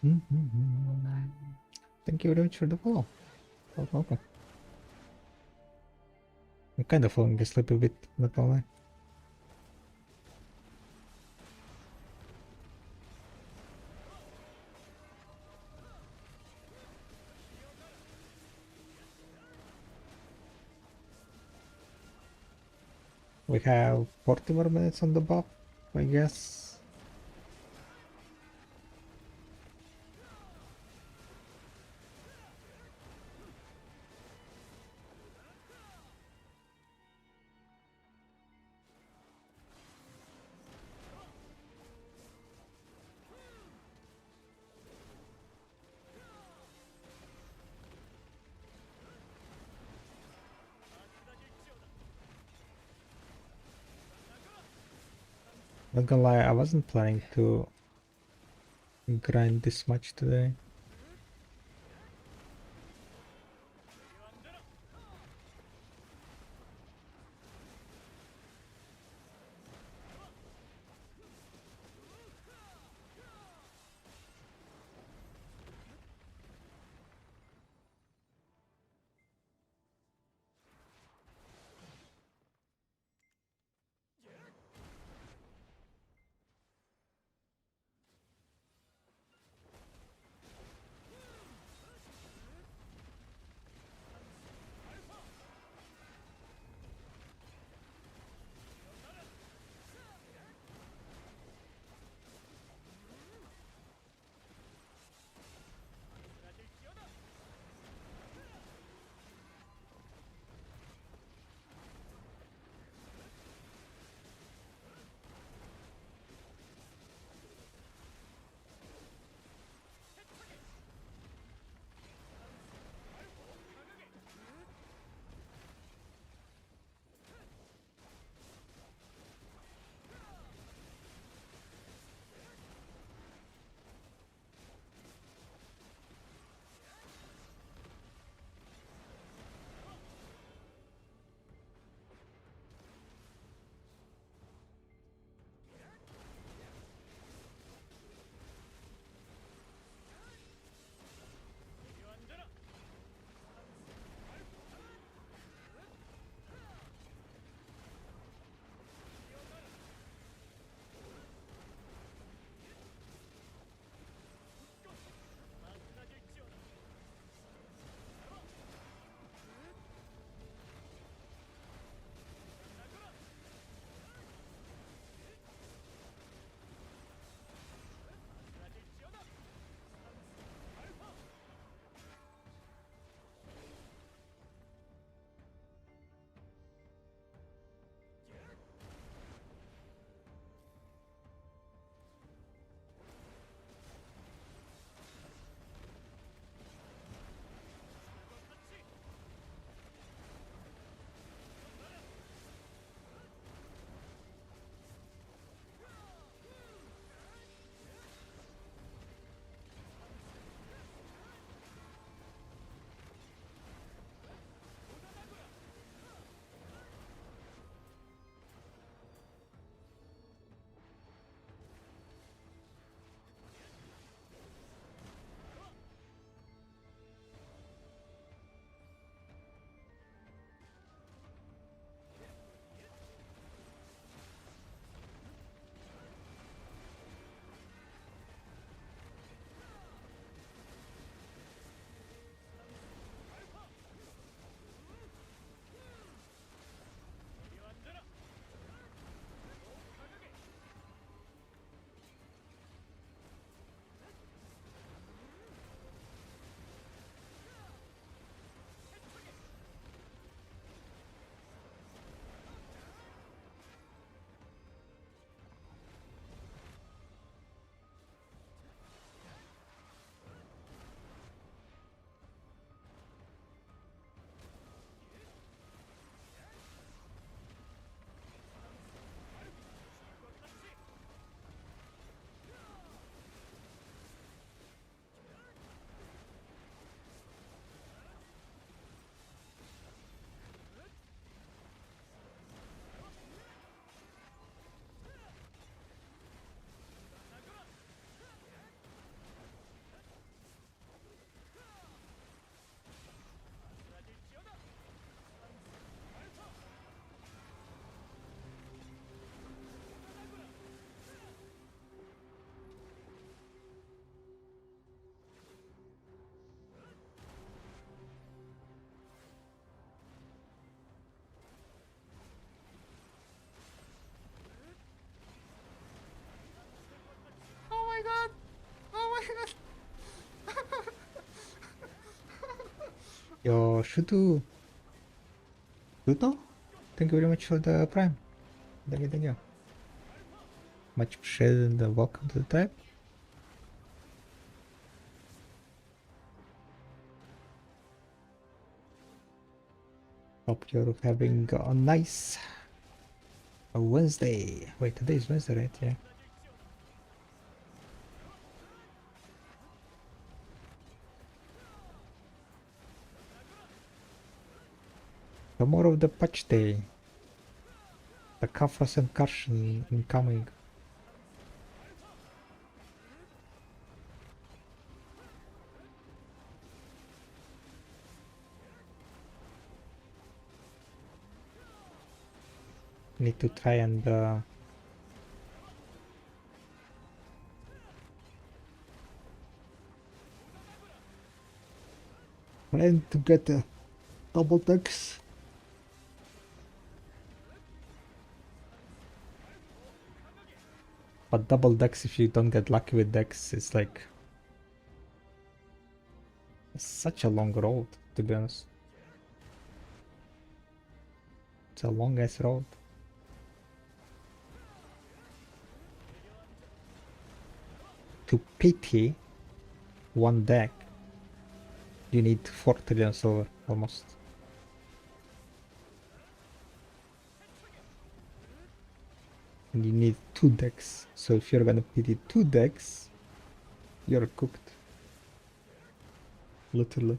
Thank you very much for the follow. Welcome. I'm kind of falling asleep a bit, not gonna lie. We have 40 more minutes on the buff, I guess. Not gonna lie, I wasn't planning to grind this much today. Yo, Shudu. Pluto? Thank you very much for the prime. Thank you. Much appreciated and welcome to the type. Hope you're having a nice Wednesday. Wait, today is Wednesday, right? Yeah. Tomorrow the patch day. The Kafras and Karshan incoming. Need to try and plan to get a double decks. But double decks, if you don't get lucky with decks, it's like such a long road, to be honest. It's a long ass road. To pity one deck, you need 4 trillion silver almost. And you need 2 decks. So if you're gonna pity 2 decks, you're cooked. Literally.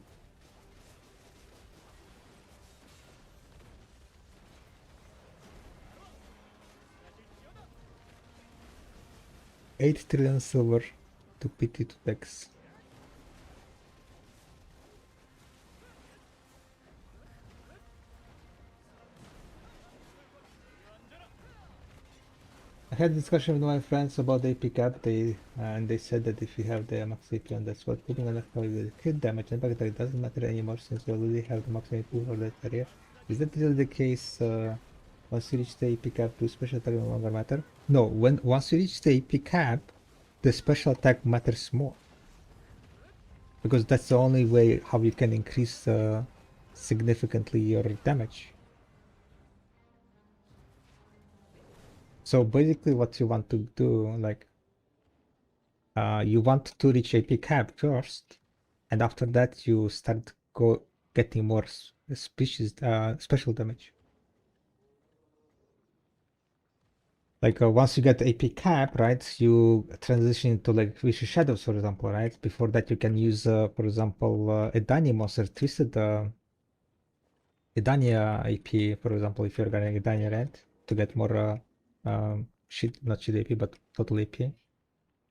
$8 trillion silver to pity 2 decks. I had a discussion with my friends about the AP cap. And they said that if you have the max AP on that spot, putting on that will hit damage and back attack doesn't matter anymore since you already have the max AP for that area. Is that really the case once you reach the AP cap, do special attack no longer matter? No, once you reach the AP cap, the special attack matters more. Because that's the only way how you can increase significantly your damage. So basically what you want to do, like, you want to reach AP cap first, and after that you start getting more special damage. Like once you get AP cap, right, you transition to like Vicious Shadows, for example, right? Before that you can use, for example, Edania monster, Twisted Edania AP, for example, if you're getting Edania, right? To get more not shit AP, but total AP.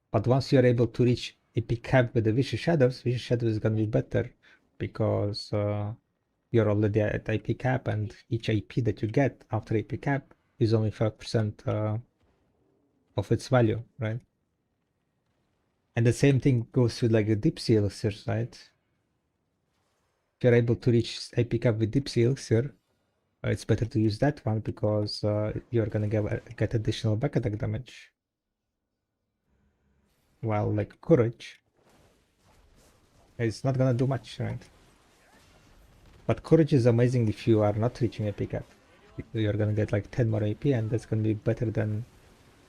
But once you're able to reach AP cap with the Vicious Shadows is gonna be better because you're already at AP cap, and each AP that you get after AP cap is only 5% of its value, right? And the same thing goes with like the Deep Sea Elixirs, right? If you're able to reach AP cap with Deep Sea Elixir, it's better to use that one because you're gonna get additional back attack damage. While like Courage is not gonna do much, right? But Courage is amazing if you are not reaching AP cap. You're gonna get like 10 more AP, and that's gonna be better than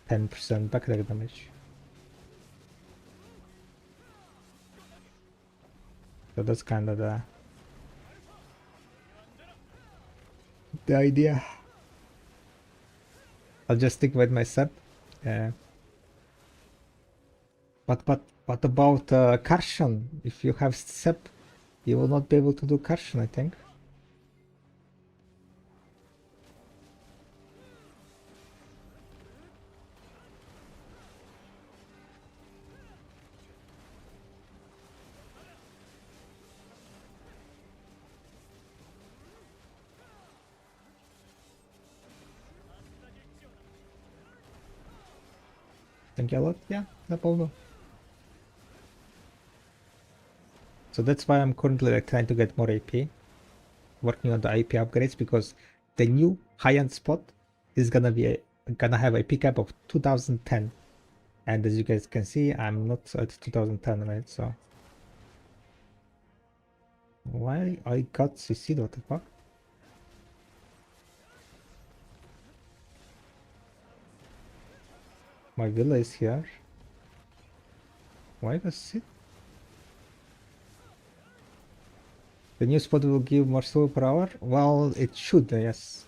10% back attack damage. So that's kind of the idea. I'll just stick with my sub. But about Karshan, if you have sep, you will not be able to do Karshan, I think. Thank you a lot. Yeah, no problem. So that's why I'm currently like trying to get more AP, working on the AP upgrades, because the new high-end spot is gonna have a cap of 2010, and as you guys can see, I'm not at 2010, right? So Why I got CC'd? What the fuck? My villa is here. Why was it? The new spot will give more silver per hour? Well, it should, yes.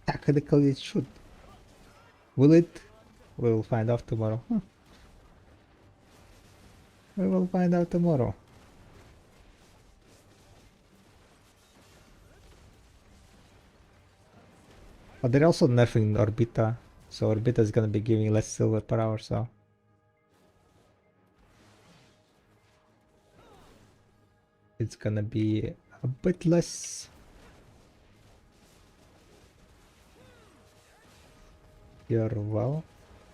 Technically, it should. Will it? We'll find out tomorrow. We will find out tomorrow. But they're also nerfing Orbita, so Orbita is gonna be giving less silver per hour, so it's gonna be a bit less. Your well,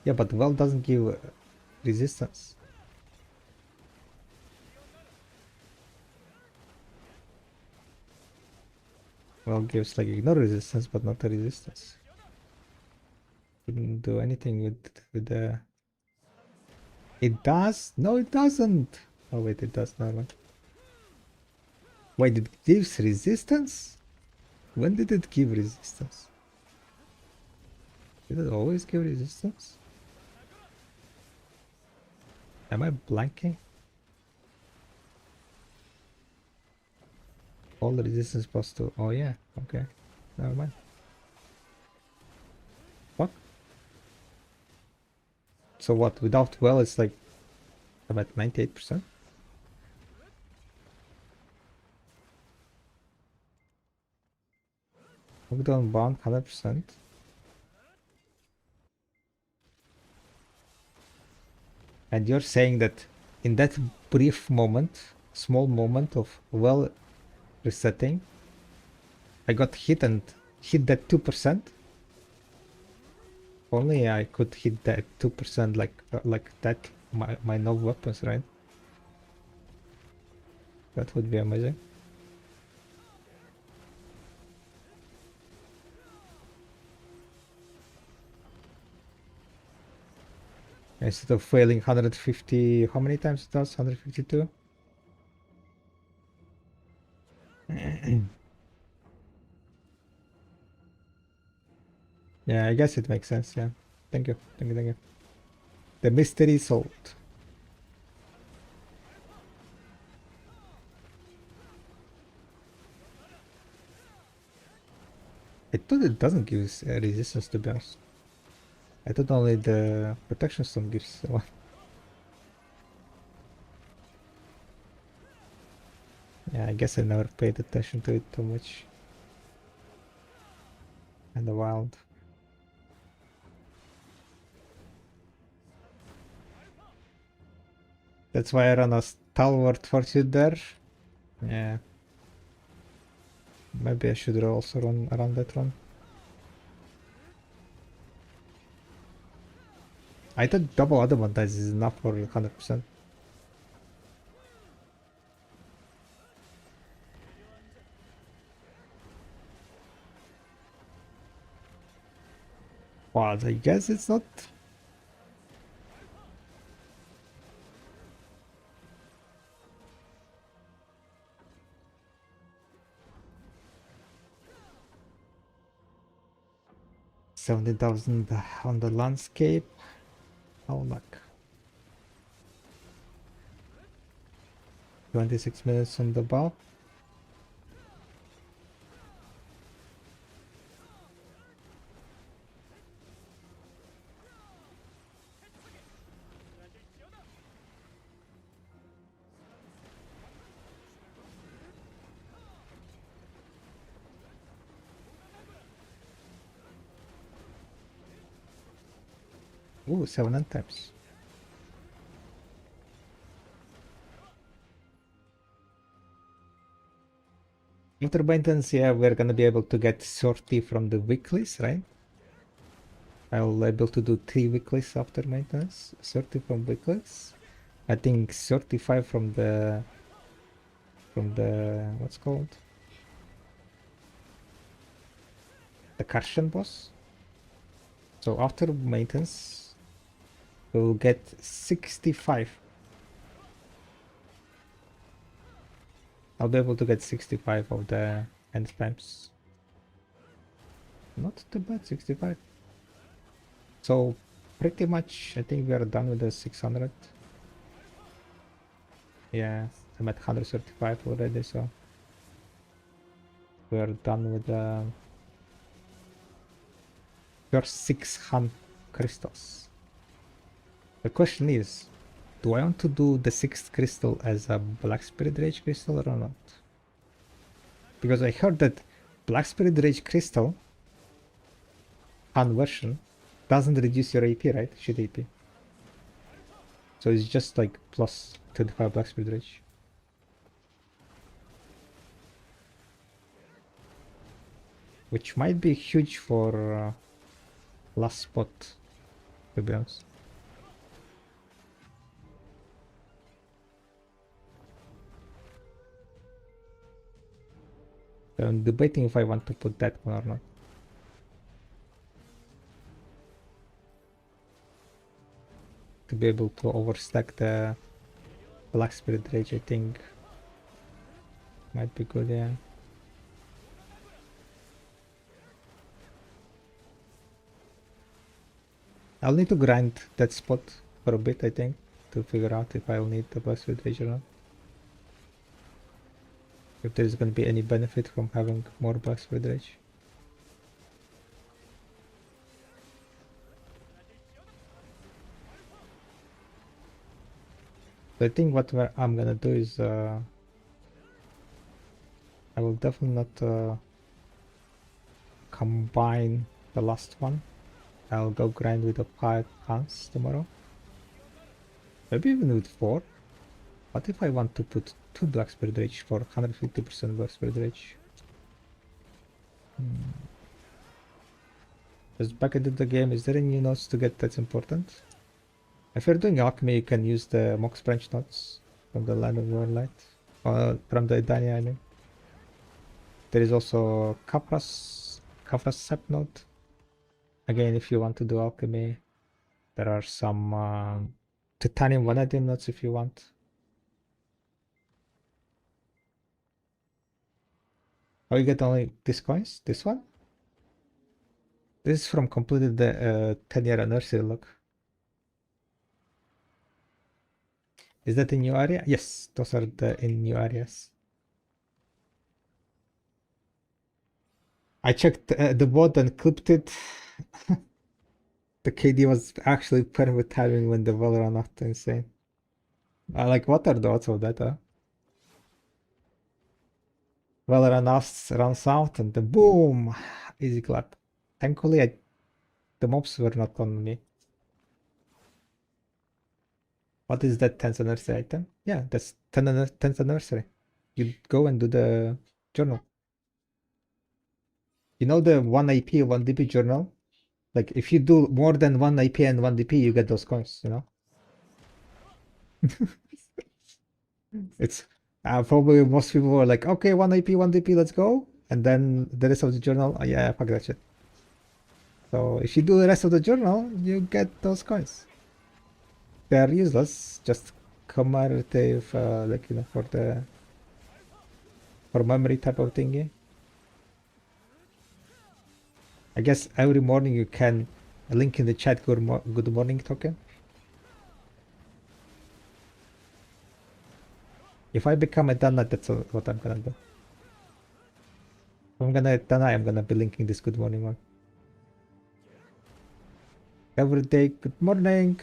yeah, but well doesn't give resistance. Well gives like ignore resistance, but not a resistance. Couldn't do anything with the. It does? No, it doesn't. Oh wait, it does now. Wait, it gives resistance? When did it give resistance? Did it always give resistance? Am I blanking? All the resistance plus 2. Oh yeah, okay. Never mind. What? So what, without well it's like about 98%? Lockdown bound 100%. And you're saying that in that brief moment, small moment of well resetting, I got hit and hit that 2%? Only I could hit that 2% like that, my no weapons, right? That would be amazing. Instead of failing 150, how many times it does? 152? Yeah, I guess it makes sense, yeah. Thank you, thank you, thank you. The mystery solved. I thought it doesn't give resistance, to be honest. I thought only the protection stone gives one. Yeah, I guess I never paid attention to it too much. And the wild. That's why I run a stalwart fortitude there. Yeah. Maybe I should also run around that one. I thought double adamantite is enough for 100%. Well, I guess it's not. $70,000 on the landscape. How luck. 26 minutes on the bow. Ooh, 7 endtimes. After maintenance, yeah, we're gonna be able to get 30 from the weeklies, right? I'll able to do 3 weeklies after maintenance. 30 from weeklies. I think 35 from the what's called? The Karshan boss. So after maintenance, we'll get 65. I'll be able to get 65 of the end times. Not too bad, 65. So pretty much I think we are done with the 600. Yeah, I'm at 135 already, so we are done with the first 600 crystals. The question is, do I want to do the 6th crystal as a Black Spirit Rage crystal or not? Because I heard that Black Spirit Rage crystal conversion doesn't reduce your AP, right? Shit AP. So it's just like plus 25 Black Spirit Rage. Which might be huge for last spot, to be honest. So I'm debating if I want to put that one or not. To be able to overstack the Black Spirit Rage, I think might be good, yeah. I'll need to grind that spot for a bit, I think, to figure out if I'll need the Black Spirit Rage or not. If there's going to be any benefit from having more Black Spirit Rage. So I think what I'm gonna do is I will definitely not combine the last one. I'll go grind with the 5 cans tomorrow. Maybe even with 4. What if I want to put 2 Black Spirit Rage for 150% Black Spirit Rage? Just back into the game, is there any new notes to get that's important? If you're doing alchemy, you can use the Mox branch notes from the Land of Moonlight. From the Idania, I mean. There is also Kafra's Sep note. Again, if you want to do alchemy, there are some titanium vanadium notes if you want. Oh, you get only these coins? This one? This is from completed the 10-year anniversary look. Is that in new area? Yes, those are the in new areas. I checked the bot and clipped it. The KD was actually perfect timing when the Valor ran out. Insane. Like, what are the odds of that? Valor runs out and then boom! Easy clap. Thankfully, the mobs were not on me. What is that 10th anniversary item? Yeah, that's 10th anniversary. You go and do the journal. You know the 1 IP, 1 DP journal? Like, if you do more than 1 IP and 1 DP, you get those coins, you know? It's probably most people are like, okay, 1 IP, 1 DP, let's go. And then the rest of the journal, oh, yeah, fuck that shit. So if you do the rest of the journal, you get those coins. They are useless, just commemorative, like, you know, for memory type of thingy. I guess every morning you can link in the chat good morning token. If I become a Dana, that's what I'm gonna do. If I'm gonna Dana, I'm gonna be linking this good morning one. Every day, good morning,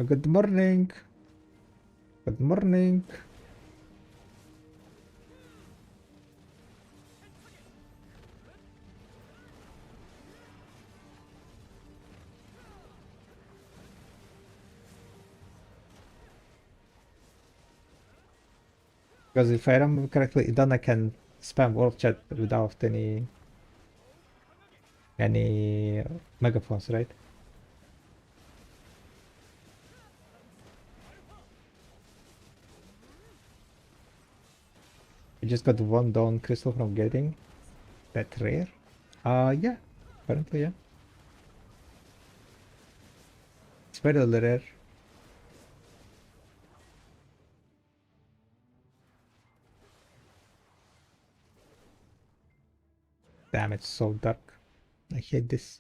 good morning, good morning. Because if I remember correctly, Dana can spam world chat without any megaphones, right? I just got one down crystal from getting that rare. Yeah, apparently, yeah. It's very rare. Damn, it's so dark. I hate this.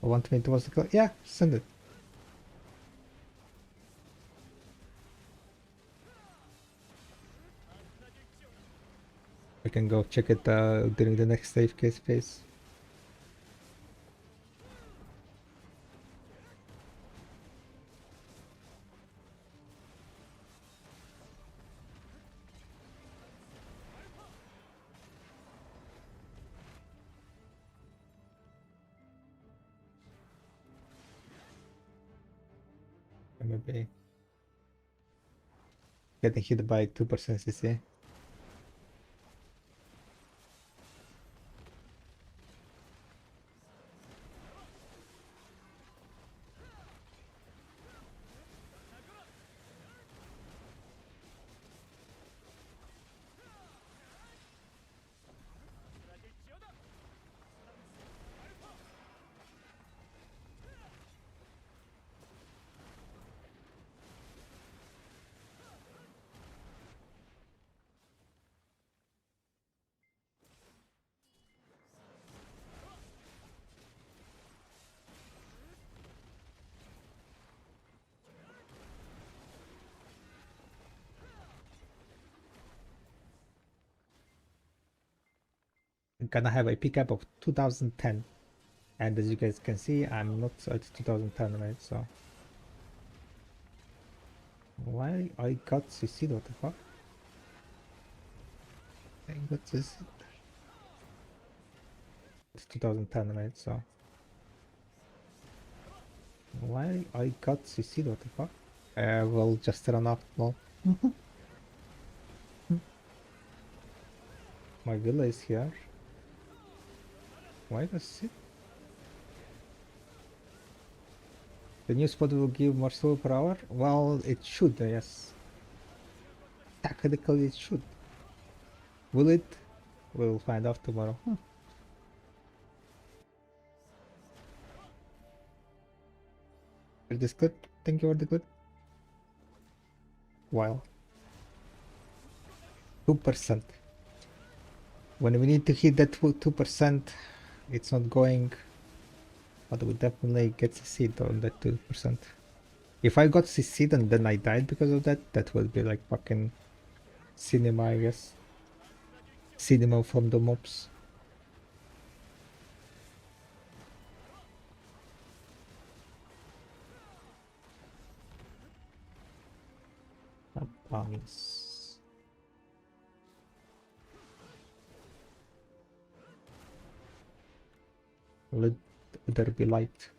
I want me towards the clock. Yeah, send it. We can go check it during the next save case phase. Maybe getting hit by 2% CC. I'm gonna have a pickup of 2010, and as you guys can see, I'm not at 2010, right? So why I got CC'd? What the fuck? I got this. It's 2010, right? So why I got CC'd? What the fuck? We'll just run off. No, my villa is here. Why does it? The new spot will give more silver per hour? Well, it should, yes. Technically, it should. Will it? We'll find out tomorrow. For this clip, thank you for the clip. While 2%. When we need to hit that 2%, it's not going. But we definitely get CC'd on that 2%. If I got CC'd and then I died because of that, that would be like fucking cinema, I guess. Cinema from the mobs. Bombs. Let there be light.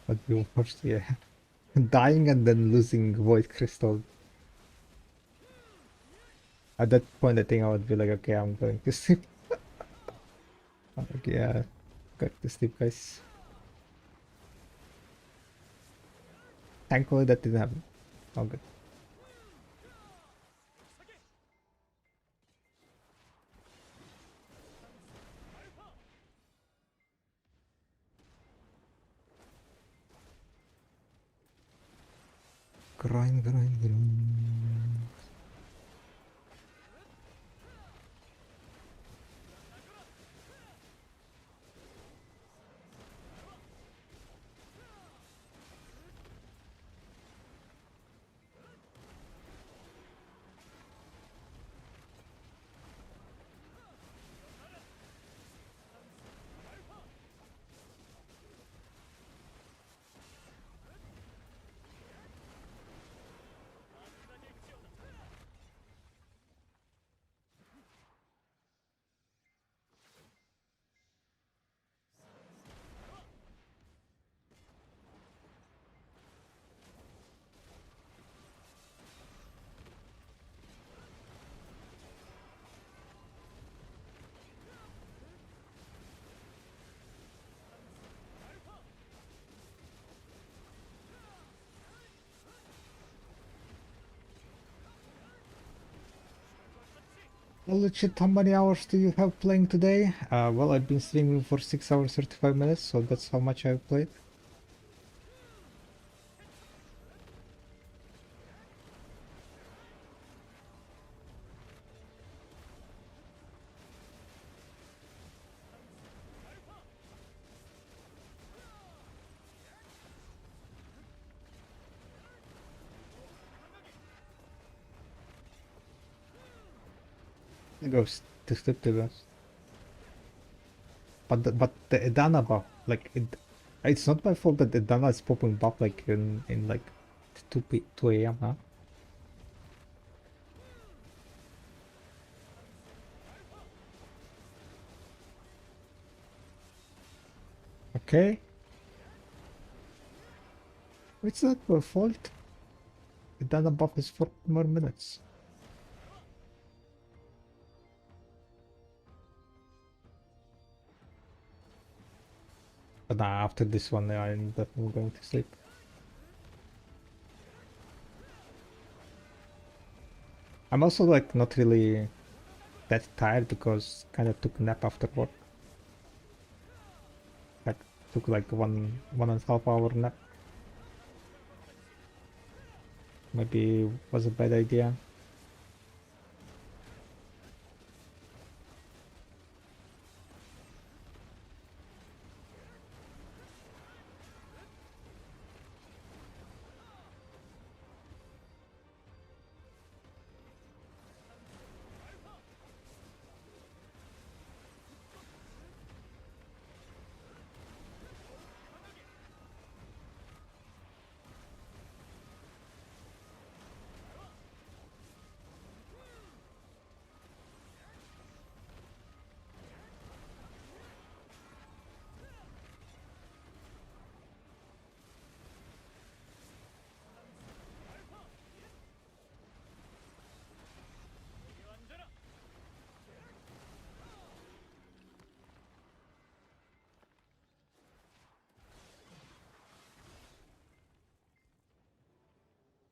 But be worst, yeah. Dying and then losing void crystal. At that point, I think I would be like, okay, I'm going to sleep. Okay, yeah, got to sleep, guys. Thankfully, that didn't happen. All good. Grind, grind, grind. Well, legit, how many hours do you have playing today? Well, I've been streaming for 6 hours 35 minutes, so that's how much I've played. It goes to sleep to us. But the Edana buff, like it's not my fault that Edana is popping buff like in like 2 a.m. Huh? Okay, it's not my fault. Edana buff is 4 more minutes. But nah, after this one, I'm definitely going to sleep. I'm also like not really that tired because kind of took a nap after work. Like took like one and a half hour nap. Maybe was a bad idea.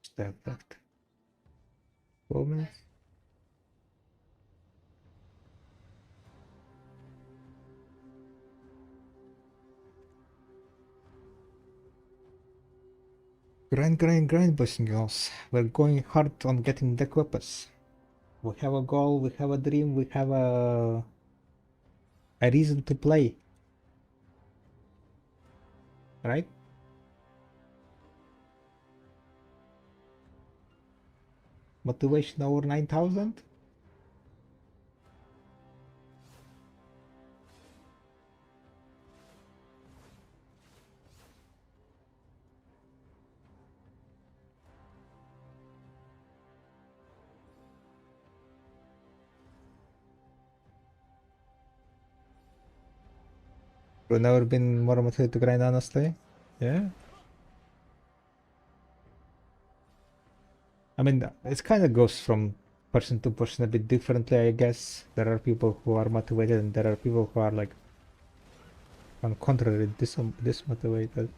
Step back. 4 minutes. Grind, boys and girls. We're going hard on getting deck weapons. We have a goal, we have a dream, we have a reason to play. Right? Motivation over 9,000? We've never been more motivated to grind, honestly. Yeah. I mean, it kind of goes from person to person a bit differently, I guess. There are people who are motivated and there are people who are like, on contrary, dismotivated.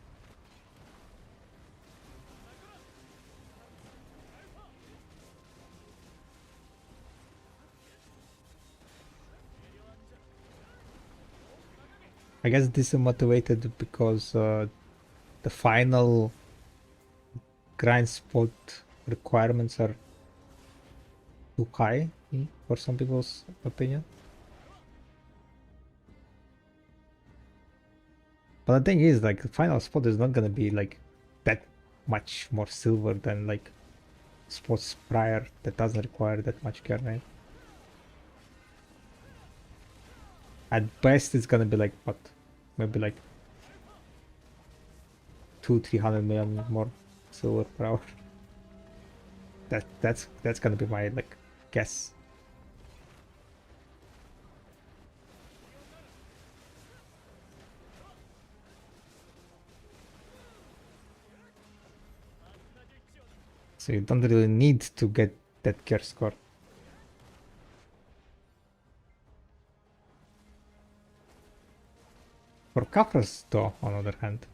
I guess dismotivated because the final grind spot requirements are too high for some people's opinion. But the thing is, like, the final spot is not gonna be like that much more silver than like spots prior that doesn't require that much care, right? At best, it's gonna be like what, maybe like 200-300 million more silver per hour. That's gonna be my like guess. So you don't really need to get that care score. For Kafras, though, on the other hand,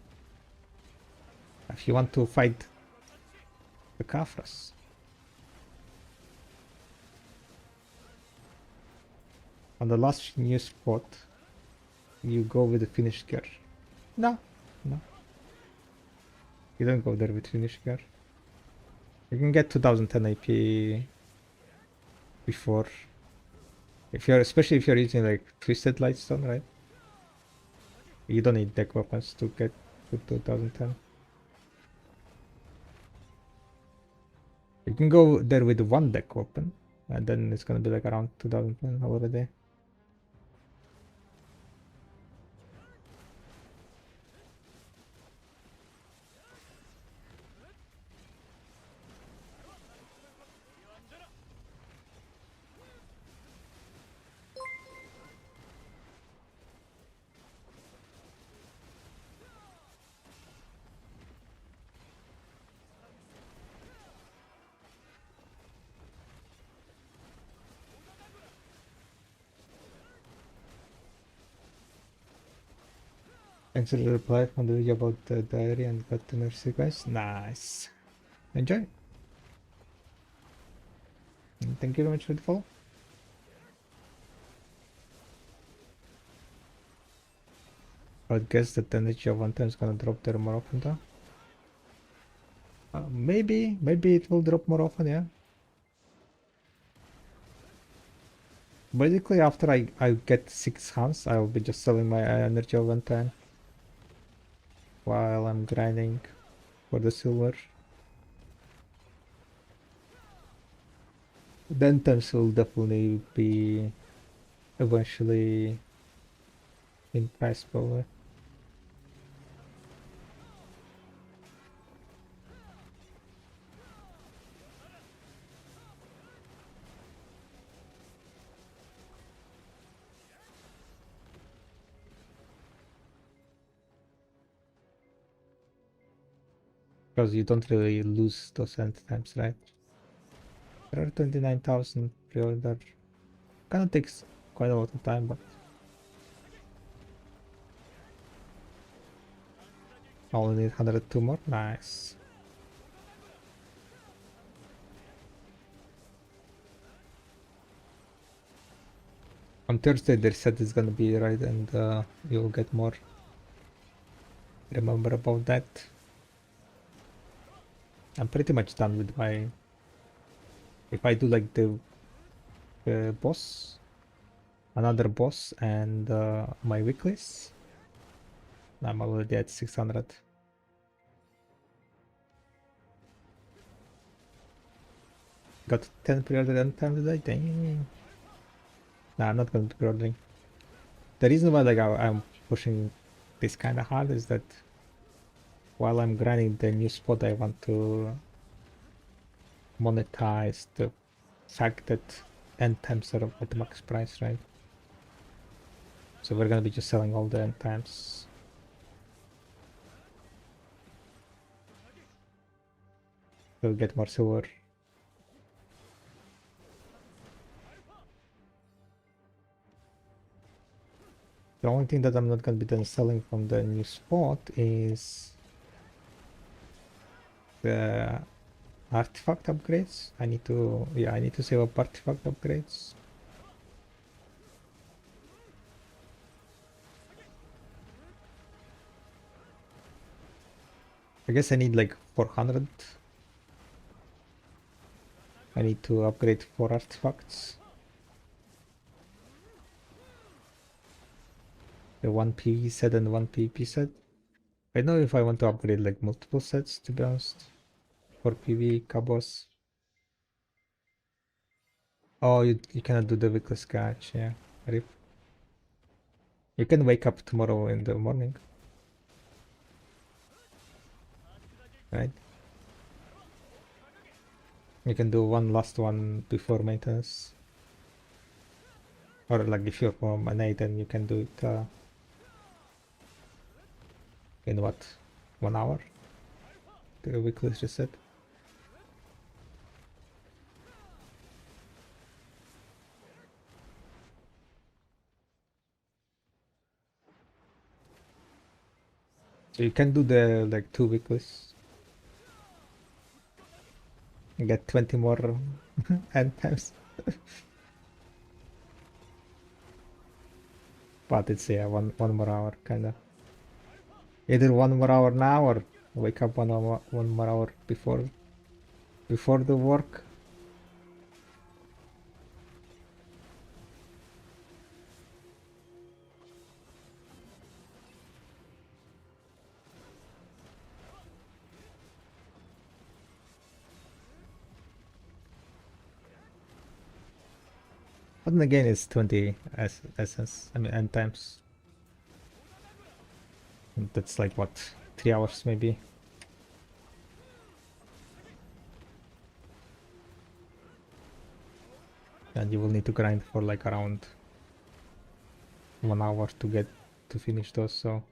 if you want to fight the Kafras, On the last new spot, you go with the finish gear. No, no. You don't go there with finish gear. You can get 2010 AP before. If you're, especially if you're using like Twisted Lightstone, right? You don't need deck weapons to get to 2010. You can go there with one deck weapon, and then it's gonna be like around 2010 already. Thanks for the reply from the video about the diary and got the mercy, guys. Nice. Enjoy. And thank you very much for the follow. I would guess that the energy of one time is gonna drop there more often though. Maybe it will drop more often, yeah. Basically, after I get 6 hands, I will be just selling my energy of one time while I'm grinding for the silver. Then times will definitely be eventually in price probably. Because you don't really lose those end times, right? There are 29,000 pre-order. Kinda takes quite a lot of time, but I only need 102 more. Nice. On Thursday they said it's gonna be right, and you'll get more. Remember about that. I'm pretty much done with my... If I do like the boss, another boss, and my weeklies, I'm already at 600. Got 10 pre-order end time today? Dang. Nah, I'm not gonna be pre-ordering. The reason why like I'm pushing this kind of hard is that while I'm grinding the new spot, I want to monetize the fact that end times are at max price, right? So we're gonna be just selling all the end times. We'll get more silver. The only thing that I'm not gonna be done selling from the new spot is the artifact upgrades. I need to, yeah, I need to save up artifact upgrades. I guess I need like 400. I need to upgrade 4 artifacts. The 1 PV set and 1 PvP set. I know if I want to upgrade like multiple sets, to be honest. For PV, Cabos. Oh, you cannot do the weekly scratch, yeah. Rip. You can wake up tomorrow in the morning. Right? You can do one last one before maintenance. Or like if you're from an 8, then you can do it in what? 1 hour? The weekly reset. So you can do the like 2 weeklies. And get 20 more end times. But it's yeah, one more hour kinda. Either 1 more hour now or wake up 1 more hour before the work. But then again, it's 20 essence. I mean, end times. And that's like what, 3 hours maybe. And you will need to grind for like around 1 hour to finish those. So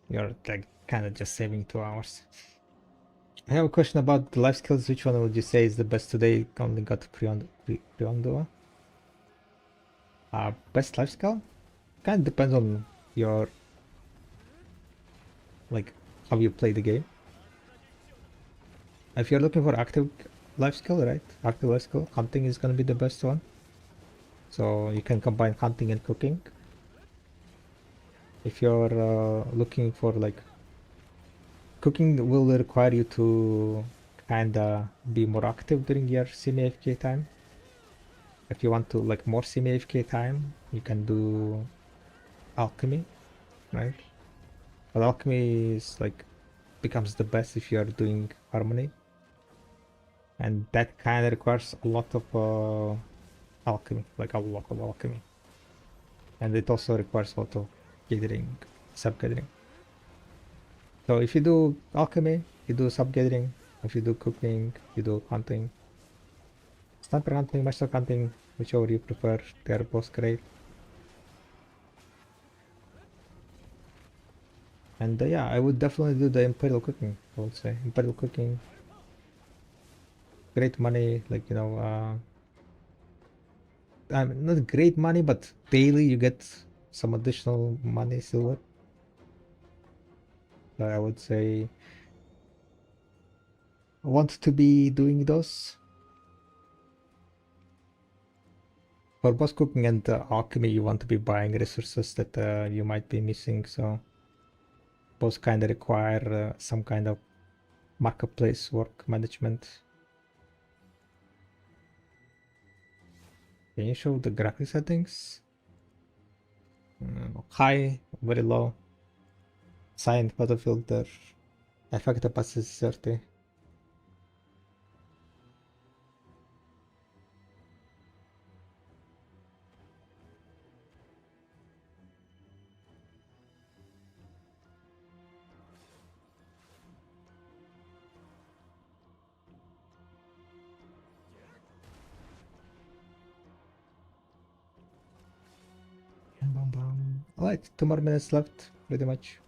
you're like kind of just saving 2 hours. I have a question about the life skills. Which one would you say is the best today? Only got pre-on best life skill? Kind of depends on your like how you play the game. If you're looking for active life skill, right? Active life skill, hunting is gonna be the best one. So you can combine hunting and cooking. If you're looking for like cooking will require you to kinda be more active during your semi-AFK time. If you want to like more semi-AFK time, you can do alchemy, right? But alchemy is like becomes the best if you are doing harmony, and that kind of requires a lot of alchemy, like a lot of alchemy, and it also requires a lot of gathering, sub-gathering. So if you do alchemy, you do sub-gathering. If you do cooking, you do hunting. Sniper hunting, master hunting, whichever you prefer, they're both great. And yeah, I would definitely do the imperial cooking. I would say imperial cooking, great money. Like not great money, but daily you get some additional money, silver. So I would say I want to be doing those. For both cooking and alchemy, you want to be buying resources that you might be missing. So both kind of require some kind of marketplace work management. Can you show the graphic settings? High, very low. Cyan photo filter. Effect opacity 30. Alright, 2 more minutes left, pretty much.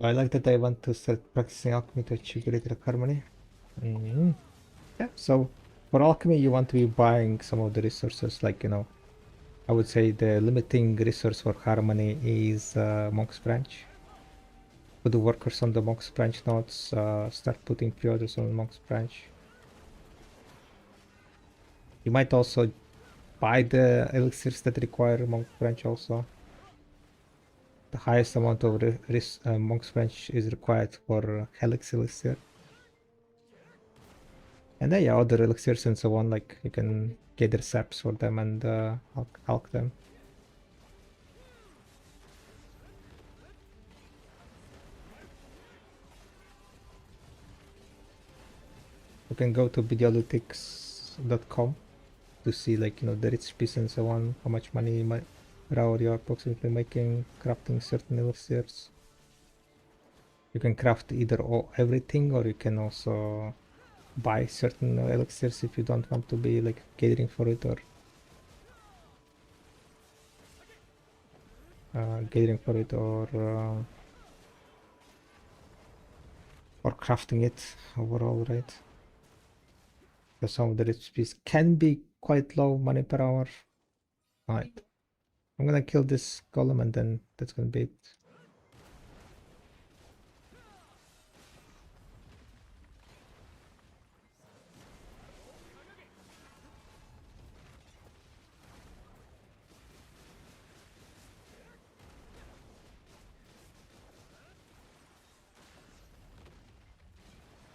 I like that I want to start practicing alchemy to achieve greater harmony. Yeah, so for alchemy, you want to be buying some of the resources, like, I would say the limiting resource for harmony is Monk's Branch. Put the workers on the Monk's Branch nodes, start putting pre-orders on Monk's Branch. You might also buy the elixirs that require Monk's Branch also. The highest amount of Monk's Branch is required for Helix Elixir. And then yeah, other elixirs and so on, like you can gather saps for them and hulk them. You can go to bdoworkshop.com to see like the recipes and so on, how much money per hour you're approximately making crafting certain elixirs. You can craft either everything, or you can also buy certain elixirs if you don't want to be like catering for it, or catering for it, or crafting it overall, right? Because some of the recipes can be quite low money per hour. Alright, I'm gonna kill this golem and then that's gonna be it.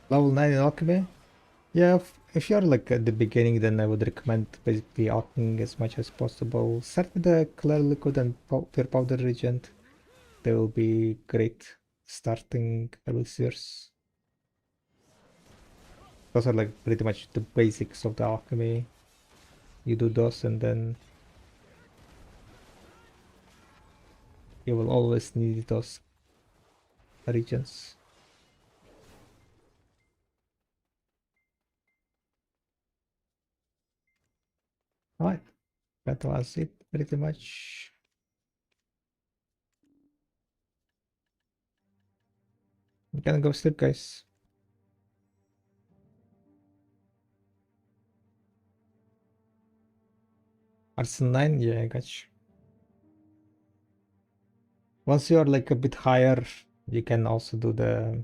Level 9 in alchemy? Yeah, if you're like at the beginning, then I would recommend basically alcheming as much as possible. Start with the clear liquid and pure powder regent. They will be great starting elixirs. Those are like pretty much the basics of the alchemy. You do those and then you will always need those regents. Alright, that was it pretty much. You can go sleep, guys. Arsenal 9, yeah, I got you. Once you're like a bit higher, you can also do the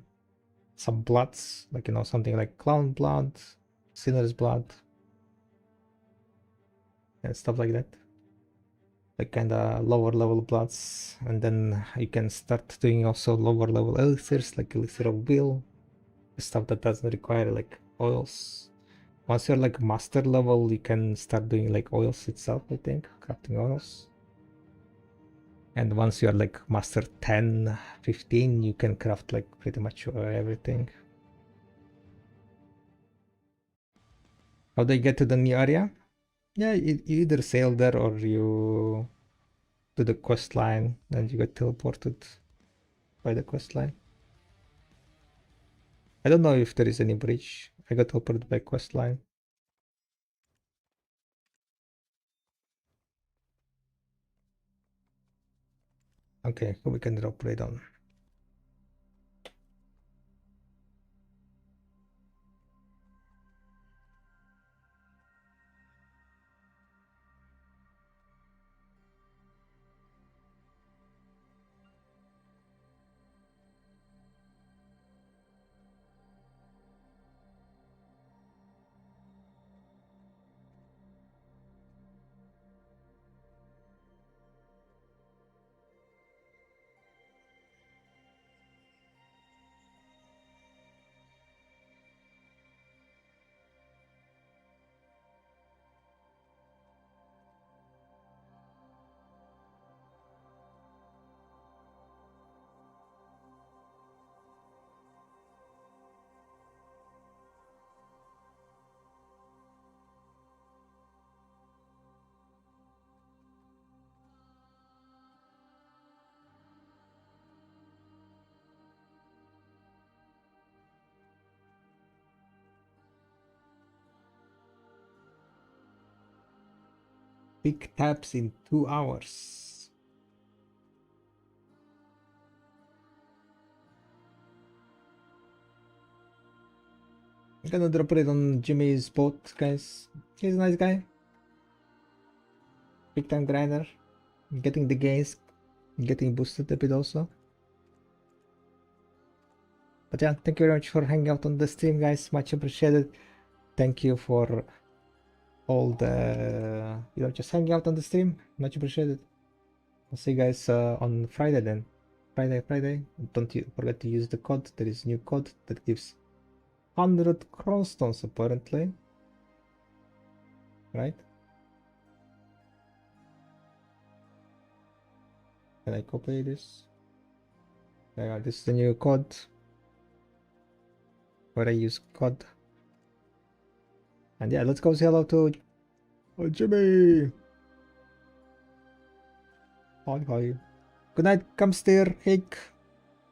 some bloods, like something like clown blood, sinner's blood, and stuff like that. Like kinda lower level bloods, and then you can start doing also lower level elixirs, like elixir of will, stuff that doesn't require like oils. Once you're like master level, you can start doing like oils itself, I think, crafting oils. And once you're like master 10, 15, you can craft like pretty much everything. How do you get to the new area? Yeah, you either sail there or you do the quest line and you get teleported by the quest line. I don't know if there is any bridge. I got teleported by quest line. Okay, we can drop right on. Big taps in 2 hours. I'm gonna drop it on Jimmy's boat, guys. He's a nice guy. Big time grinder. Getting the gains, getting boosted a bit also. But yeah, thank you very much for hanging out on the stream, guys. Much appreciated. Thank you for all the, just hanging out on the stream. Much appreciated. I'll see you guys on Friday then. Friday. Don't forget to use the code. There is new code that gives 100 crownstones apparently. Right? Can I copy this? Yeah, this is the new code. Where I use code. And yeah, let's go say hello to Jimmy. Hi. Good night, Camster, Hick,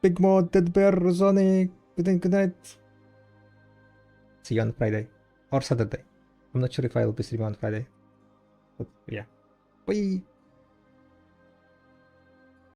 Big Mo, Dead Bear, Rosoni. Good night. See you on Friday or Saturday. I'm not sure if I'll be streaming on Friday, but yeah. Bye.